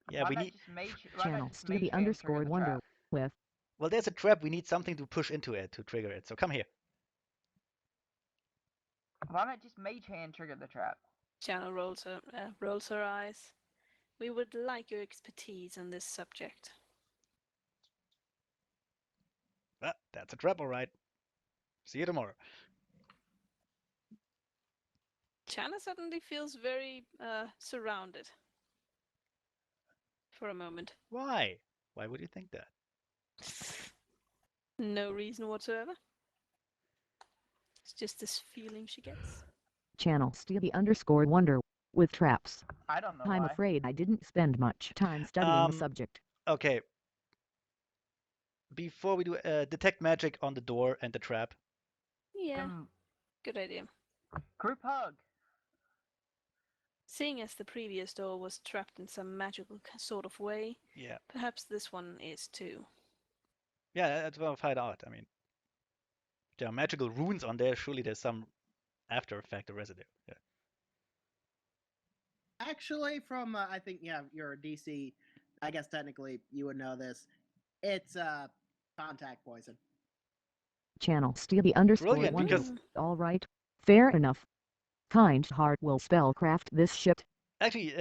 Speaker 1: Yeah,
Speaker 5: Why
Speaker 1: we
Speaker 5: not
Speaker 1: need.
Speaker 5: just mage? Why not
Speaker 6: Channel
Speaker 5: just mage
Speaker 6: Stevie
Speaker 5: hand trigger
Speaker 6: underscore
Speaker 5: the
Speaker 6: wonder
Speaker 5: trap?
Speaker 6: with
Speaker 1: Well, there's a trap. We need something to push into it to trigger it. So come here.
Speaker 5: Why not just mage hand trigger the trap?
Speaker 2: Channel rolls her eyes. We would like your expertise on this subject.
Speaker 1: Ah, that's a trap, all right. See you tomorrow.
Speaker 2: Chana suddenly feels very surrounded. For a moment.
Speaker 1: Why? Why would you think that?
Speaker 2: No reason whatsoever. It's just this feeling she gets.
Speaker 6: channel Stevie underscore wonder with traps.
Speaker 5: I don't know
Speaker 6: I'm
Speaker 5: why.
Speaker 6: afraid I didn't spend much time studying the subject.
Speaker 1: Okay. Before we do detect magic on the door and the trap.
Speaker 2: Yeah, good idea.
Speaker 5: Group hug.
Speaker 2: Seeing as the previous door was trapped in some magical sort of way,
Speaker 1: Yeah.
Speaker 2: perhaps this one is too.
Speaker 1: Yeah, that's what I'll find out. I mean, there are magical runes on there. Surely there's some after effect or residue. Yeah.
Speaker 3: Actually, from I think you're a DC. I guess technically you would know this. It's contact poison.
Speaker 6: Channel Stevie underscore
Speaker 1: Brilliant,
Speaker 6: wonder.
Speaker 1: because
Speaker 6: All right, fair enough. Kind heart will spellcraft this shit.
Speaker 1: actually,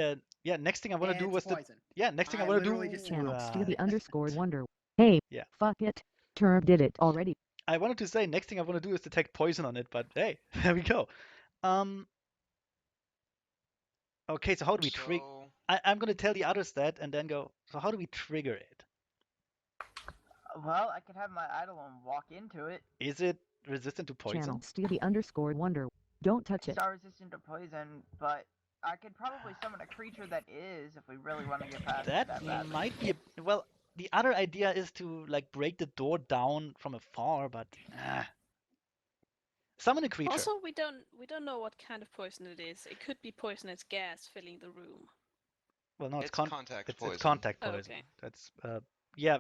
Speaker 1: yeah, next thing I want to do
Speaker 3: It's
Speaker 1: was
Speaker 3: poison.
Speaker 1: next thing I
Speaker 3: I
Speaker 1: want to
Speaker 3: literally
Speaker 1: do.
Speaker 3: just
Speaker 6: Channel Stevie underscore wonder. Hey,
Speaker 1: Yeah.
Speaker 6: fuck it. Term did it already.
Speaker 1: I wanted to say next thing I want to do is detect poison on it, but hey, there we go. Okay, so how do we trigger?
Speaker 8: So
Speaker 1: I'm gonna tell the others that and then go. So how do we trigger it?
Speaker 5: Well, I could have my Eidolon walk into it.
Speaker 1: Is it resistant to poison?
Speaker 6: Channel Stevie underscore wonder. Don't touch it.
Speaker 5: It's not resistant to poison, but I could probably summon a creature that is if we really want to get past it that badly.
Speaker 1: Might be a, well. The other idea is to like break the door down from afar, but summon a creature.
Speaker 2: Also, we don't know what kind of poison it is. It could be poisonous gas filling the room.
Speaker 1: Well, no, it's
Speaker 8: contact poison.
Speaker 1: It's contact
Speaker 2: Oh,
Speaker 1: poison.
Speaker 2: okay.
Speaker 1: That's yeah.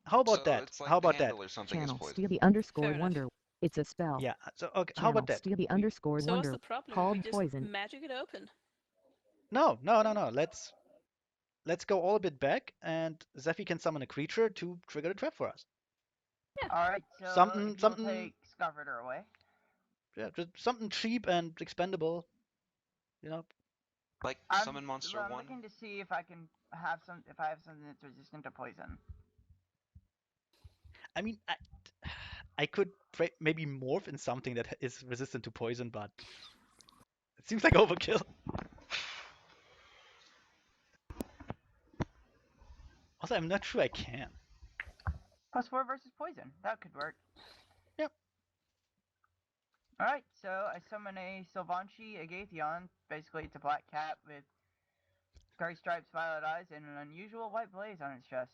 Speaker 1: How about
Speaker 8: So
Speaker 1: that?
Speaker 8: it's like
Speaker 1: How
Speaker 8: the
Speaker 1: about that?
Speaker 8: handle or something is
Speaker 6: Channel
Speaker 8: poison.
Speaker 6: Stevie underscore
Speaker 2: Fair enough.
Speaker 6: wonder. It's a spell.
Speaker 1: Yeah. So okay. How
Speaker 6: Channel
Speaker 1: about that?
Speaker 6: Stevie underscore
Speaker 2: So what's
Speaker 6: wonder.
Speaker 2: the problem?
Speaker 6: Called
Speaker 2: We just
Speaker 6: poison.
Speaker 2: magic it open.
Speaker 1: No. Let's go all a bit back, and Zephy can summon a creature to trigger the trap for us.
Speaker 5: Alright, so
Speaker 1: Something-
Speaker 5: if you'll
Speaker 1: something-
Speaker 5: take Scarveter away.
Speaker 1: Yeah, just something cheap and expendable. You know.
Speaker 8: Like summon monster
Speaker 5: I'm
Speaker 8: 1.
Speaker 5: looking to see if I can have if I have something that's resistant to poison.
Speaker 1: I mean, I could maybe morph in something that is resistant to poison, but it seems like overkill. Also, I'm not sure I can.
Speaker 5: +4 versus poison. That could work.
Speaker 1: Yep.
Speaker 5: Alright, so I summon a Sylvanchi Agathon. Basically, it's a black cat with gray stripes, violet eyes, and an unusual white blaze on its chest.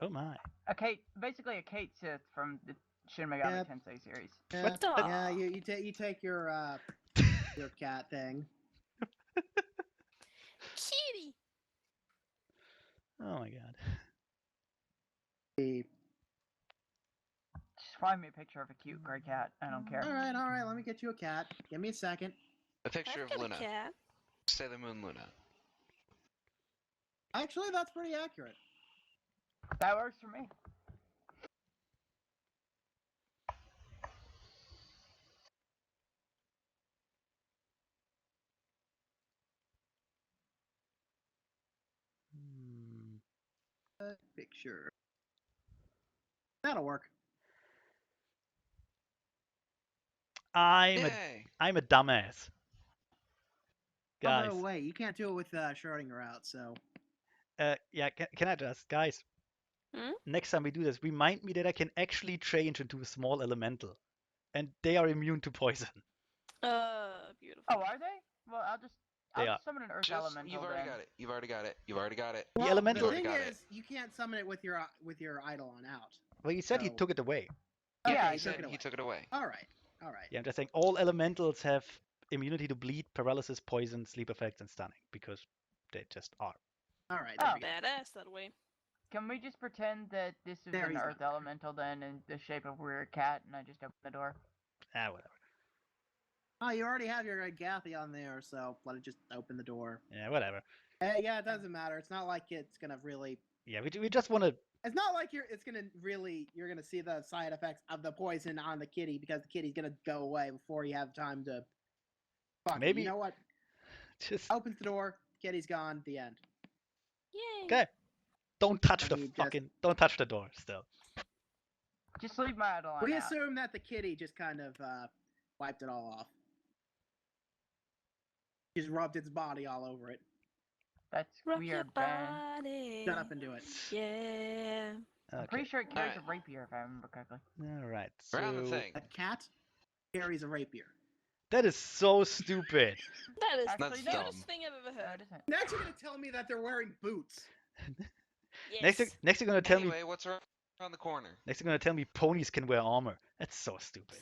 Speaker 1: Oh my.
Speaker 5: Basically a Kate Sith from the Shin Megami
Speaker 3: Yep.
Speaker 5: Tensei series.
Speaker 1: What?
Speaker 3: Yeah, you take your cat thing.
Speaker 2: Kitty!
Speaker 1: Oh my god.
Speaker 5: Just find me a picture of a cute gray cat. I don't care.
Speaker 3: All right. Let me get you a cat. Give me a second.
Speaker 8: A picture
Speaker 2: I've
Speaker 8: of
Speaker 2: got
Speaker 8: Luna.
Speaker 2: a cat.
Speaker 8: Sailor Moon Luna.
Speaker 3: Actually, that's pretty accurate.
Speaker 5: That works for me.
Speaker 3: Picture. That'll work.
Speaker 1: I'm
Speaker 8: Yay!
Speaker 1: a dumbass. Guys.
Speaker 3: Oh, no, wait. You can't do it with Schrodinger out, so.
Speaker 1: Yeah, can I just, guys?
Speaker 2: Hmm?
Speaker 1: Next time we do this, remind me that I can actually change into a small elemental, and they are immune to poison.
Speaker 2: Beautiful.
Speaker 5: Oh, are they? Well, I'll
Speaker 1: They are.
Speaker 5: just summon an Earth Elemental.
Speaker 8: You've already
Speaker 5: then.
Speaker 8: got it. You've already got it. You've already got it.
Speaker 1: The
Speaker 3: Well,
Speaker 1: elemental-
Speaker 3: the
Speaker 8: You
Speaker 3: thing
Speaker 8: already got
Speaker 3: is, you can't summon it with your Eidolon out.
Speaker 1: Well, he said he
Speaker 3: So-
Speaker 1: took it away.
Speaker 5: Yeah,
Speaker 3: Okay,
Speaker 5: I
Speaker 8: He
Speaker 3: took
Speaker 8: said
Speaker 3: it
Speaker 8: he
Speaker 3: away.
Speaker 8: took it away.
Speaker 3: All right.
Speaker 1: Yeah, I'm just saying all elementals have immunity to bleed, paralysis, poison, sleep effects, and stunning because they just are.
Speaker 3: All right.
Speaker 5: Oh.
Speaker 3: There we go.
Speaker 2: Badass that way.
Speaker 5: Can we just pretend that this is
Speaker 3: There
Speaker 5: an
Speaker 3: he's
Speaker 5: Earth
Speaker 3: gone.
Speaker 5: Elemental then in the shape of a weird cat and I just open the door?
Speaker 1: Ah, whatever.
Speaker 3: Oh, you already have your Gathy on there, so let it just open the door.
Speaker 1: Yeah, whatever.
Speaker 3: Yeah, it doesn't matter. It's not like it's gonna really.
Speaker 1: Yeah, we just want to.
Speaker 3: It's not like you're gonna see the side effects of the poison on the kitty because the kitty's gonna go away before you have time to. Fuck it.
Speaker 1: Maybe
Speaker 3: You know what?
Speaker 1: just
Speaker 3: Opens the door. Kitty's gone. The end.
Speaker 2: Yay!
Speaker 1: okay. Don't touch the
Speaker 3: We just-
Speaker 1: fucking. Don't touch the door. Still.
Speaker 5: Just leave my Eidolon
Speaker 3: We
Speaker 5: out.
Speaker 3: assume that the kitty just kind of wiped it all off. Just rubbed its body all over it.
Speaker 5: That's
Speaker 2: Rock your
Speaker 5: weird, Ben.
Speaker 2: body.
Speaker 3: Shut up and do it.
Speaker 2: Yeah.
Speaker 5: I'm
Speaker 1: Okay.
Speaker 5: pretty sure it carries
Speaker 8: Alright.
Speaker 5: a rapier if I remember correctly.
Speaker 1: All right.
Speaker 8: Around the
Speaker 1: So
Speaker 8: thing.
Speaker 3: A cat carries a rapier.
Speaker 1: that is so stupid.
Speaker 2: That is
Speaker 5: Actually,
Speaker 2: the
Speaker 8: That's
Speaker 2: cutest
Speaker 8: dumb.
Speaker 2: thing I've ever
Speaker 5: No,
Speaker 2: heard.
Speaker 5: it isn't.
Speaker 3: Next, you're gonna tell me that they're wearing boots.
Speaker 2: Yes.
Speaker 1: Next you're gonna tell me.
Speaker 8: Anyway, what's around the corner?
Speaker 1: Next you're gonna tell me ponies can wear armor. That's so stupid.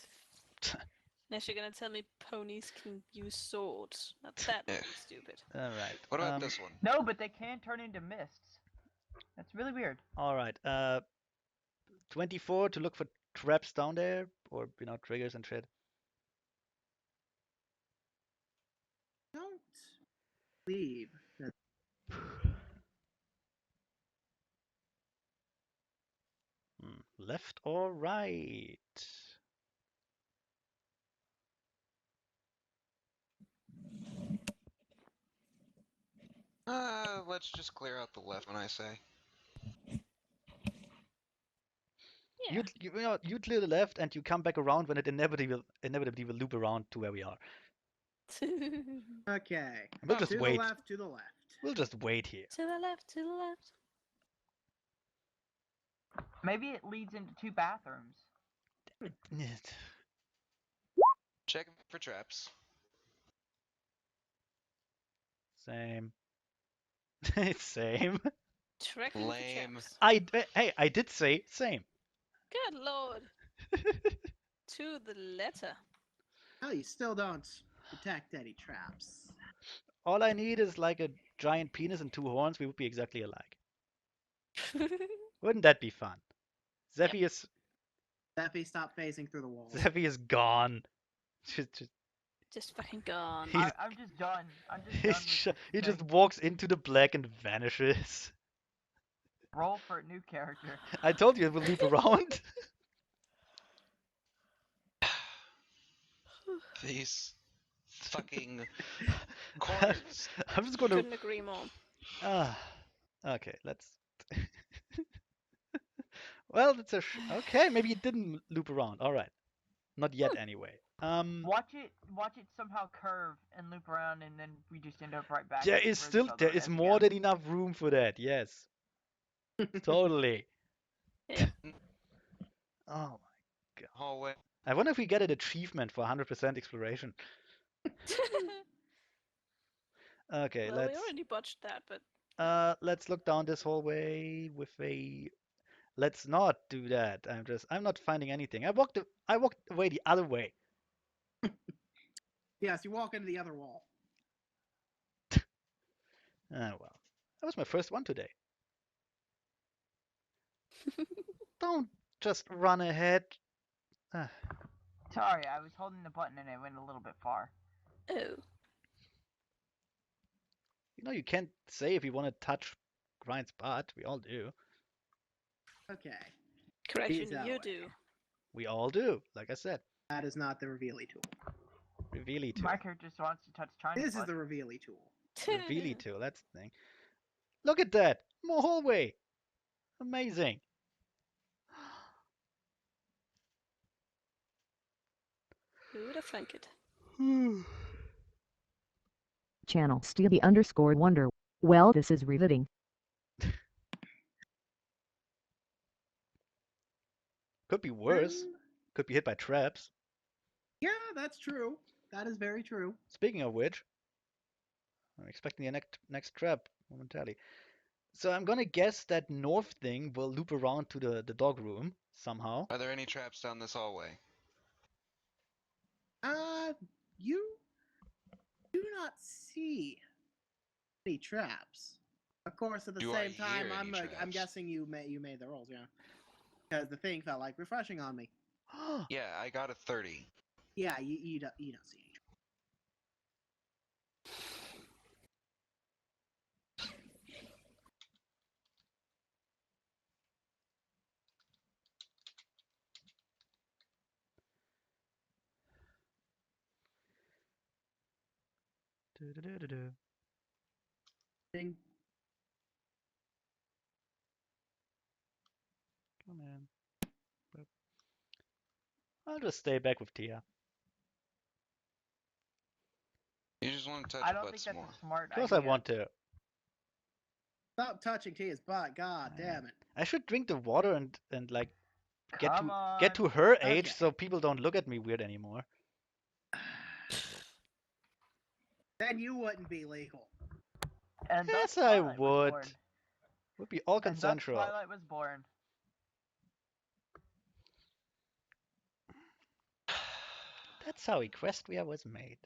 Speaker 2: Next, you're gonna tell me ponies can use swords. Now that would
Speaker 8: Yeah.
Speaker 2: be stupid.
Speaker 1: All right.
Speaker 8: What about this one?
Speaker 5: No, but they can turn into mists. That's really weird.
Speaker 1: All right. 24 to look for traps down there, or triggers and shit.
Speaker 3: Don't leave.
Speaker 1: Left or right?
Speaker 8: Let's just clear out the left when I say.
Speaker 2: Yeah.
Speaker 1: You clear the left and you come back around when it inevitably will loop around to where we are.
Speaker 3: Okay.
Speaker 1: And we'll just
Speaker 3: to
Speaker 1: wait.
Speaker 3: the left. To the left.
Speaker 1: We'll just wait here.
Speaker 2: To the left, to the left.
Speaker 5: Maybe it leads into two bathrooms.
Speaker 8: Check for traps.
Speaker 1: Same. It's same.
Speaker 2: Trekking for
Speaker 8: Lame.
Speaker 2: traps.
Speaker 1: I did say same.
Speaker 2: Good lord. To the letter.
Speaker 3: Oh, you still don't detect any traps.
Speaker 1: All I need is like a giant penis and two horns. We would be exactly alike. Wouldn't that be fun? Zephy is
Speaker 3: Steffi, stop phasing through the walls.
Speaker 1: Zephy is gone. Just-
Speaker 2: Just fucking gone.
Speaker 1: He's-
Speaker 5: I'm just done. I'm just done with this
Speaker 1: he just
Speaker 5: thing.
Speaker 1: walks into the black and vanishes.
Speaker 5: Roll for a new character.
Speaker 1: I told you it will loop around.
Speaker 8: These fucking corners.
Speaker 1: I'm just gonna.
Speaker 2: Couldn't agree more.
Speaker 1: Okay, let's. Well, that's okay. Maybe it didn't loop around. All right, not yet anyway.
Speaker 5: Watch it somehow curve and loop around, and then we just end up right back.
Speaker 1: There
Speaker 5: where
Speaker 1: is
Speaker 5: the
Speaker 1: still
Speaker 5: other
Speaker 1: there is
Speaker 5: is
Speaker 1: more
Speaker 5: again.
Speaker 1: than enough room for that. Yes, totally.
Speaker 2: Yeah.
Speaker 1: Oh,
Speaker 8: Hallway.
Speaker 1: I wonder if we get an achievement for 100% exploration. Okay,
Speaker 2: Well, we already botched that, but
Speaker 1: let's look down this hallway with a. Let's not do that. I'm not finding anything. I walked away the other way.
Speaker 3: Yes, you walk into the other wall.
Speaker 1: Well, that was my first one today. Don't just run ahead. Ah,
Speaker 5: Sorry, I was holding the button and it went a little bit far.
Speaker 2: oh.
Speaker 1: you can't say if you want to touch Grind's butt. We all do.
Speaker 3: Okay.
Speaker 2: Correction,
Speaker 3: that
Speaker 2: you
Speaker 3: way.
Speaker 2: do.
Speaker 1: We all do. Like I said,
Speaker 3: That is not the revealy tool.
Speaker 1: revealy tool.
Speaker 5: My character just wants to touch China's
Speaker 3: This is
Speaker 5: butt.
Speaker 3: the revealy tool.
Speaker 1: Revealy tool. That's the thing. Look at that. More hallway. Amazing.
Speaker 2: Who would have thunk it?
Speaker 6: Channel Stevie_Wonder. Well, this is riveting.
Speaker 1: Could be worse. Could be hit by traps.
Speaker 3: Yeah, that's true. That is very true.
Speaker 1: Speaking of which, I'm expecting the next trap momentarily. So I'm gonna guess that north thing will loop around to the dog room somehow.
Speaker 8: Are there any traps down this hallway?
Speaker 3: You do not see any traps. Of course, at the
Speaker 8: Do I
Speaker 3: same time,
Speaker 8: hear any
Speaker 3: I'm
Speaker 8: traps?
Speaker 3: guessing you made the rolls, yeah. Because the thing felt like refreshing on me.
Speaker 8: Yeah, I got a 30.
Speaker 3: Yeah, you don't see any traps.
Speaker 1: Do-do-do-do-do.
Speaker 3: Ding.
Speaker 1: Come in. Boop. I'll just stay back with Tia.
Speaker 4: You just want to touch
Speaker 5: I
Speaker 4: your
Speaker 5: don't
Speaker 4: butt
Speaker 5: think
Speaker 4: some
Speaker 5: that's
Speaker 4: more.
Speaker 5: a smart
Speaker 1: Of course
Speaker 5: idea.
Speaker 1: I want to.
Speaker 3: Stop touching Tia's butt. God damn it.
Speaker 1: I should drink the water and like get
Speaker 5: Come
Speaker 1: to
Speaker 5: on.
Speaker 1: get to her age
Speaker 3: Okay.
Speaker 1: so people don't look at me weird anymore.
Speaker 3: Then you wouldn't be legal.
Speaker 5: And
Speaker 1: Yes,
Speaker 5: thus
Speaker 1: I
Speaker 5: Twilight was
Speaker 1: would.
Speaker 5: born.
Speaker 1: Would be all
Speaker 5: And thus
Speaker 1: consensual.
Speaker 5: Twilight was born.
Speaker 1: That's how Equestria was made.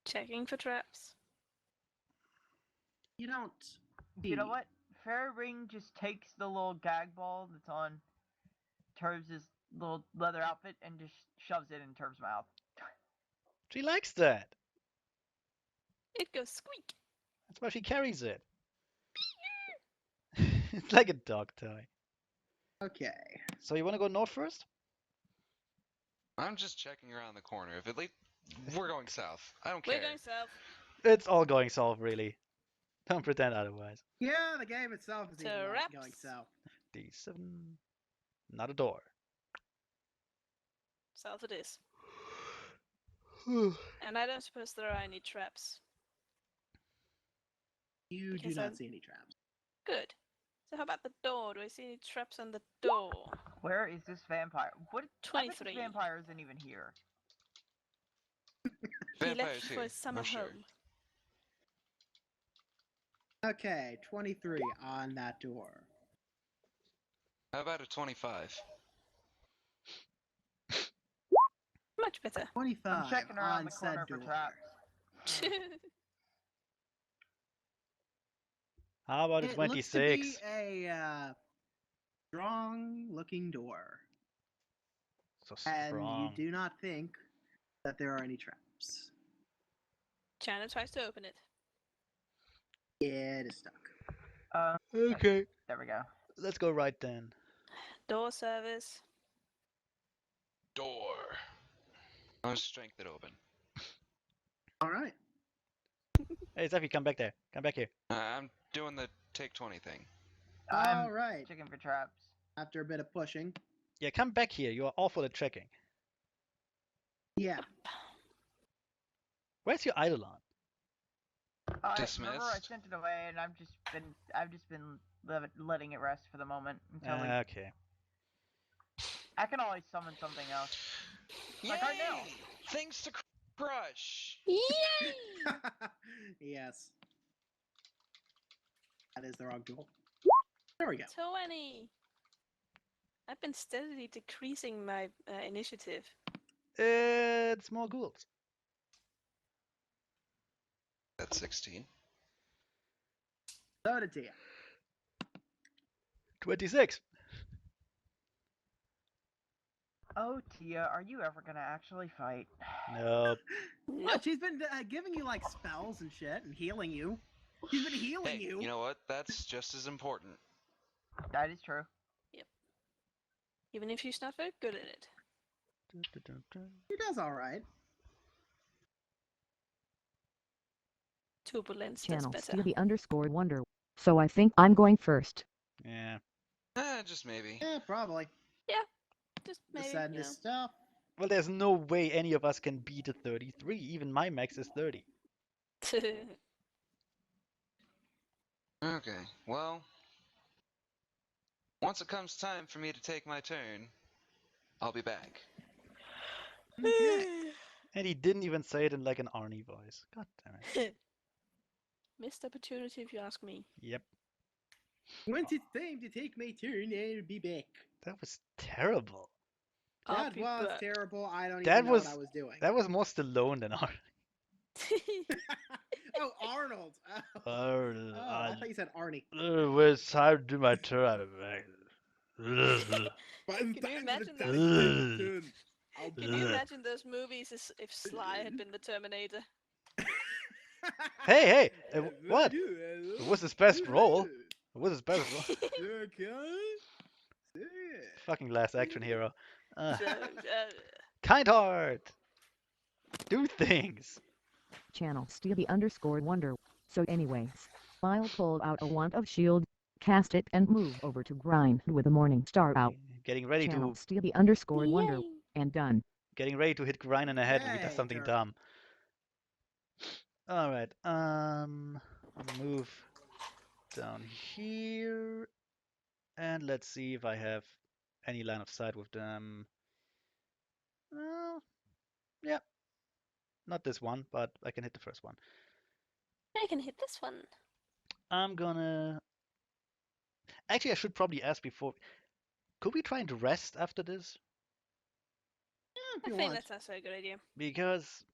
Speaker 2: Checking for traps.
Speaker 3: You don't.
Speaker 5: You know
Speaker 3: be-
Speaker 5: what? Fair Ring just takes the little gag ball that's on Turbs' little leather outfit and just shoves it in Turbs' mouth.
Speaker 1: She likes that.
Speaker 2: It goes squeak.
Speaker 1: That's why she carries it. It's like a dog toy.
Speaker 3: Okay.
Speaker 1: So you want to go north first?
Speaker 4: I'm just checking around the corner. If it leads, we're going south. I don't
Speaker 2: We're
Speaker 4: care.
Speaker 2: going south.
Speaker 1: It's all going south, really. Don't pretend otherwise.
Speaker 3: Yeah, the game itself is even
Speaker 2: Traps.
Speaker 3: going south.
Speaker 1: D7. Not a door.
Speaker 2: South it is. And I don't suppose there are any traps.
Speaker 3: You do
Speaker 2: Because
Speaker 3: not
Speaker 2: I'm-
Speaker 3: see any traps.
Speaker 2: Good. So how about the door? Do I see any traps on the door?
Speaker 5: Where is this vampire? What? I bet
Speaker 2: 23.
Speaker 5: this vampire isn't even here.
Speaker 2: He
Speaker 4: Vampire's
Speaker 2: left for
Speaker 4: here,
Speaker 2: his summer
Speaker 4: I'm sure.
Speaker 2: home.
Speaker 3: Okay, 23 on that door.
Speaker 4: How about a 25?
Speaker 2: Much better.
Speaker 3: 25
Speaker 5: I'm checking around
Speaker 3: on
Speaker 5: the
Speaker 3: said
Speaker 5: corner for
Speaker 3: door.
Speaker 5: traps.
Speaker 1: How about a
Speaker 3: It looks to
Speaker 1: 26?
Speaker 3: be a strong-looking door,
Speaker 1: So
Speaker 3: and
Speaker 1: strong.
Speaker 3: you do not think that there are any traps.
Speaker 2: China tries to open it.
Speaker 3: It is stuck.
Speaker 1: Okay.
Speaker 5: There we go.
Speaker 1: Let's go right then.
Speaker 2: Door service.
Speaker 4: Door. I'll strength it open.
Speaker 3: All right.
Speaker 1: Hey, Zephy, come back there. Come back here.
Speaker 4: I'm doing the take 20 thing.
Speaker 5: I'm
Speaker 3: All right.
Speaker 5: checking for traps.
Speaker 3: After a bit of pushing.
Speaker 1: Yeah, come back here. You are all for the checking.
Speaker 3: Yeah.
Speaker 1: Where's your Eidolon?
Speaker 5: Remember I
Speaker 4: Dismissed.
Speaker 5: sent it away, and I've just been letting it rest for the moment until we.
Speaker 1: Okay.
Speaker 5: I can always summon something else. Like right now.
Speaker 4: Yay! Things to crush.
Speaker 2: Yay!
Speaker 3: Yes. That is the wrong tool. There we go.
Speaker 2: 20. I've been steadily decreasing my initiative.
Speaker 1: It's more ghouls.
Speaker 4: That's 16.
Speaker 3: So did Tia.
Speaker 1: 26.
Speaker 5: Oh, Tia, are you ever gonna actually fight?
Speaker 1: Nope.
Speaker 3: What? She's been giving you like spells and shit and healing you. She's been healing
Speaker 4: Hey,
Speaker 3: you.
Speaker 4: you know what? That's just as important.
Speaker 5: That is true.
Speaker 2: Even if she's not very good at it.
Speaker 3: She does all right.
Speaker 2: Turbulence does
Speaker 6: Channel
Speaker 2: better.
Speaker 6: Stevie_Wonder. So I think I'm going first.
Speaker 1: Yeah.
Speaker 4: Just maybe.
Speaker 3: Yeah, probably.
Speaker 2: Just
Speaker 3: The
Speaker 2: maybe,
Speaker 3: sadness stuff.
Speaker 1: Well, there's no way any of us can beat a 33. Even my max is 30.
Speaker 4: Okay, well, once it comes time for me to take my turn, I'll be back.
Speaker 3: Okay.
Speaker 1: And he didn't even say it in like an Arnie voice. God damn it.
Speaker 2: Missed opportunity if you ask me.
Speaker 1: Yep.
Speaker 3: Once it's time to take my turn, I'll be back.
Speaker 1: That was terrible.
Speaker 2: I'll
Speaker 3: That
Speaker 2: be
Speaker 3: was
Speaker 2: back.
Speaker 3: terrible. I don't
Speaker 1: That
Speaker 3: even know
Speaker 1: was-
Speaker 3: what I was doing.
Speaker 1: That was more Stallone than Arnie.
Speaker 3: Oh, Arnold. Oh,
Speaker 1: Arnold.
Speaker 3: I thought you said Arnie.
Speaker 1: When it's time to do my turn, I'll be back.
Speaker 2: Can you imagine
Speaker 3: that?
Speaker 2: Can you imagine those movies if Sly had been the Terminator?
Speaker 1: Hey, what? It was his best role. It was his best role. Fucking last action hero.
Speaker 2: So,
Speaker 1: Kind heart. do things.
Speaker 6: Channel Stevie_Wonder. So anyways, I'll pull out a wand of shield, cast it and move over to grind with the morning star out.
Speaker 1: Getting ready
Speaker 6: Channel
Speaker 1: to
Speaker 6: Stevie_Wonder.
Speaker 2: Yay.
Speaker 6: And done.
Speaker 1: getting ready to hit Grind in the head when he does
Speaker 3: Yay,
Speaker 1: something
Speaker 3: Turb.
Speaker 1: dumb. All right. Move down here, and let's see if I have any line of sight with them. Yeah, not this one, but I can hit the first one.
Speaker 2: I can hit this one.
Speaker 1: I'm gonna. Actually, I should probably ask before. Could we try and rest after this?
Speaker 3: Yeah, if
Speaker 2: I
Speaker 3: you
Speaker 2: think
Speaker 3: want.
Speaker 2: that's also a good idea.
Speaker 1: Because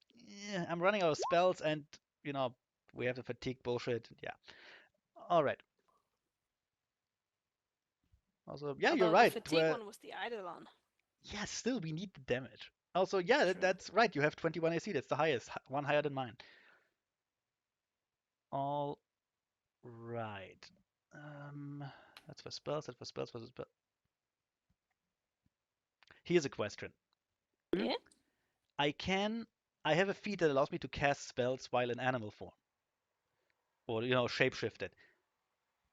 Speaker 1: I'm running out of spells, and we have the fatigue bullshit. Yeah. All right. Also, yeah, you're
Speaker 2: Although
Speaker 1: right.
Speaker 2: the fatigue one was the Eidolon.
Speaker 1: Yeah, still we need the damage. Also, yeah,
Speaker 2: True.
Speaker 1: that's right. You have 21 AC. That's the highest, one higher than mine. All right. That's for spells. That's for spells. For spells. Here's a question.
Speaker 2: Yeah.
Speaker 1: I have a feat that allows me to cast spells while in animal form, or shapeshifted.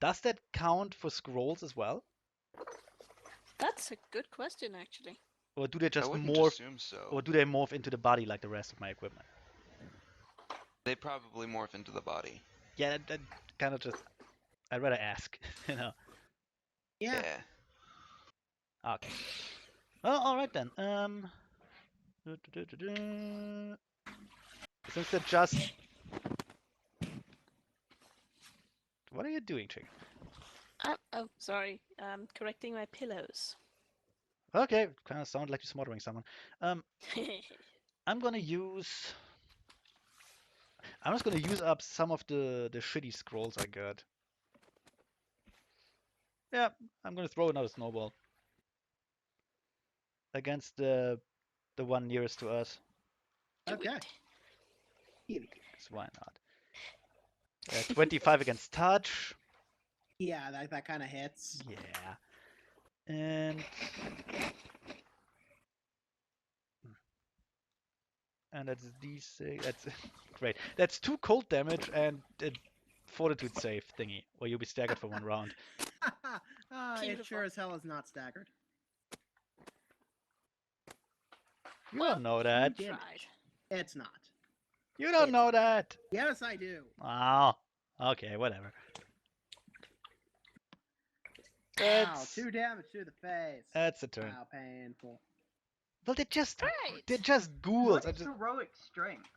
Speaker 1: Does that count for scrolls as well,
Speaker 2: That's a good question, actually.
Speaker 1: or do they
Speaker 4: I
Speaker 1: just
Speaker 4: wouldn't
Speaker 1: morph,
Speaker 4: assume so.
Speaker 1: or do they morph into the body like the rest of my equipment?
Speaker 4: They probably morph into the body.
Speaker 1: Yeah, that kind of just. I'd rather ask,
Speaker 3: Yeah.
Speaker 1: Okay. Well, all right then. Since they're just. What are you doing, Chicken?
Speaker 2: Oh, sorry. Correcting my pillows.
Speaker 1: Okay, kind of sound like you're smothering someone. I'm gonna use. I'm just gonna use up some of the shitty scrolls I got. Yeah, I'm gonna throw another snowball against the one nearest to us.
Speaker 3: Okay.
Speaker 1: Because why not? 25 against touch.
Speaker 3: Yeah, that kind of hits.
Speaker 1: Yeah. And that's D6. That's great. That's 2 cold damage and a fortitude save thingy, or you'll be staggered for 1 round.
Speaker 3: It
Speaker 2: Beautiful.
Speaker 3: sure as hell is not staggered.
Speaker 1: You don't know that.
Speaker 3: Damage.
Speaker 2: Tried.
Speaker 3: It's not.
Speaker 1: You don't know that.
Speaker 3: Yes, I do.
Speaker 1: Oh, okay, whatever.
Speaker 3: Ow,
Speaker 1: That's
Speaker 3: 2 damage to the face.
Speaker 1: that's a turn.
Speaker 3: Wow, painful.
Speaker 1: Well, they're just
Speaker 2: Right.
Speaker 1: ghouls.
Speaker 5: What is heroic strength?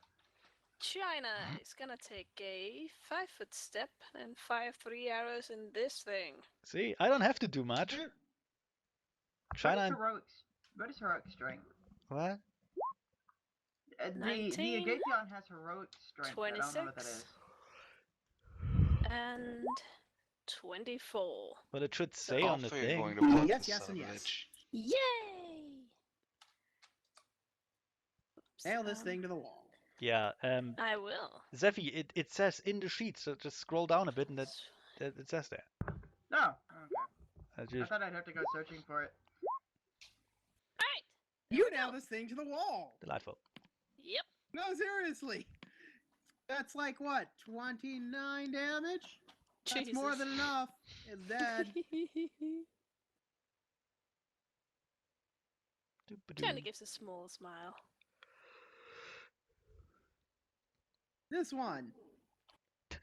Speaker 2: China is gonna take a 5-foot step and fire 3 arrows in this thing.
Speaker 1: See, I don't have to do much. China.
Speaker 5: What is heroic strength?
Speaker 1: What?
Speaker 5: The
Speaker 2: 19,
Speaker 5: Agatheon has heroic strength. I don't know what that
Speaker 2: 26.
Speaker 5: is.
Speaker 2: And 24.
Speaker 1: Well, it should say on the
Speaker 4: Also, you're going
Speaker 1: thing.
Speaker 4: to blood
Speaker 3: Yes,
Speaker 4: this
Speaker 3: yes,
Speaker 4: son
Speaker 3: and
Speaker 4: of a
Speaker 3: yes.
Speaker 4: bitch.
Speaker 2: Yay! Oops,
Speaker 3: Nail this thing to the wall.
Speaker 1: Yeah.
Speaker 2: I will.
Speaker 1: Zephy, it says in the sheet, so just scroll down a bit, and that it says there.
Speaker 5: No. Okay. I
Speaker 1: Just,
Speaker 5: thought I'd have to go searching for it.
Speaker 2: Alright.
Speaker 3: You nail this thing to the wall.
Speaker 1: delightful.
Speaker 2: Yep.
Speaker 3: No, seriously. That's like what? 29 damage? That's more
Speaker 2: Jesus.
Speaker 3: than enough. It's dead.
Speaker 2: China gives a small smile.
Speaker 3: This one.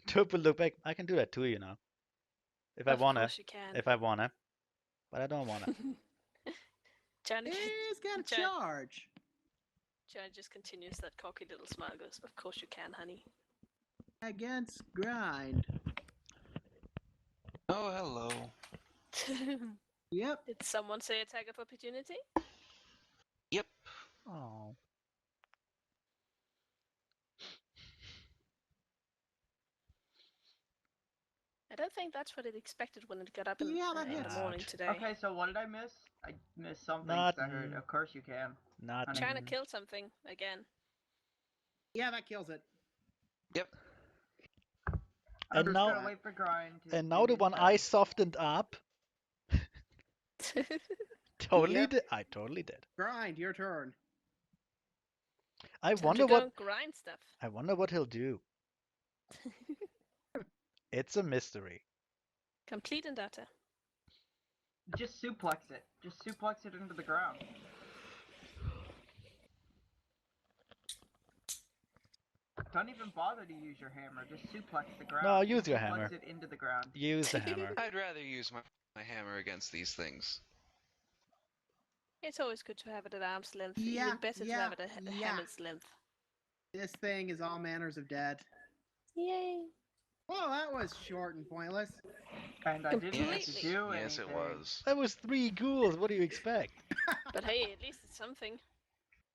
Speaker 1: Turbo look back. I can do that too, if I
Speaker 2: Of
Speaker 1: wanna.
Speaker 2: course you can.
Speaker 1: If I wanna, but I don't wanna.
Speaker 2: China,
Speaker 3: He's got a
Speaker 2: Giant-
Speaker 3: charge.
Speaker 2: China just continues that cocky little smile. Goes, of course you can, honey.
Speaker 3: Against grind.
Speaker 4: Oh, hello.
Speaker 3: Yep.
Speaker 2: Did someone say attack of opportunity?
Speaker 4: Yep.
Speaker 1: Oh.
Speaker 2: I don't think that's what it expected when it got up in,
Speaker 3: Yeah, that
Speaker 2: in the
Speaker 3: hits.
Speaker 2: morning today.
Speaker 5: Okay, so what did I miss? I missed something. 'cause I heard,
Speaker 1: Nothing.
Speaker 5: of course you can.
Speaker 1: Not.
Speaker 5: Honey.
Speaker 2: China killed something again.
Speaker 3: Yeah, that kills it.
Speaker 4: Yep.
Speaker 5: I'm
Speaker 1: And
Speaker 5: just
Speaker 1: now-
Speaker 5: gonna wait for grind. to
Speaker 1: And now
Speaker 5: give
Speaker 1: the
Speaker 5: me
Speaker 1: one
Speaker 5: the
Speaker 1: I
Speaker 5: time.
Speaker 1: softened up. Totally
Speaker 3: Yep.
Speaker 1: did. I totally did.
Speaker 3: Grind, your turn.
Speaker 1: I
Speaker 2: Time to
Speaker 1: wonder
Speaker 2: go
Speaker 1: what
Speaker 2: and grind stuff.
Speaker 1: I wonder what he'll do. It's a mystery.
Speaker 2: Complete and utter.
Speaker 5: Just suplex it. Just suplex it into the ground. Don't even bother to use your hammer. Just suplex the ground.
Speaker 1: No, use
Speaker 5: Just
Speaker 1: your
Speaker 5: suplex
Speaker 1: hammer.
Speaker 5: it into the ground.
Speaker 1: Use the hammer.
Speaker 4: I'd rather use my hammer against these things.
Speaker 2: It's always good to have it at arm's length.
Speaker 3: Yeah,
Speaker 2: Even better to
Speaker 3: yeah,
Speaker 2: have it at
Speaker 3: yeah.
Speaker 2: hammer's length.
Speaker 3: This thing is all manners of dead.
Speaker 2: Yay!
Speaker 3: Well, that was short and pointless.
Speaker 5: And I didn't get to
Speaker 2: Completely.
Speaker 5: do
Speaker 4: Yes, it
Speaker 5: anything.
Speaker 4: was.
Speaker 1: That was 3 ghouls. What do you expect?
Speaker 2: But hey, at least it's something.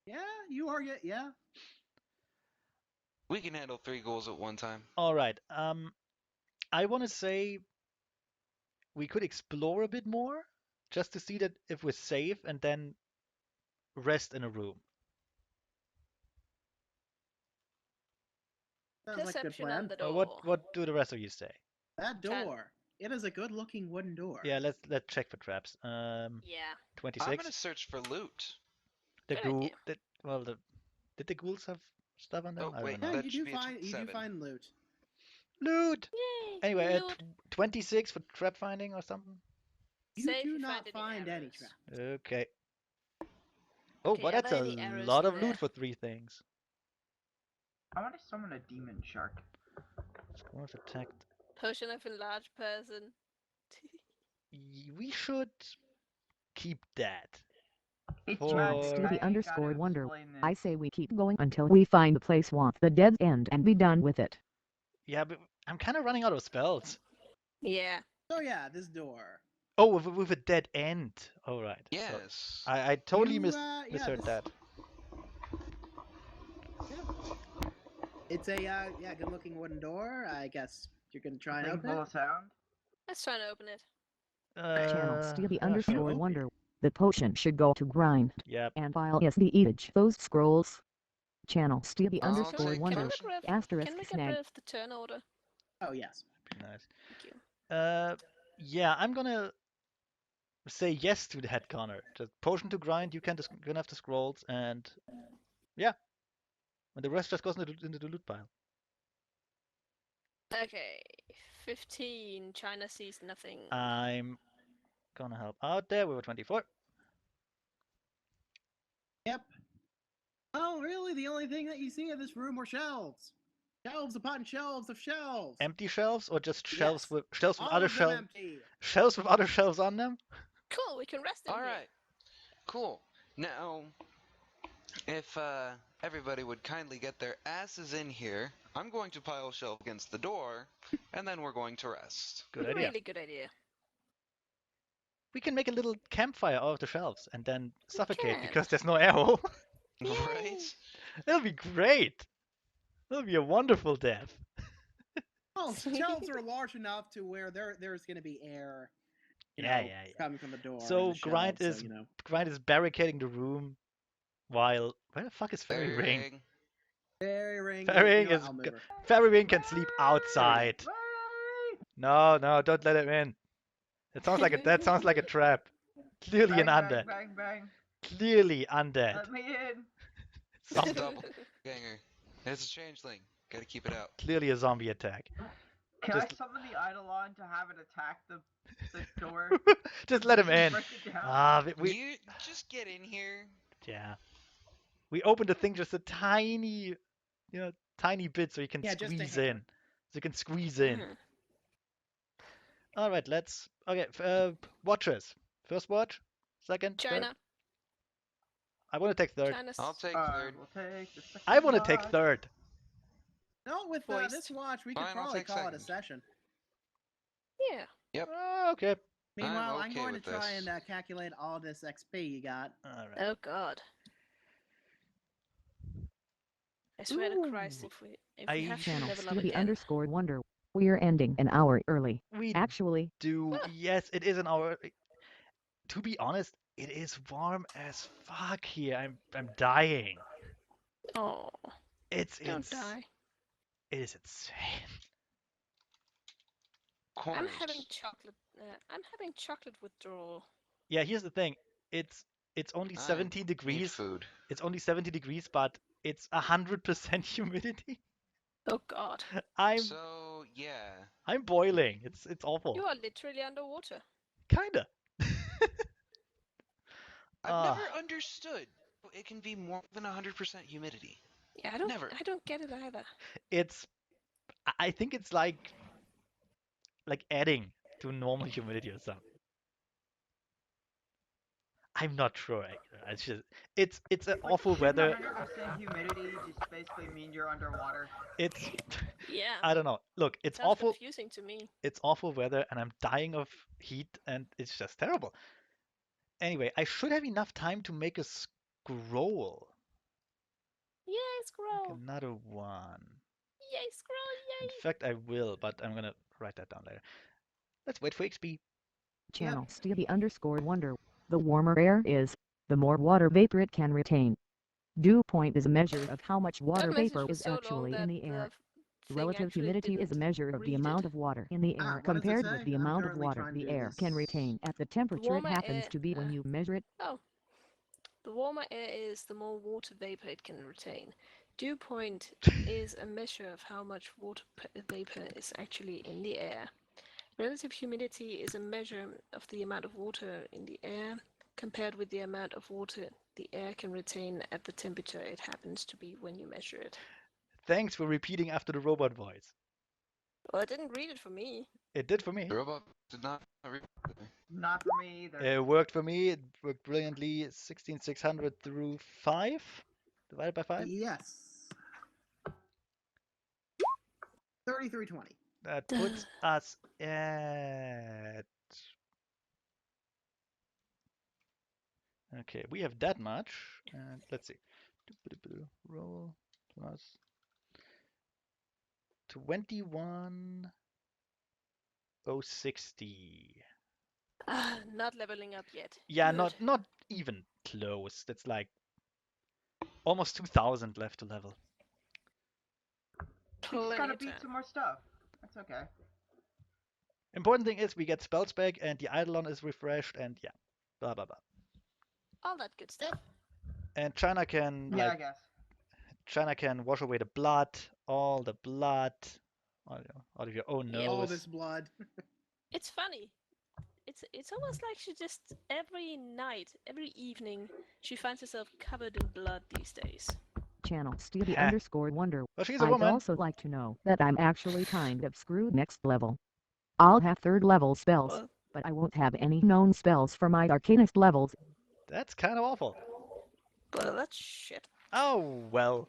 Speaker 3: Yeah, you are. Yeah.
Speaker 4: We can handle 3 goals at one time.
Speaker 1: All right. I want to say we could explore a bit more, just to see that if we're safe, and then rest in a room.
Speaker 3: Sounds like a good
Speaker 2: Perception
Speaker 3: plan.
Speaker 2: on the door.
Speaker 1: What do the rest of you say?
Speaker 3: That
Speaker 2: Chan.
Speaker 3: door. It is a good-looking wooden door.
Speaker 1: Yeah, let's check for traps.
Speaker 2: Yeah.
Speaker 4: I'm
Speaker 1: 26.
Speaker 4: gonna search for loot.
Speaker 1: The
Speaker 2: Good
Speaker 1: ghoul.
Speaker 2: idea.
Speaker 1: Did the ghouls have stuff on them?
Speaker 4: Oh,
Speaker 1: I
Speaker 4: wait,
Speaker 1: don't know.
Speaker 3: Yeah,
Speaker 4: that
Speaker 3: you
Speaker 4: should
Speaker 3: do
Speaker 4: be a
Speaker 3: find you do
Speaker 4: 7.
Speaker 3: find loot.
Speaker 1: Loot.
Speaker 2: Yay!
Speaker 1: Anyway,
Speaker 2: loot.
Speaker 1: 26 for trap finding or something.
Speaker 3: You
Speaker 2: Say if
Speaker 3: do
Speaker 2: you
Speaker 3: not
Speaker 2: find
Speaker 3: find any
Speaker 2: arrows.
Speaker 3: trap.
Speaker 1: Okay. Oh,
Speaker 2: Okay,
Speaker 1: but
Speaker 2: are
Speaker 1: that's
Speaker 2: there
Speaker 1: a
Speaker 2: any arrows
Speaker 1: lot
Speaker 2: in
Speaker 1: of
Speaker 2: there?
Speaker 1: loot for 3 things.
Speaker 5: I want to summon a demon shark.
Speaker 1: Scrolls attacked.
Speaker 2: Potion of enlarged person.
Speaker 1: We should keep that.
Speaker 5: It's
Speaker 1: For-
Speaker 5: magic.
Speaker 6: Stevie
Speaker 5: I ain't
Speaker 6: underscore
Speaker 5: gotta
Speaker 6: wonder.
Speaker 5: explain this.
Speaker 6: I say we keep going until we find the place want the dead end and be done with it.
Speaker 1: Yeah, but I'm kind of running out of spells.
Speaker 2: Yeah.
Speaker 3: So yeah, this door.
Speaker 1: Oh, with a dead end. All right. So
Speaker 4: Yes.
Speaker 1: I totally
Speaker 3: You,
Speaker 1: misheard
Speaker 3: this-
Speaker 1: that.
Speaker 3: It's a good-looking wooden door. I guess you're gonna try and
Speaker 5: Make a
Speaker 3: open
Speaker 5: little
Speaker 3: it.
Speaker 5: sound.
Speaker 2: Let's try and open it.
Speaker 6: Channel Stevie
Speaker 1: yeah,
Speaker 6: underscore
Speaker 1: sure.
Speaker 6: wonder. The potion should go to grind
Speaker 1: Yep.
Speaker 6: and file is the image those scrolls. Channel Stevie
Speaker 4: I'll
Speaker 6: underscore
Speaker 4: take
Speaker 6: wonder.
Speaker 4: potion.
Speaker 6: Asterisk
Speaker 2: Can we get
Speaker 6: snag.
Speaker 2: rid of the turn order?
Speaker 3: Oh yes.
Speaker 1: Nice.
Speaker 2: Thank you.
Speaker 1: Yeah, I'm gonna say yes to the head Connor. Just potion to grind. You can gonna have the scrolls, and yeah, and the rest just goes into the loot pile.
Speaker 2: Okay. 15. China sees nothing.
Speaker 1: I'm gonna help out there with a 24.
Speaker 3: Yep. Oh, really? The only thing that you see in this room are shelves. Shelves upon shelves of shelves.
Speaker 1: Empty shelves or just shelves
Speaker 3: Yes.
Speaker 1: with
Speaker 3: All
Speaker 1: other
Speaker 3: of them
Speaker 1: shelves?
Speaker 3: empty.
Speaker 1: Shelves with other shelves on them?
Speaker 2: Cool, we can rest in
Speaker 4: All
Speaker 2: here.
Speaker 4: right. Cool. Now, if everybody would kindly get their asses in here, I'm going to pile shelf against the door, and then we're going to rest.
Speaker 1: Good idea.
Speaker 2: Really good idea.
Speaker 1: We can make a little campfire out of the shelves and then suffocate
Speaker 2: can.
Speaker 1: because there's no arrow.
Speaker 4: Right?
Speaker 1: That'll be great. That'll be a wonderful death.
Speaker 3: Oh, shelves are large enough to where there's going to be air.
Speaker 1: Yeah.
Speaker 3: Coming from the door.
Speaker 1: So
Speaker 3: and the
Speaker 1: Grind
Speaker 3: shelves,
Speaker 1: is-
Speaker 3: so, you know.
Speaker 1: Grind is barricading the room while where the fuck is Fairy Ring?
Speaker 4: Ring.
Speaker 3: Fairy ring.
Speaker 1: Fairy
Speaker 3: you know,
Speaker 1: is
Speaker 3: I'll move
Speaker 1: g-
Speaker 3: her.
Speaker 1: Fairy Ring can sleep outside.
Speaker 5: Wait!
Speaker 1: No, don't let him in. That sounds like a trap. Clearly
Speaker 5: Bang,
Speaker 1: an
Speaker 5: bang,
Speaker 1: undead.
Speaker 5: bang, bang.
Speaker 1: Clearly undead.
Speaker 5: Let me in.
Speaker 4: It's a
Speaker 1: Zombie.
Speaker 4: double ganger. It's a changeling. Gotta keep it out.
Speaker 1: Clearly a zombie attack.
Speaker 5: Can
Speaker 1: Just-
Speaker 5: I summon the Eidolon to have it attack the door?
Speaker 1: Just let him in.
Speaker 5: Break it down?
Speaker 1: Ah, we
Speaker 4: You just get in here.
Speaker 1: yeah. We opened the thing just a tiny, tiny bit so you can
Speaker 3: Yeah, just a
Speaker 1: squeeze
Speaker 3: hair.
Speaker 1: in. So you can squeeze in.
Speaker 2: Mhm.
Speaker 1: All right, let's. Okay, watchers. First watch. Second. Third.
Speaker 2: China.
Speaker 1: I want to take third.
Speaker 2: China's
Speaker 4: I'll take
Speaker 5: I
Speaker 4: third.
Speaker 5: will take the second
Speaker 1: I want to take
Speaker 5: watch.
Speaker 1: third.
Speaker 3: No, with
Speaker 2: Voiced.
Speaker 3: this watch, we could
Speaker 4: Fine, I'll
Speaker 3: probably
Speaker 4: take
Speaker 3: call it a
Speaker 4: second.
Speaker 3: session.
Speaker 2: Yeah.
Speaker 1: Okay.
Speaker 3: Meanwhile, I'm
Speaker 4: okay
Speaker 3: going to
Speaker 4: with
Speaker 3: try
Speaker 4: this.
Speaker 3: and calculate all this XP you got.
Speaker 1: All right.
Speaker 2: Oh god. I swear to Christ,
Speaker 1: Ooh.
Speaker 2: if
Speaker 1: I-
Speaker 2: we have to
Speaker 6: Channel
Speaker 2: level up
Speaker 6: Stevie
Speaker 2: again.
Speaker 6: underscore wonder. We're ending an hour early.
Speaker 1: We
Speaker 6: Actually,
Speaker 1: do.
Speaker 2: Huh.
Speaker 1: Yes, it is an hour. To be honest, it is warm as fuck here. I'm dying.
Speaker 2: Oh,
Speaker 1: It's
Speaker 2: don't die.
Speaker 1: It is insane.
Speaker 2: I'm
Speaker 4: Corners.
Speaker 2: having chocolate. I'm having chocolate withdrawal.
Speaker 1: Yeah, here's the thing. It's only
Speaker 4: I
Speaker 1: 17
Speaker 4: Need
Speaker 1: degrees.
Speaker 4: food.
Speaker 1: It's only 70 degrees, but It's 100% humidity.
Speaker 2: Oh god.
Speaker 1: I'm
Speaker 4: So yeah,
Speaker 1: I'm boiling. It's awful.
Speaker 2: You are literally underwater.
Speaker 1: Kinda.
Speaker 8: I've
Speaker 1: Ah,
Speaker 8: never understood it can be more than 100% humidity.
Speaker 2: Yeah,
Speaker 8: Never.
Speaker 2: I don't get it either.
Speaker 1: it's I think it's like adding to normal humidity or something. I'm not sure. It's just it's an
Speaker 5: Like,
Speaker 1: awful
Speaker 5: shouldn't
Speaker 1: weather.
Speaker 5: 100% humidity just basically mean you're underwater?
Speaker 1: It's
Speaker 2: Yeah.
Speaker 1: I don't know. Look,
Speaker 2: It
Speaker 1: it's
Speaker 2: sounds
Speaker 1: awful.
Speaker 2: confusing to me.
Speaker 1: It's awful weather, and I'm dying of heat, and it's just terrible. Anyway, I should have enough time to make a scroll.
Speaker 2: Yay,
Speaker 1: Make
Speaker 2: scroll!
Speaker 1: another one.
Speaker 2: Yay, scroll!
Speaker 1: In
Speaker 2: Yay!
Speaker 1: fact, I will, but I'm gonna write that down later. Let's wait for XP.
Speaker 6: Channel Stevie_Wonder. The warmer air is, the more water vapor it can retain. Dew point is a measure of how much water
Speaker 2: That message
Speaker 6: vapor
Speaker 2: was
Speaker 6: is
Speaker 2: so long
Speaker 6: actually in
Speaker 2: that
Speaker 6: the air.
Speaker 2: thing
Speaker 6: Relative
Speaker 2: actually
Speaker 6: humidity is a
Speaker 2: didn't
Speaker 6: measure of the
Speaker 2: read
Speaker 6: amount
Speaker 2: it.
Speaker 6: of water in the air
Speaker 3: What does it
Speaker 6: compared
Speaker 3: say?
Speaker 6: with the
Speaker 3: I'm
Speaker 6: amount of
Speaker 3: currently
Speaker 6: water
Speaker 3: trying
Speaker 6: the
Speaker 3: to do
Speaker 6: air can
Speaker 3: this.
Speaker 6: retain at the temperature it
Speaker 2: warmer
Speaker 6: happens
Speaker 2: air-
Speaker 6: to be when you measure it.
Speaker 2: Oh. The warmer air is, the more water vapor it can retain. Dew point is a measure of how much water vapor is actually in the air. Relative humidity is a measure of the amount of water in the air compared with the amount of water the air can retain at the temperature it happens to be when you measure it.
Speaker 1: Thanks for repeating after the robot voice.
Speaker 2: Well, it didn't read it for me.
Speaker 1: It did for me.
Speaker 4: the robot did not.
Speaker 5: Not for me either.
Speaker 1: It worked for me. It worked brilliantly. 16,600 through 5 divided by 5.
Speaker 3: Yes. 3320.
Speaker 1: That puts us at. Okay, we have that much. And let's see. Roll plus 21,060.
Speaker 2: Not leveling up yet.
Speaker 1: Yeah,
Speaker 2: Good.
Speaker 1: not even close. That's like almost 2,000 left to level.
Speaker 5: We just
Speaker 2: Plenty
Speaker 5: gotta
Speaker 2: of
Speaker 5: beat
Speaker 2: time.
Speaker 5: some more stuff. That's okay.
Speaker 1: Important thing is we get spells back and the Eidolon is refreshed and yeah, blah blah blah.
Speaker 2: All that good stuff.
Speaker 1: And China can
Speaker 5: Yeah, I
Speaker 1: like
Speaker 5: guess.
Speaker 1: China can wash away the blood, all the blood, out of your own
Speaker 2: Yep.
Speaker 3: All
Speaker 1: nose.
Speaker 3: this blood.
Speaker 2: It's funny. It's almost like she just every night, every evening, she finds herself covered in blood these days.
Speaker 6: Channel Stevie
Speaker 1: Heh.
Speaker 6: _Wonder.
Speaker 1: Well, she's a
Speaker 6: I'd
Speaker 1: woman.
Speaker 6: also like to know that I'm actually kind of screwed next level. I'll have 3rd level spells,
Speaker 2: Well,
Speaker 6: but I won't have any known spells for my arcanist levels.
Speaker 1: That's kind of awful.
Speaker 2: well, that's shit.
Speaker 1: Oh well.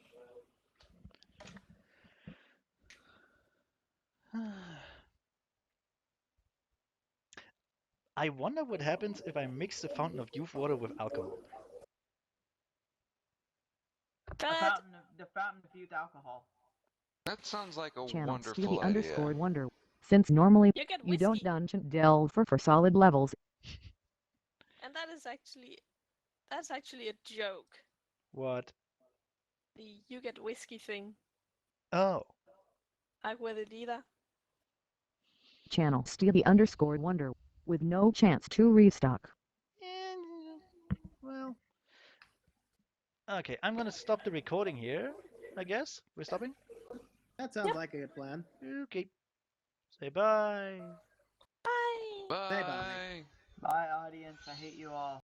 Speaker 1: I wonder what happens if I mix the Fountain of Youth water with alcohol.
Speaker 2: That
Speaker 5: The fountain of youth alcohol.
Speaker 4: That sounds like a
Speaker 6: Channel
Speaker 4: wonderful
Speaker 6: Stevie
Speaker 4: idea.
Speaker 6: _Wonder. Since normally
Speaker 2: you get
Speaker 6: you don't
Speaker 2: whiskey,
Speaker 6: dungeon delve for solid levels,
Speaker 2: and that's actually a joke.
Speaker 1: What?
Speaker 2: The you get whiskey thing.
Speaker 1: Oh.
Speaker 2: I with it either.
Speaker 6: Channel Stevie _Wonder. With no chance to restock.
Speaker 1: Well. Okay, I'm gonna stop the recording here. I guess we're stopping.
Speaker 3: That sounds
Speaker 2: Yep.
Speaker 3: like a good plan.
Speaker 1: Okay. Say bye.
Speaker 2: Bye.
Speaker 4: Bye.
Speaker 3: Bye-bye.
Speaker 5: Bye, audience. I hate you all.